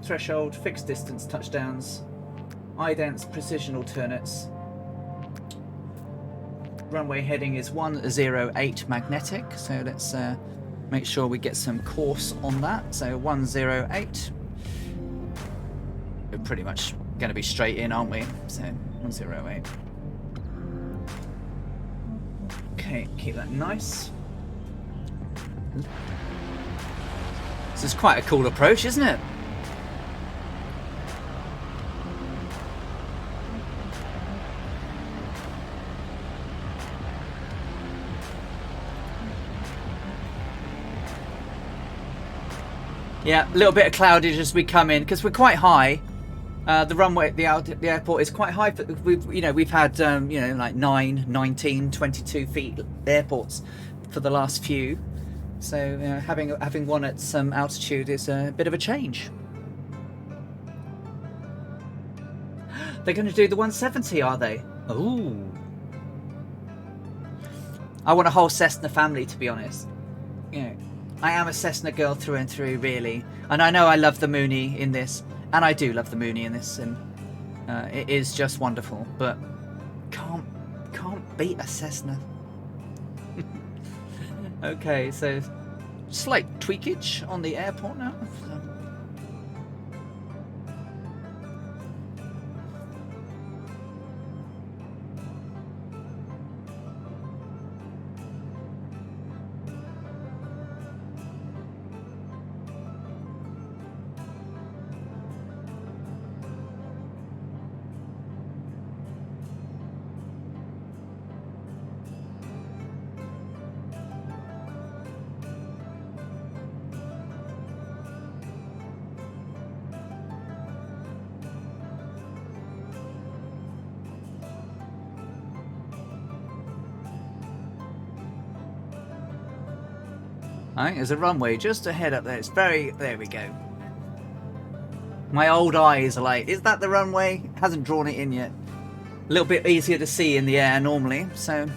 threshold, fixed distance touchdowns, idents, precision alternates. Runway heading is 108 magnetic, so let's make sure we get some course on that. So 108. We're pretty much going to be straight in, aren't we? So 108. Okay, keep that nice. This is quite a cool approach, isn't it? Yeah, a little bit of cloudage as we come in because we're quite high. The runway at the airport is quite high. We've had like 9, 19, 22 feet airports for the last few. So having one at some altitude is a bit of a change. They're going to do the 170, are they? Ooh. I want a whole Cessna family, to be honest. I am a Cessna girl through and through, really. And I know I love the Mooney in this. And I do love the Mooney in this. And it is just wonderful. But can't beat a Cessna. Okay, so slight tweakage on the airport now. I think there's a runway just ahead up there. It's very... There we go. My old eyes are like, is that the runway? Hasn't drawn it in yet. A little bit easier to see in the air normally, so...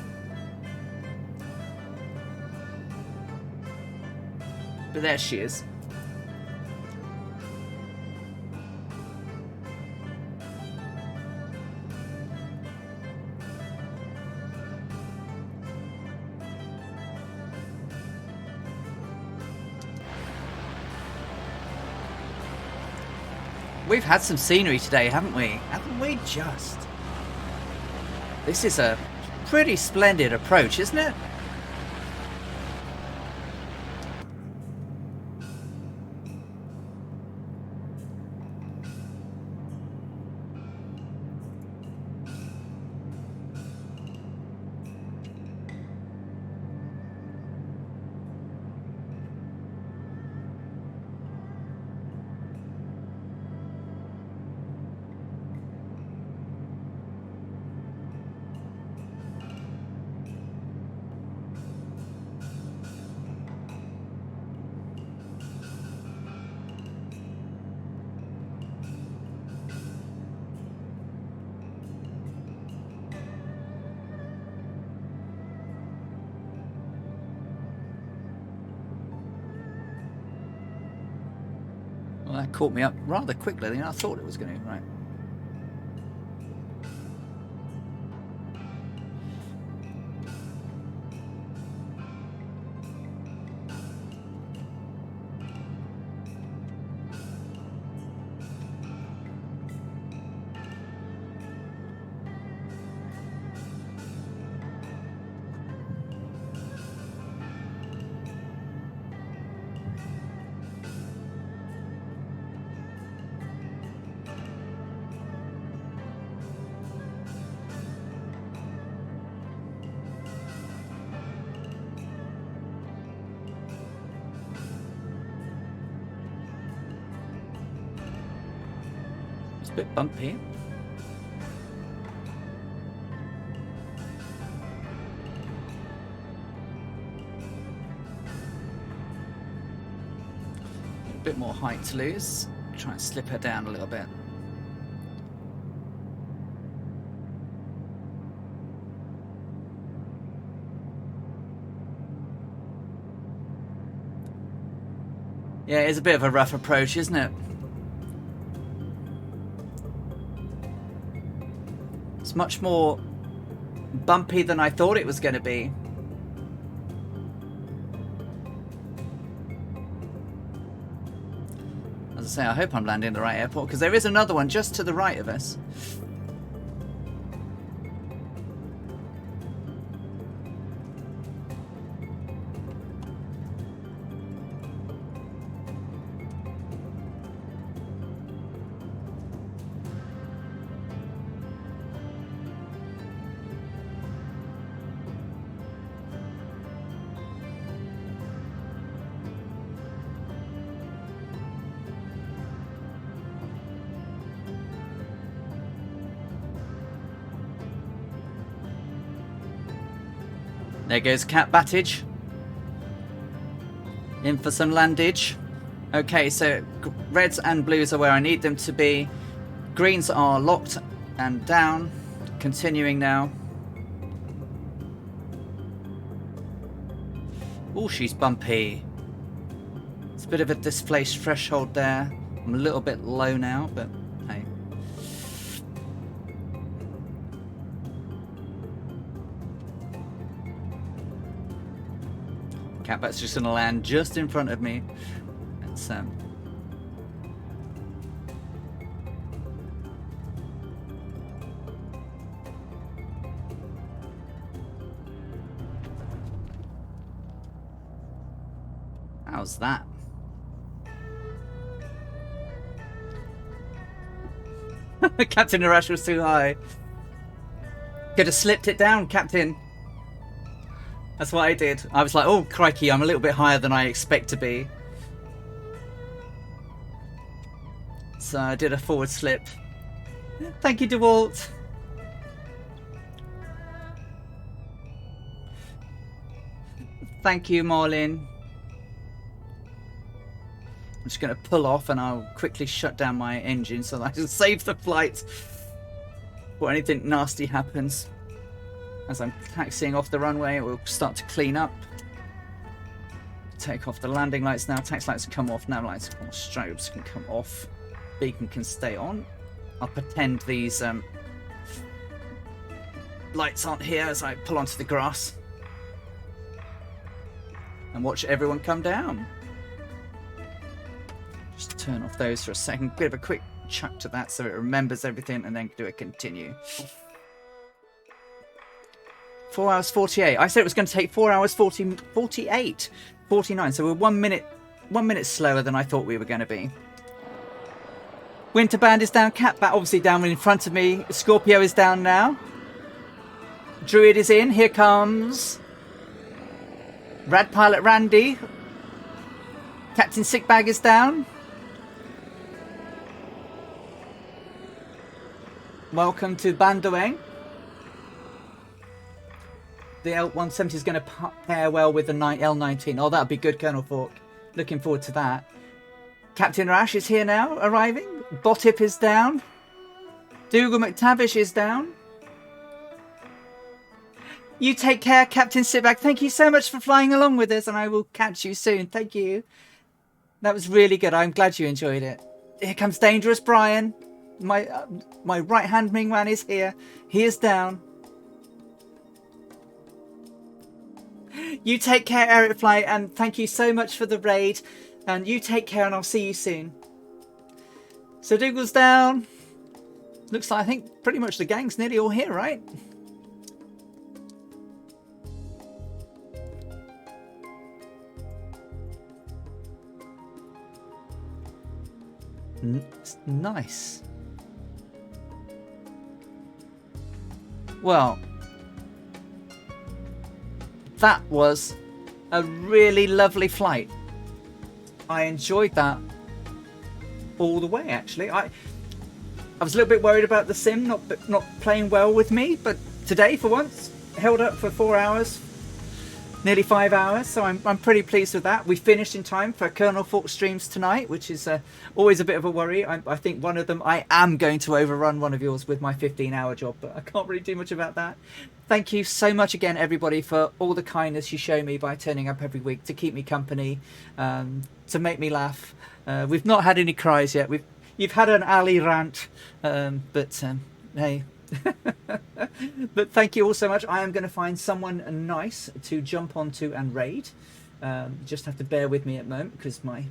But there she is. We've had some scenery today, haven't we? Haven't we just? This is a pretty splendid approach, isn't it? Well, that caught me up rather quickly than I thought it was going to. Right. It's a bit bumpy. A bit more height to lose. Try and slip her down a little bit. Yeah, it's a bit of a rough approach, isn't it? It's much more bumpy than I thought it was going to be. As I say, I hope I'm landing at the right airport, because there is another one just to the right of us. There goes Cat Battage. In for some landage. Okay, so reds and blues are where I need them to be. Greens are locked and down. Continuing now. Oh, she's bumpy. It's a bit of a displaced threshold there. I'm a little bit low now, but hey. Catbat's just going to land just in front of me. It's how's that? Captain Arash was too high. Could have slipped it down, Captain. That's what I did. I was like, oh, crikey, I'm a little bit higher than I expect to be. So I did a forward slip. Thank you, DeWalt. Thank you, Marlin. just going to pull off and I'll quickly shut down my engine so that I can save the flight before anything nasty happens. As I'm taxiing off the runway, we'll start to clean up. Take off the landing lights now. Taxi lights can come off. Nav lights or strobes can come off. Beacon can stay on. I'll pretend these lights aren't here as I pull onto the grass. And watch everyone come down. Just turn off those for a second. Bit of a quick chuck to that so it remembers everything and then do a continue. 4 hours 48. I said it was going to take 4 hours 48. 49. So we're 1 minute slower than I thought we were going to be. Winter Band is down. Cat Bat obviously down in front of me. Scorpio is down now. Druid is in. Here comes Rad Pilot Randy. Captain Sickbag is down. Welcome to Bandoeng. The L170 is going to pair well with the L19. Oh, that'd be good, Colonel Fork. Looking forward to that. Captain Rash is here now, arriving. Botip is down. Dougal McTavish is down. You take care, Captain Sitback. Thank you so much for flying along with us, and I will catch you soon. Thank you. That was really good. I'm glad you enjoyed it. Here comes Dangerous Brian. My right-hand wingman is here. He is down. You take care, Eric Flight, and thank you so much for the raid. And you take care, and I'll see you soon. So Dougal's down. Looks like I think pretty much the gang's nearly all here, right? Nice. Well, that was a really lovely flight. I enjoyed that all the way, actually. I was a little bit worried about the sim not playing well with me, but today, for once, held up for 4 hours, nearly 5 hours, so I'm pretty pleased with that. We finished in time for Colonel Fork streams tonight, which is always a bit of a worry. I think one of them, I am going to overrun one of yours with my 15-hour job, but I can't really do much about that. Thank you so much again, everybody, for all the kindness you show me by turning up every week to keep me company, to make me laugh. We've not had any cries yet. You've had an Ali rant, but hey. But thank you all so much. I am going to find someone nice to jump onto and raid. Just have to bear with me at the moment because my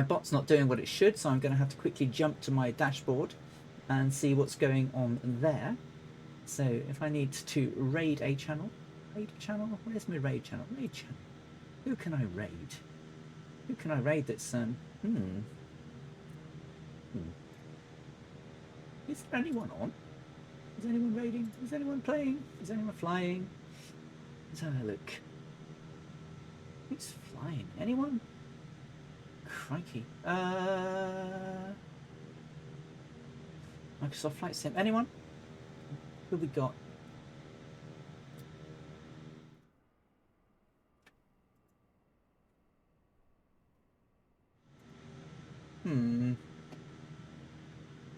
bot's not doing what it should, so I'm going to have to quickly jump to my dashboard and see what's going on there. So if I need to raid a channel, where's my raid channel? Who can I raid? Who can I raid that's Is there anyone on? Is anyone raiding? Is anyone playing? Is anyone flying? Let's have a look. Who's flying? Anyone? Crikey. Microsoft Flight Sim. Anyone? Who we got?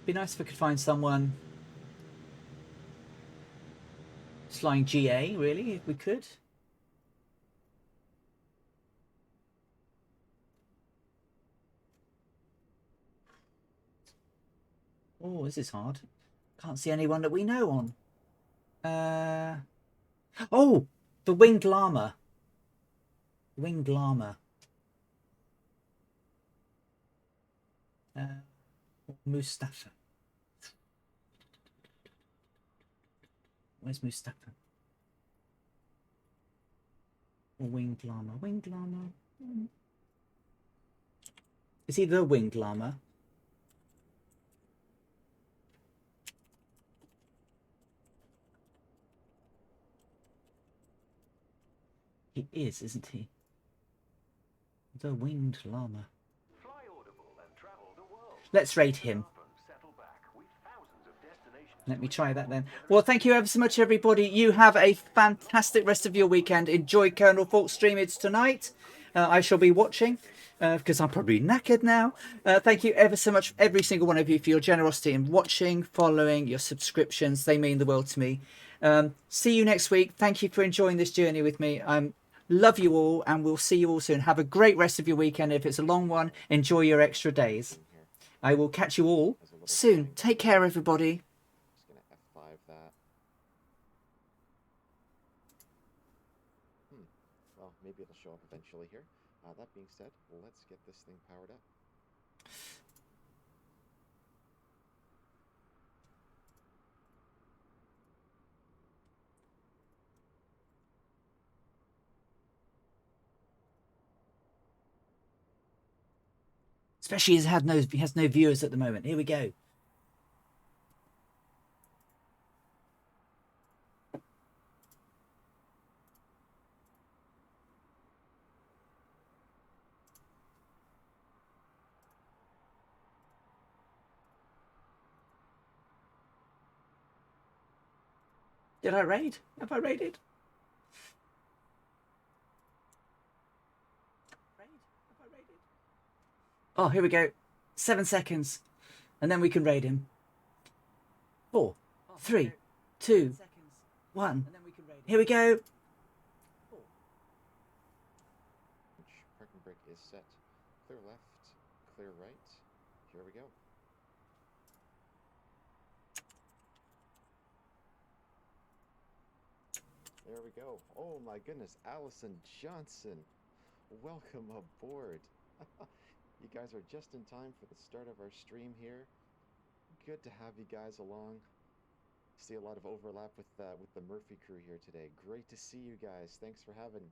Be nice if I could find someone flying GA, really, if we could. Oh, this is hard. Can't see anyone that we know on. Oh, the Winged Llama. Winged Llama. Mustafa. Where's Mustafa? Or Winged Llama. Winged Llama. Is he the Winged Llama? He is, isn't he? The Winged Llama. Let's raid him. Let me try that then. Well, thank you ever so much, everybody. You have a fantastic rest of your weekend. Enjoy Colonel Fork's stream. It's tonight. I shall be watching. because I'm probably knackered now. Thank you ever so much, every single one of you, for your generosity in watching, following, your subscriptions. They mean the world to me. See you next week. Thank you for enjoying this journey with me. Love you all, and we'll see you all soon. Have a great rest of your weekend. If it's a long one, enjoy your extra days. I will catch you all soon. Take care, everybody. Just gonna F5 that. Well, maybe it'll show up eventually here. That being said, let's get this thing powered up. Especially as he has no viewers at the moment. Here we go. Did I raid? Have I raided? Oh, here we go. 7 seconds. And then we can raid him. 4, 3, 2, 1. Here we go. Which parking brake is set. Clear left, clear right. Here we go. There we go. Oh my goodness, Allison Johnson. Welcome aboard. You guys are just in time for the start of our stream here. Good to have you guys along. See a lot of overlap with the Murphy crew here today. Great to see you guys. Thanks for having